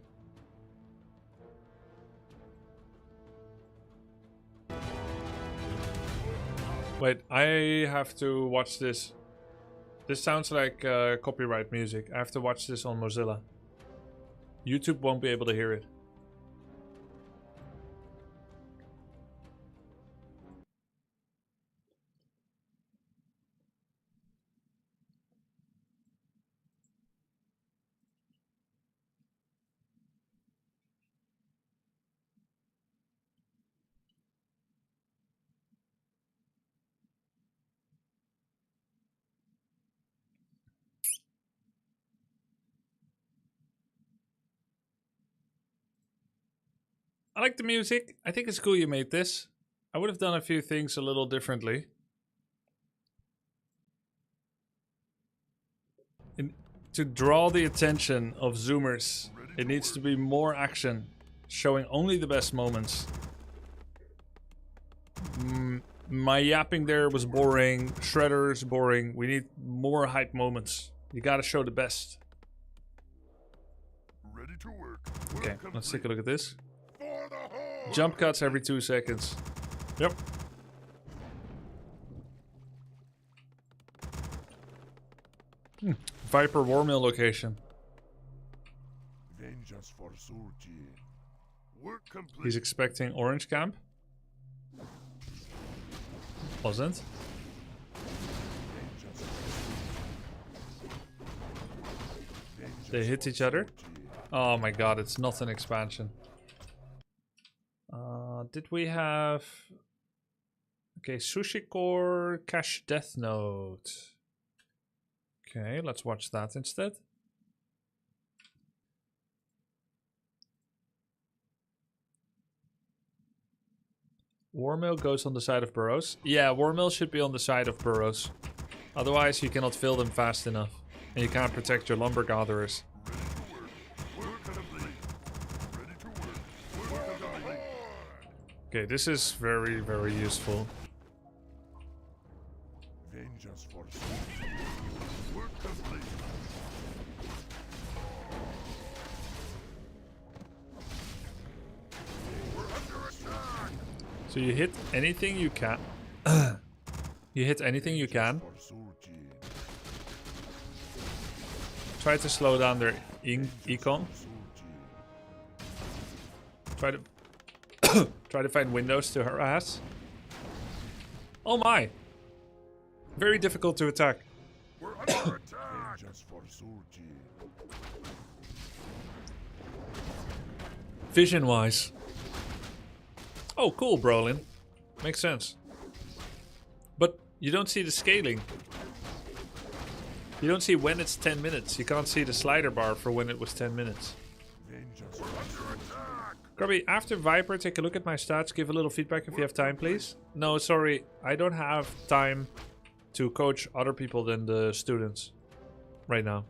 Wait, I have to watch this. This sounds like copyright music. I have to watch this on Mozilla. YouTube won't be able to hear it. I like the music. I think it's cool you made this. I would have done a few things a little differently. To draw the attention of Zoomers, it needs to be more action, showing only the best moments. My yapping there was boring. Shredder's boring. We need more hype moments. You gotta show the best. Ready to work. Okay, let's take a look at this. For the whole. Jump cuts every 2 seconds. Yep. Viper Warmill location. Vengeance for Surgeon. Work complete. He's expecting Orange Camp. Wasn't. They hit each other. Oh my god, it's not an expansion. Did we have... Okay, Sushi Core, Cash Death Note. Okay, let's watch that instead. Warmill goes on the side of Burrows. Yeah, Warmill should be on the side of Burrows. Otherwise, you cannot fill them fast enough. And you can't protect your lumber gatherers. Okay, this is very, very useful. Vengeance for Suji. Work complete. We're under attack. So you hit anything you can. You hit anything you can. For Suji. Try to slow down their econ. Try to try to find windows to harass. Oh my! Very difficult to attack. We're under attack. Vengeance for Suji. Vision-wise. Oh, cool, Brolin. Makes sense. But you don't see the scaling. You don't see when it's 10 minutes. You can't see the slider bar for when it was 10 minutes. Vengeance. We're under attack. Grubby, after Viper, take a look at my stats. Give a little feedback if you have time, please. No, sorry. I don't have time to coach other people than the students right now.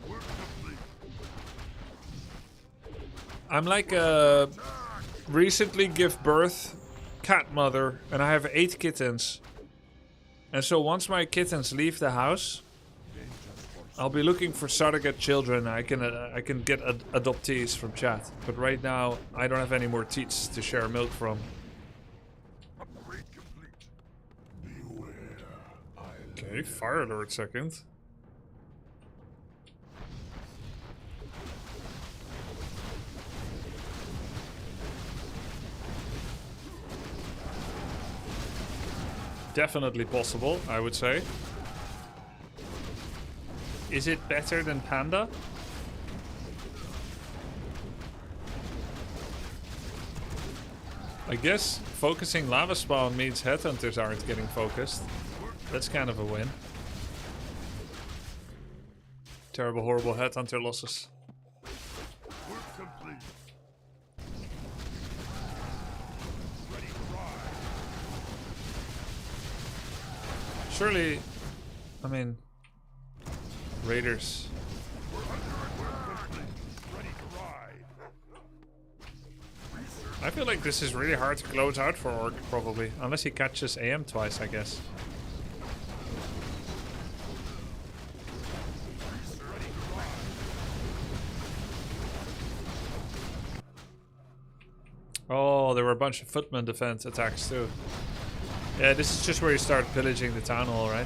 Work complete. I'm like a recently give birth cat mother, and I have 8 kittens. And so once my kittens leave the house, I'll be looking for surrogate children. I can get adoptees from chat. But right now, I don't have any more teats to share milk from. Upgrade complete. Beware. Okay, Fire Lord second. Definitely possible, I would say. Is it better than Panda? I guess focusing lava spawn means headhunters aren't getting focused. That's kind of a win. Terrible, horrible headhunter losses. Work complete. Surely, I mean, Raiders. I feel like this is really hard to close out for Orc, probably. Unless he catches AM twice, I guess. Oh, there were a bunch of footman defense attacks too. Yeah, this is just where you start pillaging the town hall, right?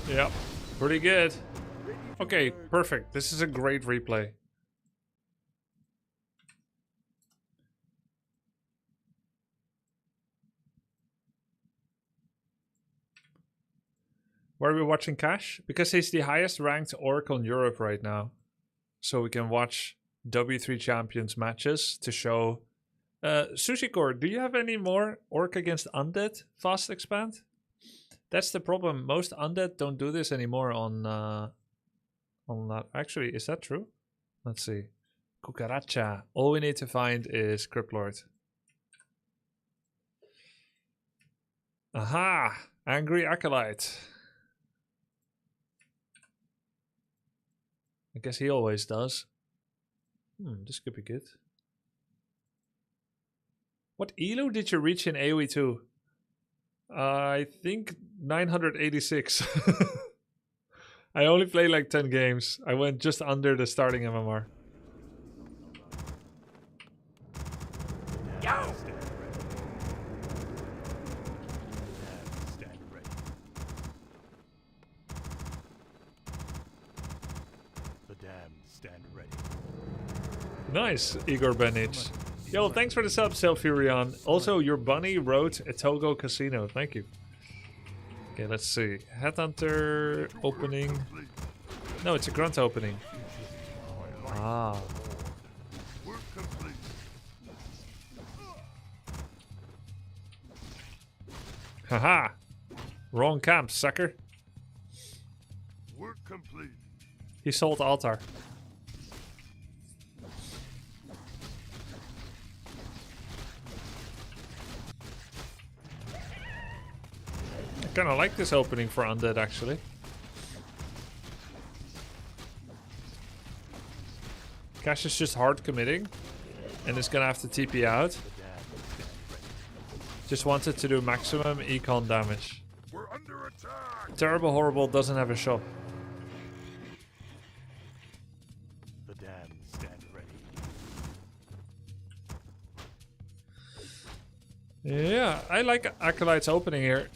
Yep, pretty good. Okay, perfect. This is a great replay. Why are we watching Cash? Because he's the highest ranked Oracle in Europe right now. So we can watch W3 Champions matches to show... Sushikor, do you have any more Orc against Undead fast expand? That's the problem. Most Undead don't do this anymore on that. Actually, is that true? Let's see. Cucaracha. All we need to find is Cryptlord. Aha! Angry Acolyte. I guess he always does. This could be good. What elo did you reach in AoE 2? I think 986. I only played like 10 games. I went just under the starting MMR. Yo! The damned stand ready. Nice, Igor Benic. Yo, thanks for the sub, Selfurion. Also, your bunny wrote a Togo Casino. Thank you. Okay, let's see. Headhunter opening. No, it's a grunt opening. Ah. Work complete. Haha. Wrong camp, sucker. Work complete. He sold altar. I kind of like this opening for Undead, actually. Cash is just hard committing, and is gonna have to TP out. Just wanted to do maximum econ damage. We're under attack. Terrible Horrible doesn't have a shop. The damned stand ready. Yeah, I like Acolyte's opening here.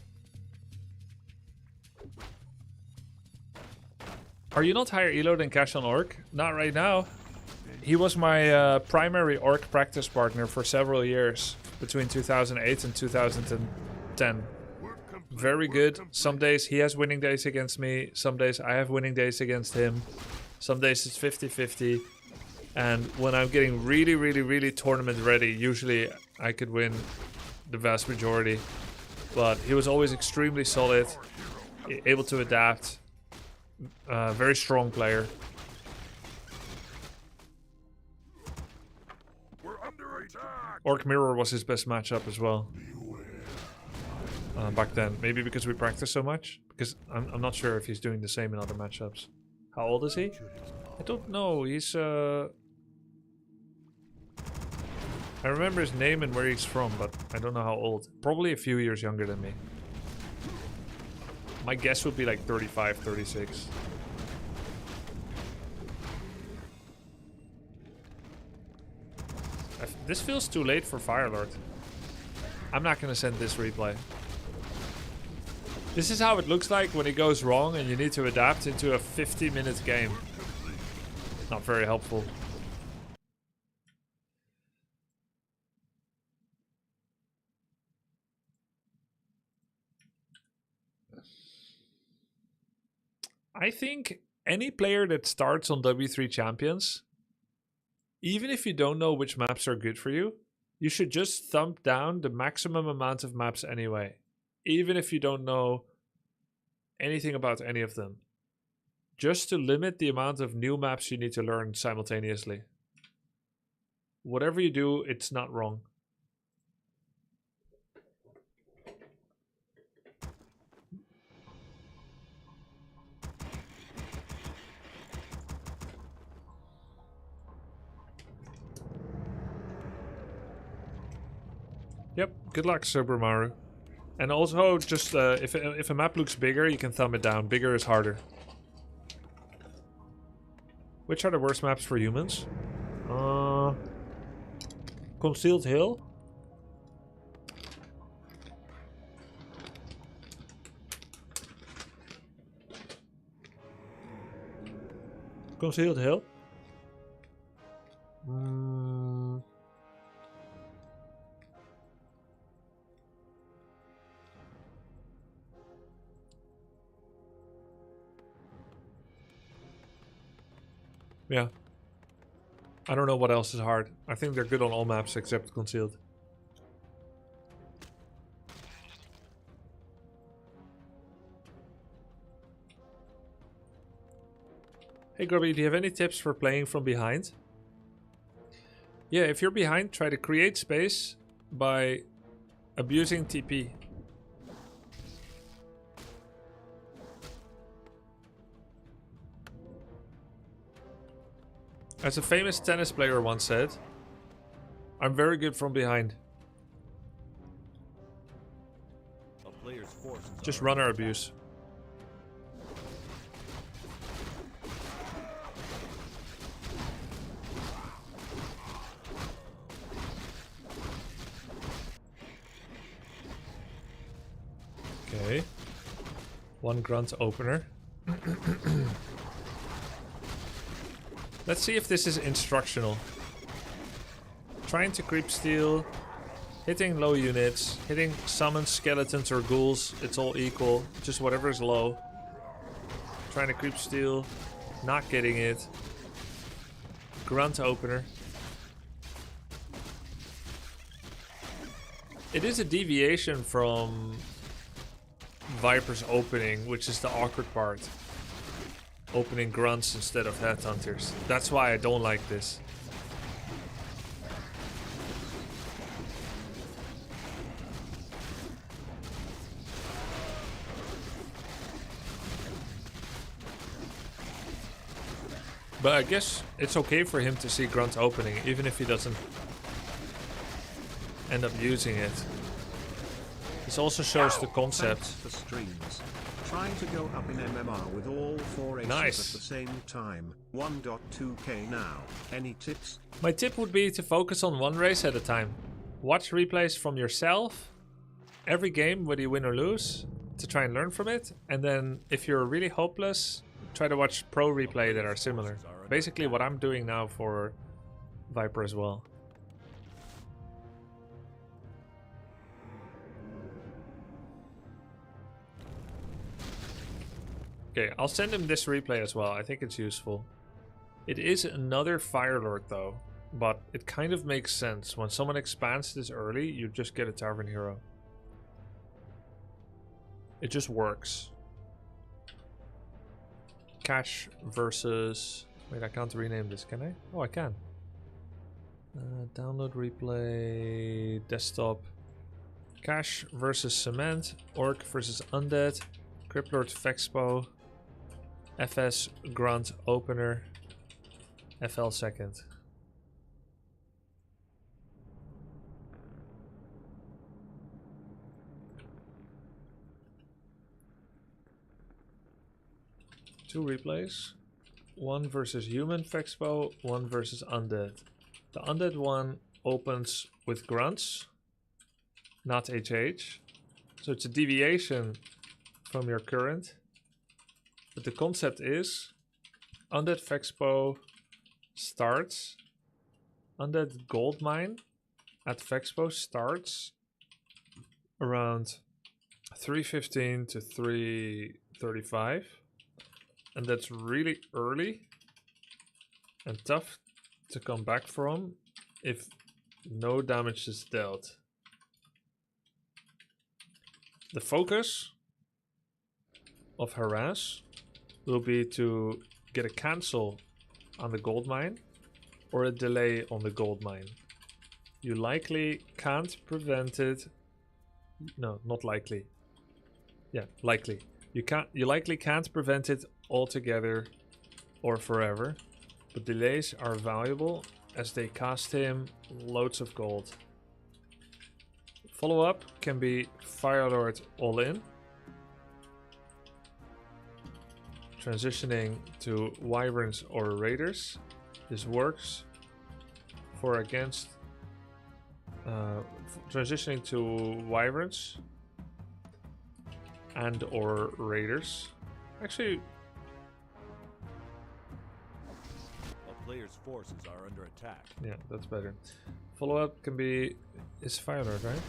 Are you not higher elo than Cash on Orc? Not right now. He was my primary Orc practice partner for several years, between 2008 and 2010. Very good. Some days he has winning days against me, some days I have winning days against him. Some days it's 50-50. And when I'm getting really, really, really tournament ready, usually I could win the vast majority. But he was always extremely solid, able to adapt. Very strong player. We're under attack. Orc Mirror was his best matchup as well. Back then. Maybe because we practiced so much. Because I'm not sure if he's doing the same in other matchups. How old is he? I don't know. He's... I remember his name and where he's from, but I don't know how old. Probably a few years younger than me. My guess would be like 35, 36. This feels too late for Firelord. I'm not gonna send this replay. This is how it looks like when it goes wrong and you need to adapt into a 50-minute game. Not very helpful. I think any player that starts on W3 Champions, even if you don't know which maps are good for you, you should just thump down the maximum amount of maps anyway. Even if you don't know anything about any of them. Just to limit the amount of new maps you need to learn simultaneously. Whatever you do, it's not wrong. Yep, good luck, Subramaru. And also, just if a map looks bigger, you can thumb it down. Bigger is harder. Which are the worst maps for humans? Concealed Hill? Concealed Hill? Yeah. I don't know what else is hard. I think they're good on all maps except Concealed. Hey Grubby, do you have any tips for playing from behind? Yeah, if you're behind, try to create space by abusing TP. As a famous tennis player once said, I'm very good from behind. A player's forces Just are runner under abuse. Okay. One grunt opener. Let's see if this is instructional. Trying to creep steal, hitting low units, hitting summons, skeletons or ghouls, it's all equal, just whatever is low. Trying to creep steal, not getting it. Grunt opener. It is a deviation from Viper's opening, which is the awkward part. opening grunts instead of headhunters. That's why I don't like this. But I guess it's okay for him to see grunt opening, even if he doesn't end up using it. This also shows the concept. Thanks for streams. Trying to go up in MMR with all 4 aces Nice. at the same time. 1.2k now. Any tips? My tip would be to focus on one race at a time. Watch replays from yourself every game, whether you win or lose, to try and learn from it. And then if you're really hopeless, try to watch pro replay that are similar. Basically what I'm doing now for Viper as well. Okay, I'll send him this replay as well. I think it's useful. It is another Firelord though, but it kind of makes sense. When someone expands this early, you just get a Tavern Hero. It just works. Cash versus... Wait, I can't rename this, can I? Oh, I can. Download replay, desktop. Cash versus Cement, Orc versus Undead, Cryptlord Fexpo, FS Grunt Opener, FL Second. Two replays. One versus Human Fexpo, one versus Undead. The Undead one opens with grunts, not HH. So it's a deviation from your current. But the concept is Undead Fexpo starts. Undead Goldmine at Fexpo starts around 3:15 to 3:35. And that's really early and tough to come back from if no damage is dealt. The focus of Harass will be to get a cancel on the gold mine or a delay on the gold mine. You likely can't prevent it. No, not likely. Yeah, likely. You likely can't prevent it altogether or forever, but delays are valuable as they cost him loads of gold. Follow-up can be Firelord all-in, transitioning to Wyverns or Raiders. This works for against transitioning to Wyverns and or Raiders. Actually, A player's forces are under attack. yeah, that's better. Follow-up can be... is Firelord, right?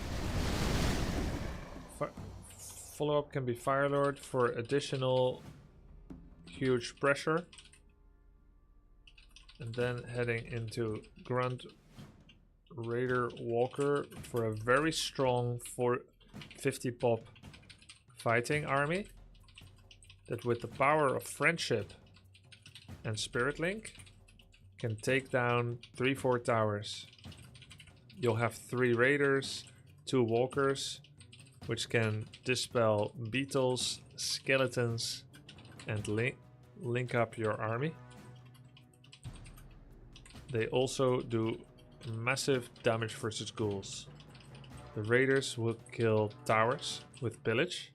Follow-up can be Firelord for additional huge pressure. And then heading into Grunt Raider Walker for a very strong 450 pop fighting army that with the power of friendship and Spirit Link can take down 3-4 towers. You'll have 3 raiders, 2 walkers, which can dispel beetles, skeletons, and link up your army. They also do massive damage versus ghouls. The raiders will kill towers with pillage.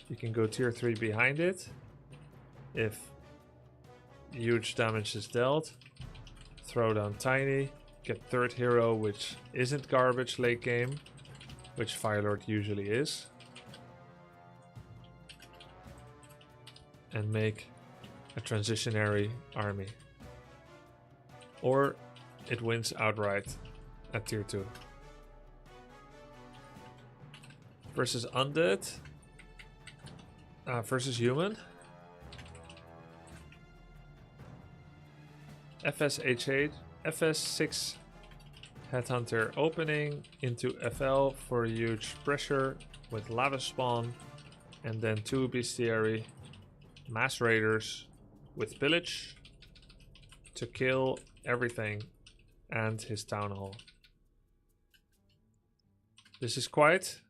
You can go tier 3 behind it if huge damage is dealt. Throw down tiny, get third hero, which isn't garbage late game, which Firelord usually is, and make a transitionary army. Or it wins outright at tier 2. Versus Undead. Versus Human. FSH8, FS6 Headhunter opening into FL for huge pressure with lava spawn, and then 2 bestiary mass raiders with pillage to kill everything and his town hall. This is quite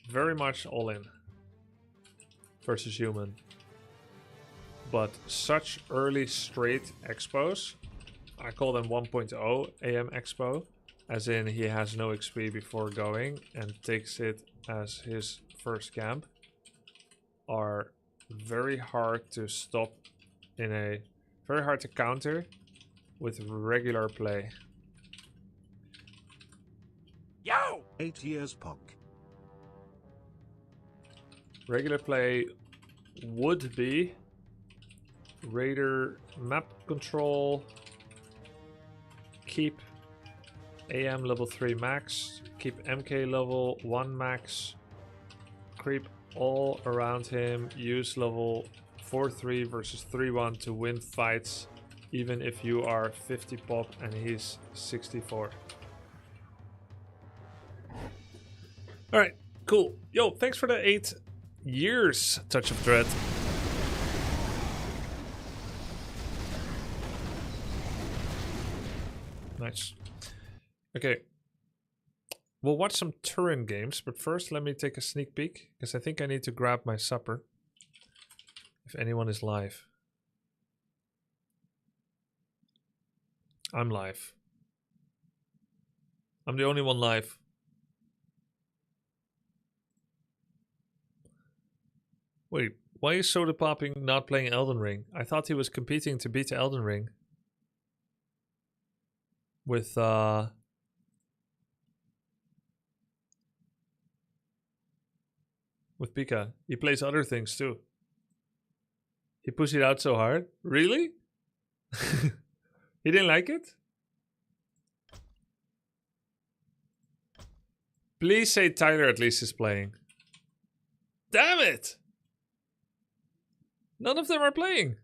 very much all in versus human. But such early straight expos, I call them 1.0 AM expo, as in he has no XP before going and takes it as his first camp, are very hard to stop very hard to counter with regular play. Yo! 8 years POC. Regular play would be Raider map control, keep AM level 3 max, keep MK level 1 max, creep all around him, use level 4-3 versus 3-1 to win fights, even if you are 50 pop and he's 64. Alright, cool. Yo, thanks for the 8 years, Touch of Dread. Nice. Okay. We'll watch some Turin games, but first let me take a sneak peek, because I think I need to grab my supper. If anyone is live. I'm live. I'm the only one live. Wait, why is Soda Popping not playing Elden Ring? I thought he was competing to beat Elden Ring. With Pika. He plays other things too. He pushed it out so hard. Really? He didn't like it? Please say Tyler at least is playing. Damn it! None of them are playing.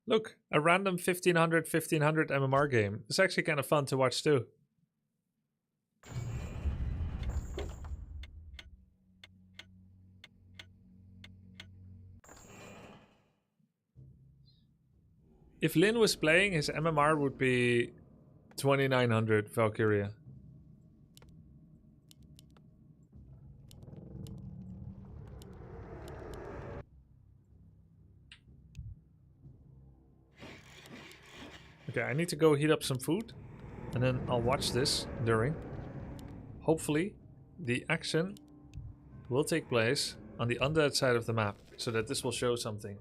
Look, a random 1500 MMR game. It's actually kind of fun to watch too. If Lin was playing, his MMR would be 2900 Valkyria. Okay, I need to go heat up some food, and then I'll watch this during. Hopefully, the action will take place on the Undead side of the map, so that this will show something.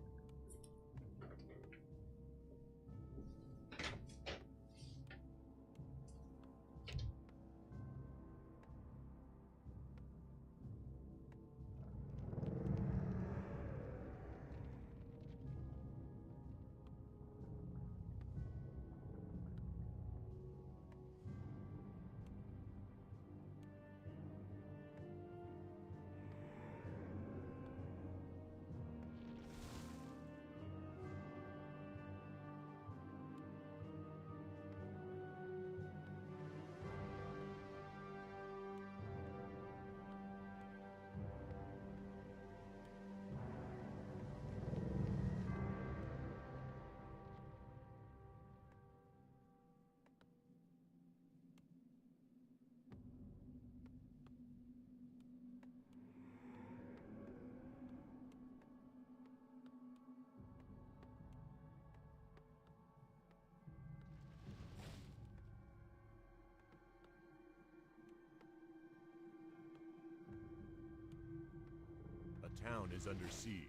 A town is under siege.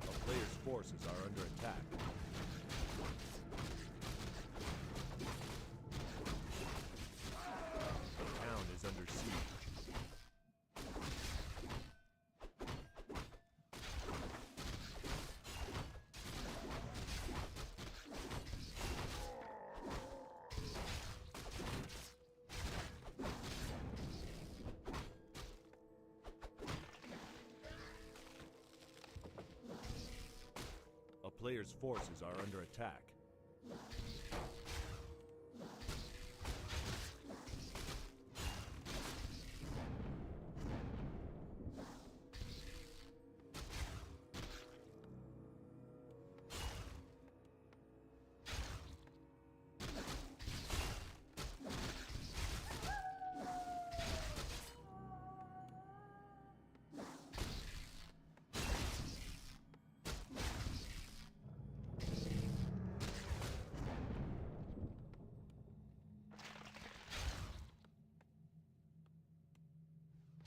A player's forces are under attack. Under siege. player's forces are under attack.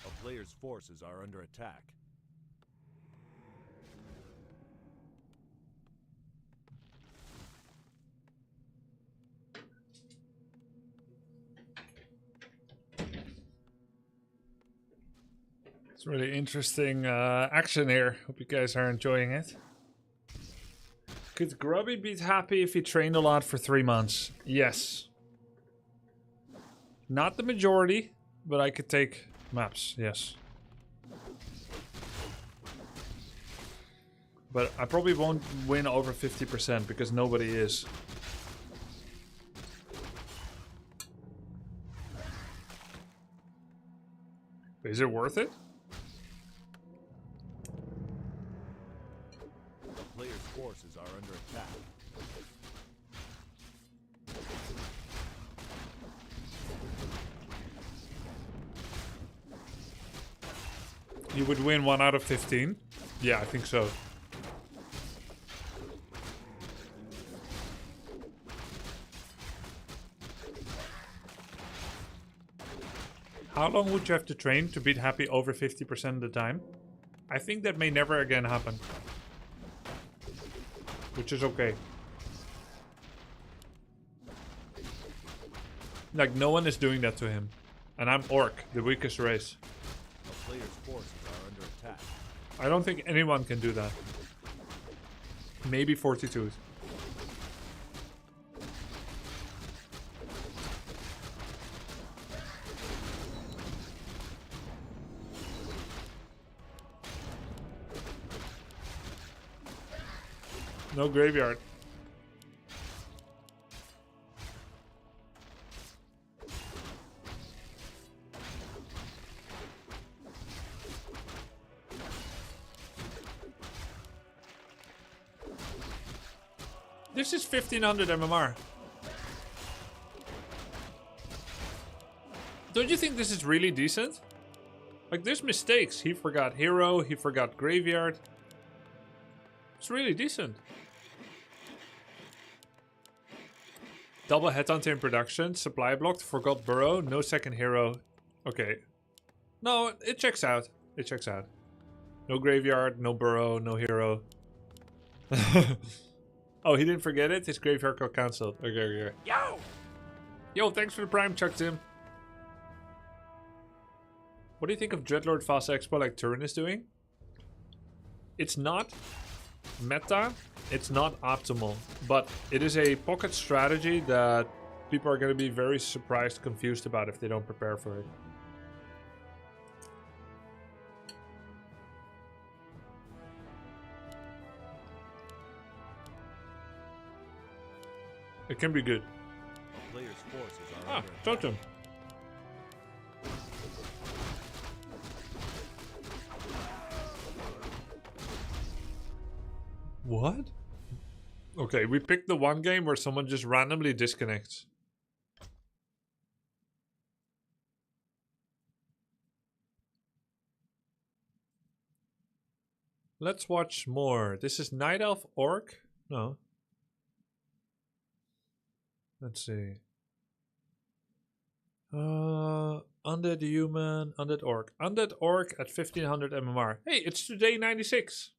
A player's forces are under attack. It's really interesting action here. Hope you guys are enjoying it. Could Grubby be happy if he trained a lot for 3 months? Yes. Not the majority, but I could take maps, yes. But I probably won't win over 50% because nobody is. Is it worth it? The player's forces are under attack. You would win 1 out of 15? Yeah, I think so. How long would you have to train to beat Happy over 50% of the time? I think that may never again happen. Which is okay. Like, no one is doing that to him. And I'm Orc, the weakest race. A player's forces are under attack. I don't think anyone can do that. Maybe 42. No graveyard. This is 1500 MMR. Don't you think this is really decent? Like, there's mistakes. He forgot hero, he forgot graveyard. It's really decent. Double headhunter in production, supply blocked, forgot burrow, no second hero. Okay. No, it checks out. It checks out. No graveyard, no burrow, no hero. Oh, he didn't forget it? His graveyard got cancelled. Okay, okay. Yo! Yo, thanks for the prime, Chuck Tim. What do you think of Dreadlord Fast Expo like Turin is doing? It's not meta, it's not optimal, but it is a pocket strategy that people are going to be very surprised, confused about if they don't prepare for it. It can be good. A player's forces are Ah, under attack. Totem. What? Okay, we picked the one game where someone just randomly disconnects. Let's watch more. This is Night Elf Orc? No. Let's see. Undead Human, Undead Orc. Undead Orc at 1500 MMR. Hey, it's today 96.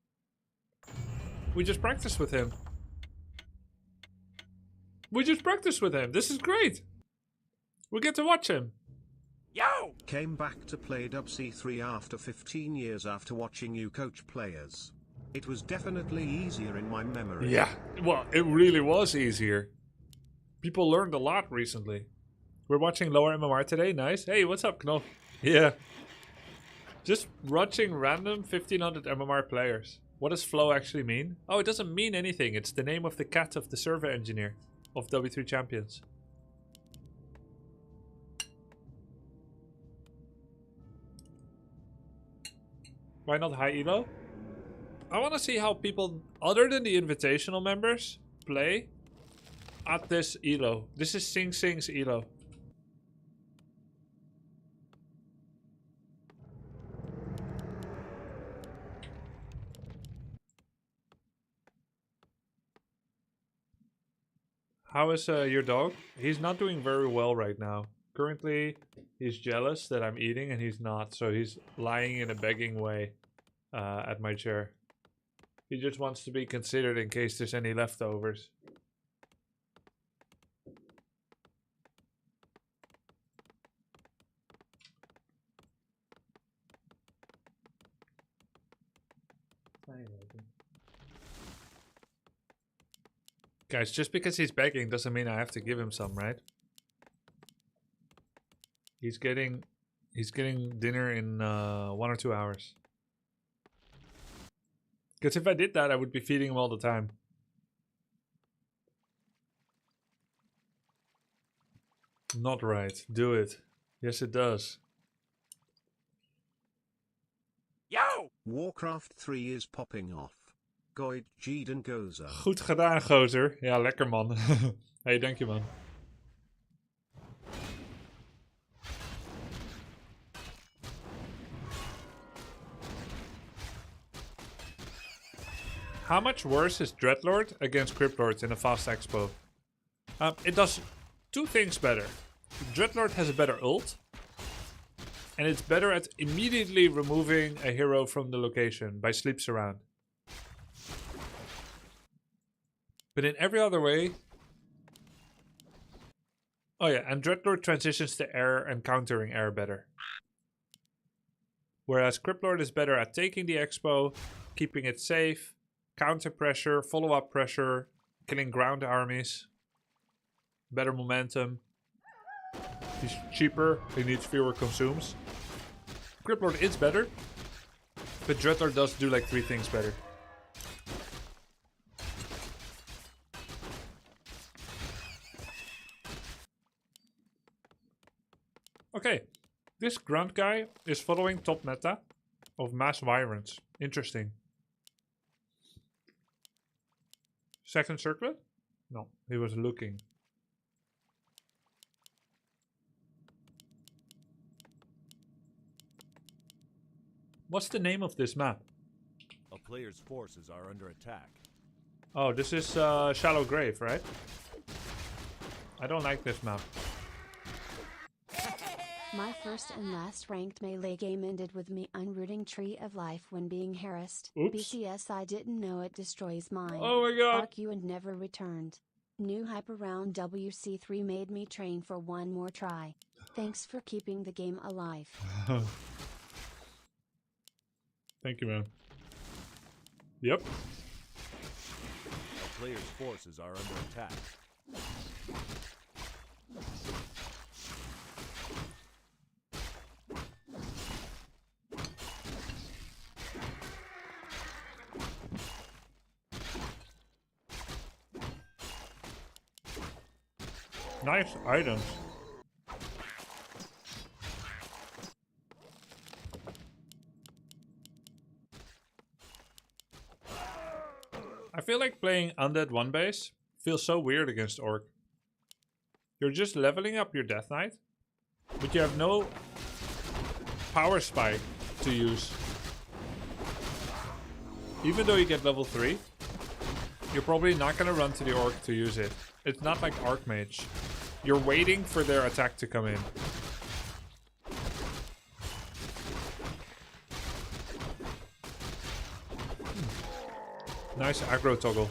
We just practiced with him. This is great. We get to watch him. Yo! Came back to play Dub C3 after 15 years after watching you coach players. It was definitely easier in my memory. Yeah, well, it really was easier. People learned a lot recently. We're watching lower MMR today. Nice. Hey, what's up, Knopf? Yeah. Just watching random 1500 MMR players. What does flow actually mean? Oh, it doesn't mean anything. It's the name of the cat of the server engineer of W3 Champions. Why not high elo? I want to see how people, other than the invitational members, play at this elo. This is Sing Sing's elo. How is your dog? He's not doing very well right now. Currently, he's jealous that I'm eating and he's not. So he's lying in a begging way at my chair. He just wants to be considered in case there's any leftovers. Guys, just because he's begging doesn't mean I have to give him some, right? He's getting dinner in 1 or 2 hours. Because if I did that, I would be feeding him all the time. Not right. Do it. Yes, it does. Yo! Warcraft 3 is popping off. Goid Jeden Gozer. Goed gedaan, gozer. Ja, lekker man. Hey, dank je man. How much worse is Dreadlord against Cryptlord in a fast expo? It does 2 things better. Dreadlord has a better ult. And it's better at immediately removing a hero from the location by sleep surround. But in every other way... Oh yeah, and Dreadlord transitions to air and countering air better. Whereas Cryptlord is better at taking the expo, keeping it safe, counter pressure, follow-up pressure, killing ground armies. Better momentum. He's cheaper, he needs fewer consumes. Cryptlord is better, but Dreadlord does do like 3 things better. Okay, this grunt guy is following top meta of mass Virons. Interesting. Second circlet? No, he was looking. What's the name of this map? A player's forces are under attack. Oh, this is Shallow Grave, right? I don't like this map. My first and last ranked melee game ended with me unrooting Tree of Life when being harassed. Oops. BCS I didn't know it destroys mine. Oh my god! Arc you and never returned. New hype around WC3 made me train for one more try. Thanks for keeping the game alive. Thank you, man. Yep. A player's forces are under attack. Nice items. I feel like playing Undead 1 base feels so weird against Orc. You're just leveling up your Death Knight, but you have no power spike to use. Even though you get level 3, you're probably not going to run to the Orc to use it. It's not like Archmage. You're waiting for their attack to come in. Nice aggro toggle.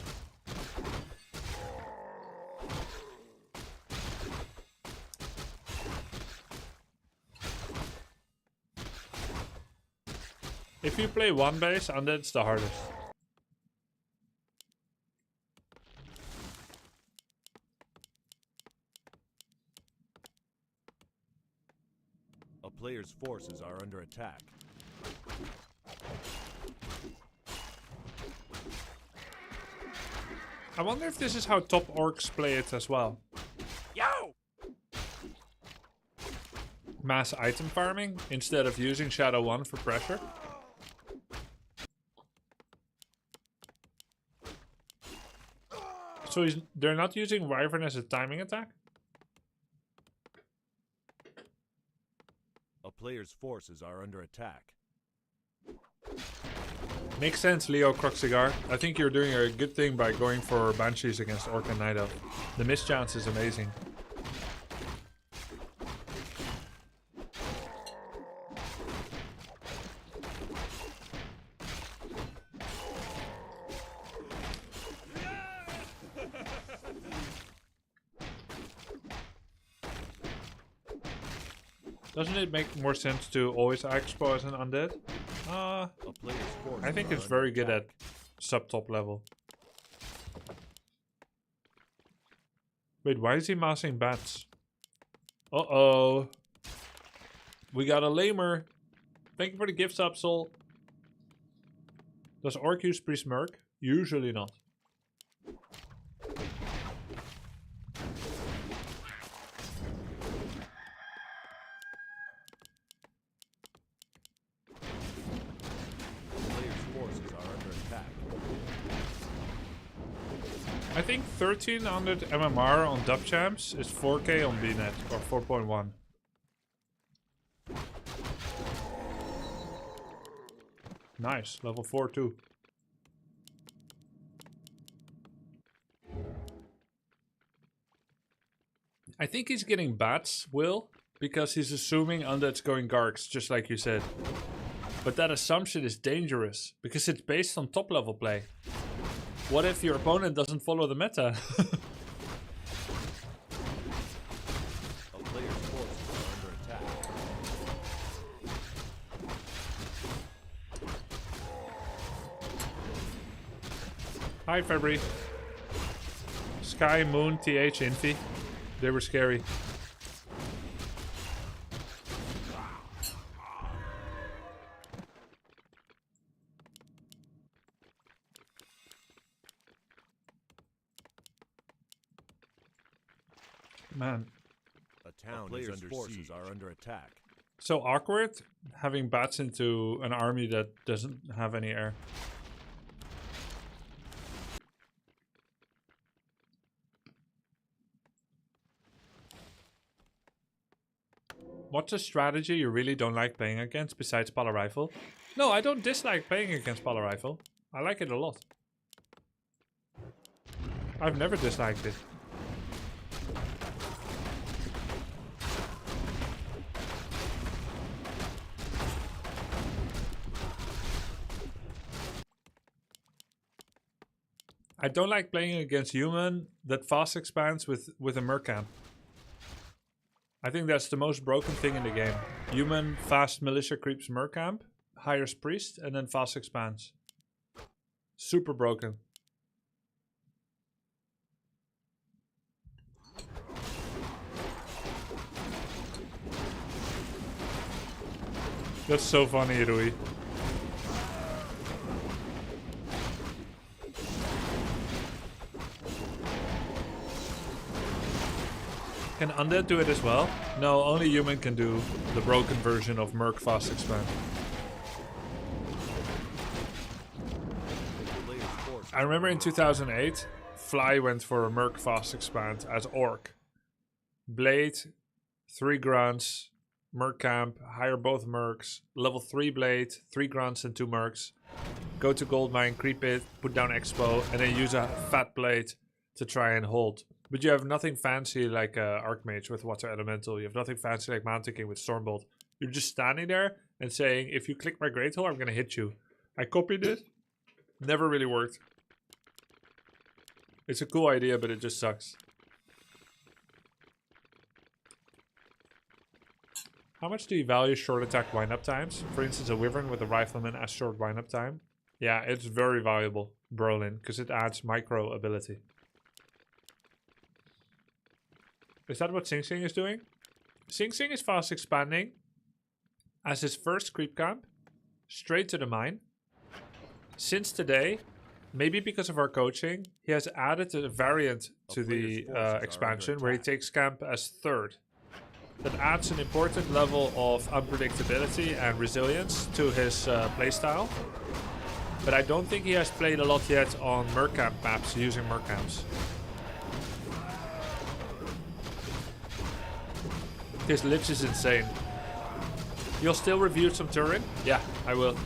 If you play 1 base, Undead's the hardest. A player's forces are under attack. I wonder if this is how top orcs play it as well. Yo! Mass item farming instead of using Shadow 1 for pressure. So they're not using Wyvern as a timing attack? A player's forces are under attack. Makes sense, Leo Croxigar. I think you're doing a good thing by going for Banshees against Orc and Night Elf. The miss chance is amazing. Doesn't it make more sense to always expo as an undead? A player's forces I think are it's under very good at attack. sub-top level. Wait, why is he massing bats? Uh-oh. We got a lamer. Thank you for the gift sub, Soul. Does Orc use Priest Merc? Usually not. Player's forces are under attack. I think 1300 MMR on dub champs is 4k on BNet, or 4.1. Nice, level 4 too. I think he's getting bats, Will, because he's assuming Undead's going Garks, just like you said. But that assumption is dangerous, because it's based on top level play. What if your opponent doesn't follow the meta? A player's forces are under attack. Hi, February. Sky, Moon, TH, Infi. They were scary. Man, A town is under forces are under attack. so awkward having bats into an army that doesn't have any air. What's a strategy you really don't like playing against besides Pala Rifle? No, I don't dislike playing against Pala Rifle. I like it a lot. I've never disliked it. I don't like playing against human that fast expands with a Mercamp. I think that's the most broken thing in the game. Human fast militia creeps Mercamp, hires priest, and then fast expands. Super broken. That's so funny, Rui. Can Undead do it as well? No, only human can do the broken version of Merc Fast Expand. Player's forces I remember in 2008, Fly went for a Merc Fast Expand as Orc. Blade, 3 grunts, Merc Camp, hire both Mercs, level 3 Blade, 3 grunts and 2 Mercs. Go to Goldmine, creep it, put down Expo, and then use a Fat Blade to try and hold. But you have nothing fancy like Archmage with Water Elemental. You have nothing fancy like Mountain King with Stormbolt. You're just standing there and saying, if you click my Great Hole, I'm going to hit you. I copied it. Never really worked. It's a cool idea, but it just sucks. How much do you value short attack wind-up times? For instance, a Wyvern with a Rifleman as short wind-up time. Yeah, it's very valuable, Brolin, because it adds micro ability. Is that what Sing Sing is doing? Sing Sing is fast expanding as his first creep camp, straight to the mine. Since today, maybe because of our coaching, he has added a variant to A player's the forces are under expansion where he attack. takes camp as third. That adds an important level of unpredictability and resilience to his playstyle. But I don't think he has played a lot yet on Mercamp maps using Mercamps. His Lich is insane. You'll still review some Turin? Yeah, I will.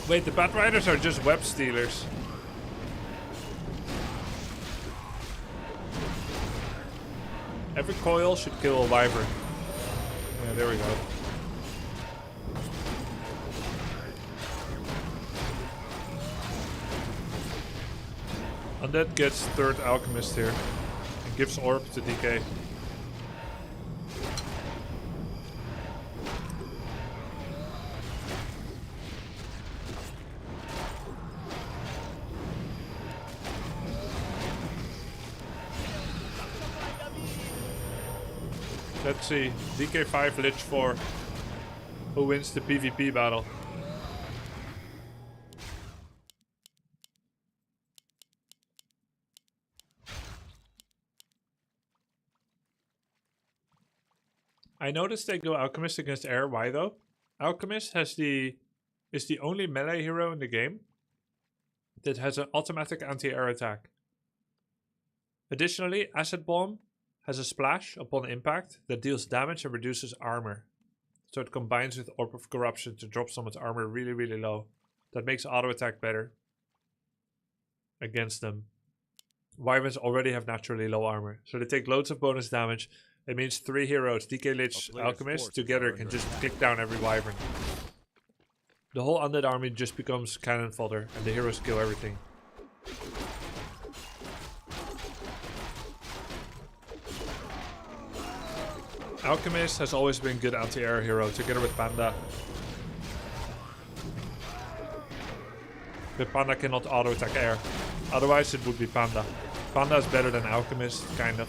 Wait, the Bat Riders are just web stealers. Every coil should kill a wyvern. Yeah, there we go. Undead gets third alchemist here and gives orb to DK. Let's see, DK5 Lich 4. Who wins the PvP battle? I noticed they go Alchemist against Air. Why though? Alchemist is the only melee hero in the game that has an automatic anti-air attack. Additionally, Acid Bomb has a splash upon impact that deals damage and reduces armor. So it combines with Orb of Corruption to drop someone's armor really, really low. That makes auto attack better against them. Wyverns already have naturally low armor, so they take loads of bonus damage. It means 3 heroes, DK Lich, A player's Alchemist, forces together are can under just attack. kick down every Wyvern. The whole Undead army just becomes cannon fodder, and the heroes kill everything. Alchemist has always been good anti-air hero, together with Panda. But Panda cannot auto-attack air. Otherwise it would be Panda. Panda is better than Alchemist, kind of.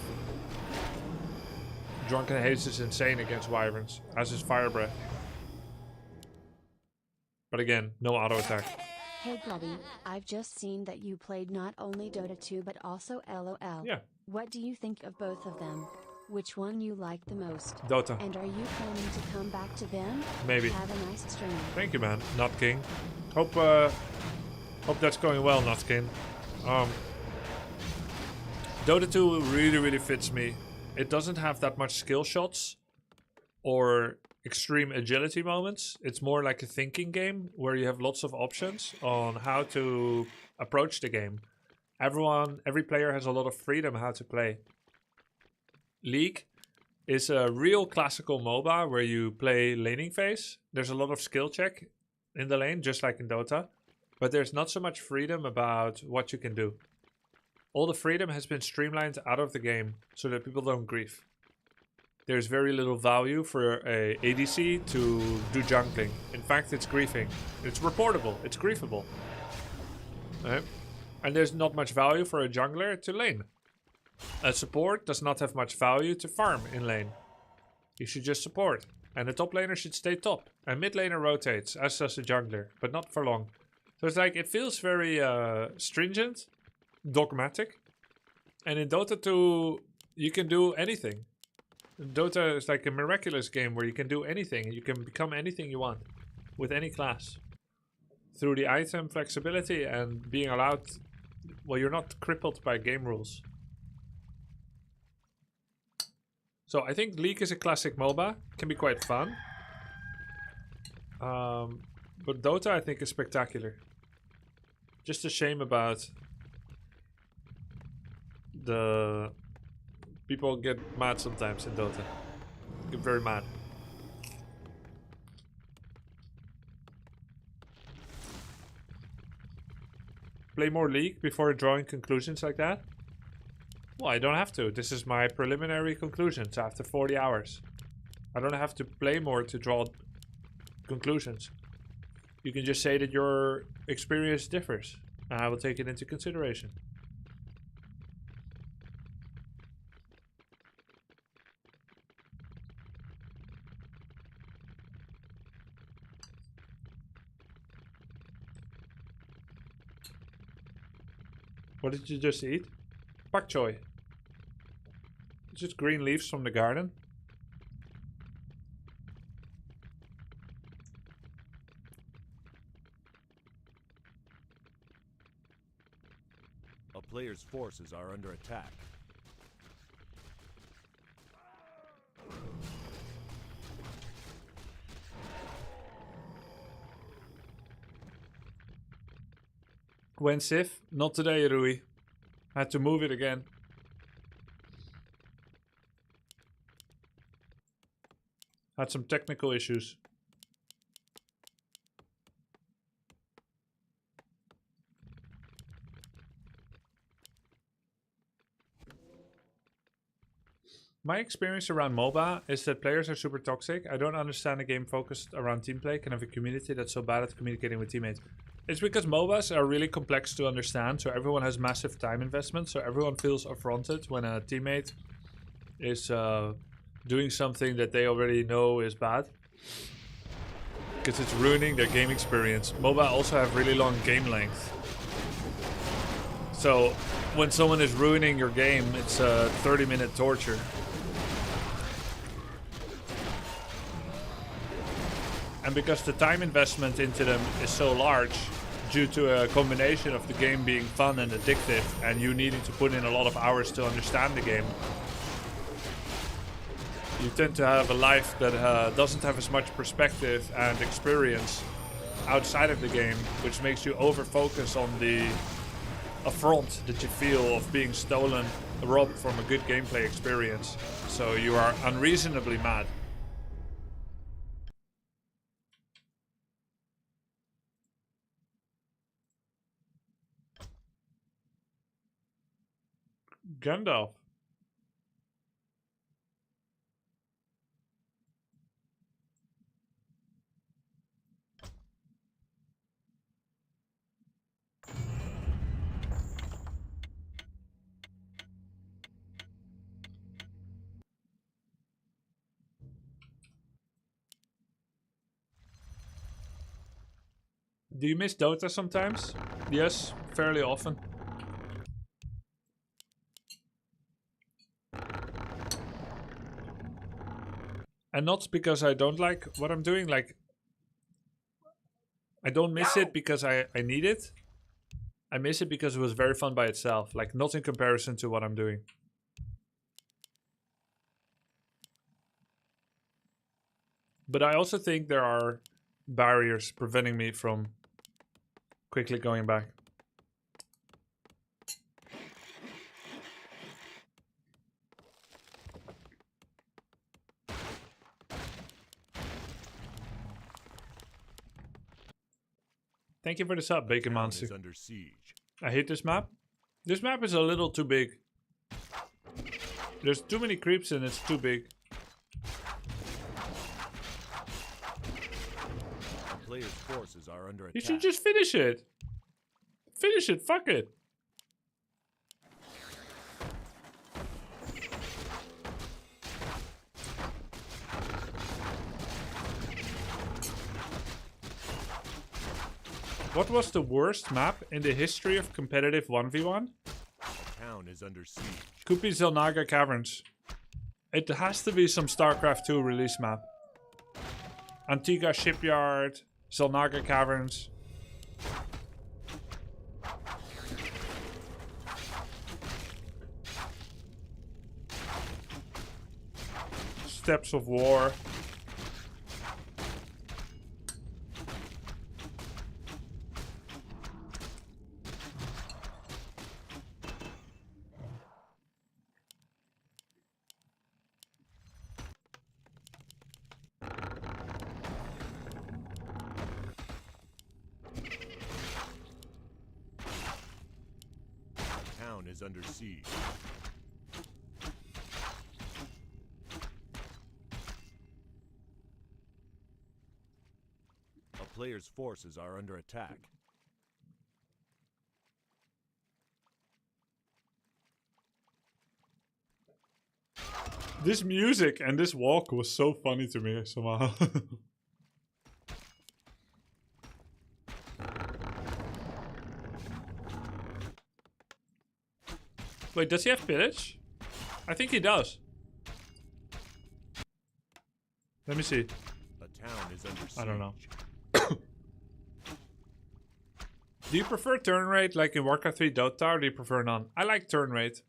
Drunken Haze is insane against Wyverns, as is Fire Breath. But again, no auto-attack. Hey Grubby, I've just seen that you played not only Dota 2 but also LOL. Yeah, What do you think of both of them? Which one you like the most? Dota. And are you planning to come back to them? Maybe. Have a nice stream. Thank you, man. Not King. Hope that's going well, Not King. Dota 2 really, really fits me. It doesn't have that much skill shots or extreme agility moments. It's more like a thinking game where you have lots of options on how to approach the game. Every player has a lot of freedom how to play. League is a real classical MOBA where you play laning phase. There's a lot of skill check in the lane, just like in Dota. But there's not so much freedom about what you can do. All the freedom has been streamlined out of the game so that people don't grief. There's very little value for a ADC to do jungling. In fact, it's griefing. It's reportable. It's griefable. Right? And there's not much value for a jungler to lane. A support does not have much value to farm in lane. You should just support. And the top laner should stay top. And mid laner rotates, as does the jungler. But not for long. So it's like, it feels very stringent, dogmatic. And in Dota 2, you can do anything. Dota is like a miraculous game where you can do anything. You can become anything you want. With any class. Through the item flexibility and being allowed... Well, you're not crippled by game rules. So I think League is a classic MOBA. Can be quite fun. But Dota I think is spectacular. Just a shame about the people get mad sometimes in Dota. Get very mad. Play more League before drawing conclusions like that? Well, I don't have to. This is my preliminary conclusions after 40 hours. I don't have to play more to draw conclusions. You can just say that your experience differs. I will take it into consideration. What did you just eat? Pak choy. It's just green leaves from the garden. A player's forces are under attack. When Sif? Not today, Rui. I had to move it again. Had some technical issues. My experience around MOBA is that players are super toxic. I don't understand a game focused around team play can have a community that's so bad at communicating with teammates. It's because MOBAs are really complex to understand, so everyone has massive time investment, so everyone feels affronted when a teammate is doing something that they already know is bad. Because it's ruining their game experience. MOBA also have really long game length. So when someone is ruining your game, it's a 30-minute torture. And because the time investment into them is so large, due to a combination of the game being fun and addictive, and you needing to put in a lot of hours to understand the game, you tend to have a life that doesn't have as much perspective and experience outside of the game, which makes you over-focus on the affront that you feel of being stolen, robbed from a good gameplay experience. So you are unreasonably mad. Gandalf. Do you miss Dota sometimes? Yes, fairly often. And not because I don't like what I'm doing, like, I don't miss it because I need it. I miss it because it was very fun by itself, like not in comparison to what I'm doing. But I also think there are barriers preventing me from quickly going back. Thank you for the sub, Bacon Town Monster. is under siege. I hate this map. This map is a little too big. There's too many creeps and it's too big. A player's forces are under attack. You should just finish it. Finish it, fuck it. What was the worst map in the history of competitive 1v1? The town is under siege. Could be Zelnaga Caverns. It has to be some StarCraft 2 release map. Antigua Shipyard, Zelnaga Caverns. Steps of War. Town is under siege. A player's forces are under attack. This music and this walk was so funny to me somehow. Wait, does he have pillage? I think he does. Let me see. A town is under siege. I don't know. Do you prefer turn rate like in Warcraft 3 Dota, or do you prefer none? I like turn rate.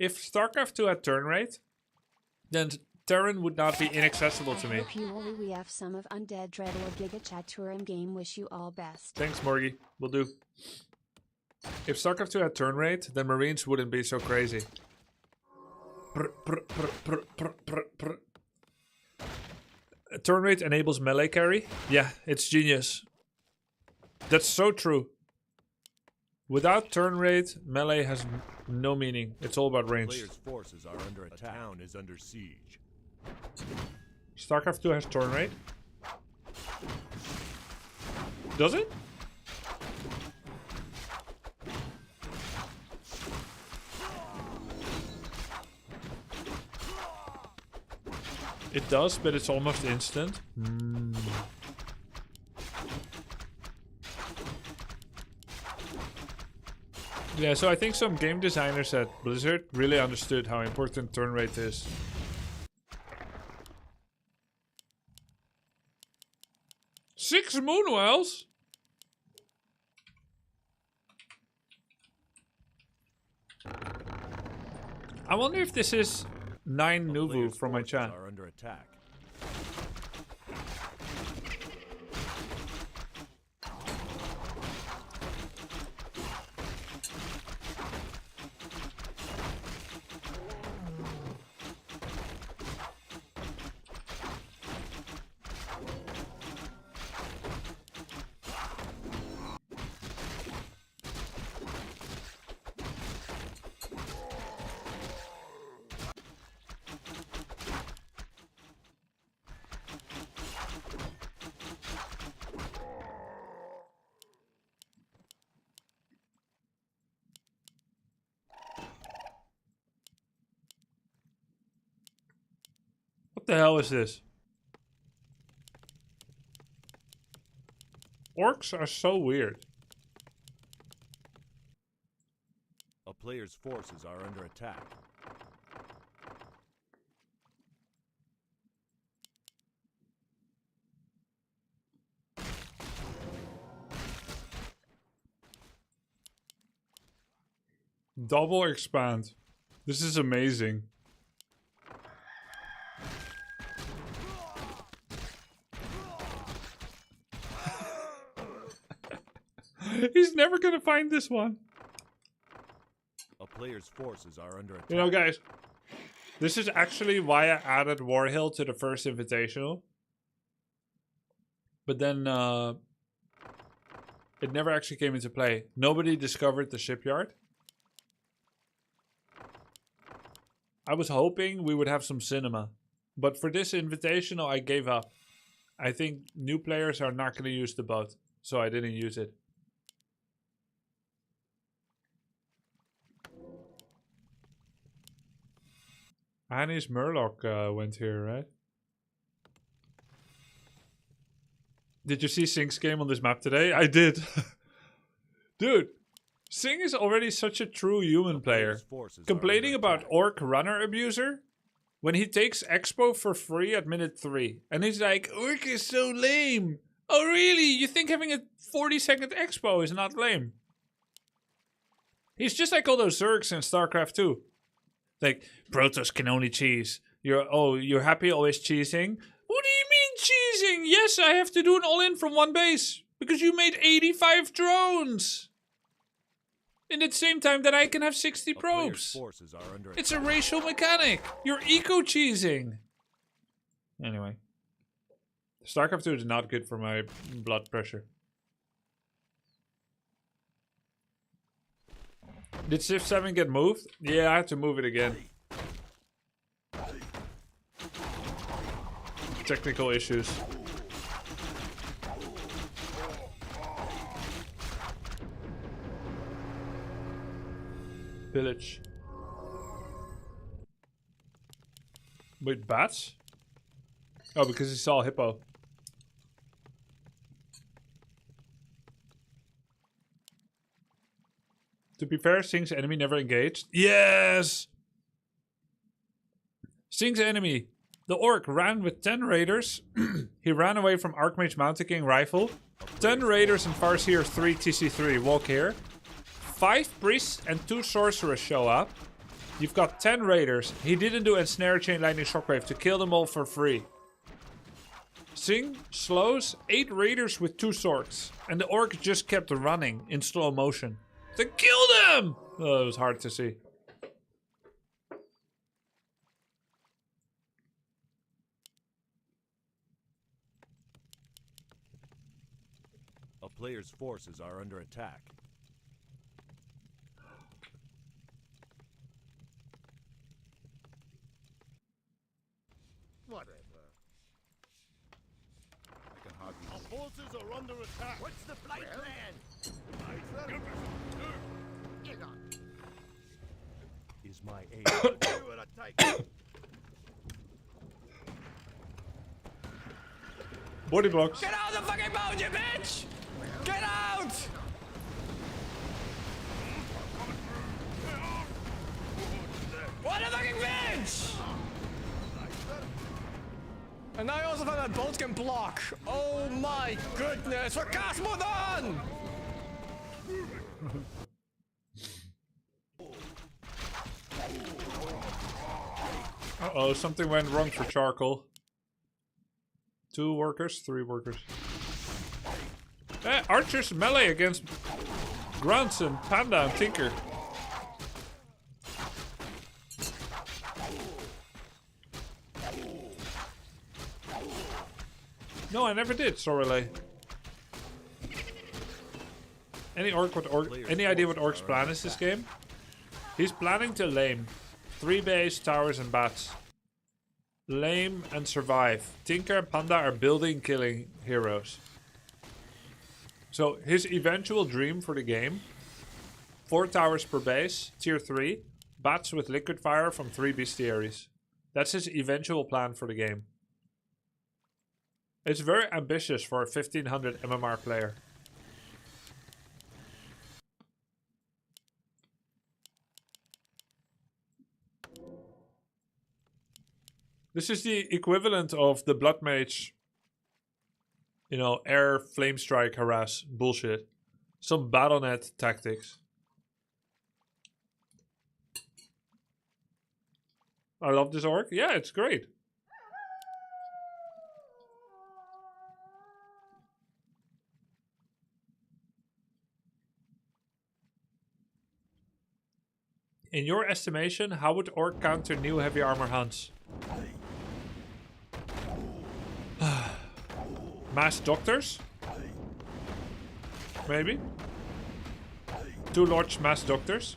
If StarCraft 2 had turn rate, then Terran would not be inaccessible to me. Hope you will we have some of Undead Dread or Giga Chat Tour in game. Wish you all best. Thanks, Morgie. Will do. If StarCraft 2 had turn rate, then Marines wouldn't be so crazy. Turn rate enables melee carry. Yeah, it's genius. That's so true. Without turn rate, melee has no meaning. It's all about range. Players' forces are under attack. A town is under siege. StarCraft 2 has turn rate. Does it? It does, but it's almost instant. Yeah, so I think some game designers at Blizzard really understood how important turn rate is. Six Moonwells? I wonder if this is 9 Nuvu Players' from my forces chat. are under attack. What the hell is this? Orcs are so weird. A player's forces are under attack. Double expand. This is amazing. He's never gonna find this one. A player's forces are under attack. You know, guys, this is actually why I added Warhill to the first invitational. But then it never actually came into play. Nobody discovered the shipyard. I was hoping we would have some cinema. But for this invitational, I gave up. I think new players are not going to use the boat. So I didn't use it. Annie's Murloc went here, right? Did you see Sing's game on this map today? I did. Dude, Sing is already such a true human player. Complaining about Orc Runner Abuser when he takes Expo for free at minute 3. And he's like, Orc is so lame. Oh really? You think having a 40-second Expo is not lame? He's just like all those Zergs in StarCraft 2. Like, Protoss can only cheese. You're happy always cheesing? What do you mean cheesing? Yes, I have to do an all-in from one base. Because you made 85 drones. In the same time that I can have 60 probes. It's a racial mechanic. You're eco-cheesing. Anyway. StarCraft 2 is not good for my blood pressure. Did Civ 7 get moved? Yeah, I had to move it again. Technical issues. Village. Wait, bats? Oh, because he saw a hippo. To be fair, Sing's enemy never engaged. Yes! Sing's enemy. The orc ran with 10 raiders. He ran away from Archmage Mountain King rifle. 10 raiders and Farseer 3 TC3 walk here. 5 priests and 2 sorcerers show up. You've got 10 raiders. He didn't do Ensnare Chain Lightning Shockwave to kill them all for free. Sing slows 8 raiders with 2 swords. And the orc just kept running in slow motion. To kill them! Oh, it was hard to see. A player's forces are under attack. Whatever. I can hardly Our forces are under attack. What's the flight plan? Get on. is my aim. Do what I take. Body blocks. Get out of the fucking boat, you bitch! Get out! What a fucking bitch! And now I also found that boats can block. Oh my goodness, what Cosmodon! Uh-oh, something went wrong for Charcoal. 2 workers, 3 workers. Archer's melee against Grunson, Panda, and Tinker. No, I never did, Sorelay. Any idea what Orc's plan is this game? He's planning to lame 3 base, towers, and bats. Lame and survive. Tinker and Panda are building, killing heroes. So his eventual dream for the game: 4 towers per base, tier 3, bats with liquid fire from 3 bestiaries. That's his eventual plan for the game. It's very ambitious for a 1500 MMR player. This is the equivalent of the Blood Mage, you know, air, flame strike, harass, bullshit. Some BattleNet tactics. I love this orc. Yeah, it's great. In your estimation, how would orc counter new heavy armor hunts? Mass doctors? Maybe? 2 large mass doctors?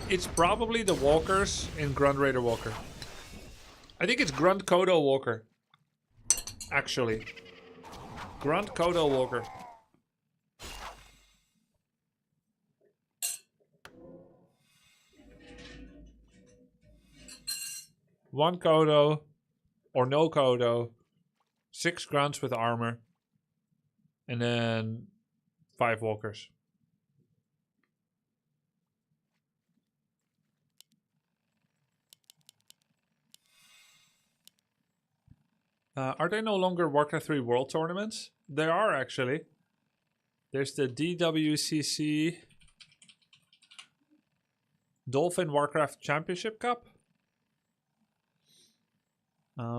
It's probably the walkers in Grunt Raider Walker. I think it's Grunt Kodo Walker. Actually. Grunt Kodo Walker. One Kodo, or no Kodo, 6 grunts with armor, and then 5 walkers. Are they no longer Warcraft 3 World Tournaments? They are actually. There's the DWCC Dolphin Warcraft Championship Cup.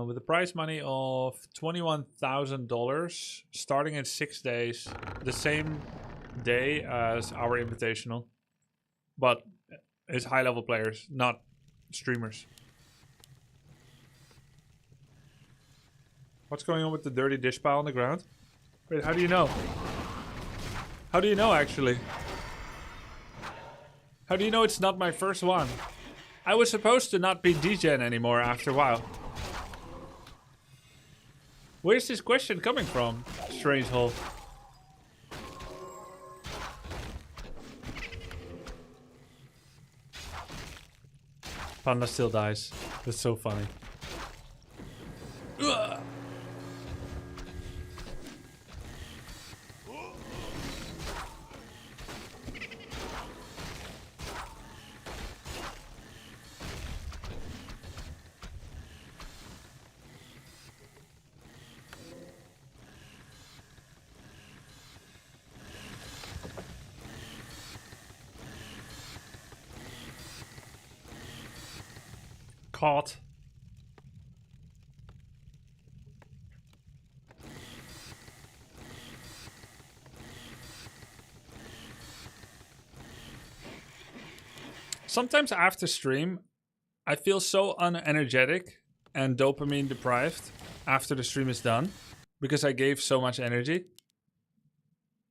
With a prize money of $21,000, starting in 6 days, the same day as our invitational, but it's high-level players, not streamers. What's going on with the dirty dish pile on the ground? Wait, how do you know? How do you know, actually? How do you know it's not my first one? I was supposed to not be DGen anymore after a while. Where's this question coming from, Strange Hole? Panda still dies. That's so funny. Ugh. Caught. Sometimes after stream, I feel so unenergetic and dopamine deprived after the stream is done because I gave so much energy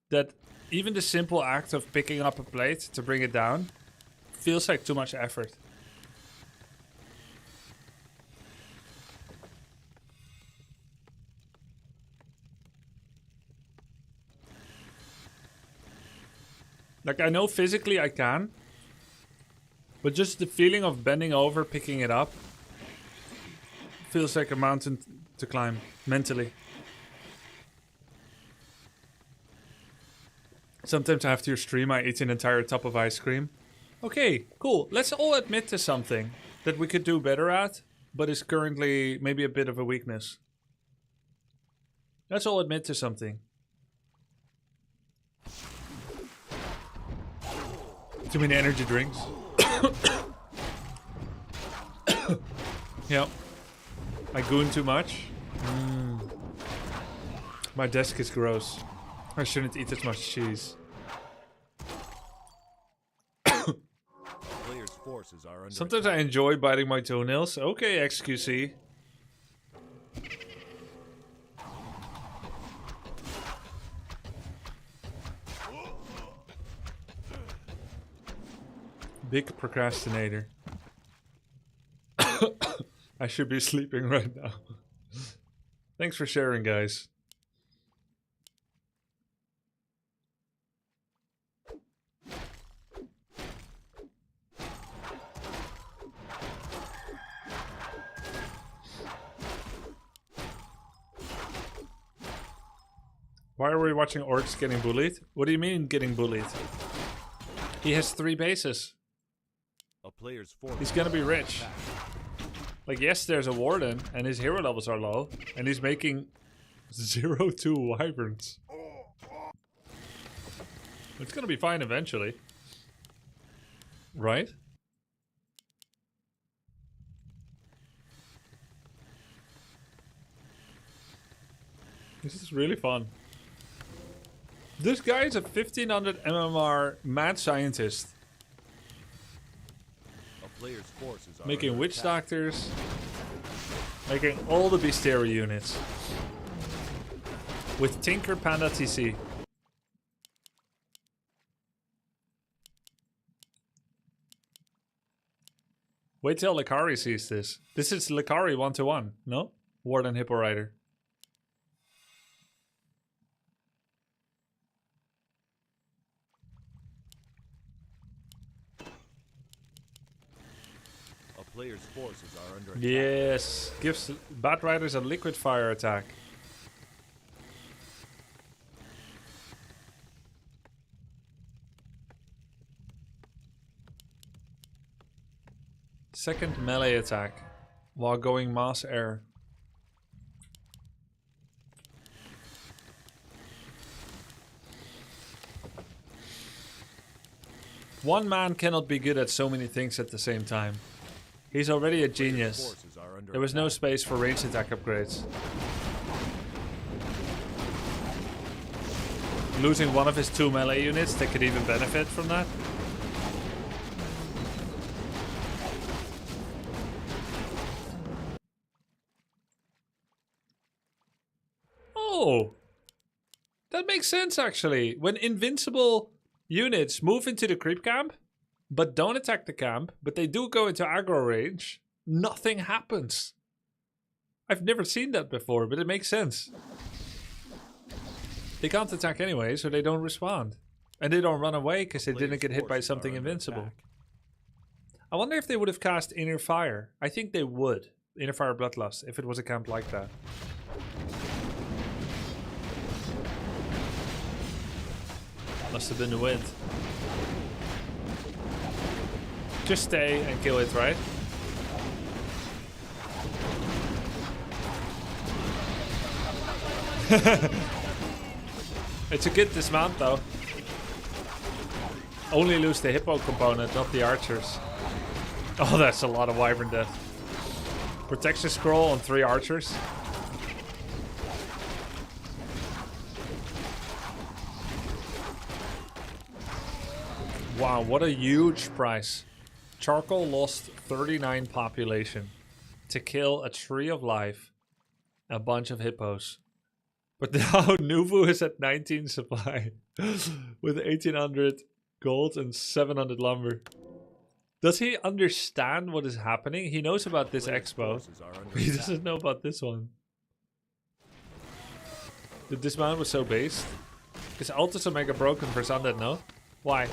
that even the simple act of picking up a plate to bring it down feels like too much effort. Like, I know physically I can, but just the feeling of bending over, picking it up, feels like a mountain to climb, mentally. Sometimes after your stream, I eat an entire tub of ice cream. Okay, cool. Let's all admit to something that we could do better at, but is currently maybe a bit of a weakness. Let's all admit to something. Too many energy drinks. Yep. I goon too much. My desk is gross. I shouldn't eat as much cheese. Player's forces are under Sometimes I enjoy biting my toenails. Okay, XQC. Big procrastinator. I should be sleeping right now. Thanks for sharing, guys. Why are we watching orcs getting bullied? What do you mean getting bullied? He has 3 bases. a player's forces. He's gonna be rich. Like, yes, there's a warden, and his hero levels are low, and he's making 0-2 wyverns. It's gonna be fine eventually. Right? This is really fun. This guy is a 1500 MMR mad scientist. A player's forces are Making under witch attack. doctors. Making all the Beasteria units. With Tinker Panda TC. Wait till Likari sees this. This is Likari 1-1, no? Warden Hippo Rider. A player's forces are under attack. Yes, gives Bat Riders a liquid fire attack. Second melee attack while going mass air. One man cannot be good at so many things at the same time. He's already a genius. Forces are under There was no attack. space for ranged attack upgrades. Losing one of his 2 melee units that could even benefit from that. Oh, that makes sense actually. When invincible units move into the creep camp, but don't attack the camp, but they do go into aggro range, nothing happens. I've never seen that before, but it makes sense. They can't attack anyway, so they don't respond. And they don't run away because they didn't Player's get hit by forces are something under invincible. attack. I wonder if they would have cast Inner Fire. I think they would. Inner Fire Bloodlust, if it was a camp like that. Must have been the wind. Just stay and kill it, right? It's a good dismount though. Only lose the hippo component, not the archers. Oh, that's a lot of wyvern death. Protection scroll on 3 archers. Wow, what a huge price. Charcoal lost 39 population to kill a tree of life, a bunch of hippos. But now Nuvu is at 19 supply with 1800 gold and 700 lumber. Does he understand what is happening? He knows about this expo. He doesn't know about this one. The dismount was so based. Is Altus Omega broken for Undead? No? Why?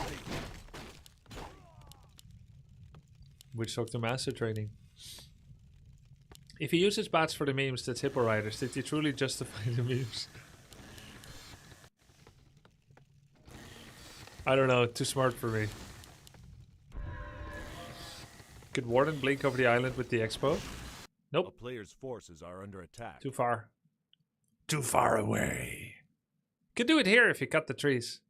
Witch Doctor Master Training. If he uses bats for the memes, that's Hippo Riders. Did he truly justify the memes? I don't know, too smart for me. Could Warden blink over the island with the expo? Nope. A player's forces are under attack. Too far. Too far away. Could do it here if you cut the trees.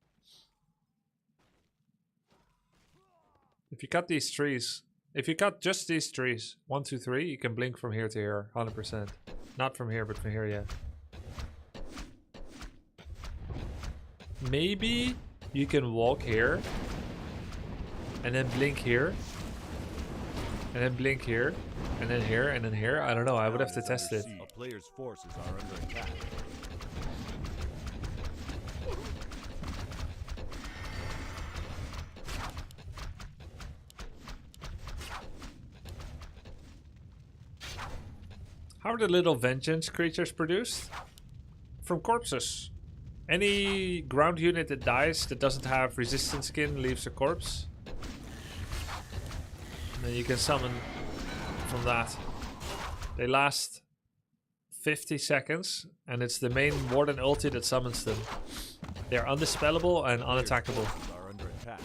If you cut these trees. If you cut just these trees, 1, 2, 3, you can blink from here to here, 100%. Not from here, but from here, yeah. Maybe you can walk here, and then blink here, and then blink here, and then here, and then here. I don't know, I would have to test it. A player's forces are under attack. How are the little vengeance creatures produced? From corpses. Any ground unit that dies that doesn't have resistance skin leaves a corpse. And then you can summon from that. They last 50 seconds and it's the main Warden ulti that summons them. They're undispellable and unattackable. Are under attack.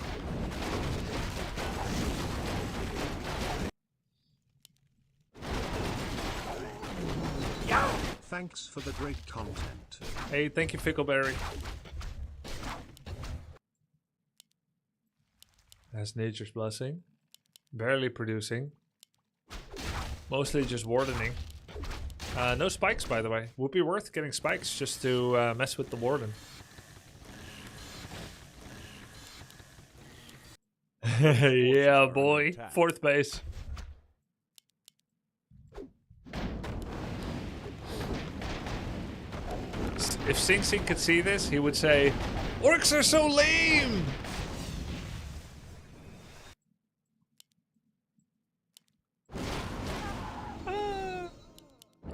Thanks for the great content. Hey, thank you, Fickleberry. That's Nature's Blessing. Barely producing. Mostly just wardening. No spikes, by the way. Would be worth getting spikes just to mess with the warden. Yeah, boy. 4th base. If Sing Sing could see this, he would say, "Orcs are so lame!"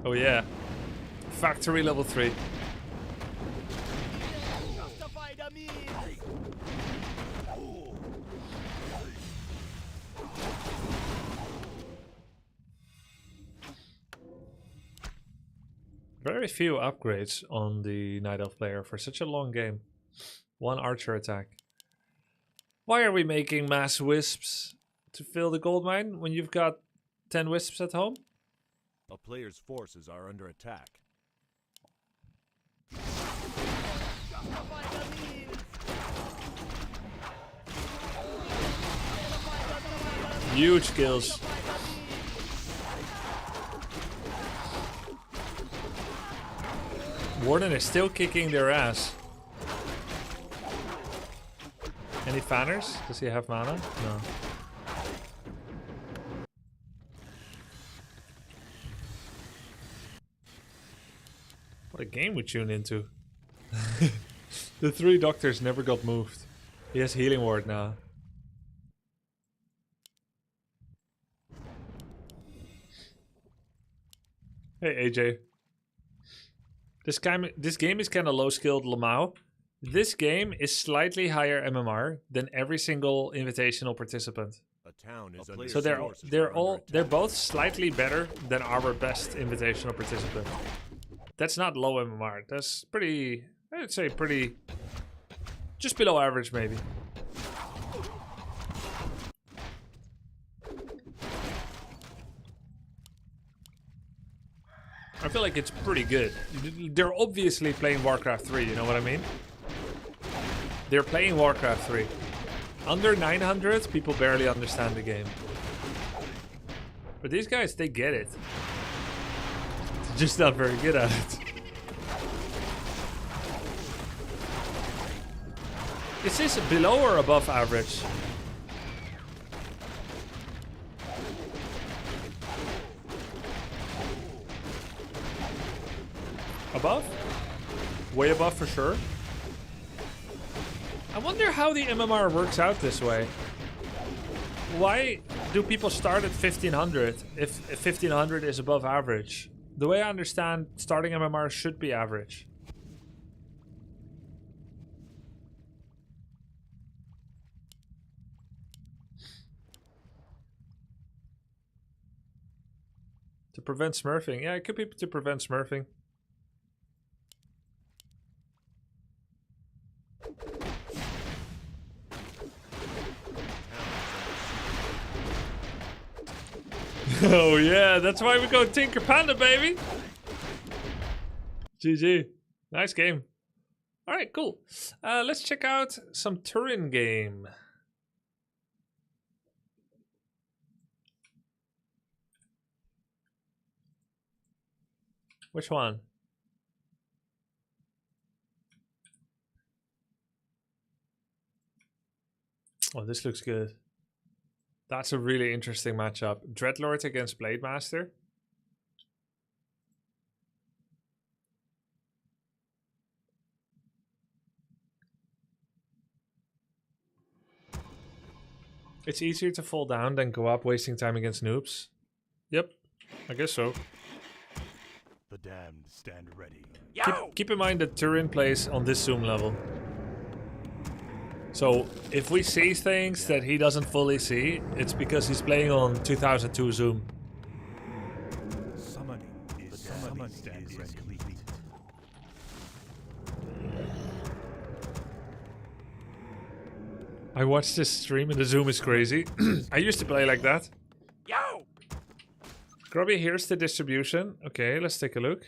Oh yeah. Factory level 3. Very few upgrades on the Night Elf player for such a long game. 1 archer attack. Why are we making mass wisps to fill the gold mine when you've got 10 wisps at home? A player's forces are under attack. Huge kills. Warden is still kicking their ass. Any fanners? Does he have mana? No. What a game we tune into. The 3 doctors never got moved. He has healing ward now. Hey AJ. This game is kind of low skilled Lamau. This game is slightly higher MMR than every single invitational participant. A town is So they're both slightly better than our best invitational participant. That's not low MMR. That's pretty, I'd say pretty, just below average maybe. I feel like it's pretty good. They're obviously playing Warcraft 3, you know what I mean? They're playing Warcraft 3. Under 900, people barely understand the game. But these guys, they get it. They're just not very good at it. Is this below or above average? Above? Way above for sure. I wonder how the MMR works out this way. Why do people start at 1500 if 1500 is above average? The way I understand, starting MMR should be average. To prevent smurfing. Yeah, it could be to prevent smurfing. Oh yeah, that's why we go Tinker Panda, baby. GG. Nice game. Alright, cool. Let's check out some Turin game. Which one? Oh, this looks good. That's a really interesting matchup. Dreadlord against Blade Master. It's easier to fall down than go up, wasting time against noobs. Yep, I guess so. The damned stand ready. Keep in mind that Turin plays on this zoom level. So if we see things that he doesn't fully see, it's because he's playing on 2002 zoom. Summoning is complete. I watched this stream and the zoom is crazy. I used to play like that. Yo! Grubby, here's the distribution. Okay, let's take a look.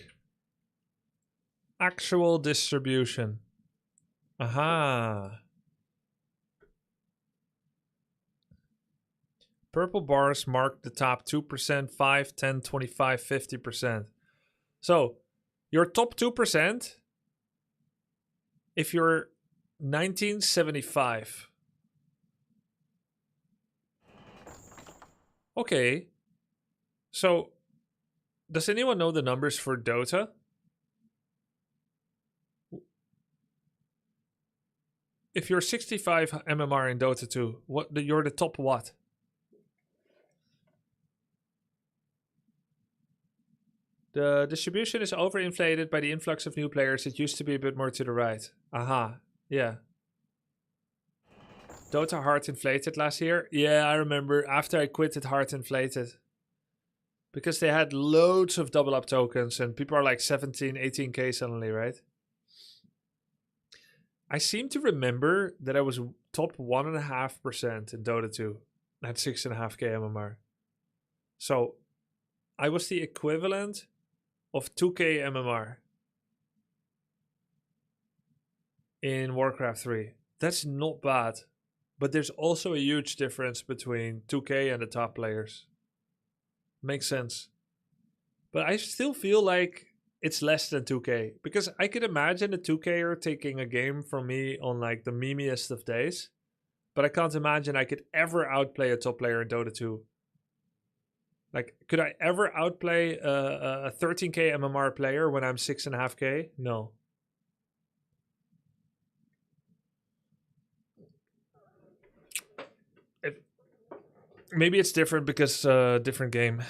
Actual distribution. Aha. Purple bars mark the top 2%, 5, 10, 25, 50%. So, your top 2%, if you're 1975. Okay. So, does anyone know the numbers for Dota? If you're 65 MMR in Dota 2, you're the top what? The distribution is overinflated by the influx of new players. It used to be a bit more to the right. Aha, yeah. Dota hard inflated last year? Yeah, I remember. After I quit, it hard inflated. Because they had loads of double up tokens and people are like 17, 18k suddenly, right? I seem to remember that I was top 1.5% in Dota 2 at 6.5k MMR. So I was the equivalent of 2k MMR in Warcraft 3. That's not bad. But there's also a huge difference between 2k and the top players. Makes sense. But I still feel like it's less than 2k. Because I could imagine a 2K'er taking a game from me on like the memeiest of days. But I can't imagine I could ever outplay a top player in Dota 2. Like, could I ever outplay a 13k MMR player when I'm 6.5k? No. Maybe it's different because different game.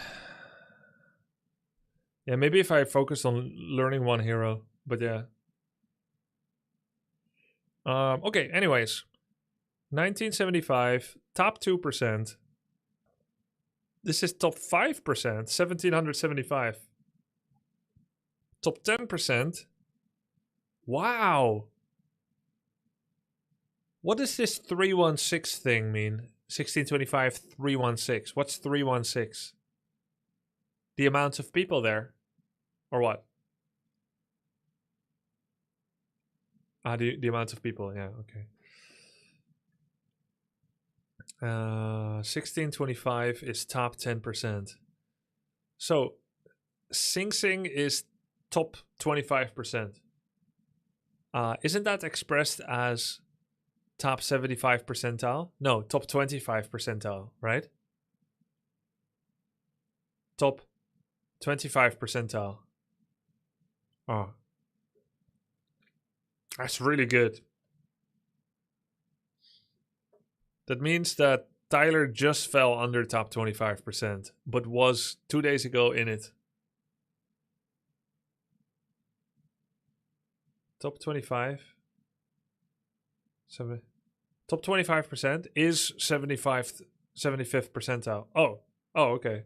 Yeah, maybe if I focused on learning one hero, but yeah. Okay, anyways. 1975, top 2%. This is top 5%, 1775. Top 10%. Wow. What does this 316 thing mean? 1625, 316. What's 316? The amount of people there? Or what? The amount of people, yeah, okay. 1625 is top 10%. So Sing Sing is top 25%. Isn't that expressed as top 75 percentile? No, top 25 percentile, right? Top 25 percentile. Oh. That's really good. That means that Tyler just fell under top 25%, but was 2 days ago in it. Top 25. Top 25% is 75th percentile. Oh, okay.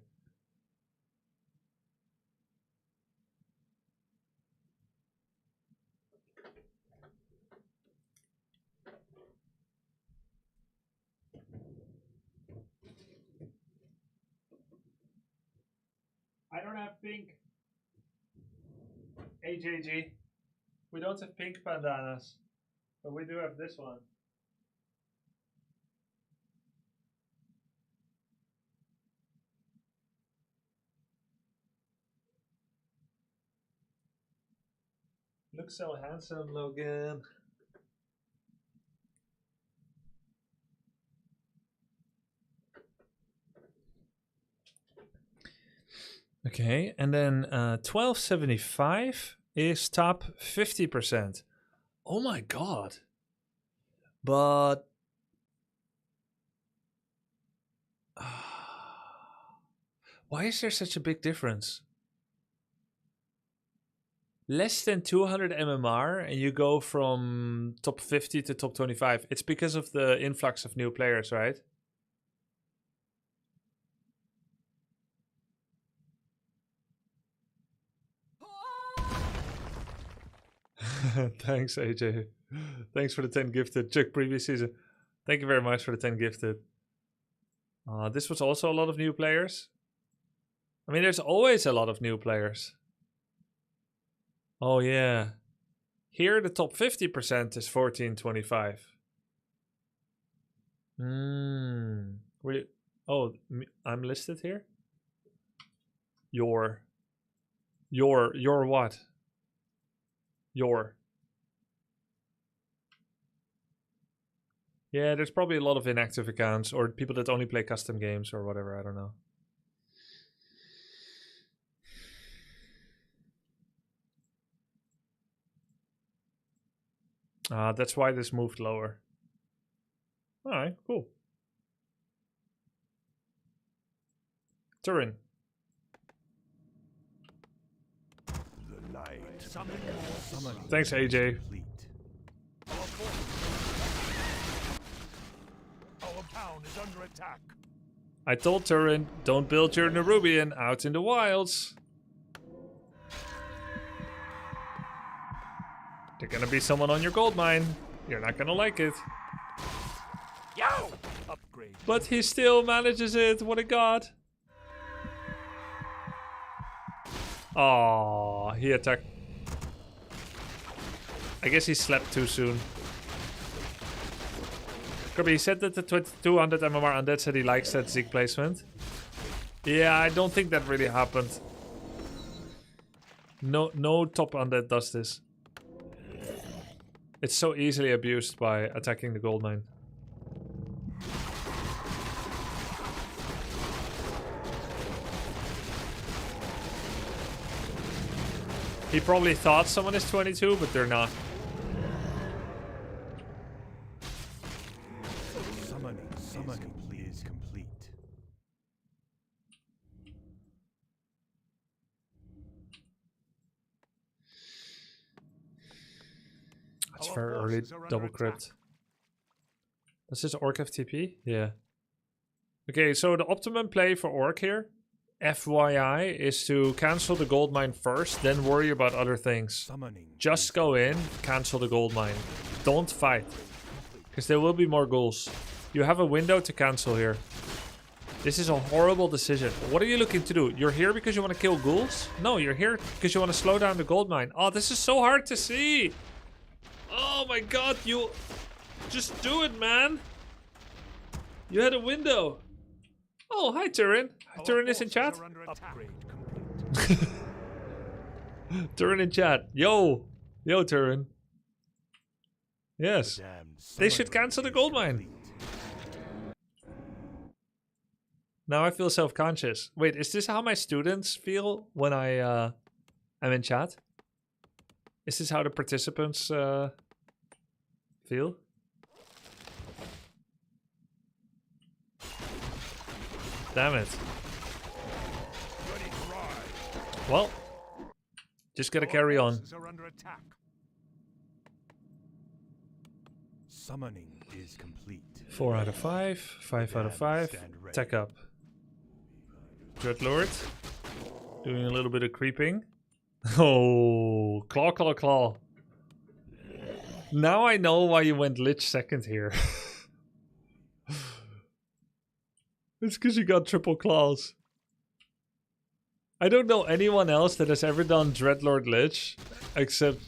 I don't have pink. AJG. We don't have pink bandanas, but we do have this one. Look so handsome, Logan. Okay, and then 1275 is top 50%. Oh my god. But why is there such a big difference? Less than 200 MMR and you go from top 50 to top 25. It's because of the influx of new players, right? Thanks, AJ. Thanks for the 10 gifted. Check previous season. Thank you very much for the 10 gifted. This was also a lot of new players. I mean, there's always a lot of new players. Oh, yeah. Here, the top 50% is 1425. I'm listed here? Your what? Yeah, there's probably a lot of inactive accounts or people that only play custom games or whatever. I don't know. That's why this moved lower. All right, cool. Turin. The night. Thanks, AJ. Our town is under attack. I told Turin, don't build your Nerubian out in the wilds. There's gonna be someone on your gold mine. You're not gonna like it. Yo! Upgrade. But he still manages it. What a god. Oh, he attacked. I guess he slept too soon. Grubby, he said that the 2200 MMR Undead said he likes that Zeke placement. Yeah, I don't think that really happened. No top Undead does this. It's so easily abused by attacking the gold mine. He probably thought someone is 22, but they're not. Summoning is complete. That's Our very early forces are under double attack. crypt. Does this orc have TP? Yeah. Okay, so the optimum play for orc here, FYI, is to cancel the gold mine first, then worry about other things. Summoning. Just go in, cancel the gold mine. Don't fight. Because there will be more ghouls. You have a window to cancel here. This is a horrible decision. What are you looking to do? You're here because you want to kill ghouls? No, you're here because you want to slow down the gold mine. Oh, this is so hard to see. Oh my god, you... Just do it, man. You had a window. Oh, hi, Turin. Turin is in chat. Upgrade complete. Turin in chat. Yo. Yo, Turin. Yes. Damned They should summoning cancel the is gold mine. complete. Now I feel self-conscious. Wait, is this how my students feel when I am in chat? Is this how the participants feel? Damn it. Ready to ride. Well, just gotta carry on. Forces are under attack. Summoning is complete. 4 out of 5, 5 out of 5. Stand ready. Tech up. Dreadlord. Doing a little bit of creeping. Oh, claw, claw, claw. Now I know why you went Lich second here. It's because you got triple claws. I don't know anyone else that has ever done Dreadlord Lich except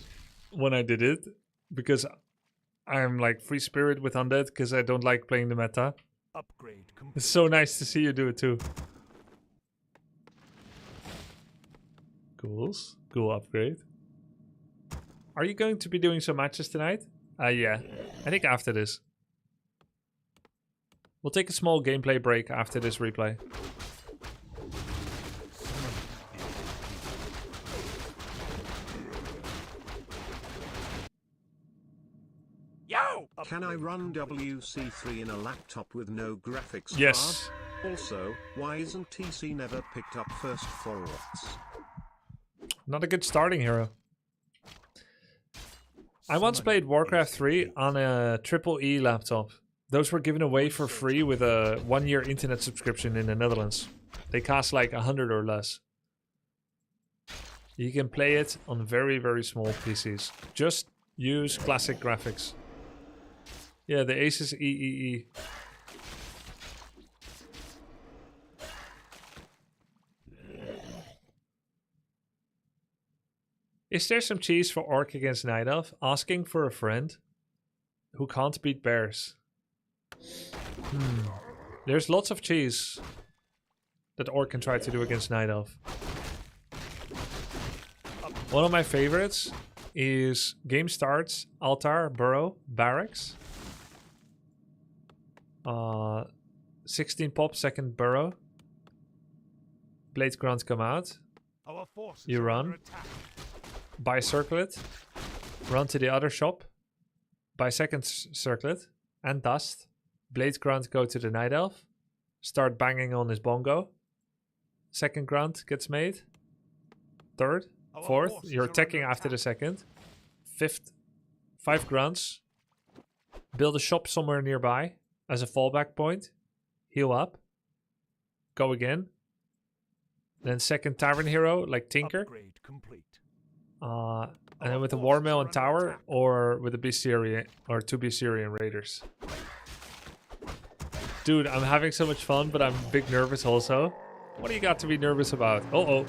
when I did it, because I'm like free spirit with Undead because I don't like playing the meta. Upgrade complete. It's so nice to see you do it too. Ghouls. Ghoul upgrade. Are you going to be doing some matches tonight? Yeah. I think after this. We'll take a small gameplay break after this replay. Yo! Can I run WC3 in a laptop with no graphics Yes. card? Also, why isn't TC never picked up first for orcs? Not a good starting hero. I once played Warcraft 3 on a triple E laptop. Those were given away for free with a 1-year internet subscription in the Netherlands. They cost like 100 or less. You can play it on very, very small PCs. Just use classic graphics. Yeah, the Asus EEE. Is there some cheese for Orc against Night Elf? Asking for a friend who can't beat bears. There's lots of cheese that Orc can try to do against Night Elf. One of my favorites is game starts, altar, burrow, barracks. 16 pop, second burrow. Blades grunt come out. Our forces You are run. under attack. Buy circlet, run to the other shop, buy second circlet and dust. Blades grunt go to the Night Elf, start banging on his bongo. Second grunt gets made. Third, Our fourth, forces you're are attacking under after the attack. second. Fifth, 5 grunts. Build a shop somewhere nearby as a fallback point. Heal up. Go again. Then second tavern hero like Tinker. Upgrade complete. And then with the War Mill and Tower, or with the Bestiarian, or 2 Bestiarian Raiders. Dude, I'm having so much fun, but I'm a bit nervous also. What do you got to be nervous about? Uh-oh.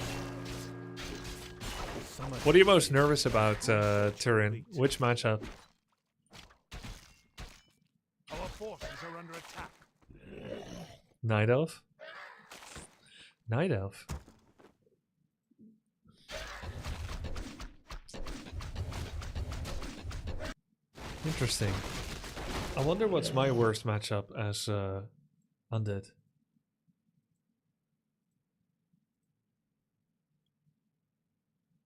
Summoning What are you most nervous about, Turin? Which matchup? Our forces are under attack. Night Elf? Night Elf? Interesting. I wonder what's my worst matchup as Undead.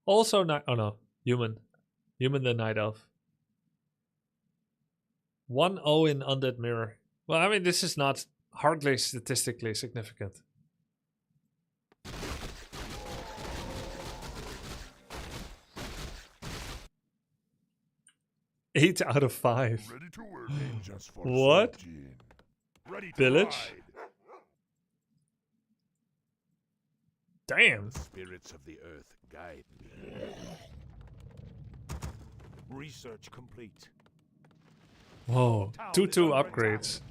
Also, oh no, Human. Human the Night Elf. 1-0 in Undead Mirror. Well, I mean, this is not hardly statistically significant. 8 out of 5. Ready to work. Just for What? Sojin. Ready to Village? ride. Damn. The spirits of the earth guide me. Research complete. Whoa. 2-2 upgrades.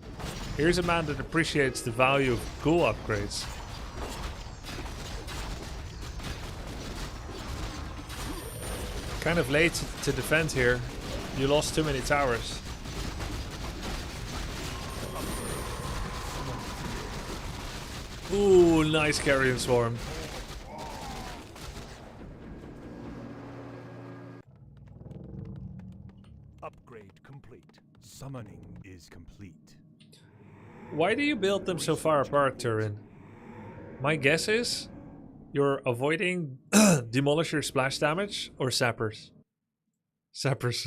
Here's a man that appreciates the value of ghoul upgrades. Kind of late to defend here. You lost too many towers. Ooh, nice carrion swarm. Upgrade complete. Summoning is complete. Why do you build them so far apart, Turin? My guess is you're avoiding Demolisher splash damage or Sappers. Sappers.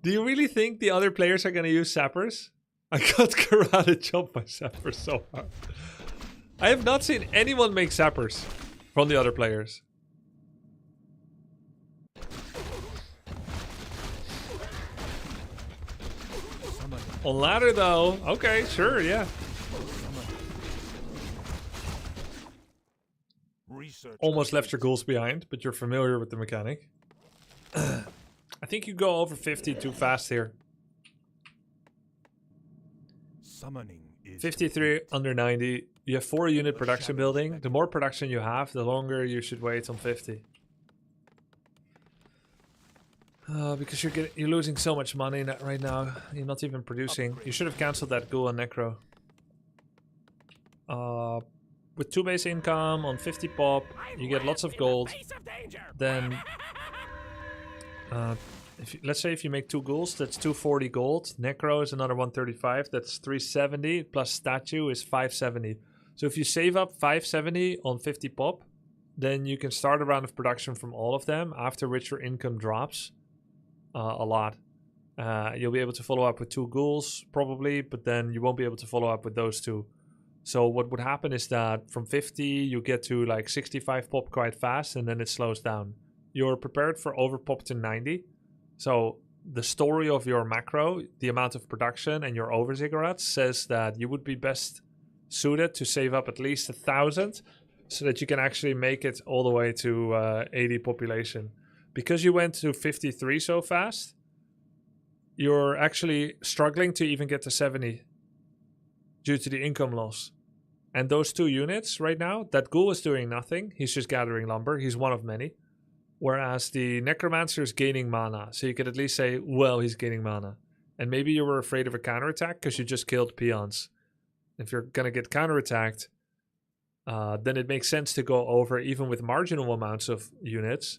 Do you really think the other players are going to use Sappers? I got karate chopped by Sappers so hard. I have not seen anyone make Sappers from the other players. On ladder though, okay, sure, yeah. Research Almost left your goals behind, but you're familiar with the mechanic. I think you go over 50 too fast here. Summoning is 53 under 90. You have 4 unit production building. The more production you have, the longer you should wait on 50. Because you're losing so much money right now. You're not even producing. You should have cancelled that ghoul and necro. With 2 base income on 50 pop, you get lots of gold. Then, let's say if you make 2 ghouls, that's 240 gold. Necro is another 135. That's 370 plus statue is 570. So if you save up 570 on 50 pop, then you can start a round of production from all of them. After which your income drops. A lot. You'll be able to follow up with 2 ghouls probably, but then you won't be able to follow up with those 2. So what would happen is that from 50 you get to like 65 pop quite fast and then it slows down. You're prepared for over pop to 90. So the story of your macro, the amount of production and your over ziggurats says that you would be best suited to save up at least 1,000 so that you can actually make it all the way to 80 population. Because you went to 53 so fast, you're actually struggling to even get to 70 due to the income loss. And those 2 units right now, that ghoul is doing nothing. He's just gathering lumber. He's one of many. Whereas the necromancer is gaining mana. So you could at least say, well, he's gaining mana. And maybe you were afraid of a counterattack because you just killed peons. If you're going to get counterattacked, then it makes sense to go over even with marginal amounts of units.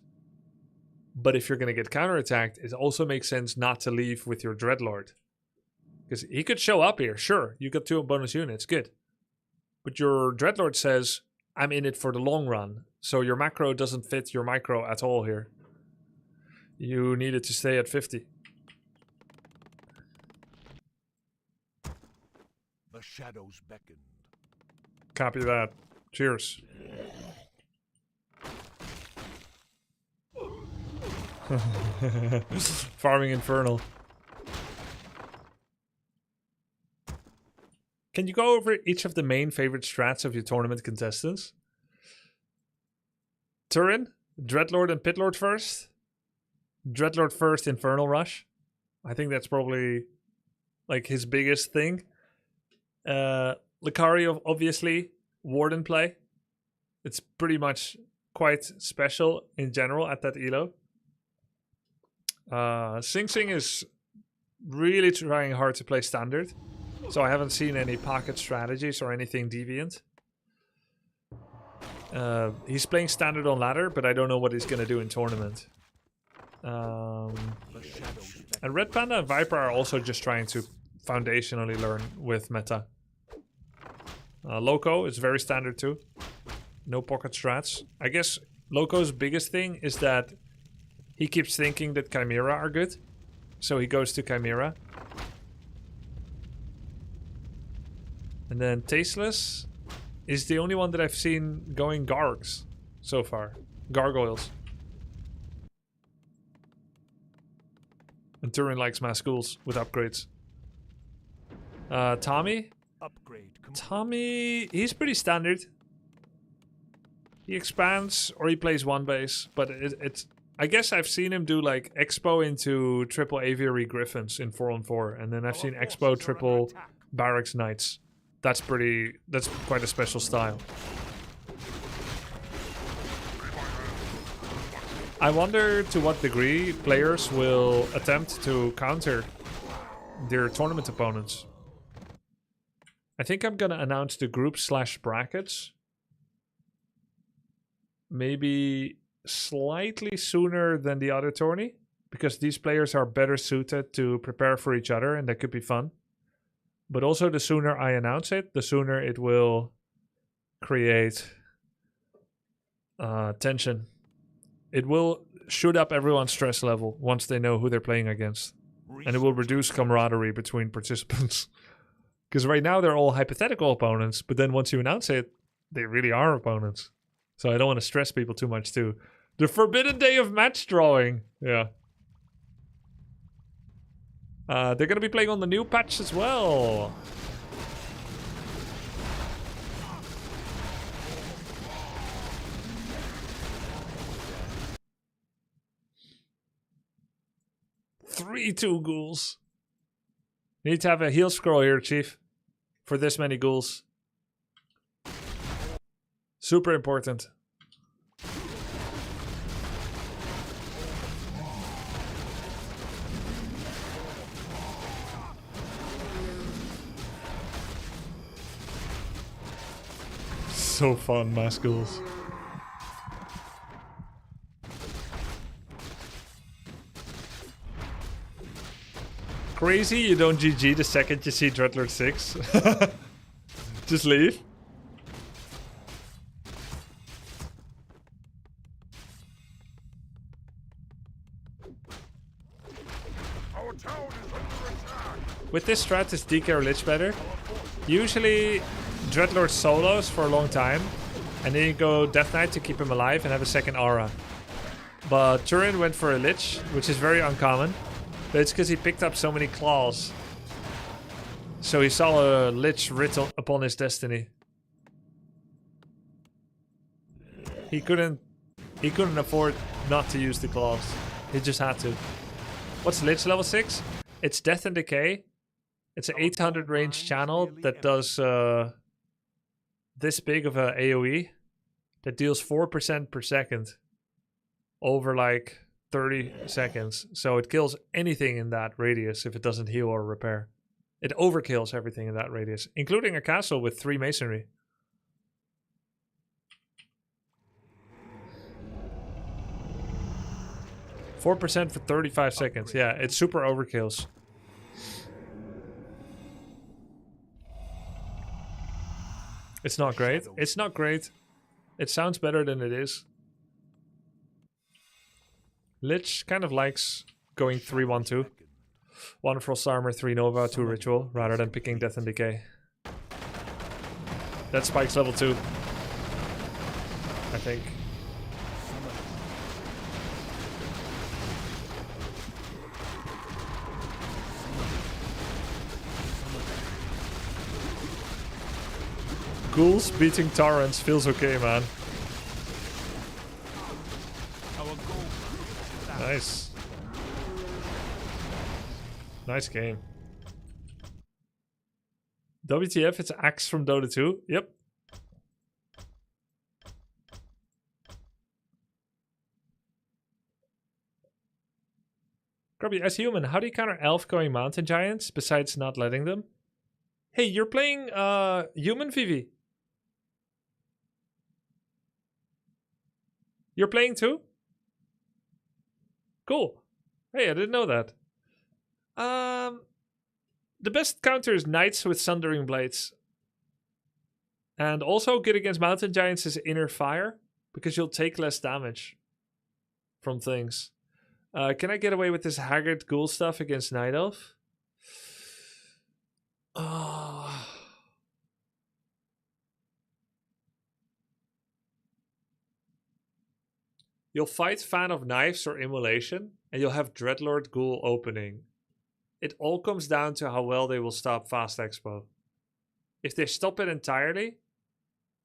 But if you're going to get counterattacked, it also makes sense not to leave with your Dreadlord. Because he could show up here, sure. You got 2 bonus units, good. But your Dreadlord says, I'm in it for the long run. So your macro doesn't fit your micro at all here. You need it to stay at 50. the shadows beckoned. Copy that. Cheers. Farming Infernal. Can you go over each of the main favorite strats of your tournament contestants? Turin, Dreadlord and Pitlord first. Dreadlord first, Infernal Rush. I think that's probably like his biggest thing. Lucario, obviously, Warden play. It's pretty much quite special in general at that elo. Sing Sing is really trying hard to play standard. So I haven't seen any pocket strategies or anything deviant. He's playing standard on ladder, but I don't know what he's going to do in tournament. And Red Panda and Viper are also just trying to foundationally learn with meta. Loco is very standard too. No pocket strats. I guess Loco's biggest thing is that he keeps thinking that Chimera are good. So he goes to Chimera. And then Tasteless is the only one that I've seen going Gargs so far. Gargoyles. And Turin likes mass ghouls with upgrades. Tommy? Upgrade complete. Tommy, he's pretty standard. He expands or he plays one base, but it's. I guess I've seen him do like Expo into triple Aviary Griffins in 4-on-4, and then I've seen Expo triple Barracks Knights. That's quite a special style. I wonder to what degree players will attempt to counter their tournament opponents. I think I'm gonna announce the group/brackets. Maybe slightly sooner than the other tourney, because these players are better suited to prepare for each other, and that could be fun. But also, the sooner I announce it, the sooner it will create tension. It will shoot up everyone's stress level once they know who they're playing against. And it will reduce camaraderie between participants. Because right now they're all hypothetical opponents, but then once you announce it, they really are opponents. So I don't want to stress people too much too. The forbidden day of match drawing. Yeah. They're going to be playing on the new patch as well. Three 2 ghouls. Need to have a heal scroll here, Chief. For this many ghouls. Super important. So fun, mass ghouls. Crazy you don't GG the second you see Dreadlord 6. Just leave. Our town is under attack. With this strat, is DK or Lich better? Usually, Dreadlord solos for a long time, and then you go Death Knight to keep him alive and have a second aura. But Turin went for a Lich, which is very uncommon, but it's because he picked up so many claws. So he saw a Lich written upon his destiny. He couldn't afford not to use the claws. He just had to. What's Lich level 6? It's Death and Decay. It's an 800 range channel that does this big of a AoE that deals 4% per second over like 30 seconds. So it kills anything in that radius if it doesn't heal or repair. It overkills everything in that radius, including a castle with 3 masonry. %4 for 35 seconds. Yeah, it's super overkills. It's not great. It's not great. It sounds better than it is. Lich kind of likes going 3-1-2. 1 Frost Armor, 3 Nova, 2 Ritual, rather than picking Death and Decay. That spikes level 2. I think. Ghouls beating Torrents feels okay, man. Nice. Nice game. WTF, it's Axe from Dota 2. Yep. Grubby, as human, how do you counter elf going mountain giants besides not letting them? Hey, you're playing human Vivi. You're playing too? Cool. Hey, I didn't know that. The best counter is Knights with Sundering Blades. And also good against Mountain Giants is Inner Fire, because you'll take less damage from things. Can I get away with this Haggard Ghoul stuff against Night Elf? You'll fight Fan of Knives or Immolation, and you'll have Dreadlord Ghoul opening. It all comes down to how well they will stop Fast Expo. If they stop it entirely,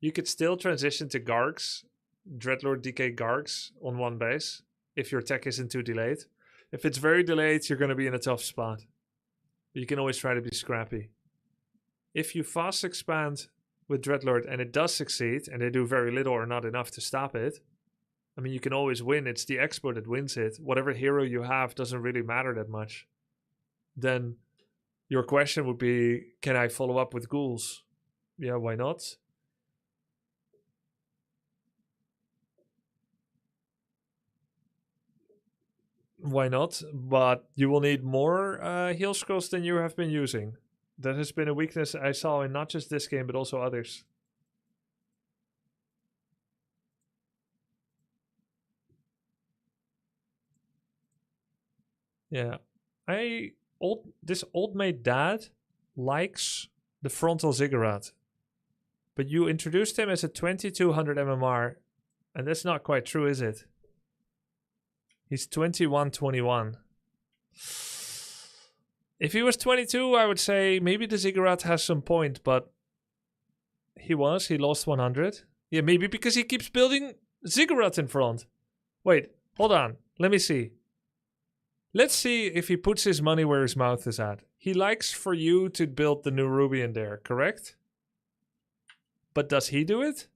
you could still transition to Gargs, Dreadlord DK Gargs on one base, if your tech isn't too delayed. If it's very delayed, you're going to be in a tough spot. But you can always try to be scrappy. If you fast expand with Dreadlord and it does succeed, and they do very little or not enough to stop it, I mean, you can always win. It's the Expo that wins it. Whatever hero you have doesn't really matter that much. Then your question would be, can I follow up with ghouls? Yeah, why not? Why not? But you will need more heal scrolls than you have been using. That has been a weakness I saw in not just this game, but also others. Yeah. This old mate dad likes the frontal ziggurat. But you introduced him as a 2200 MMR, and that's not quite true, is it? He's 21. If he was 22, I would say maybe the ziggurat has some point, but he lost 100. Yeah, maybe because he keeps building ziggurat in front. Wait, hold on. Let me see. Let's see if he puts his money where his mouth is at. He likes for you to build the new ruby in there, correct? But does he do it?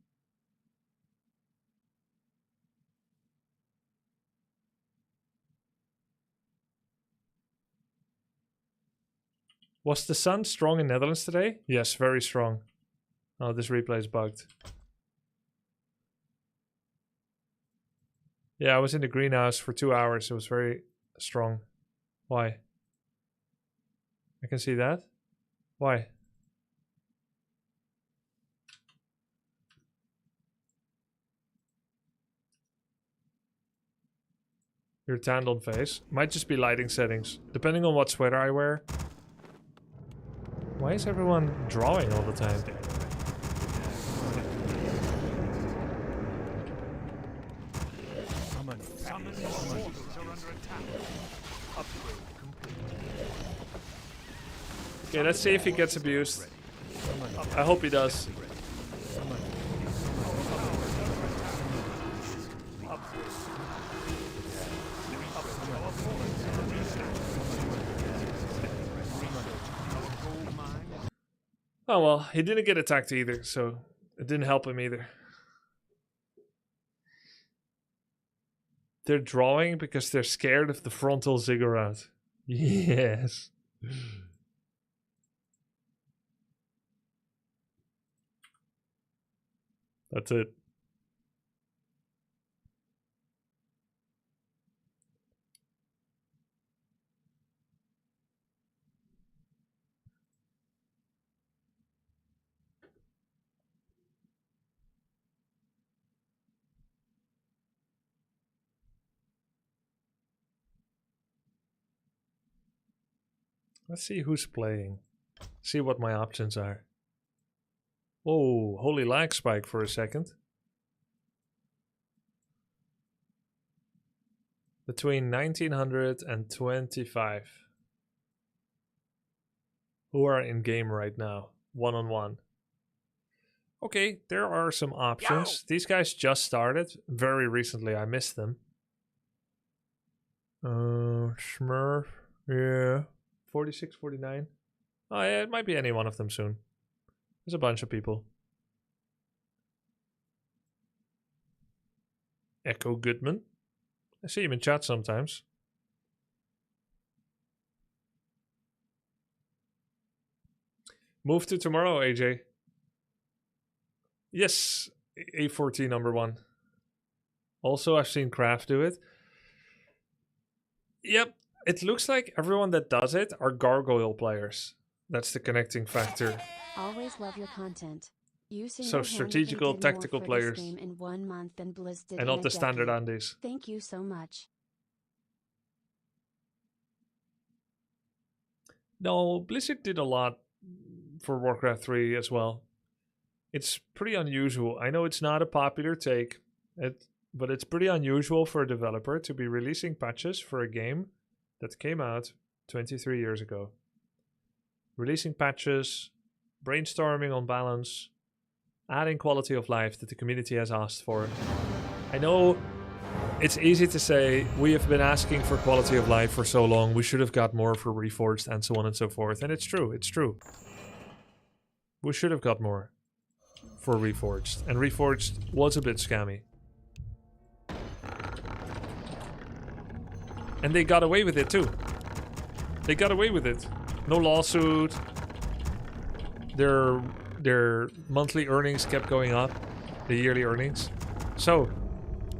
Was the sun strong in Netherlands today? Yes, very strong. Oh, this replay is bugged. Yeah, I was in the greenhouse for 2 hours. It was very strong. Why? I can see that. Why? Your tanned on face. Might just be lighting settings. Depending on what sweater I wear. Why is everyone drawing all the time? Okay, let's see if he gets abused. I hope he does. Oh well, he didn't get attacked either, so it didn't help him either. They're drawing because they're scared of the frontal ziggurat. Yes. That's it. Let's see who's playing. See what my options are. Oh, holy lag spike for a second. Between 1900 and 25. Who are in game right now? 1-on-1. Okay, there are some options. These guys just started very recently. I missed them. Smurf. Yeah. 46, 49. Oh, yeah, it might be any one of them soon. There's a bunch of people. Echo Goodman. I see him in chat sometimes. Move to tomorrow, AJ. Yes, A14 number 1. Also, I've seen Kraft do it. Yep, it looks like everyone that does it are gargoyle players. That's the connecting factor. Always love your content. You So strategical, tactical players. In 1 month than Blizz did And not the standard Andes. Thank you so much. No, Blizzard did a lot for Warcraft 3 as well. It's pretty unusual. I know it's not a popular take. but it's pretty unusual for a developer to be releasing patches for a game that came out 23 years ago. Releasing patches, brainstorming on balance, adding quality of life that the community has asked for. I know it's easy to say we have been asking for quality of life for so long, we should have got more for Reforged and so on and so forth. And it's true, it's true. We should have got more for Reforged. And Reforged was a bit scammy. And they got away with it too. They got away with it. No lawsuit. Their monthly earnings kept going up. The yearly earnings. So,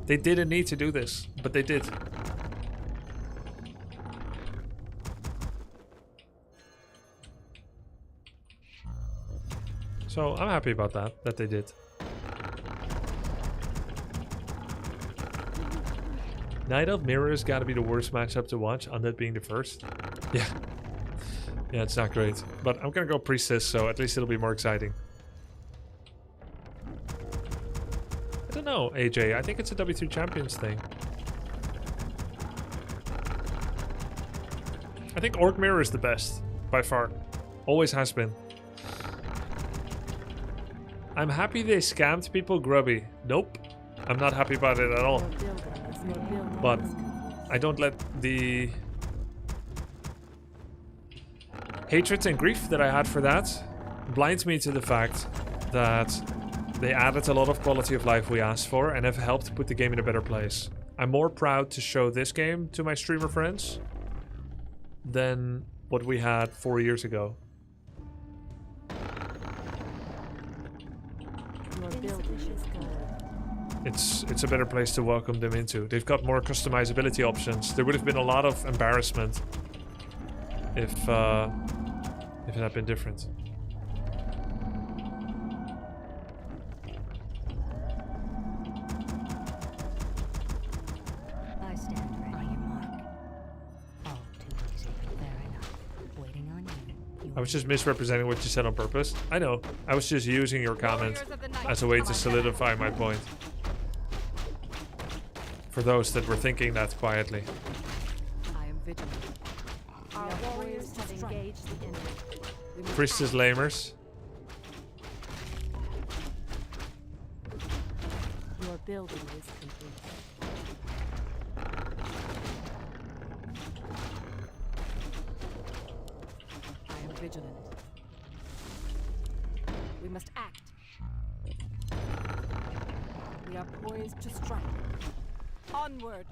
they didn't need to do this, but they did. So, I'm happy about that they did. Night of Mirrors gotta be the worst matchup to watch, Undead being the first. Yeah. Yeah, it's not great. But I'm gonna go Priestess, so at least it'll be more exciting. I don't know, AJ. I think it's a W3 Champions thing. I think Orc Mirror is the best, by far. Always has been. I'm happy they scammed people, Grubby. Nope. I'm not happy about it at all. But I don't let the hatred and grief that I had for that blind me to the fact that they added a lot of quality of life we asked for and have helped put the game in a better place. I'm more proud to show this game to my streamer friends than what we had 4 years ago. It's a better place to welcome them into. They've got more customizability options. There would have been a lot of embarrassment if it had been different. I stand ready. On your mark. Oh, too easy. Fair enough. Waiting on you. I was just misrepresenting what you said on purpose. I know. I was just using your comment as a way to solidify my point. For those that were thinking that quietly. I am vigilant. Our warriors have engaged the enemy. Priestess Lamers. Your building is complete. I am vigilant. We must act. We are poised to strike. Onward!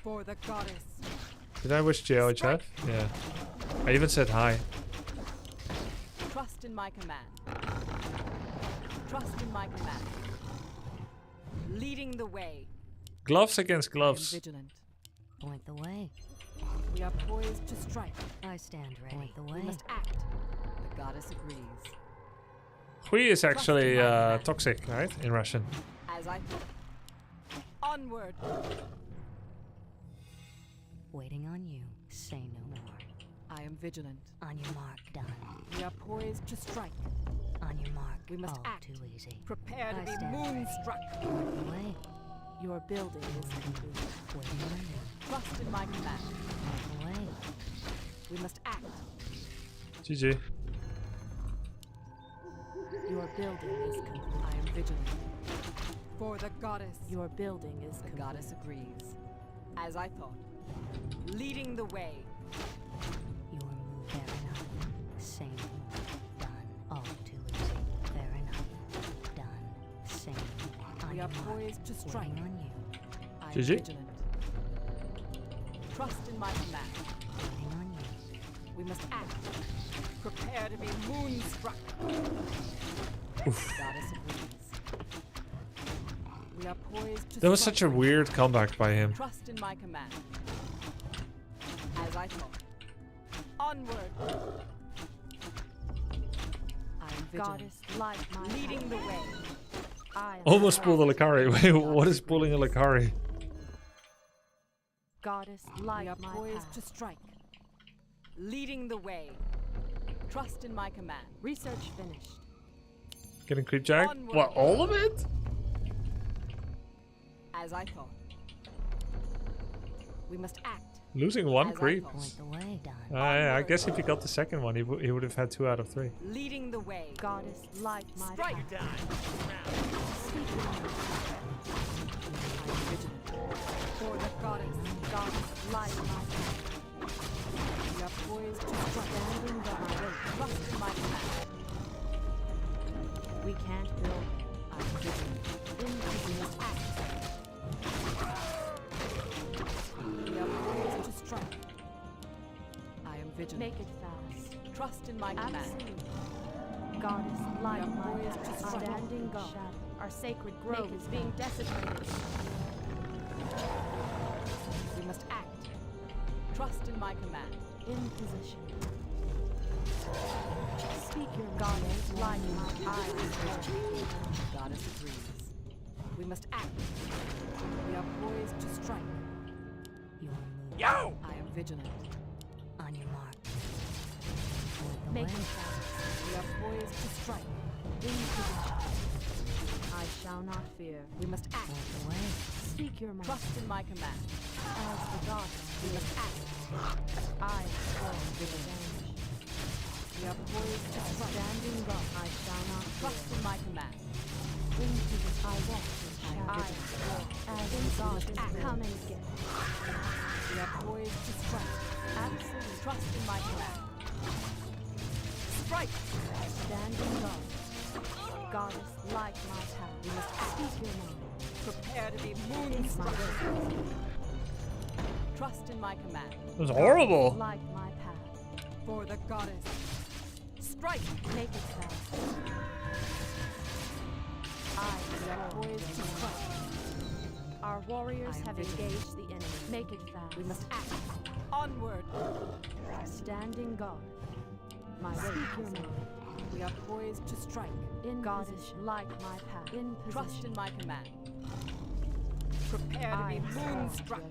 For the goddess. Did I wish Geo a chat? Yeah. I even said hi. Trust in my command. Trust in my command. Leading the way. Gloves against I am gloves. vigilant. Point the way. We are poised to strike. I stand ready. Point the way. We must act. The goddess agrees. Hui is actually toxic, right? In Russian. As I thought. Onward! Waiting on you. Say no more. I am vigilant. On your mark, done. We are poised to strike. On your mark. We must oh, act. too easy. Prepare to I be stand moonstruck. Point the way. Your building is complete. Waiting on you. Trust in my command. Point the way. We must act. GG. Your building is complete. I am vigilant. For the goddess. Your building is the goddess agrees. As I thought. Leading the way. Your move. Fair enough. Same move. Done. Oh, too easy. Fair enough. Done. Same move. On We your are mark. poised to strike. Waiting on you. I am GG. vigilant. Trust in my command. Waiting on you. We must act. Prepare to be moonstruck. Goddess agrees. We are poised to That was strike. such a weird comeback by him. Trust in my command. As I thought. Onward. I am vigilant. Goddess, light my Leading the way. I am Almost pulled a Lakari. Wait, what is pulling a Lakari? Goddess, We light are my poised to path. strike. Leading the way. Trust in my command. Research finished. Getting creep jack? Onward. What, all of it? As I thought. We must act. Losing one As I creep. thought. Point the way, done. I guess if he got the second one, he would have had 2 out of 3. Leading the way. Goddess, light my Strike. path. Speak your mind. I am vigilant. For the goddess. Goddess, light my path. We are poised to strike. Standing by my way. Trust in my command. We can't build. I am vigilant. In We must act. We are poised to strike. I am vigilant. Make it fast. Trust in my command. Absolutely. Goddess, light are my poised to path. strike. Standing guard. Our sacred grove is being desecrated. We must act. Trust in my command. In position. Speak your goddess, light my eyes. Goddess agrees. We must act. We are poised to strike. Your move. I am vigilant. On your mark. Point the Make way. it fast. We are poised to strike. In position. I shall not fear. We must act. Point the way. Speak your mind. Trust in my command. As the goddess, We must act. I swear Vigilant. revenge. We are poised to strike. Standing guard, I shall not Trust fear. in my command. In position. I walk in shadow. I swear. As the goddess, come and get. We are poised to strike. Absolute. Trust in my command. Strike. Standing guard. Goddess, light my path. We must Speak your mind. Prepare to be It's my moonstruck. way. Trust in my command. It was horrible. Light my path. For the goddess. Strike. Make it fast. We are poised to strike. Our warriors I am have vigilant. engaged the enemy. Make it fast. We must act. Onward. Standing guard. My way. Speak your mind. We are poised to strike. In position. Light my path. In position. Trust in my command. Prepare to I be moonstruck.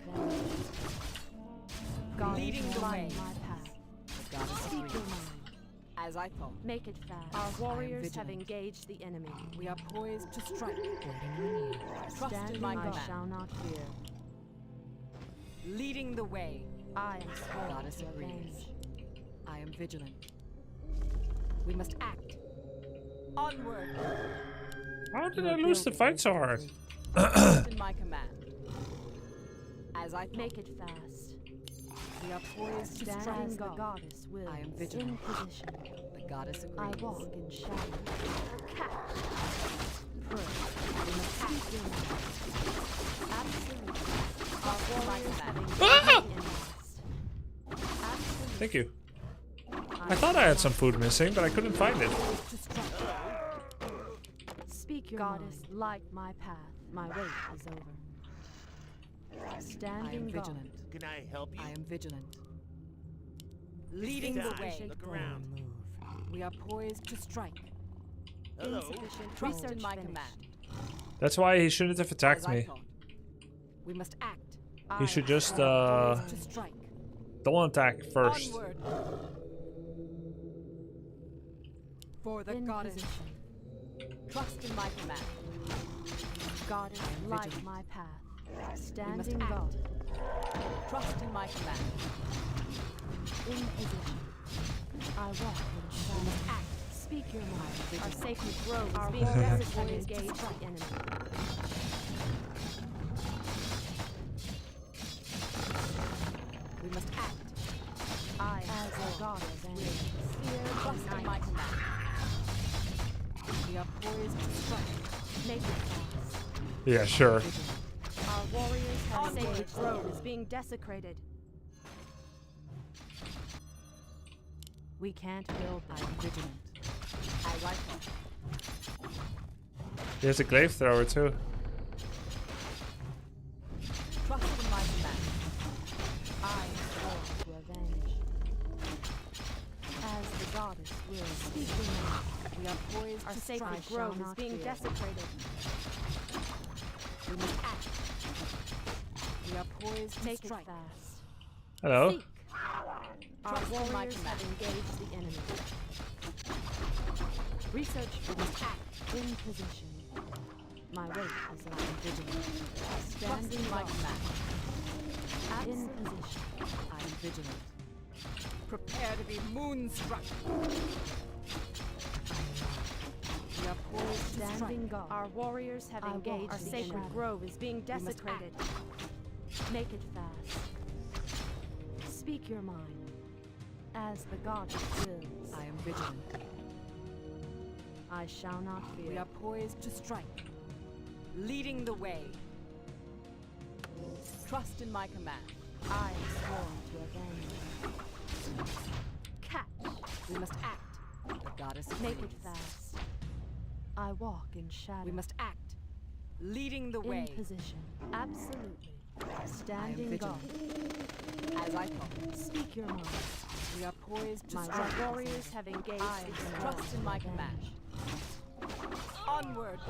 God Leading the light way. my path. Goddess Speak your agrees. mind. As I thought. Make it fast. I Our am warriors have vigilant. engaged the enemy. We are poised to strike. Waiting on you. Trust in Standing my I command. shall not fear. Leading the way. I am sworn Goddess to agrees. avenge. I am vigilant. We must act. Onward. How did I lose the fight so hard? Trust in my command. As I thought. Make it fast. We are poised to Stand strike. as the goddess wills. I am In vigilant. position. The goddess I agrees. walk in shadow. Catch. We must act. Speak your mind. Absolutely. Our Trust in my warriors have command. engaged the enemies. Absolutely. Thank you. I thought I had some food missing, but I couldn't find it. To strike. Speak your goddess, light my path. My wait is over. I Standing am guard. vigilant. Can I help you? I am vigilant. Leading the Inside. way. Look Your around. move. We are poised to strike. Hello. Insufficient Trust in research my finished. command. That's why he shouldn't have As attacked I me. thought. We must act. He should just Poised to strike. don't attack first. Onward. For the In goddess. position. Trust in my command. Goddess, I am light vigilant. my path. We must Standing act. guard. Trust in my command. In position. I walk in We shadow. must act. Speak your mind. Our vigilant. sacred grove is Our being warriors desecrated. have Engage engaged the enemy. We must act. I, as a goddess, fear Trust the in night. my command. We are poised to strike. Make it fast. Yeah, sure. Our warriors have Onward. sacred grove is being desecrated. We can't build. I am vigilant. As I thought. There's a glaive thrower too. Trust in my command. I swear to avenge. As the goddess will. Speak your mind. We are poised Our to sacred strike. grove is being desecrated. We must act. We are poised to Make it strike. fast. Hello. Seek. Our Trust in my warriors have command. engaged the enemy. Research. We must act. In position. My weight is I am vigilant. Standing like mad. In position. I am vigilant. Prepare to be moonstruck. We are poised to Standing strike. guard. Our warriors have engaged. Our sacred grove is being desecrated. Make it fast. Speak your mind. As the goddess wills. I am vigilant. I shall not fear. We are poised to strike. Leading the way. Trust in my command. I am sworn to avenge. Catch. We must act. The goddess Make it agrees. fast. I walk in shadow. We must act. Leading the way. In position. Absolutely. I am Standing guard. vigilant. As I thought. Speak your mind. We are poised to My strike. warriors have engaged. I trust in my command. Onward.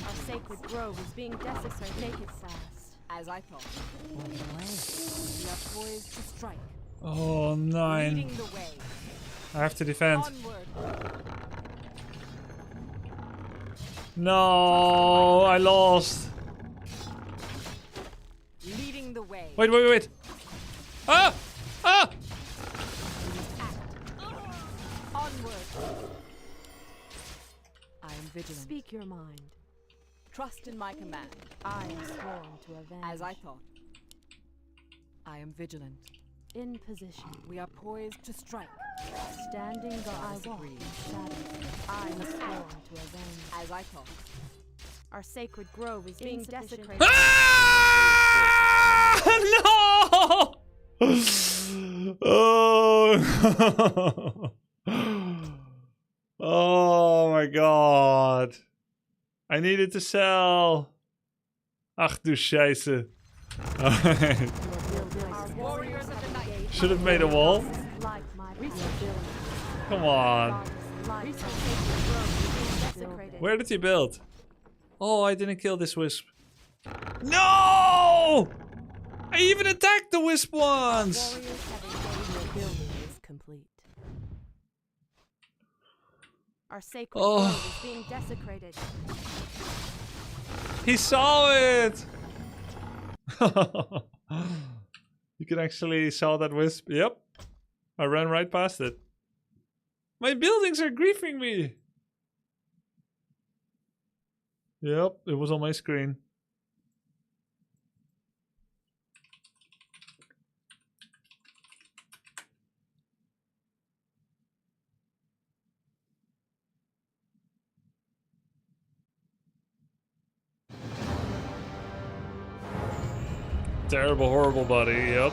Our sacred grove is being desecrated. Make it fast. As I thought. We are poised to strike. Oh, 9. Leading the way. I have to defend. Onward. No, I lost. Leading the way. Wait. Ah! Ah! Onward. I am vigilant. Speak your mind. Trust in my command. I am sworn to avenge. As I thought. I am vigilant. In position. We are poised to strike. Standing guard. I Goddess walk agrees. in shadow. I am sworn to avenge. As I thought. Our sacred grove is being Insufficient. desecrated. Ah! No! Oh. Oh my god. I needed to sell. Ach du Scheiße. Alright. Our warriors have engaged. Should have made a wall. Like my rebuilding. Come on. Like our sacred grove is being desecrated. Where did he build? Oh, I didn't kill this wisp. No! I even attacked the wisp once. Warriors have engaged. Your building is complete. Our sacred grove is being desecrated. He saw it. You can actually saw that wisp. Yep. I ran right past it. My buildings are griefing me. Yep, it was on my screen. Terrible, horrible buddy, yep.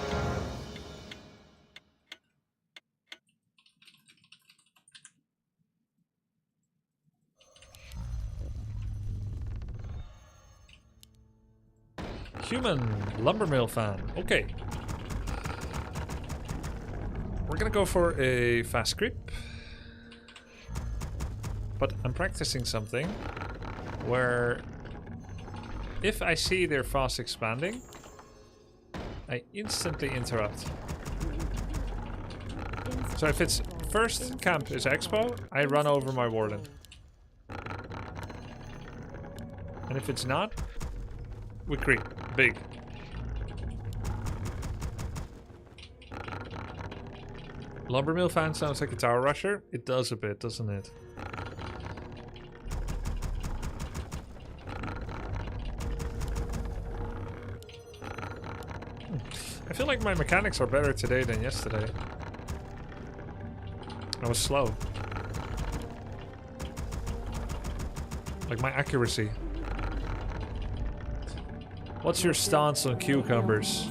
Human lumbermill fan. Okay. We're gonna go for a fast creep. But I'm practicing something where if I see they're fast expanding, I instantly interrupt. So if it's first camp is Expo, I run over my warden. And if it's not, we creep. Big. Lumbermill fan sounds like a tower rusher. It does a bit, doesn't it? I feel like my mechanics are better today than yesterday. I was slow. Like my accuracy. What's your stance on cucumbers?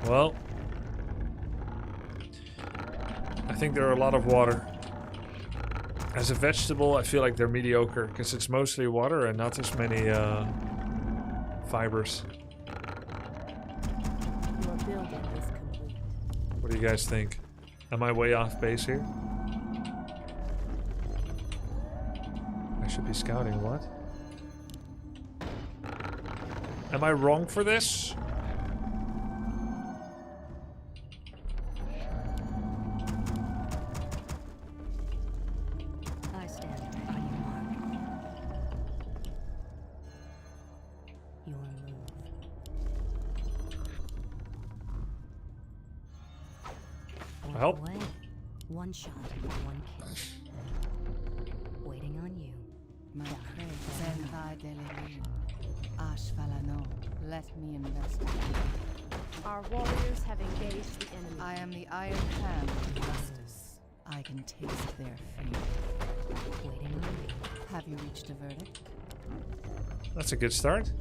Well, I think they're a lot of water. As a vegetable, I feel like they're mediocre because it's mostly water and not as many fibers. Your building is complete. What do you guys think? Am I way off base here? I should be scouting, what? Am I wrong for this? I stand by you. help? Away. One shot, one kill. Waiting on you. My prey, Sentai Delelu. Ashvalano, let me investigate. Our warriors have engaged the enemy. I am the Iron Hand of Justice. I can taste their fear. Waiting on you. Have you reached a verdict? That's a good start.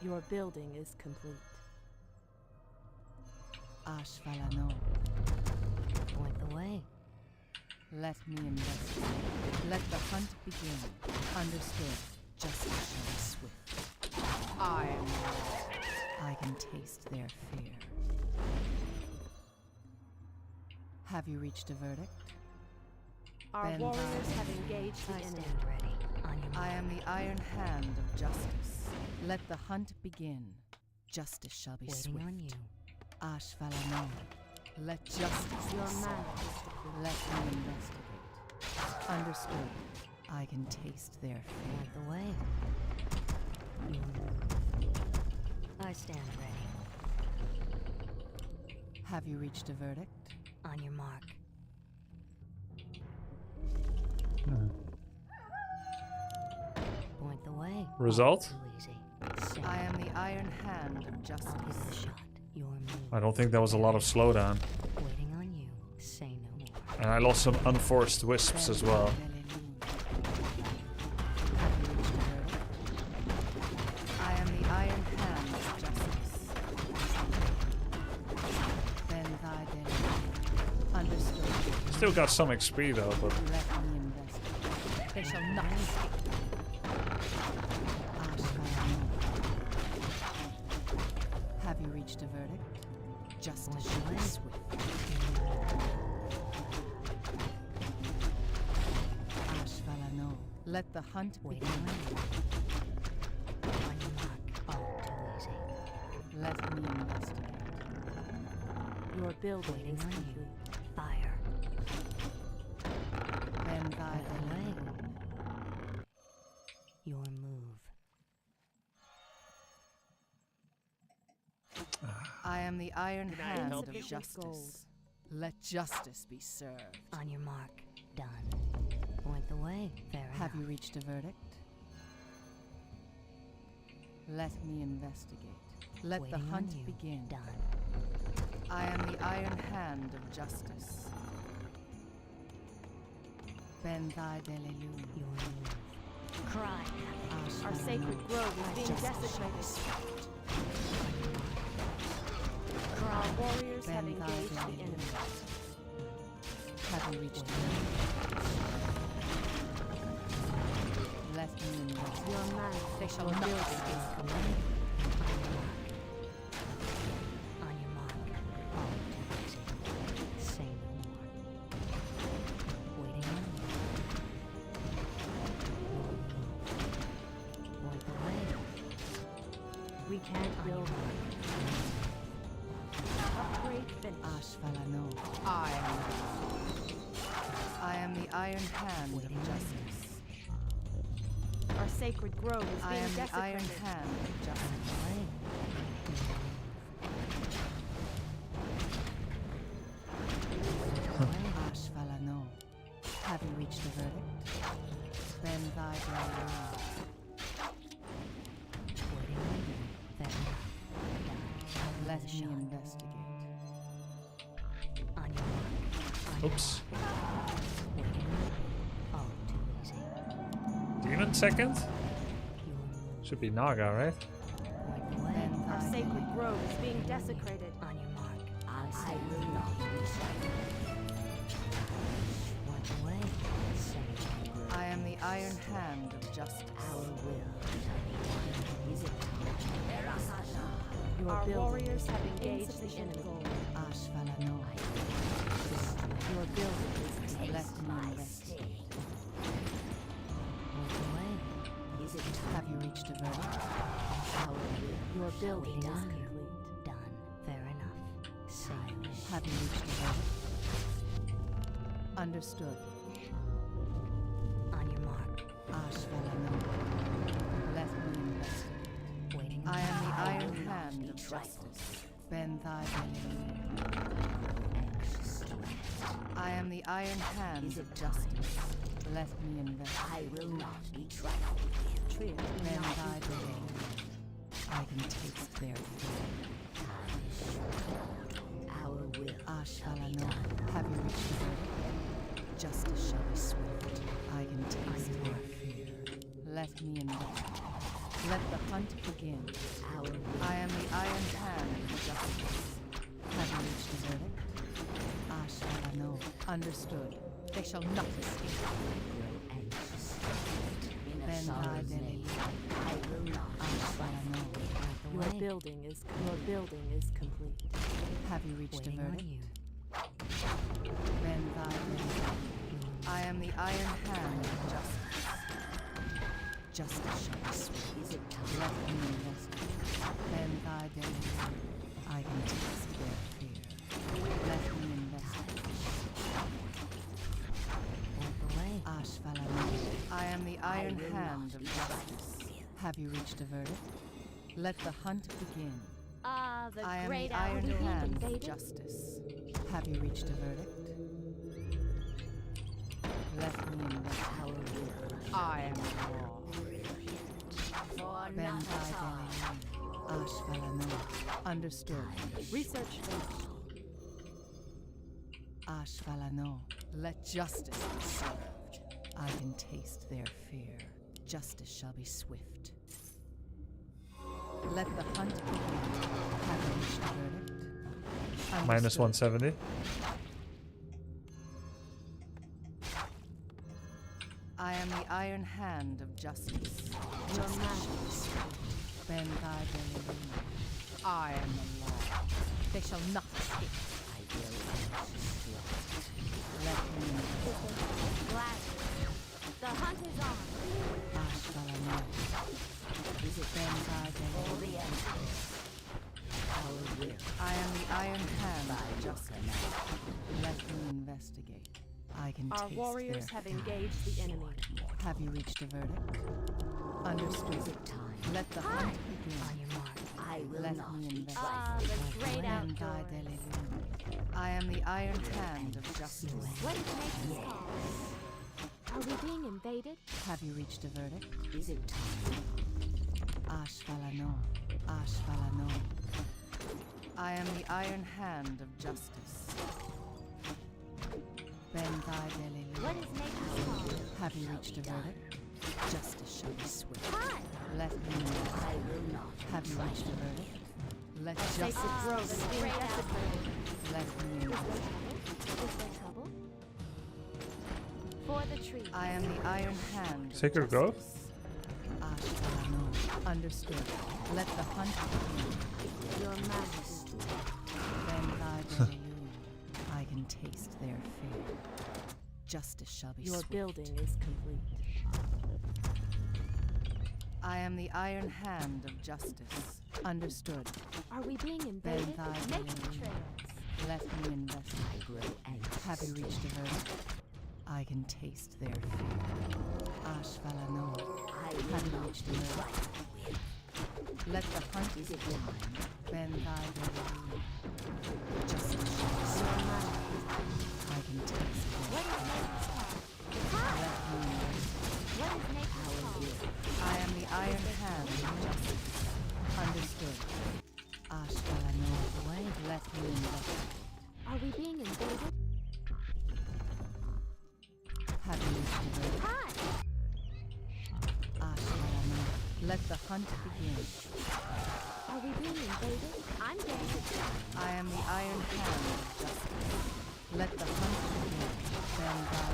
Your building is complete. Ashvalano, Point the way. let me investigate. Let the hunt begin. Understood. Justice shall be swift. I am yours. I can taste their fear. Have you reached a verdict? Our Then warriors I- have engaged the I enemy. stand ready. On your I mark. am the Iron Hand of Justice. Let the hunt begin. Justice shall be Waiting swift. on you. Ashvalano, let justice Your be man served. Let me investigate. Understood. I can taste their fear. Point the way. You move. I stand ready. Have you reached a verdict? On your mark. Point the way. Result? Too easy. Same. I am the Iron Hand of Give the Justice. shot. Your move. I don't think that was a lot of slowdown. Waiting on you. Say no more. And I lost some unforced wisps as well. Have you reached a verdict? I am the Iron Hand of Justice. Then thy day. Understood. Still got some XP though, but Let me investigate. They shall not escape. Have you reached a verdict? Justice shall be swift. Ashvalano, let the hunt Waiting begin. on you. On your mark. Oh, too easy. Let me investigate. Your building Waiting is on complete. you. Fire. Then thy Away. delay. Your move. I am the Iron Hand of Insufficient Justice. gold. Let justice be served. On your mark. Done. Point the way. Fair Have enough. you reached a verdict? Let me investigate. Let Waiting the on hunt you. begin. Done. I am the Iron Hand of Justice. Ben thy delelu. Your move. Cry. Our sacred grove is being desecrated. Our warriors have Ben thy engaged the delelu. enemy. Have you reached a verdict? Let me investigate. Your man, They shall your not building escape. is complete. On your mark. All too easy. Say no more. Waiting on you. Point the way. We can't On your build mark. upgrade finished. Ashvalano. I am the Iron Hand of Waiting on you. Justice. Our sacred grove is I being am the desecrated. Iron Hand of On Justice. the way. Ashvalano. Have you reached a verdict? Ben thy delelu. Waiting on you. Fair enough. Done. Let The me shot. investigate. On your mark. On your oops. mark. Waiting on you. All too easy. Demon second? Your move. Should be Naga, right? Point the way. Ben Our thy sacred delelu. grove is being desecrated. On your mark. I will not lose. Point the way. Say no more. I am the Iron Hand of Justice. Our will. Is it Your Our warriors have engaged the enemy. Ashvalano. Your building is complete. Let me investigate. Point the way. Is it Have you reached a verdict? our will? Your building is Waiting on you. complete. Done. Fair enough. Say no more. Have you reached a verdict? Understood. On your mark. Ashvalano. Let me investigate. Waiting I am the on you. Iron Hand of justice. Ben thy I am the iron hand of justice. Let me invest. I will not be trifled with. Ben thy I can taste their fear. Our will shall be Ashvalano, done. have you reached the verdict? Justice shall be swift. I can taste their fear. Let me invest. Let the hunt begin. Our will. I am the iron hand of justice. Have you reached the verdict? Ashvalano, understood. They shall not escape. Grow anxious. In a Ben sorrow's thy name, I will not be Ashvalano, Your building is complete. have you reached a waiting on verdict? you. Ben thy I am the iron hand of justice. Justice shall be swift. Is it time? Let me investigate. Ben thy I can taste their fear. Let me investigate. Walk away. Ashvalano, I am the iron hand of justice. Have you reached a verdict? Let the hunt begin. Ah, the I am great the iron Undead hand of invaded. justice. Have you reached a verdict? Let me investigate. Our will. I am the law. For Ben none thy at all. Ashvalano, understood. Research finished. Ashvalano, let justice be served. I can taste their fear. Justice shall be swift. Let the hunt begin. Have you reached a verdict? Minus Understood. 170. I am the iron hand of justice. Your majesty. Ben thy I am the law. They shall not escape. I will anxious to act. Let me Gladly. The hunt is on. Ashvalano. Is it Ben thy all the answers? Our will. I am the iron hand By of your justice. command. Let me investigate. I can Our taste warriors their have fear. engaged the enemy. Have you reached a verdict? Is Understood. it time? Let the hunt begin. On your mark. I will Let not me be invest. Ah, trifled the with. great Ben thy outdoors. I am the iron hand of justice. What is nature's call? Are we being invaded? Have you reached a verdict? Is it time? Ashvalano. Ashvalano. I am the iron hand of justice. Ben thy What is nature's call? Have you reached a verdict? Justice shall be swift. Hi! Let me know. I will not. Have you reached a verdict? Let Sacred justice grove is being desecrated. let me Is know. there trouble? Is there trouble? For the tree. I am the iron hand. of Sacred Grove? justice. Ashvalano. Understood. Let the hunt begin. Your majesty. Ben thy I can taste their fear. Justice shall be Your swift. building is complete. I am the iron hand of justice. Understood. Are we being Ben invaded? thy Make the trails. Let me investigate. I grow anxious. Have you reached a verdict? I can taste their fear. Ashvalano. I Have will you not reached a be verdict? trifled with. Let the hunt Is it begin. time? Ben thy justice shall be swift. I can taste their What is fear. nature's call? Let me investigate. What is nature's call? I am the iron hand of justice. Understood. Ashvalano. Let me investigate. Are we being invaded? Have you reached a verdict? Hi! Ashvalano. Let the hunt begin. Are we being invaded? I'm game. I am the iron hand of justice. Let the hunt begin. Ben thy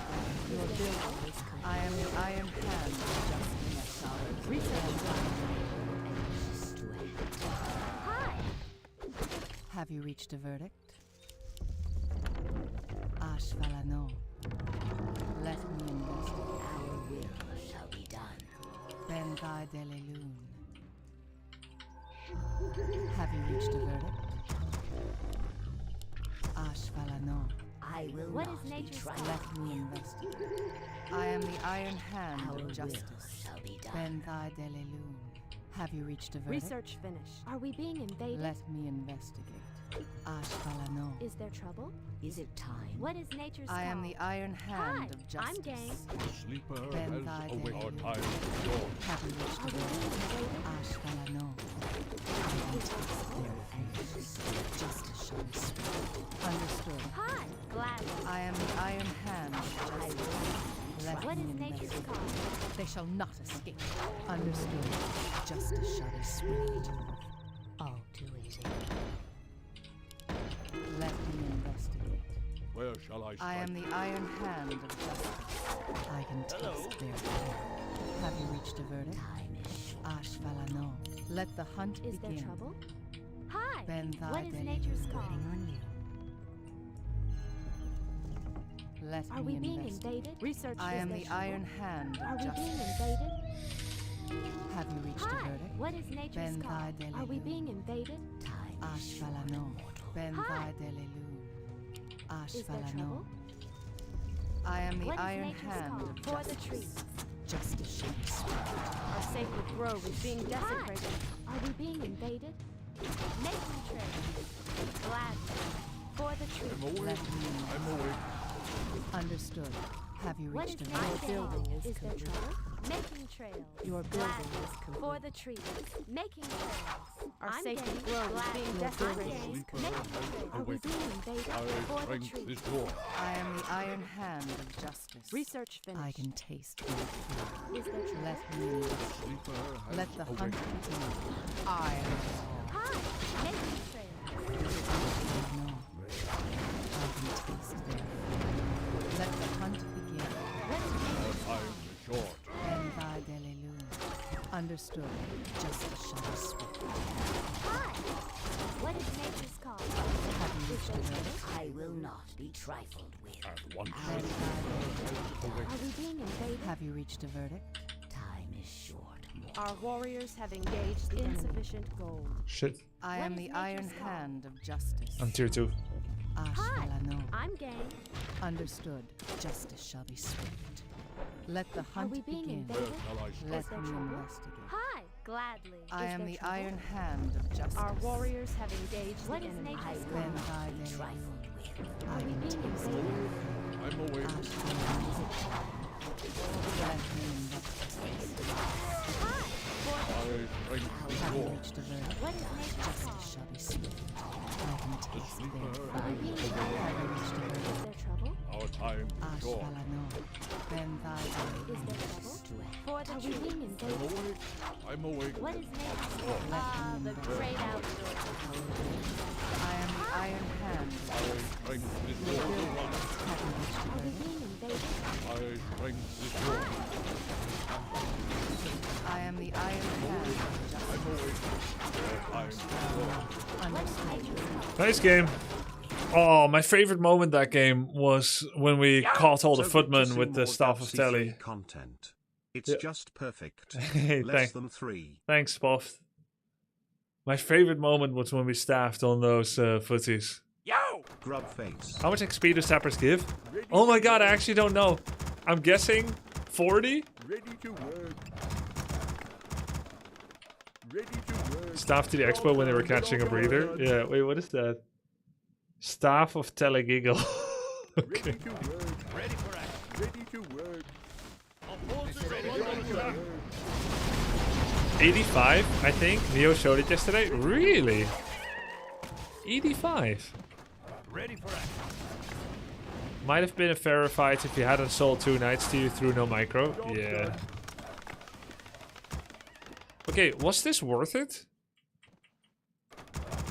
Your building is complete. I am the iron hand of justice. Research. Anxious to act. Hi! Have you reached a verdict? Ashvalano. Let me investigate. Our will shall be done. Ben thy Delelune. Have you reached a verdict? Ashvalano. I will What not is be nature's trifled. Let me investigate. I am the iron hand Our of will justice. shall be done. Ben thy Delelune. Have you reached a verdict? Research finished. Are we being invaded? Let me investigate. Ashvalano. Is there trouble? Is it time? What is nature's I am call? the Iron Hand Hi, of Justice. I'm game. The sleeper Ben has thy awakened. Our day. time is yours. Have you reached a Are we verdict? being invaded? Ashvalano. I can taste their fear. Justice shall be swift. Understood. Hi, gladly. I am the Iron Hand of Justice. Let What me is nature's investigate. call? They shall not escape. Understood. Justice shall be swift. All too easy. Let me investigate. Where shall I strike? I am the Iron Hand of Justice. I can taste their fear. Have you reached a verdict? Time is short. Ashvalano. Let the hunt Is there begin. trouble? Hi. Ben thy What is day. nature's call? Waiting on you. Let Are me we being investigate. invaded? Research. I is am there the trouble? Iron Hand Are of we being Justice. invaded? Have you reached a Hi. verdict? What is nature's Ben call? thy Are we delelu. being invaded? Time is short, Ashvalano. mortal. Ben Hi. thy delelu. Is there Ashvalano. trouble? I am the What is Iron nature's Hand call? of For the Justice. trees. Justice shall be swift. Our sacred grove is being desecrated. Are we being invaded? Making trade. Glad. For the I'm trees. awake. Let me I'm awake. Understood. Have you What reached is a nature's verdict? call? building is Is there complete. trouble? Making trails. Your Glad. building is complete. For the trees. Making trails. Our I'm sacred game. grove is Glad. being I'm desecrated. game. Sleeper Making has trails. Are we awakened. being invaded? Our For the strength trees. is yours. I am the Iron Hand of Justice. Research finished. I can taste their fear. Is there trouble? Let me investigate. Sleeper has Let the hunt awakened. begin. I am Hi. Making trails. no. I can taste their fear. Let the hunt begin. What is Our nature's call? time is short. Ben thy delelu. Understood. Justice shall be swift. Hi. What is nature's call? Have you reached a verdict? I will not be trifled with. At one Ben sleeper thy delelu. has awakened. Are we being invaded? Have you reached a verdict? Time is short, mortal. Our warriors have engaged the insufficient gold. Shit. I What am is the nature's Iron call? Hand of Justice. I'm tier 2. Ashvalano. I'm game. Understood. Justice shall be swift. Let the Are hunt we being begin. Where invaded? shall I strike? Let there me trouble? investigate. Hi. Gladly. I Is am there the trouble? Iron Hand of Justice. Our warriors have engaged What the is enemy. nature's I Ben call? thy Be delelu. trifled with. I Are we can being taste invaded? their fear. I'm awake. Ashvalano. Let me investigate. Hi. For the Our strength is Have you yours. reached a verdict? What is nature's call? Justice shall be swift. I can The taste sleeper their fear. Are we being has invaded? Have you reached a Is verdict? there trouble? Our time is short. Ashvalano. Ben thy Is delelu. there trouble? For the Are we being I'm invaded? awake. I'm awake. What is nature's call? Let Ah, me the investigate. great outdoors. I am the Iron Hand. Our strength is Your yours. building have you reached a Are we verdict? being invaded? Our strength is yours. I am the Iron Hand of I'm Justice. awake. Our time is short. Understood. Nice game. Oh, my favorite moment that game was when we caught all the So good to footmen see with the more Staff of WC3 Telly. content. It's Yeah. just perfect. Hey, Less than 3. thanks, Puff. My favorite moment was when we staffed on those footies. Grub face. How much XP do sappers give? Oh my god, I actually don't know. I'm guessing 40? Ready to work. Ready to work. Staff to the expo when they were catching a breather? Yeah, wait, what is that? Staff of Telegiggle. Okay. Ready to work. Ready for action. Ready to work. 85, I think. Neo showed it yesterday. Really? 85. Ready for action. Might have been a fairer fight if you hadn't sold 2 knights to you through no micro. Yeah. Okay, was this worth it?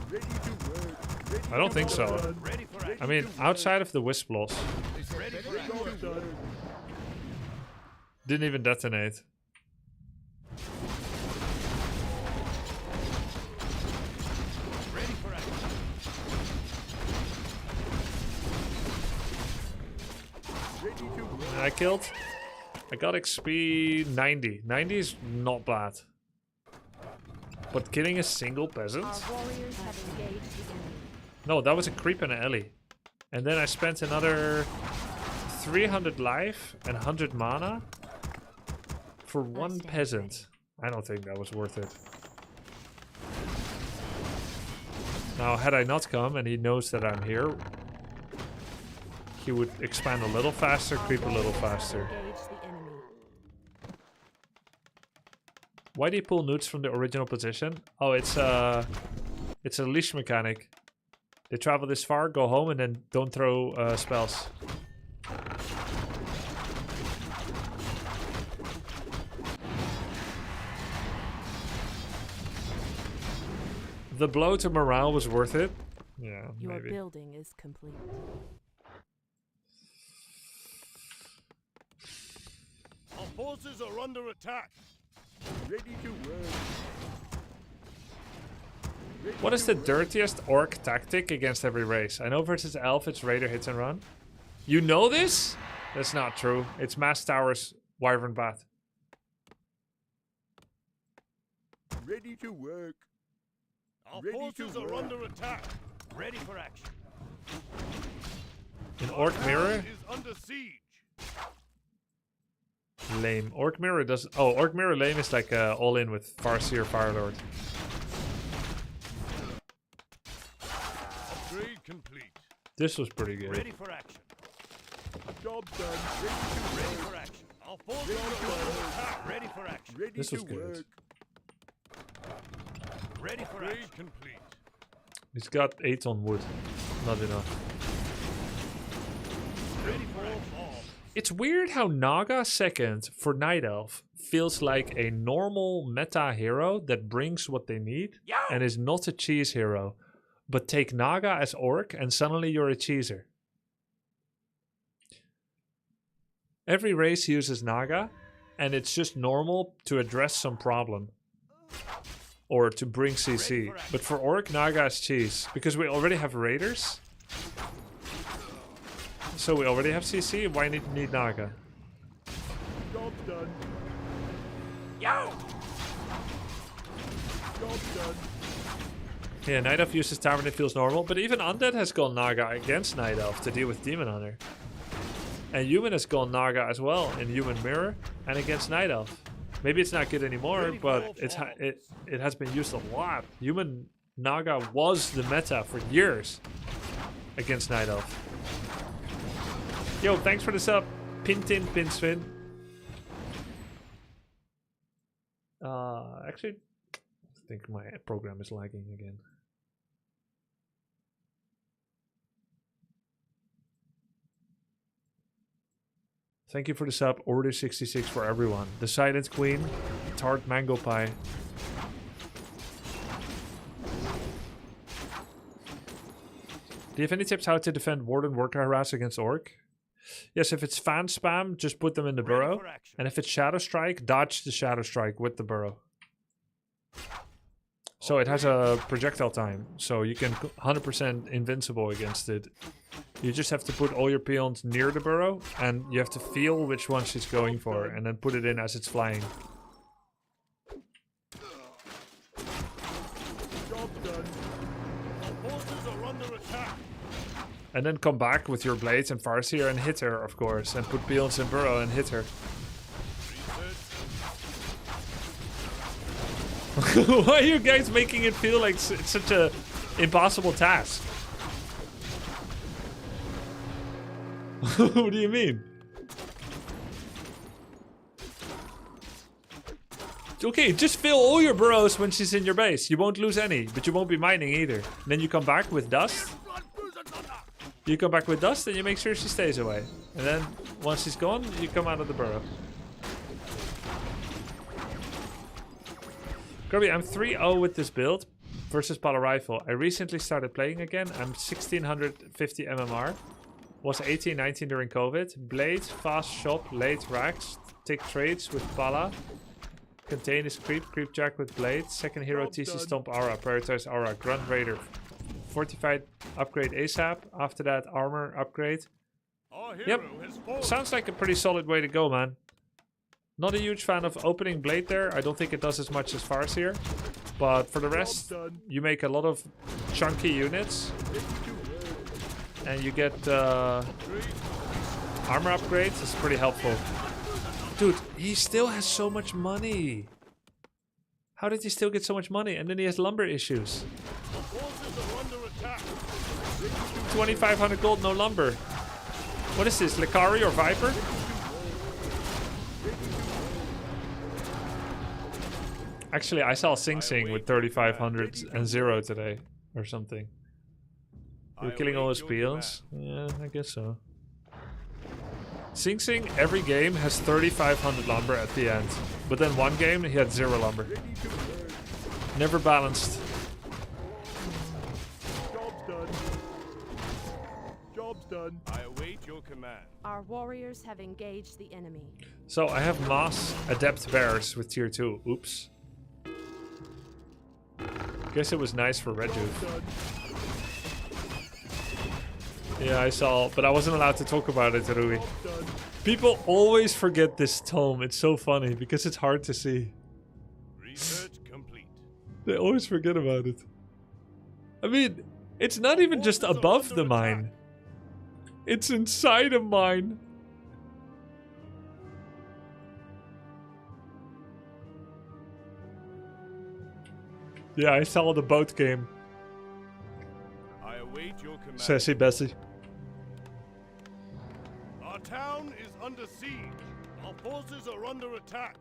Ready to work. Ready I don't think so. Ready for action. I mean, outside of the wisp loss. Ready for action. Didn't even detonate. Ready for action. Ready to work. And I killed. I got XP 90. 90 is not bad. But killing a single peasant? Our warriors have engaged the enemy. No, that was a creep in an alley. And then I spent another 300 life and 100 mana for one peasant. I don't think that was worth it. Now, had I not come and he knows that I'm here, he would expand a little faster, creep a little faster. Engage the enemy. Why do you pull newts from the original position? Oh, it's a leash mechanic. They travel this far, go home, and then don't throw spells. The blow to morale was worth it. Yeah, Your maybe. building is complete. Our forces are under attack. Ready to work. What is the dirtiest orc tactic against every race? I know versus elf it's raider hits and run. You know this? That's not true. It's mass towers, wyvern bat. Ready to work. Our forces are under attack. Ready for action. In orc mirror? Is under siege. Lame. Orc mirror does. Oh, orc mirror lame is like all in with Farseer Firelord. Upgrade complete. This was pretty good. Ready for action. Job done. Ready for action. Our forces are under attack. Ready for action. Ready This was to good. work. Ready for action. Complete. He's got 8 on wood. Not enough. Ready for all. It's weird how Naga second for Night Elf feels like a normal meta hero that brings what they need and is not a cheese hero. But take Naga as orc and suddenly you're a cheeser. Every race uses Naga and it's just normal to address some problem. Or to bring CC. But for orc, Naga is cheese. Because we already have raiders. So we already have CC, why need Naga? Job done. Yo! Job done. Yeah, Night Elf uses Tavern, it feels normal. But even Undead has gone Naga against Night Elf to deal with Demon Hunter. And Human has gone Naga as well in Human Mirror and against Night Elf. Maybe it's not good anymore, but it has been used a lot. Human Naga was the meta for years against Night Elf. Yo, thanks for the sub, Pintin Pinsvin. Actually, I think my program is lagging again. Thank you for the sub, Order 66 for everyone. The Silent Queen, Tart Mango Pie. Do you have any tips how to defend Warden Worker Harass against Orc? Yes, if it's fan spam, just put them in the burrow. And if it's Shadow Strike, dodge the Shadow Strike with the burrow. So it has a projectile time, so you can 100% invincible against it. You just have to put all your peons near the burrow, and you have to feel which one she's going for, and then put it in as it's flying. Job done. Our forces are under attack. And then come back with your blades and Farseer and hit her, of course, and put peons in burrow and hit her. Why are you guys making it feel like it's such a impossible task? What do you mean? Okay, just fill all your burrows when she's in your base. You won't lose any, but you won't be mining either. And then you come back with dust. You come back with dust and you make sure she stays away. And then once she's gone, you come out of the burrow. Grubby, I'm 3-0 with this build versus Polar Rifle. I recently started playing again. I'm 1650 MMR. Was 18-19 during COVID. Blade, fast shop, late racks. Take trades with Pala. Contain is creep, creep jack with blade. Second hero TC Stomp Aura. Prioritize Aura. Grunt Raider. Fortified upgrade ASAP. After that armor upgrade. Yep. Sounds like a pretty solid way to go, man. Not a huge fan of opening blade there. I don't think it does as much as Farseer. But for the rest, you make a lot of chunky units. And you get armor upgrades. It's pretty helpful. Dude, he still has so much money. How did he still get so much money? And then he has lumber issues. Our forces are under 2,500 gold, no lumber. What is this, Likari or Viper? Actually, I saw Sing Sing with 3,500 and 0 today, or something. You're killing all his peons? Yeah, I guess so. Sing Sing, every game, has 3,500 lumber at the end. But then one game, he had 0 lumber. Never balanced. Job's done. Job's done. I await your command. Our warriors have engaged the enemy. So I have Mass Adept Bears with tier 2. Oops. Guess it was nice for Rejuve. Yeah, I saw, but I wasn't allowed to talk about it, Rui. People always forget this tome. It's so funny because it's hard to see. Research complete. They always forget about it. I mean, it's not even just above the mine. It's inside a mine. Yeah, I saw the boat game. I await your command. Sassy Bessie. Our town is under siege. Our forces are under attack.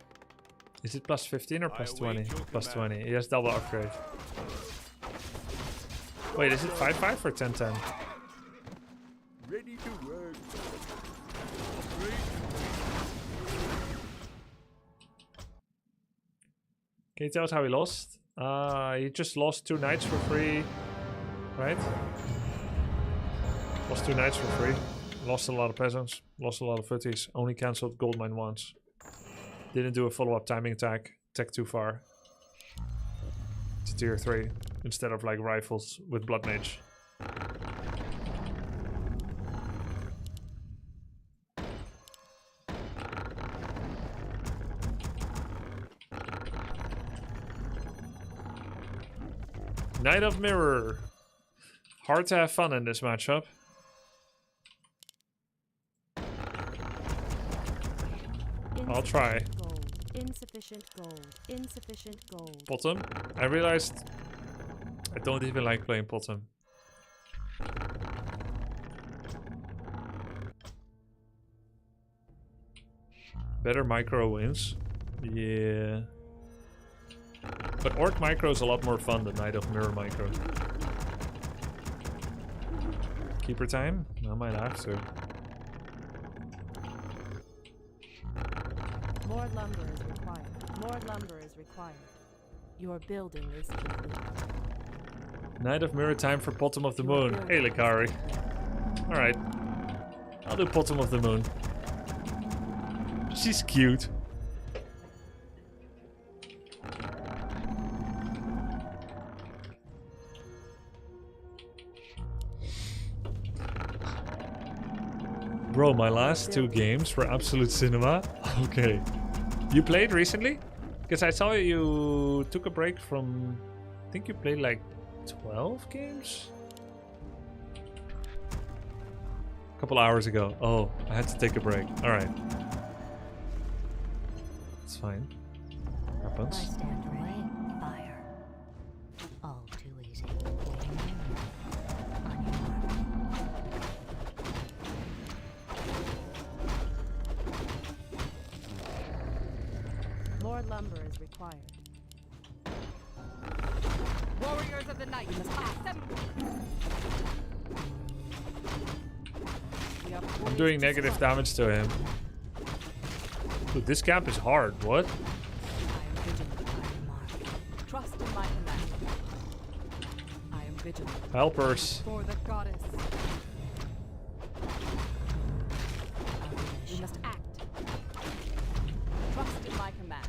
Is it plus 15 or plus 20? Plus 20. He has double upgrade. Wait, is it 5-5 or 10-10? Ready to work. Can you tell us how he lost? He just lost 2 knights for free. Right? Lost 2 knights for free. Lost a lot of peasants. Lost a lot of footies. Only cancelled gold mine once. Didn't do a follow-up timing attack. Tech too far. To tier 3. Instead of like rifles with blood mage. Knight of Mirror. Hard to have fun in this matchup. I'll try. Gold. Insufficient gold. Insufficient gold. Bottom. I realized I don't even like playing bottom. Better micro wins. Yeah. But Orc micro is a lot more fun than Knight of Mirror micro. Keeper time? I might have to. More lumber is required. More lumber is required. Your building is complete. Knight of Mirror time for Bottom of the Moon. Hey, Likari. Alright. I'll do Bottom of the Moon. She's cute. Bro, my last 2 games were absolute cinema. Okay. You played recently? Because I saw you took a break from... I think you played like 12 games? A couple hours ago. Oh, I had to take a break. Alright. It's fine. Happens. I stand ready. Fire. All too easy. Waiting on your mark. More lumber is required. Warriors of the night, assemble! I'm doing negative damage to him. Dude, this camp is hard. What? I am vigilant by your mark. Trust in my command. I am vigilant. Helpers. For the goddess. We must act. Trust in my command.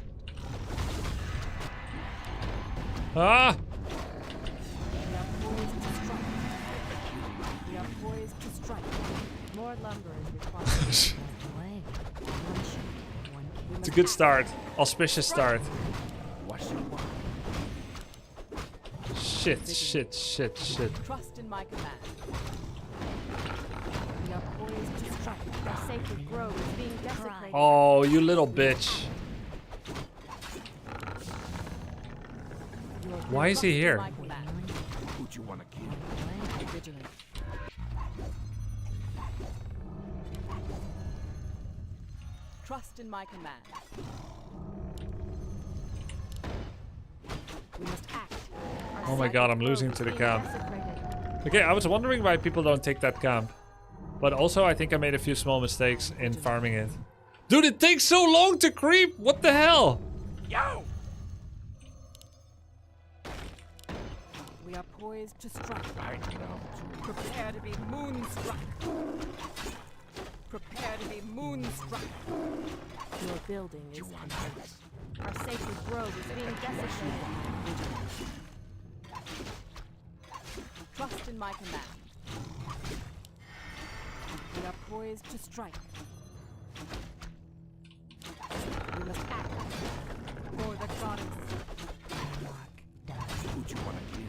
Ah! We are poised to strike. We are poised to strike. More lumber is required. Away. One shot, one kill. It's a good start. Auspicious start. Shit, shit, shit, shit. Trust in my command. We are poised to strike. Our sacred grove is being desecrated. Oh, you little bitch. Why is he here? Who'd you want to kill? Vigilant. Trust in my command. We must act. Oh my god, I'm losing to the camp. Okay, I was wondering why people don't take that camp. But also, I think I made a few small mistakes in farming it. Dude, it takes so long to creep! What the hell? Yo! We are poised to strike. I know. Prepare to be moonstruck. Prepare to be moonstruck. Your building is complete. Our sacred grove is being desecrated. Trust in my command. We are poised to strike. We must act for the goddess. What you wanna do?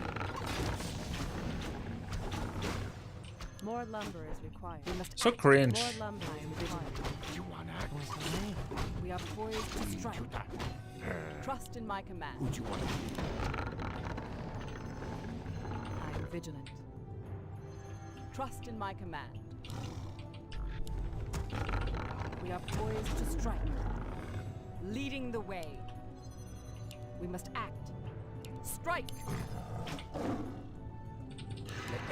More lumber is required. We must So act. cringe. More lumber is required. You wanna act? We are poised to strike. Trust in my command. What you wanna do? I am vigilant. Trust in my command. We are poised to strike. Leading the way. We must act. Strike!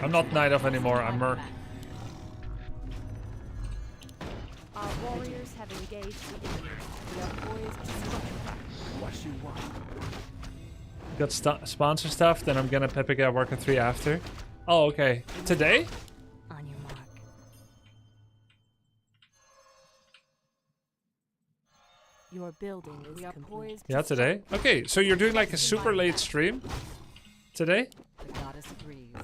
I'm not Night Elf anymore, I'm Merc. Our warriors have engaged the enemy. We are poised to strike. What you want? Got sponsor stuff, then I'm gonna Pepe get Warcraft 3 after. Oh, okay. Today? On your mark. Your building is We are complete. poised Yeah, to today. Okay, so you're doing like a super late stream? Today? strike. The goddess agrees.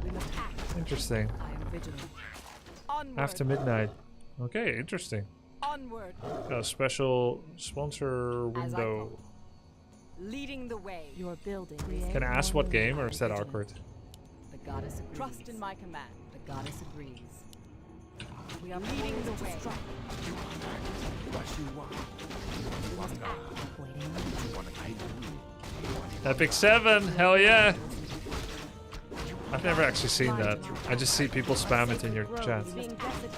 We must act. Interesting. I am vigilant. Onward. After midnight. Okay, interesting. Onward. A special sponsor As I window. thought. Leading the way. Your building is Can I ask what game, or is that awkward? The goddess agrees. Trust in my command. The goddess agrees. We are leading the way. What you want? We must act. Waiting on You wanna do? Epic 7, hell yeah! I've never actually seen that. I just see people spam it in your grove chat. is being desecrated.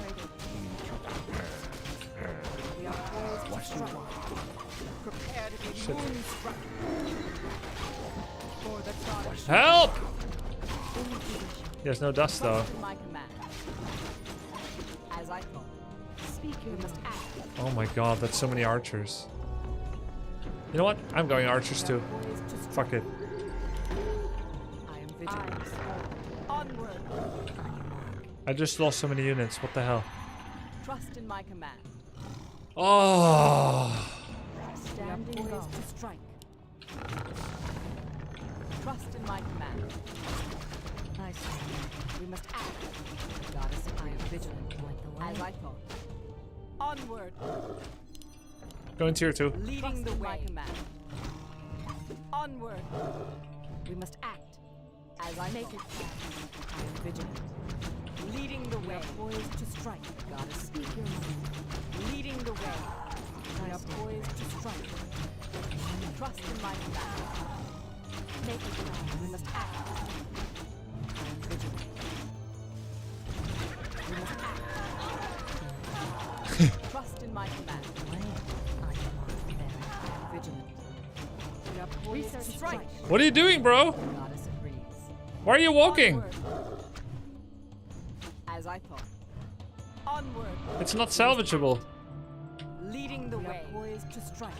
We are poised to strike. Prepare to be Shit. moonstruck. For the goddess. Help! In position. There's no dust though. Trust in my command. As I thought. Speak your We must mind. act. Oh my god, that's so many archers. You know what? I'm going archers too. Poised to strike. Fuck it. I am vigilant. Onward. I just lost so many units. What the hell? Trust in my command. Oh. We are Standing poised guard. to strike. Trust in my command. I see. We must act. The goddess, I am vigilant. As I thought. Onward. Going tier 2. Leading the way. Command. Onward. We must act. As I make it. I am vigilant. Leading the way. Poised to strike. The goddess, speak your mind. Leading the way. We are poised to strike. Trust in my command. Make it fast. We must act. I am vigilant. We must act. Trust in my command. On your mark. I am vigilant. We are poised to strike. What are you doing, bro? The goddess agrees. Why are you walking? Onward. As I thought. Onward. It's not salvageable. Leading the way. Poised to strike.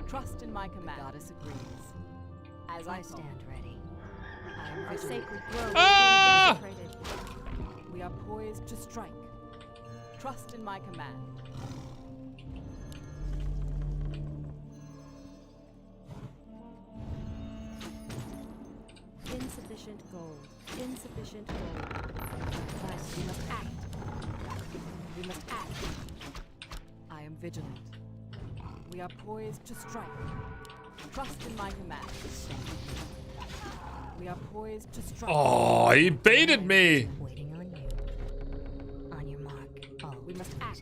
Trust in my command. The goddess agrees. As I I thought. stand ready. I am Our vigilant. sacred grove Ah! is being desecrated. We are poised to strike. Trust in my command. Insufficient gold. Insufficient gold. We must act. We must act. I am vigilant. We are poised to strike. Trust in my command. We are poised to strike. Oh, he baited me. Waiting on you. On your mark. All We must act.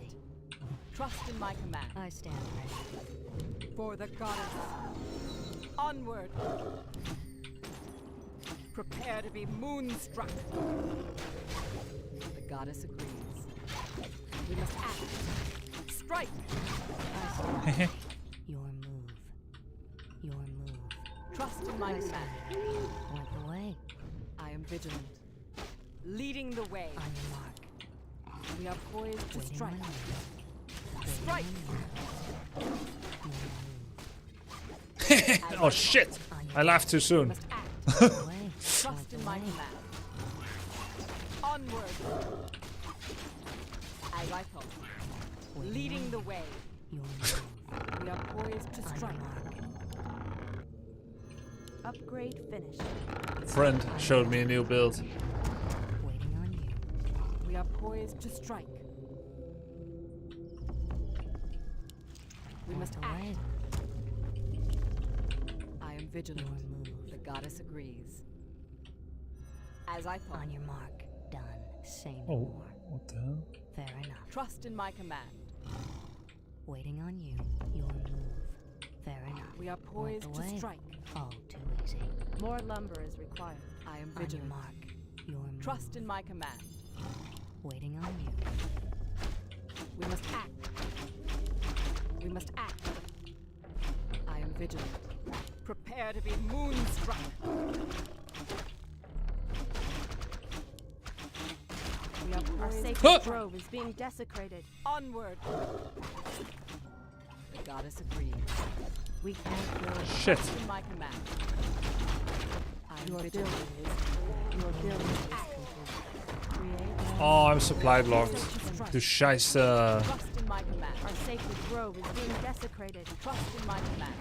Trust in my command. I stand ready. For the goddess. Onward. Prepare to be moonstruck. The goddess agrees. We must act. strike. Your move. Your move. Trust in my command. Point the way. I am vigilant. Leading the way. On your mark. We are poised to Waiting strike. on you. Strike. Oh shit! I laughed too soon. Must act. Way. Trust in my command. Onward. As I thought. Leading the way. Your move. We are poised to On your strike. mark. Upgrade finished. Friend showed me a new build. Waiting on you. We are poised to strike. We must Point the act. way. I am vigilant. Your move. The goddess agrees. As I thought. On your mark. Done. Say no Oh, more. what the hell? Fair enough. Trust in my command. Waiting on you. Your move. Fair enough. We are Point poised the to way. strike. Oh, too easy. More lumber is required. I am On your vigilant. mark. Your move. Trust in my command. Waiting on you. We must act. We must act. I am vigilant. Prepare to be moonstruck. We are Our poised. sacred grove is being desecrated. Onward. The goddess agrees. We can't build. Shit. Trust in my command. I am Your vigilant. Your building is complete. Create. Oh, I'm supply blocked. Du Scheiße. Trust in my command. Our sacred grove is being desecrated. Trust in my command.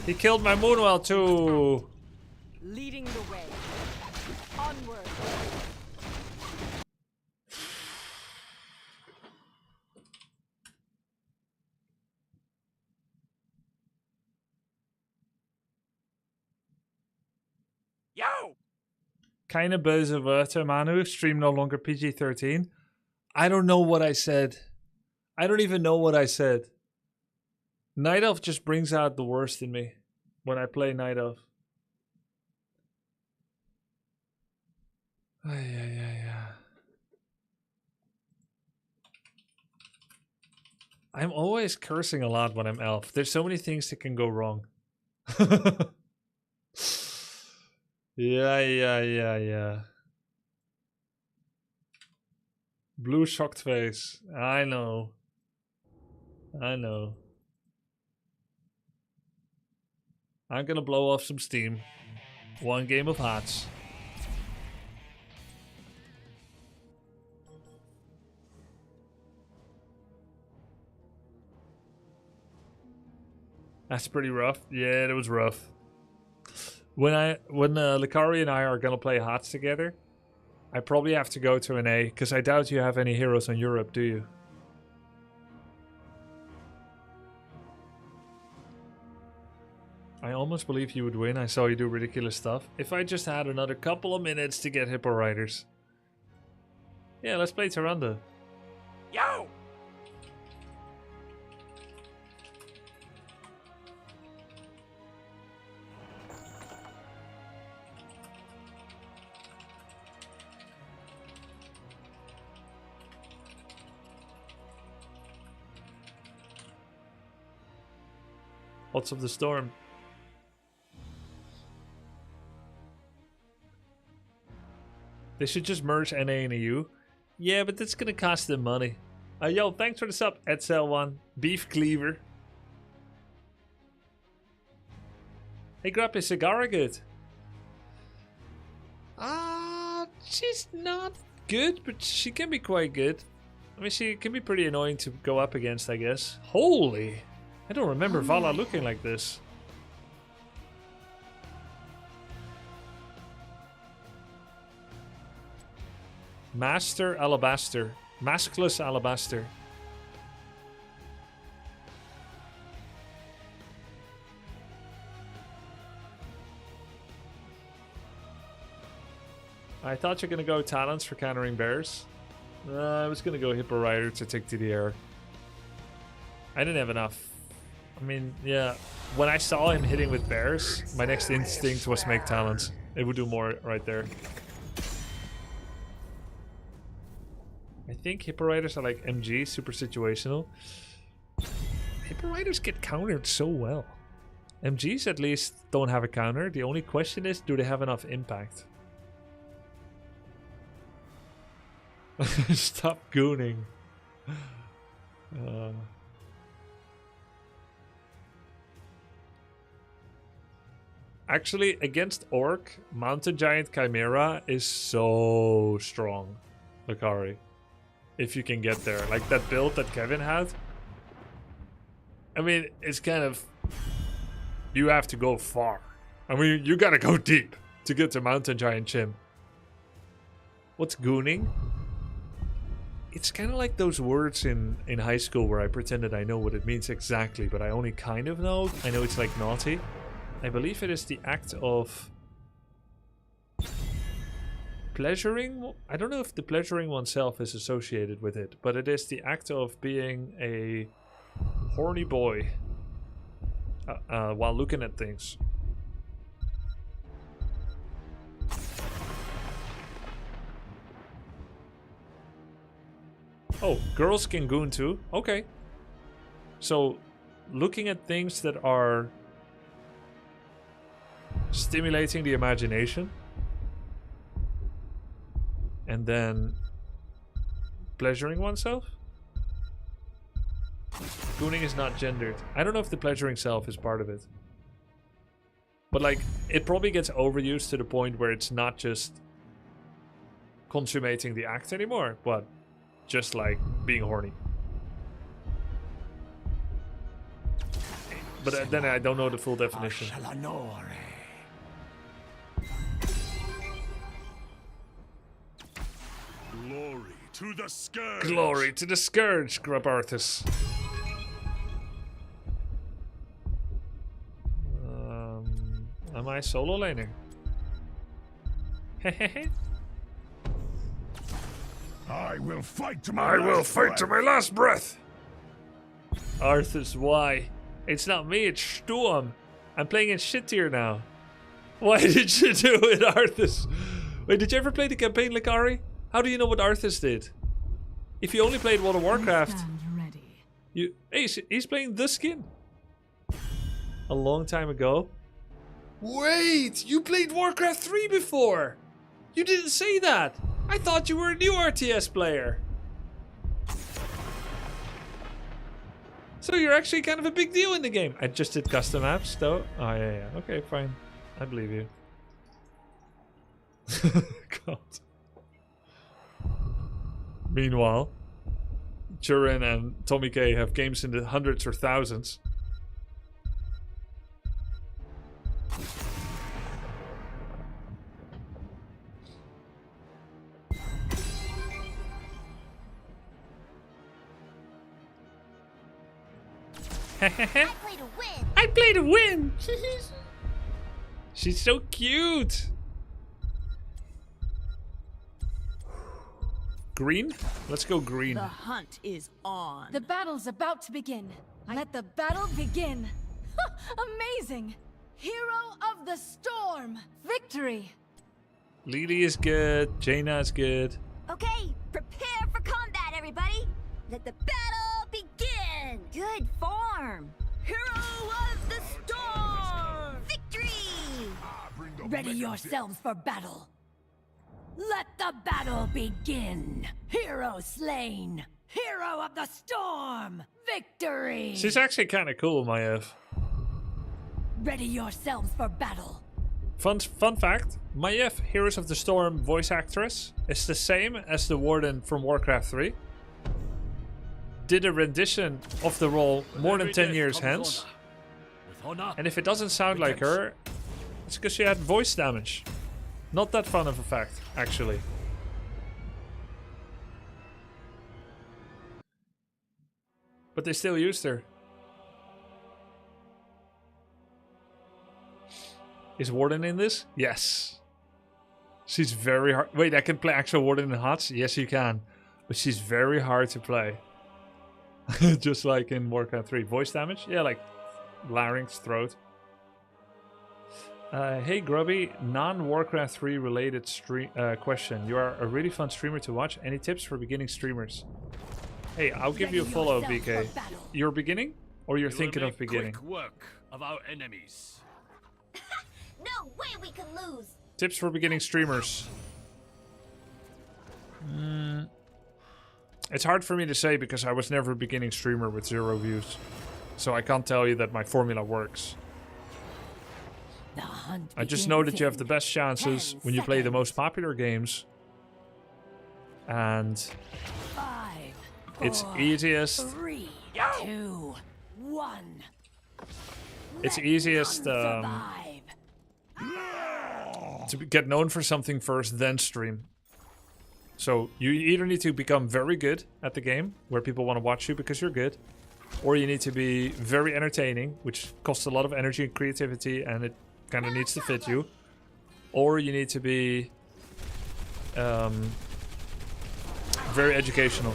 He killed my Moonwell too. Leading the way. Onward. Yo! Keine böse Wörter, Manu. Stream no longer PG-13. I don't know what I said. I don't even know what I said. Night Elf just brings out the worst in me when I play Night Elf. I'm always cursing a lot when I'm Elf. There's so many things that can go wrong. Yeah. Blue shocked face. I know. I'm gonna blow off some steam. One game of hearts. That's pretty rough. Yeah, it was rough. When Likari and I are gonna play HOTS together, I probably have to go to an A, because I doubt you have any heroes on Europe, do you? I almost believe you would win. I saw you do ridiculous stuff. If I just had another couple of minutes to get Hippo Riders. Yeah, let's play Tyrande. Yo! Lots of the storm. They should just merge NA and EU. Yeah, but that's gonna cost them money. Yo, thanks for the sub, Edsel1. Beef Cleaver. Hey, Grub, is Sagara good? She's not good, but she can be quite good. I mean, she can be pretty annoying to go up against, I guess. Holy! I don't remember Vala looking like this. Master Alabaster. Maskless Alabaster. I thought you were going to go talents for countering bears. I was going to go Hippo Rider to take to the air. I didn't have enough. I mean, yeah. When I saw him hitting with bears, my next instinct was make talents. It would do more right there. I think Hippo Riders are like MG, super situational. Hippo Riders get countered so well. MGs at least don't have a counter. The only question is, do they have enough impact? Stop gooning. Actually, against Orc, Mountain Giant Chimera is so strong, Lakari. If you can get there. Like that build that Kevin had. I mean, it's kind of... You have to go far. I mean, you gotta go deep to get to Mountain Giant Chim. What's gooning? It's kind of like those words in high school where I pretended I know what it means exactly, but I only kind of know. I know it's like naughty. I believe it is the act of pleasuring. I don't know if the pleasuring oneself is associated with it, but it is the act of being a horny boy while looking at things. Oh, girls can goon too? Okay. So, looking at things that are stimulating the imagination and then pleasuring oneself? Gooning is not gendered. I don't know if the pleasuring self is part of it. But like, it probably gets overused to the point where it's not just consummating the act anymore, but just like being horny. But then I don't know the full definition. Glory to the Scourge! Glory to the Scourge, Grabarthus. Am I solo laning? Hehehe. I will fight to I will fight to my last breath. Arthas, why? It's not me, it's Storm. I'm playing in shit tier now. Why did you do it, Arthas? Wait, did you ever play the campaign, Lakari? How do you know what Arthas did? If you only played World of Warcraft, hey, he's playing the skin. A long time ago. Wait, you played Warcraft 3 before. You didn't say that. I thought you were a new RTS player. So you're actually kind of a big deal in the game. I just did custom maps though. Oh yeah. Okay, fine. I believe you. God. Meanwhile, Turin and Tommy K have games in the hundreds or thousands. I play to win. I play to win. She's so cute. Green? Let's go green. The hunt is on. The battle's about to begin. Let the battle begin. Amazing. Hero of the storm. Victory. Lily is good. Jaina is good. Okay, prepare for combat, everybody. Let the battle begin. Good form. Hero of the storm. Victory. Ready yourselves for battle. Let the battle begin. Hero slain. Hero of the storm. Victory. She's actually kind of cool, Maiev. Ready yourselves for battle. Fun fact, Maiev, Heroes of the Storm voice actress, is the same as the Warden from Warcraft 3. Did a rendition of the role more than 10 years hence. And if it doesn't sound like her, it's because she had voice damage. Not that fun of a fact, actually. But they still used her. Is Warden in this? Yes. She's very hard. Wait, I can play actual Warden in HOTS? Yes, you can. But she's very hard to play. Just like in Warcraft 3. Voice damage? Yeah, like larynx, throat. Hey Grubby, non-Warcraft 3 related question. You are a really fun streamer to watch. Any tips for beginning streamers? Hey, I'll give you a follow, BK. You're beginning, or you're thinking of beginning? Quick work of our enemies. No way we can lose. Tips for beginning streamers. It's hard for me to say because I was never a beginning streamer with 0 views. So I can't tell you that my formula works. I just know that you have the best chances when you play the most popular games. And 5, 4, it's easiest. 3, 2, 1. It's easiest to get known for something first, then stream. So you either need to become very good at the game, where people want to watch you because you're good, or you need to be very entertaining, which costs a lot of energy and creativity, and it kind of needs to fit you. Or you need to be very educational.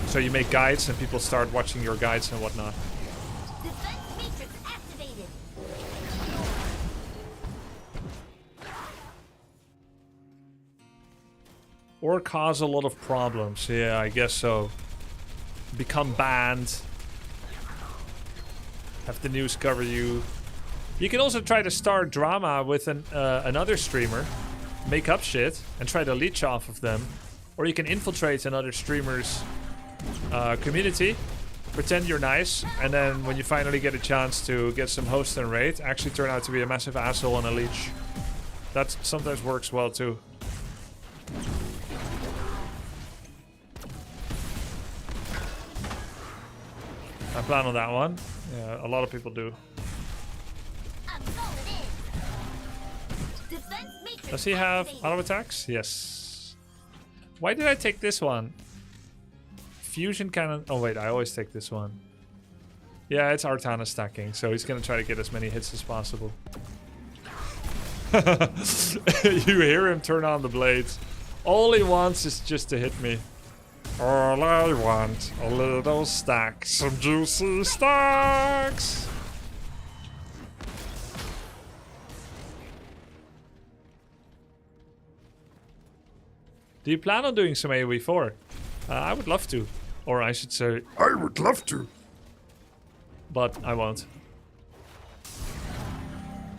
So you make guides and people start watching your guides and whatnot. Defense matrix activated. Or cause a lot of problems. Yeah, I guess so. Become banned. Have the news cover you. You can also try to start drama with another streamer. Make up shit and try to leech off of them. Or you can infiltrate another streamer's community. Pretend you're nice. And then when you finally get a chance to get some host and raid, actually turn out to be a massive asshole and a leech. That sometimes works well too. I plan on that one. Yeah, a lot of people do. Does he have auto attacks? Yes. Why did I take this one? Fusion cannon. Oh wait, I always take this one. Yeah, it's Artana stacking, so he's gonna try to get as many hits as possible. You hear him turn on the blades. All he wants is just to hit me. All I want, a little stack, some juicy stacks. Do you plan on doing some AoE 4? I would love to. Or I should say, I would love to. But I won't.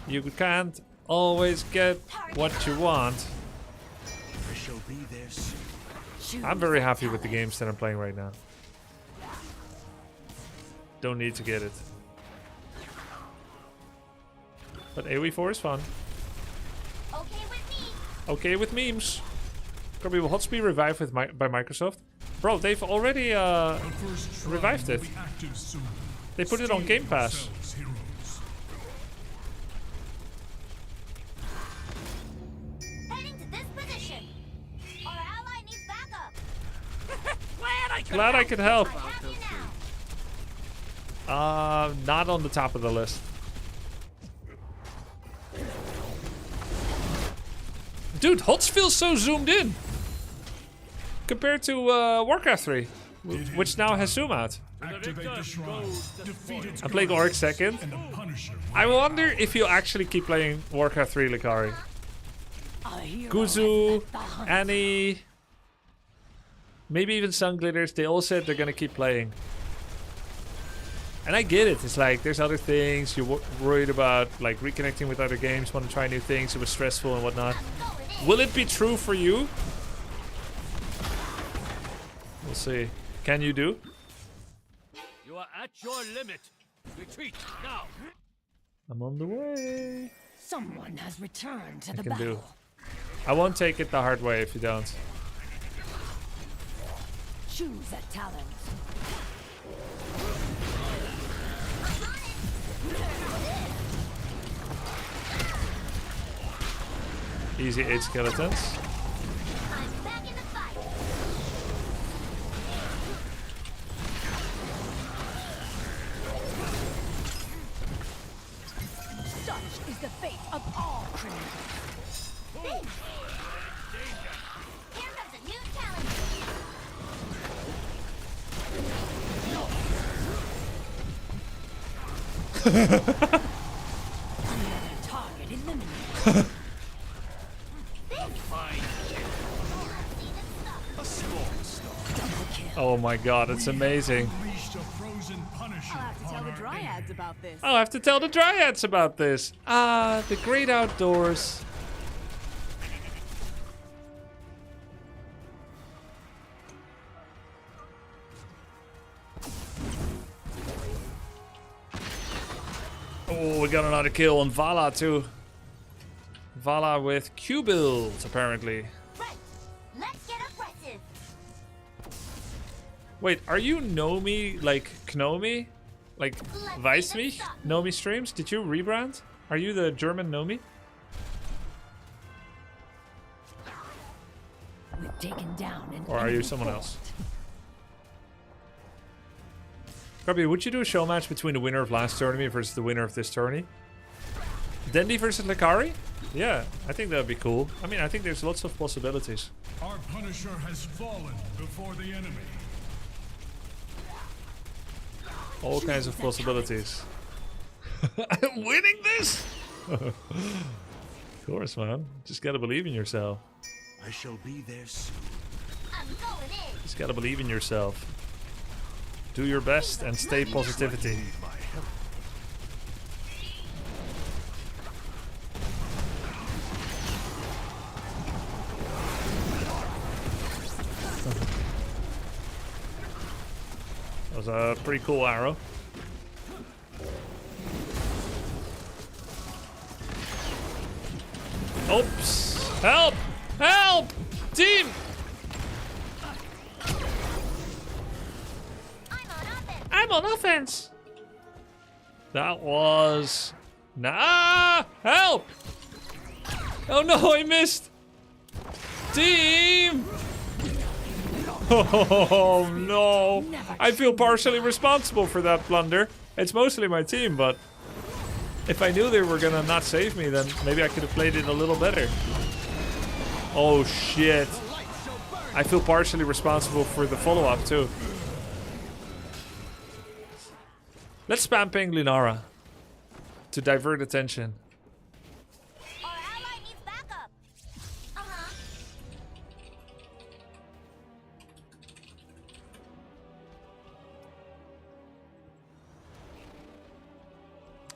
You can't always get what you want. I shall be there soon. I'm very happy with the games that I'm playing right now. Don't need to get it. But AoE 4 is fun. Okay with me. Okay with memes. Grubby, will Hotspeed revive with by Microsoft? Bro, they've already revived it. They put it on Game Pass. Heading to this position. Our ally needs backup. Glad I could help. I have you now. Not on the top of the list. Dude, HOTS feels so zoomed in. Compared to Warcraft 3, which now has zoom out. I'm playing Orc second. I wonder if you'll actually keep playing Warcraft 3, Likari. Guzu, Annie, maybe even Sunglitters, they all said they're gonna keep playing. And I get it, it's like, there's other things, you're worried about like reconnecting with other games, want to try new things, it was stressful and whatnot. Will it be true for you? We'll see. Can you do? You are at your limit. Retreat now. I'm on the way. Someone has returned to I the can do. battle. I won't take it the hard way if you don't. Choose a talent. Easy 8 skeletons. I'm back in the fight. Such is the fate of all criminals. Here comes a new challenge. Oh my god, it's amazing. I'll have to tell the dryads about this. I'll have to tell the dryads about this. Ah, the great outdoors. Oh, we got another kill on Vala too. Vala with Q builds, apparently. Right. Let's get aggressive. Wait, are you Nomi like Knomi? Like Weiss mich? Nomi streams? Did you rebrand? Are you the German Nomi? We've taken down an Or are you someone else? Grubby, would you do a show match between the winner of last tournament versus the winner of this tourney? Dendi versus Lakari? Yeah, I think that would be cool. I mean, I think there's lots of possibilities. Our Punisher has fallen before the enemy. All kinds of possibilities. I'm winning this? Of course, man. Just gotta believe in yourself. I shall be there soon. I'm going in. Just gotta believe in yourself. Do your best and stay positivity. That was a pretty cool arrow. Oops! Help! Help! Team! I'm on offense! That was... Nah! Help! Oh no, I missed! Team! Oh no! I feel partially responsible for that blunder. It's mostly my team, but... if I knew they were gonna not save me, then maybe I could have played it a little better. Oh shit. I feel partially responsible for the follow-up too. Let's spam ping Lunara to divert attention. Our ally needs backup. Uh-huh.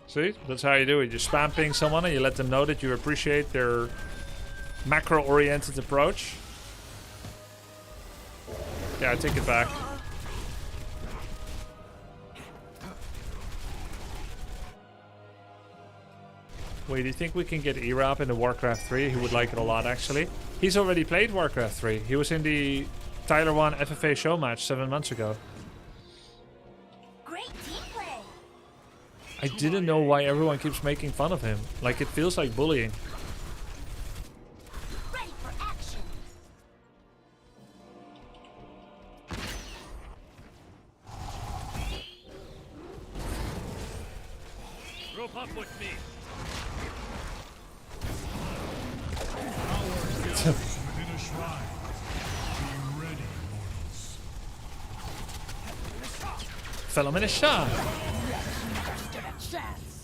See? That's how you do it. You spam ping someone and you let them know that you appreciate their macro-oriented approach. Yeah, I take it back. Wait, do you think we can get Erap in the Warcraft 3? He would like it a lot, actually. He's already played Warcraft 3. He was in the Tyler 1 FFA show match 7 months ago. Great team play. I didn't know why everyone keeps making fun of him. Like, it feels like bullying. Ready for action. Rope up with me. Within a shrine. Be ready, mortals. Fell him in a shot.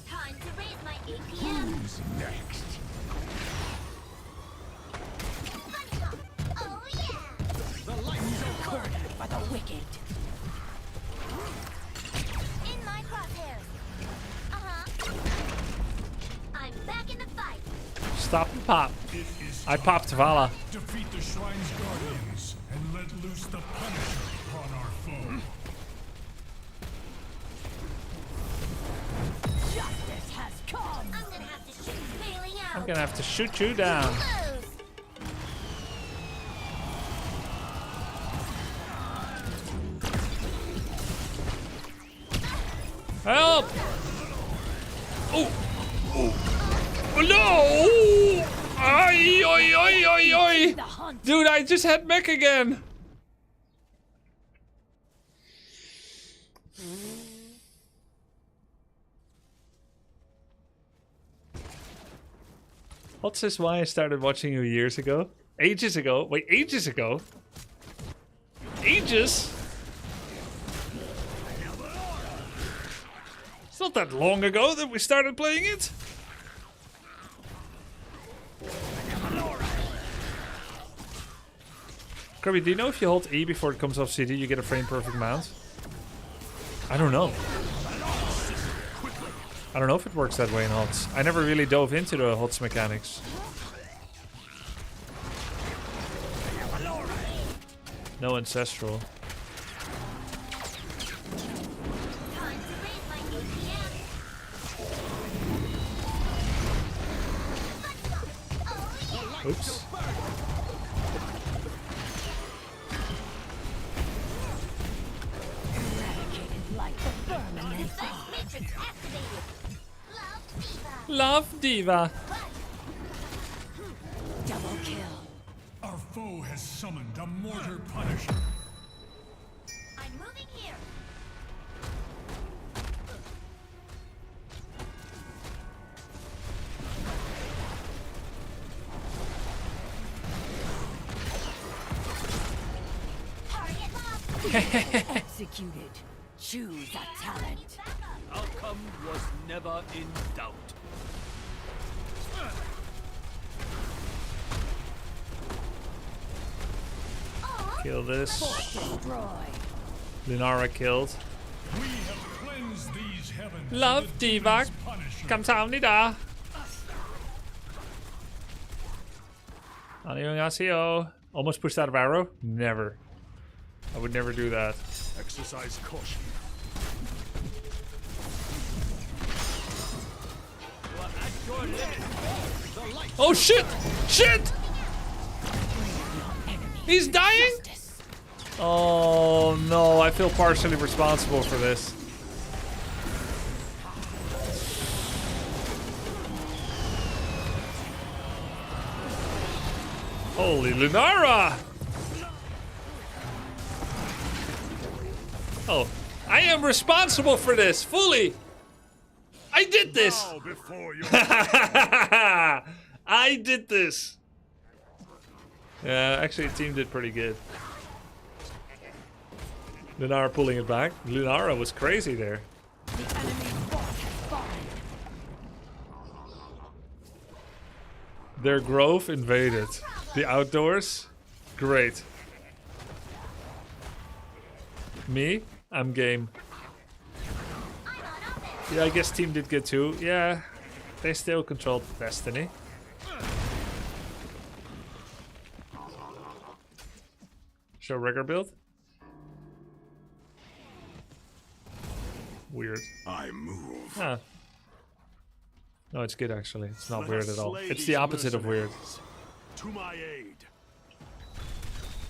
Time to raise my APM. Who's next? Oh yeah. The lights are murdered by the wicked. In my crosshairs. Uh-huh. I'm back in the fight. Stop and pop. I popped Vala. Defeat the shrine's guardians and let loose the Punisher upon our foe. Justice has come. I'm gonna have to shoot bailing out. I'm gonna have to shoot you down. Close. Help! Oh! Oh no! Ay, oi, oi, oi, oi! Dude, I just had mech again! What's this why I started watching you years ago? Ages ago? Wait, ages ago? Ages? It's not that long ago that we started playing it. Grubby, do you know if you hold E before it comes off CD, you get a frame perfect mount? I don't know. I don't know if it works that way in HOTS. I never really dove into the HOTS mechanics. No ancestral. Oops. Love Diva. Double kill. Our foe has summoned a mortar punisher. I'm moving here. Target locked. Executed. Choose a talent. Outcome was never in doubt. Kill this. Destroy. Lunara killed. We have cleansed these heavens. Love Diva. 감사합니다. 안녕하세요. Almost pushed out of arrow? Never. I would never do that. Exercise caution. Oh shit! Shit! He's dying? Oh no, I feel partially responsible for this. Holy Lunara! Oh, I am responsible for this, fully! I did this! I did this! Yeah, actually the team did pretty good. Lunara pulling it back. Lunara was crazy there. The enemy's fort has fallen. Their grove invaded. The outdoors? Great. Me? I'm game. Yeah, I guess team did good too. Yeah, they still controlled Destiny. Show rigger build? Weird. I move. Huh. No, it's good actually. It's not weird at all. It's the opposite of weird. To my aid.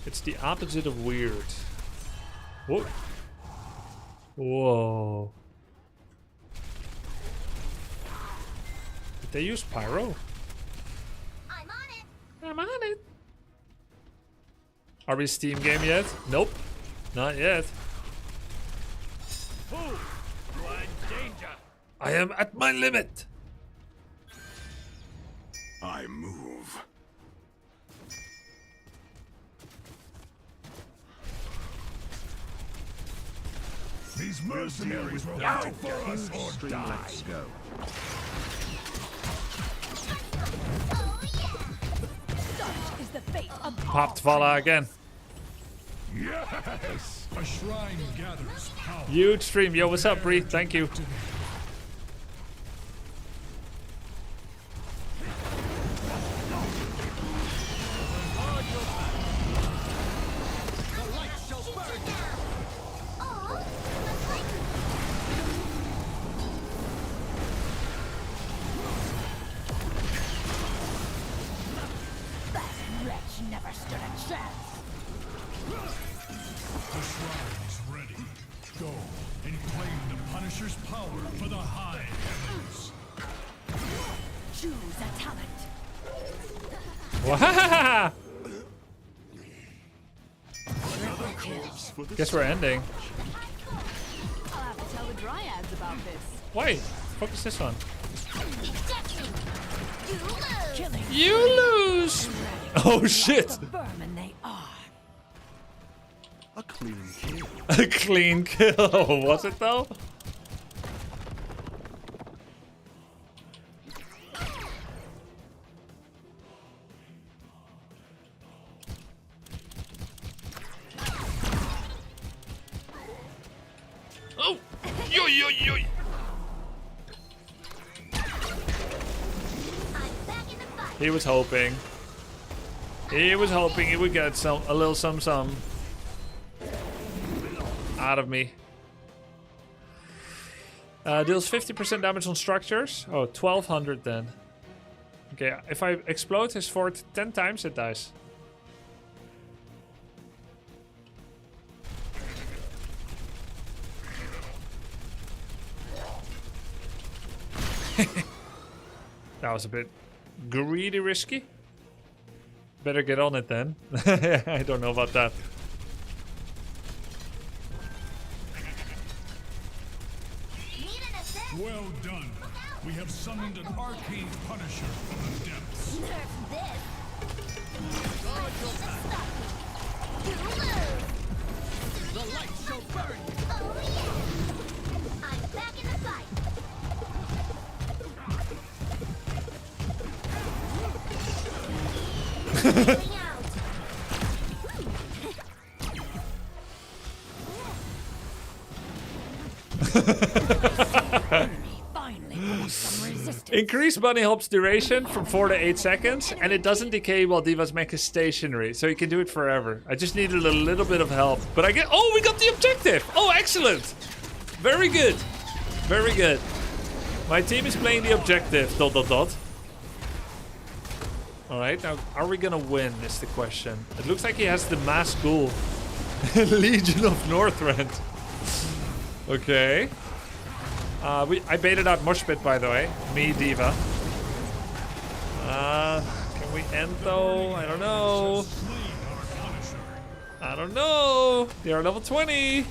It's the opposite of weird. Whoa. Whoa. Did they use pyro? I'm on it. I'm on it. Are we Steam game yet? Nope. Not yet. Who? You are in danger. I am at my limit. I move. These mercenaries will fight for us or die. Let's go. Such is the fate of Popped Vala again. Yes! A shrine gathers power. Huge stream. Yo, what's up, Bree? Thank you. that wretch never stood a chance. The shrine is ready. Go and claim the Punisher's power for the high heavens. Choose a talent. Wahahaha! Guess we're ending. I'll have to tell the dryads about this. Wait, focus this one. Killing. You lose! Oh shit! Vermin they are. A clean kill. A clean kill. Was it though? oi, oi, oi. He was hoping. He was hoping he would get a little some out of me. Deals 50% damage on structures. Oh, 1200 then. Okay, if I explode his fort 10 times, it dies. That was a bit greedy risky. Better get on it then. I don't know about that. Well done. We have summoned an arcane punisher from the depths. The light shall burn you. Oh yeah! I'm back in the fight. Increase bunny hop's duration from 4 to 8 seconds, and it doesn't decay while Diva's mech is stationary, so you can do it forever. I just needed a little bit of help, but I get. Oh, we got the objective! Oh, excellent! Very good, very good. My team is playing the objective. ... All right, now are we gonna win? Is the question. It looks like he has the mass ghoul, Legion of Northrend. Okay. I baited out Mushpit, by the way. Me, Diva. Can we end though? I don't know. I don't know. They are level 20.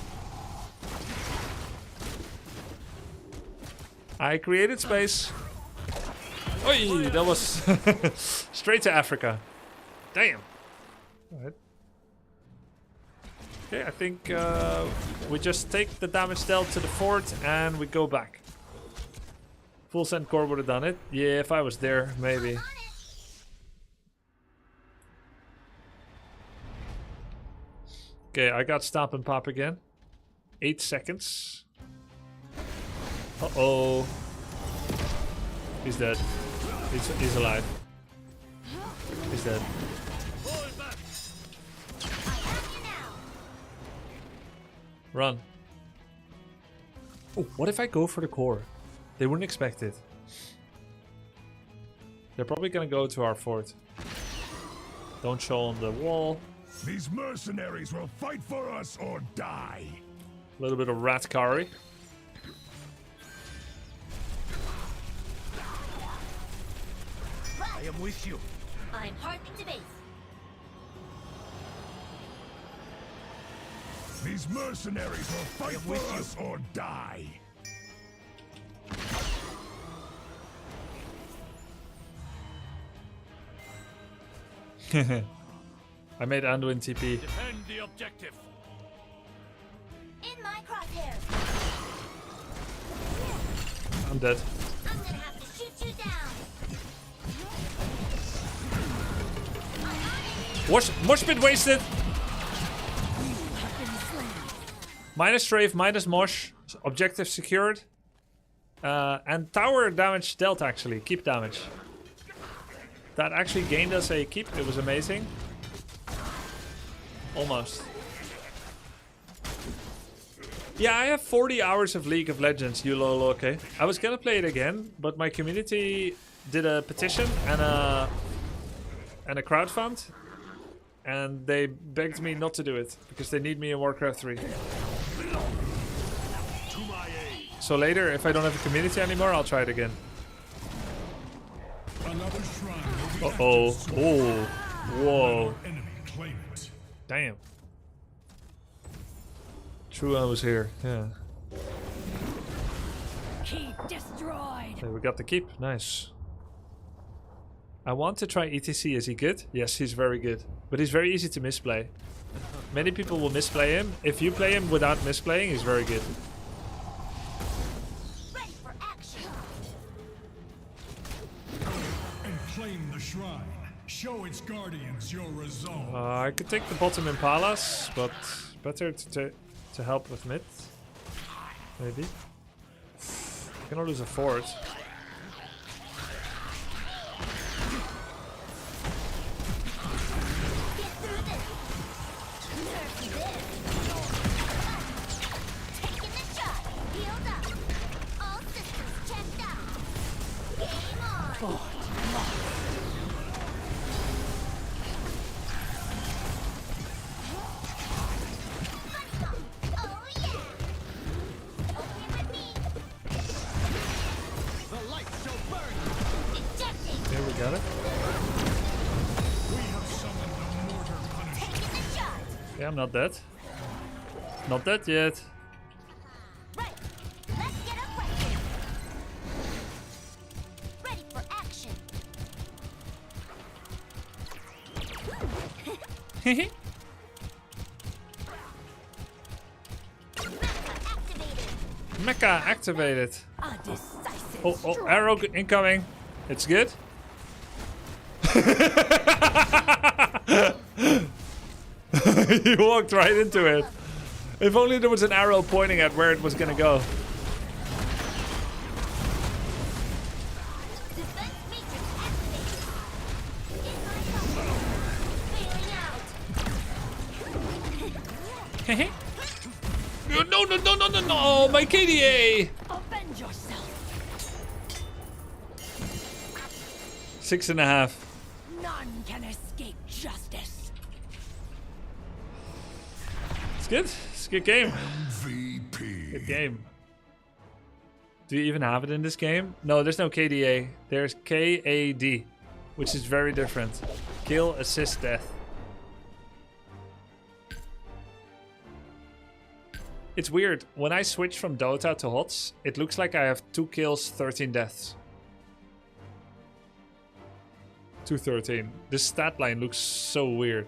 I created space. Oi, that was straight to Africa. Damn. All right. Okay, I think we just take the damage dealt to the fort and we go back. Full send core would have done it. Yeah, if I was there, maybe. Okay, I got Stomp and Pop again. 8 seconds. Uh-oh. He's dead. He's alive. He's dead. Run. Oh, what if I go for the core? They wouldn't expect it. They're probably gonna go to our fort. Don't show on the wall. These mercenaries will fight for us or die. A little bit of rat curry. I am with you. I'm hardening the base. These mercenaries will fight for us or die. I made Anduin TP. Defend the objective. In my crosshairs. I'm dead. I'm gonna have to shoot you down. Moshpit wasted. Minus strafe, minus mosh. Objective secured. And tower damage dealt actually. Keep damage. That actually gained us a keep. It was amazing. Almost. Yeah, I have 40 hours of League of Legends, YOLO, okay. I was gonna play it again, but my community did a petition and a crowdfund. And they begged me not to do it, because they need me in Warcraft 3. So later, if I don't have a community anymore, I'll try it again. Uh-oh. Oh. Whoa. Damn. True, I was here. Yeah. Keep destroyed. Okay, we got the keep. Nice. I want to try ETC. Is he good? Yes, he's very good. But he's very easy to misplay. Many people will misplay him. If you play him without misplaying, he's very good. Ready for action. And claim the shrine. Show its guardians your resolve. I could take the bottom Impalas, but better to help with mid. Maybe. Cannot lose a fort. Here we got it. Yeah, I'm not dead. Not dead yet. Right. Let's get aggressive. Ready for action. Mecha activated. A decisive Oh, arrow incoming. It's good. He walked right into it. If only there was an arrow pointing at where it was gonna go. Defense matrix activated. Failing out. No, my KDA! Avenge yourself. 6.5. None can escape justice. It's good. It's a good game. MVP. Good game. Do you even have it in this game? No, there's no KDA. There's KAD, which is very different. Kill, assist, death. It's weird. When I switch from Dota to HOTS, it looks like I have 2 kills, 13 deaths. 213. This stat line looks so weird.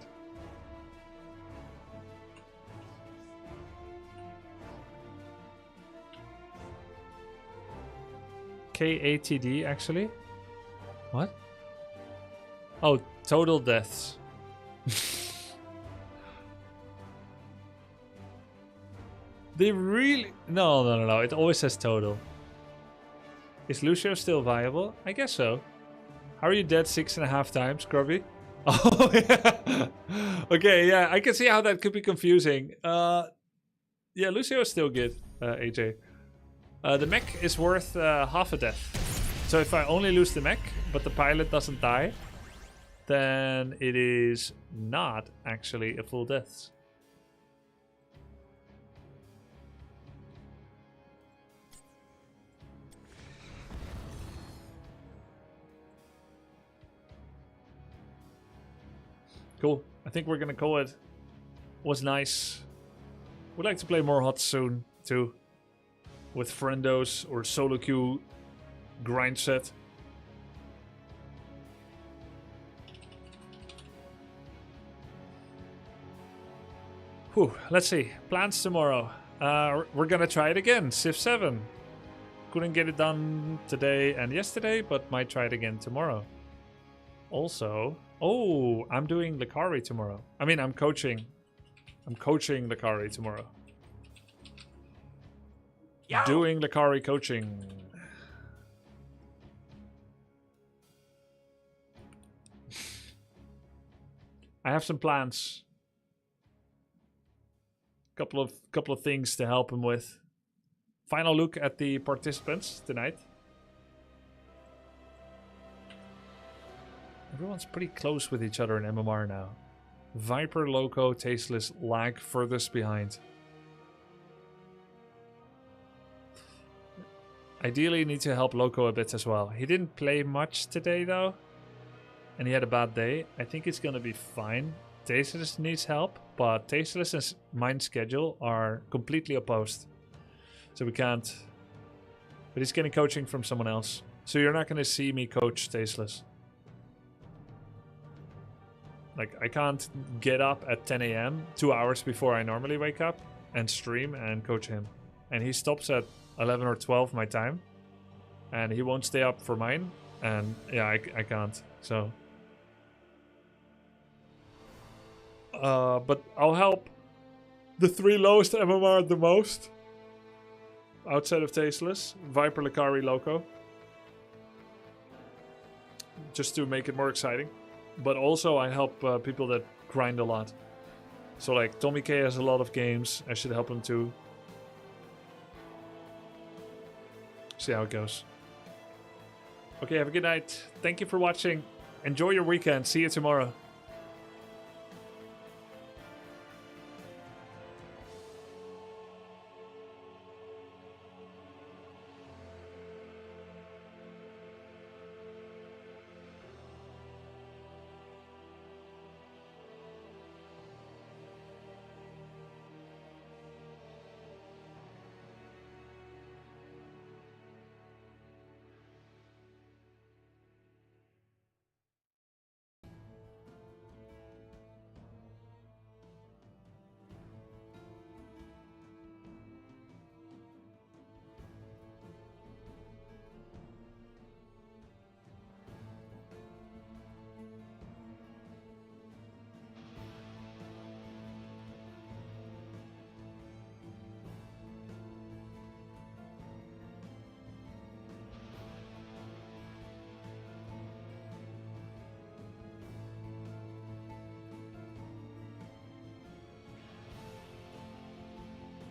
KATD actually? What? Oh, total deaths. They really... No. It always says total. Is Lucio still viable? I guess so. How are you dead 6.5 times, Grubby? Oh, yeah. Okay, yeah. I can see how that could be confusing. Yeah, Lucio is still good, AJ. The mech is worth half a death. So if I only lose the mech, but the pilot doesn't die, then it is not actually a full death. Cool. I think we're gonna call it. Was nice. Would like to play more HOTS soon too, with friendos or solo queue grind set. Whew, let's see. Plans tomorrow. We're gonna try it again. Civ 7. Couldn't get it done today and yesterday, but might try it again tomorrow. Also, oh, I'm doing Lakari tomorrow. I mean, I'm coaching Lakari tomorrow. Yo! Doing Lakari coaching. I have some plans. Couple of things to help him with. Final look at the participants tonight. Everyone's pretty close with each other in MMR now. Viper, Loco, Tasteless lag furthest behind. Ideally need to help Loco a bit as well. He didn't play much today though. And he had a bad day. I think it's gonna be fine. Tasteless needs help, but Tasteless and mine schedule are completely opposed. So we can't... But he's getting coaching from someone else. So you're not gonna see me coach Tasteless. Like, I can't get up at 10 a.m. 2 hours before I normally wake up and stream and coach him. And he stops at 11 or 12 my time. And he won't stay up for mine. And yeah, I can't. So... but I'll help the 3 lowest MMR the most. outside of Tasteless. Viper, Lakari, Loco. Just to make it more exciting. But also I help people that grind a lot. So like Tommy K has a lot of games. I should help him too. See how it goes. Okay, have a good night. Thank you for watching. Enjoy your weekend. See you tomorrow.